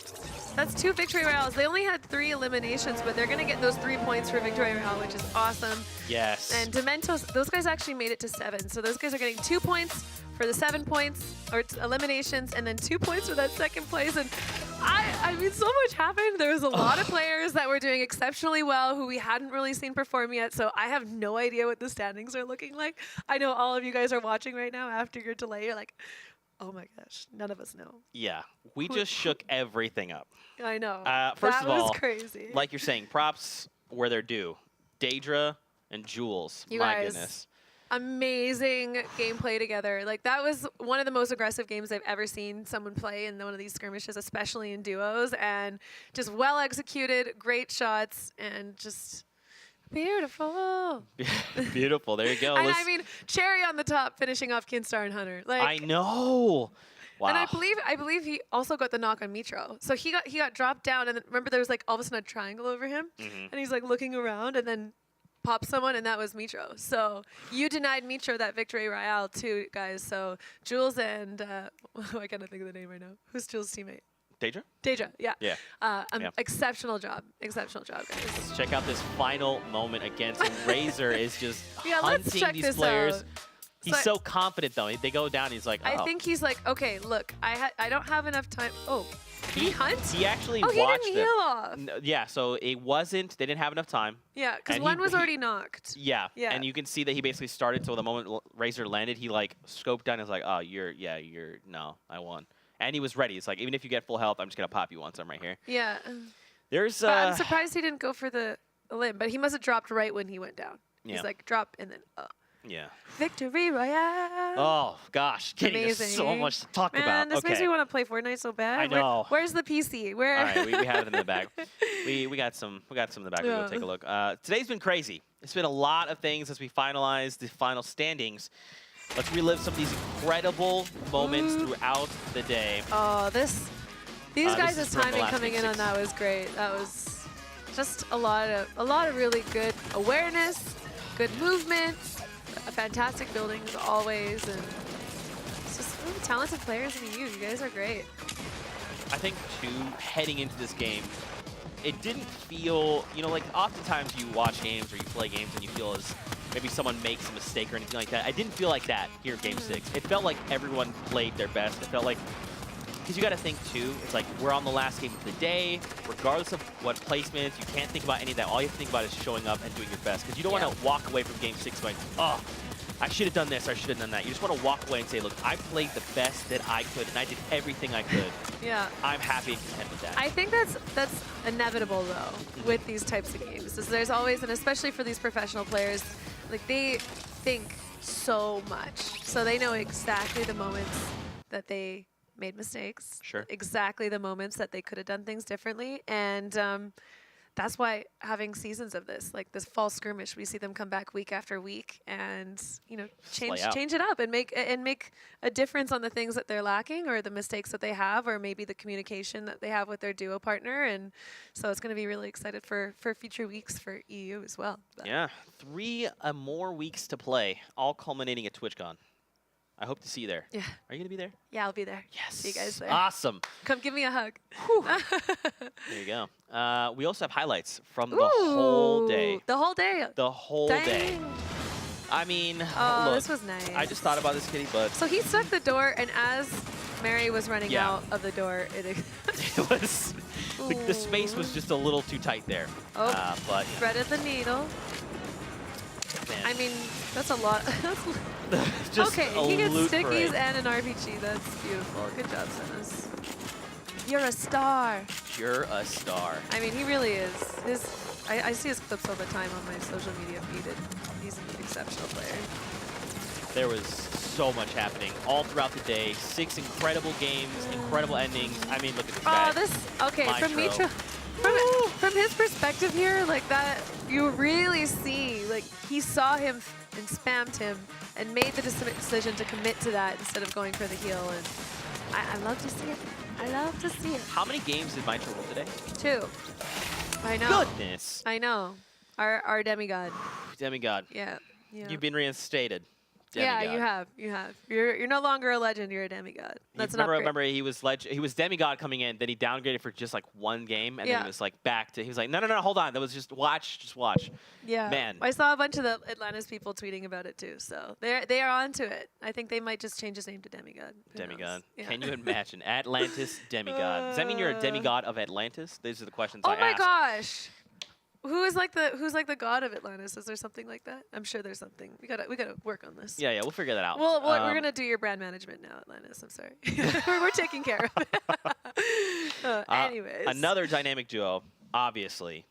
That's 2 victory royales. They only had 3 eliminations, but they're gonna get those 3 points for victory royale, which is awesome. Yes. And Dementos, those guys actually made it to 7, so those guys are getting 2 points for the 7 points or eliminations, and then 2 points for that 2nd place. And I mean, so much happened. There was a lot of players that were doing exceptionally well who we hadn't really seen perform yet, so I have no idea what the standings are looking like. I know all of you guys are watching right now after your delay. You're like, oh my gosh, none of us know. Yeah, we just shook everything up. I know. First that of all, was crazy. like you're saying, props where they're due. Daedra and Jules. You my guys. goodness. amazing gameplay together. Like, that was one of the most aggressive games I've ever seen someone play in one of these skirmishes, especially in duos, and just well executed, great shots, and just beautiful. Beautiful. There you go. And I mean, cherry on the top, finishing off Kinstar and Hunter. Like, I know. Wow. And I believe he also got the knock on Mitro. So he got dropped down, and then, remember, there was like all of a sudden a triangle over him, and he's like looking around, and then popped someone, and that was Mitro. So you denied Mitro that victory royale too, guys. So Jules and I can't think of the name right now. Who's Jules' teammate? Daedra? Daedra, yeah. Yeah. Yeah. Exceptional job, guys. Let's check out this final moment against Razor is just Yeah, let's hunting check these this players. out. He's so confident though. They go down. He's like, oh. I think he's like, okay, look, I don't have enough time. Oh, did he hunt? He actually he watched didn't them. heal off. Yeah, so it wasn't. They didn't have enough time. Yeah, because And one was already knocked. Yeah. Yeah. And you can see that he basically started. So the moment Razor landed, he like scoped down. And was like, oh, no, I won. And he was ready. It's like, even if you get full health, I'm just gonna pop you once. I'm right here. Yeah. There's. But I'm surprised he didn't go for the limb, but he must have dropped right when he went down. Yeah. He's like, drop and then. Yeah. Victory Royale. Oh gosh, getting Amazing. so much to talk Man, about. this Okay. makes me want to play Fortnite so bad. I know. Where's the PC? Where? All right, we have it in the bag. We got some in the bag. We'll go take a look. Today's been crazy. It's been a lot of things as we finalize the final standings. Let's relive some of these incredible moments throughout the day. Oh, these guys' is from the timing last coming Game in on 6. that was great. That was just a lot of really good awareness, good movement, a fantastic building as always, and it's just really talented players in EU. You guys are great. I think, too, heading into this game, it didn't feel, like oftentimes you watch games or you play games and you feel as maybe someone makes a mistake or anything like that. I didn't feel like that here in Game 6. It felt like everyone played their best. It felt like, because you got to think, too, it's like we're on the last game of the day. Regardless of what placements, you can't think about any of that. All you have to think about is showing up and doing your best. Because you don't want to walk away from Game 6 going, oh, I should have done this, or I should have done that. You just want to walk away and say, look, I played the best that I could, and I did everything I could. Yeah. I'm happy and content with that. I think that's inevitable, though, with these types of games. Is there's always, and especially for these professional players, like, they think so much. So they know exactly the moments that they made mistakes. Sure. Exactly the moments that they could have done things differently. And that's why having seasons of this, like this fall skirmish, we see them come back week after week and, change it up and make a difference on the things that they're lacking or the mistakes that they have or maybe the communication that they have with their duo partner. And so it's going to be really excited for future weeks for EU as well. But Yeah, 3 more weeks to play, all culminating at TwitchCon. I hope to see you there. Yeah. Are you going to be there? Yeah, I'll be there. Yes. See you guys there. Awesome. Come give me a hug. There you go. We also have highlights from the whole day. The whole day. The whole day. Dang. I mean, Oh, look, this was nice. I just thought about this, Kitty, but So he stuck the door, and as Mary was running Yeah. out of the door, it it was the space was just a little too tight there. Oh. But threaded the needle. man, I mean, that's a lot. just Okay, a he gets loot stickies parade. and an RPG. That's beautiful. Good job, Sinus. You're a star. You're a star. I mean, he really is. I see his clips all the time on my social media feed. And he's an exceptional player. There was so much happening all throughout the day. 6 incredible games, incredible endings. I mean, look at this guy. Oh, okay, from Mitro. Mitro. From his perspective here, like that, you really see, like, he saw him and spammed him and made the decision to commit to that instead of going for the heal. And I love to see it. I love to see it. How many games did Mitro roll today? 2. I know. Goodness. I know. Our demigod. Demigod. Yeah. Yeah. You've been reinstated. Demigod. Yeah, you have. You have. You're no longer a legend. You're a demigod. That's an upgrade. Remember, he was demigod coming in. Then he downgraded for just like 1 game, and then Yeah. he was like back to. He was like, no, hold on. That was just watch. Yeah. Man. I saw a bunch of the Atlantis people tweeting about it too. So they are onto it. I think they might just change his name to demigod. Who knows? Demigod. Yeah. Can you imagine Atlantis demigod? Does that mean you're a demigod of Atlantis? These are the questions I Oh my asked. gosh. Who's like the god of Atlantis? Is there something like that? I'm sure there's something. We gotta work on this. Yeah, we'll figure that out. Well, we're gonna do your brand management now, Atlantis. I'm sorry. we're taking care of it. Anyways. Another dynamic duo, obviously.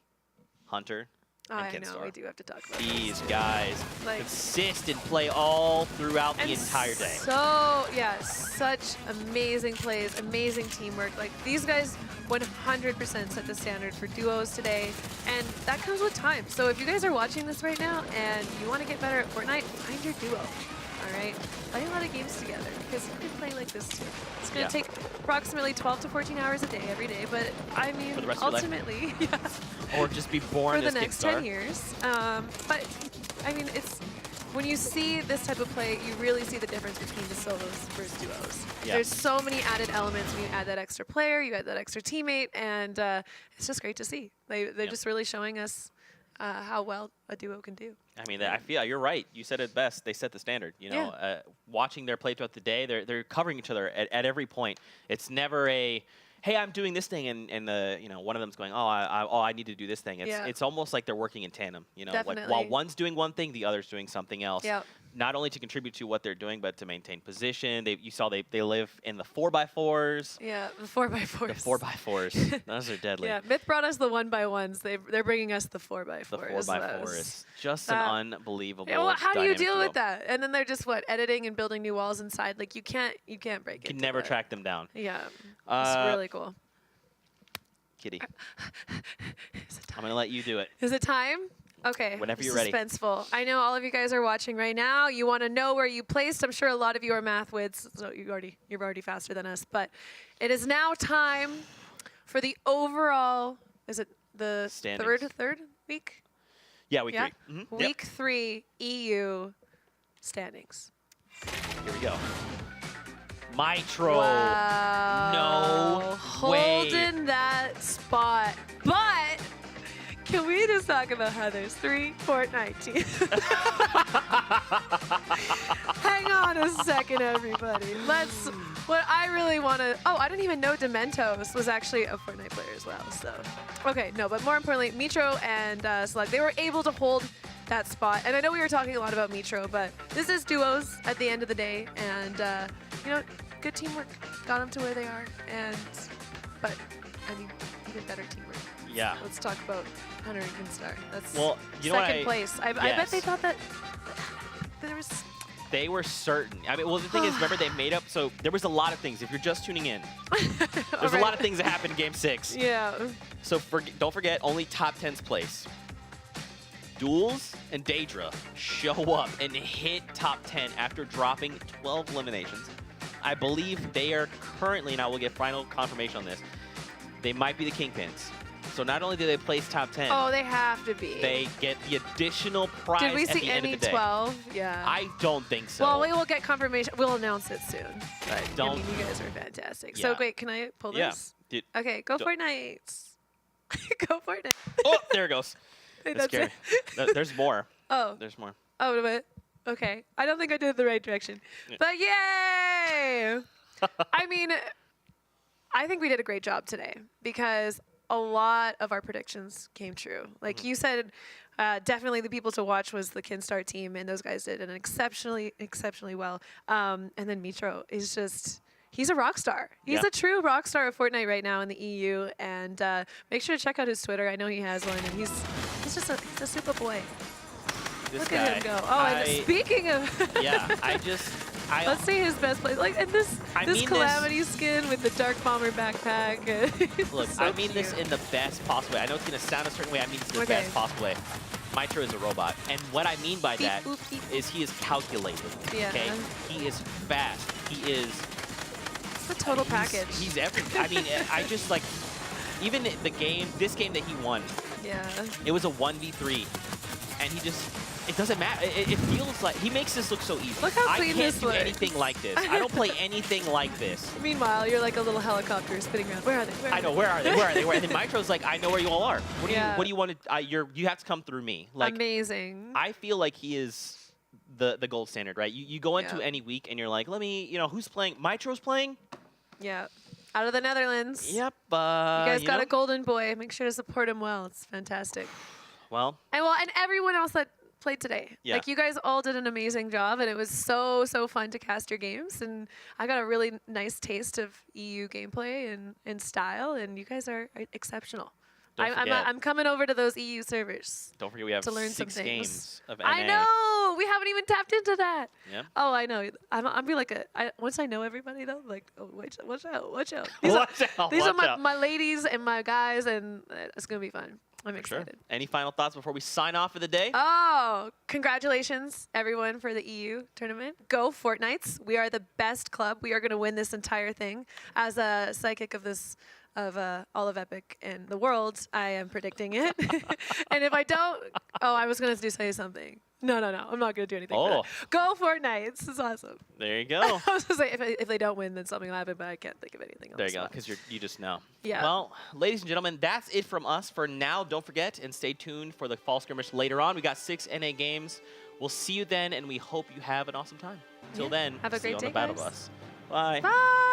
Hunter Oh, and I know, Kinstar. we do have to talk about These this. guys Like- consistent play all throughout the And entire day. So, yeah, such amazing plays, amazing teamwork. Like, these guys 100% set the standard for duos today, and that comes with time. So if you guys are watching this right now and you want to get better at Fortnite, find your duo. All right, play a lot of games together because you can play like this too. It's going to take approximately 12 to 14 hours a day every day, but I mean, For the rest of your life? ultimately, yeah, Or just be born for the as next Kinstar. 10 years. But I mean, it's when you see this type of play, you really see the difference between the solos versus duos. Yeah. There's so many added elements when you add that extra player, you add that extra teammate, and it's just great to see. They're just really showing us how well a duo can do. I mean, I feel you're right. You said it best. They set the standard. You know, watching their play throughout the day, they're covering each other at every point. It's never a, hey, I'm doing this thing, and you know, one of them's going, I need to do this thing. It's almost like they're working in tandem. You know, Definitely. like while one's doing one thing, the other's doing something else. Yep. Not only to contribute to what they're doing, but to maintain position. You saw they live in the 4x4s. Yeah, the 4x4s. The 4x4s. Those are deadly. Yeah, Myth brought us the 1x1s. They're bringing us the 4x4s. The 4x4 is just that- an unbelievable. Yeah, well, how do you dynamic deal duo. with that? And then they're just editing and building new walls inside. Like you can't break it. You can never track them down. Yeah, it's really cool. Kitty, Is it I'm time? gonna let you do it. Is it time? Okay. Whenever you're ready. Suspenseful. I know all of you guys are watching right now. You want to know where you placed. I'm sure a lot of you are math wits, so you're already faster than us. But it is now time for the overall. Is it the Standings. third week? Yeah, week Yeah. 3. Week 3 EU standings. Here we go. Mitro. Wow. No way. Holding that spot. But can we just talk about how there's 3 Fortnite teams? Hang on a second, everybody. What I really want to, I didn't even know Dementos was actually a Fortnite player as well. So, okay, no, but more importantly, Mitro and Slug, they were able to hold that spot. And I know we were talking a lot about Mitro, but this is duos at the end of the day. And, you know, good teamwork got them to where they are. But, I mean, even better teamwork. Yeah. Let's talk about Hunter and Kinstar. That's Well, you know what second place. I bet yes. they thought that there was. They were certain. I mean, well, the thing is, remember, they made up. So there was a lot of things. If you're just tuning in, there's a lot of things that happened in Game 6. Yeah. So don't forget, only top 10's place. DUOS and Daedra show up and hit top 10 after dropping 12 eliminations. I believe they are currently, and I will get final confirmation on this, they might be the Kingpins. So not only do they place top 10, Oh, they have to be. they get the additional prize Did we at see the end any of the day. 12? Yeah. I don't think so. Well, we will get confirmation. We'll announce it soon. But I Don't- mean, you guys are fantastic. Yeah. So wait, can I pull Yeah. this? Dude, Okay, go Don't- Fortnite. Go Fortnite. oh, there it goes. Hey, That's scary. There's more. Oh. There's more. Oh, but okay. I don't think I did it the right direction. Yeah. But yay! I mean, I think we did a great job today because a lot of our predictions came true. Like you said, definitely the people to watch was the Kinstar team, and those guys did an exceptionally well. And then Mitro is just. He's a rock star. He's Yeah. a true rock star of Fortnite right now in the EU. And make sure to check out his Twitter. I know he has one, and he's just he's a super boy. This Look guy, at him go. Oh, and speaking of, yeah, let's see his best play. Like, and this I mean this- Calamity skin with the Dark Bomber backpack. Look, So I mean this cute. in the best possible way. I know it's going to sound a certain way. I mean this in the Okay. best possible way. Mitro is a robot. And what I mean by Beep, that boop, beep. is he is calculated. Yeah. Okay? He is fast. He is... It's a total package. He's everything. I mean, I just, like... Even this game that he won, Yeah. it was a 1v3. And he just... It doesn't matter. It feels like... He makes this look so easy. Look how I clean can't this do looks. anything like this. I don't play anything like this. Meanwhile, you're like a little helicopter spinning around. Where are they? I know. Where are they? Where are they? And then Mitro's like, I know where you all are. What do you want to? You have to come through me. Like, amazing. I feel like he is the gold standard, right? You go into Yeah. any week and you're like, let me, who's playing? Mitro's playing. Yeah. Out of the Netherlands. Yep. You guys got know? a golden boy. Make sure to support him well. It's fantastic. Well, And everyone else that played today. Yeah. Like, you guys all did an amazing job, and it was so fun to cast your games. And I got a really nice taste of EU gameplay and style, and you guys are exceptional. Don't forget. I'm coming over to those EU servers. Don't forget we have to learn 6 some things. games of NA. I know. We haven't even tapped into that. Yeah. Oh, I know. I'm be like once I know everybody though, like watch out. Watch out. These are watch out. my ladies and my guys, and it's gonna be fun. I'm Sure. excited. Any final thoughts before we sign off for the day? Oh, congratulations, everyone, for the EU tournament. Go Fortnites. We are the best club. We are going to win this entire thing. As a psychic of all of Epic and the world, I am predicting it. And if I don't, I was going to say something. No. I'm not going to do anything. Oh. Go Fortnites. It's awesome. There you go. I was going to say, if they don't win, then something will happen, but I can't think of anything else. There you go, because you just know. Yeah. Well, ladies and gentlemen, that's it from us for now. Don't forget and stay tuned for the fall skirmish later on. We got 6 NA games. We'll see you then, and we hope you have an awesome time. Till then, Have a see you great on the day, Battle guys. Bus. Bye. Bye.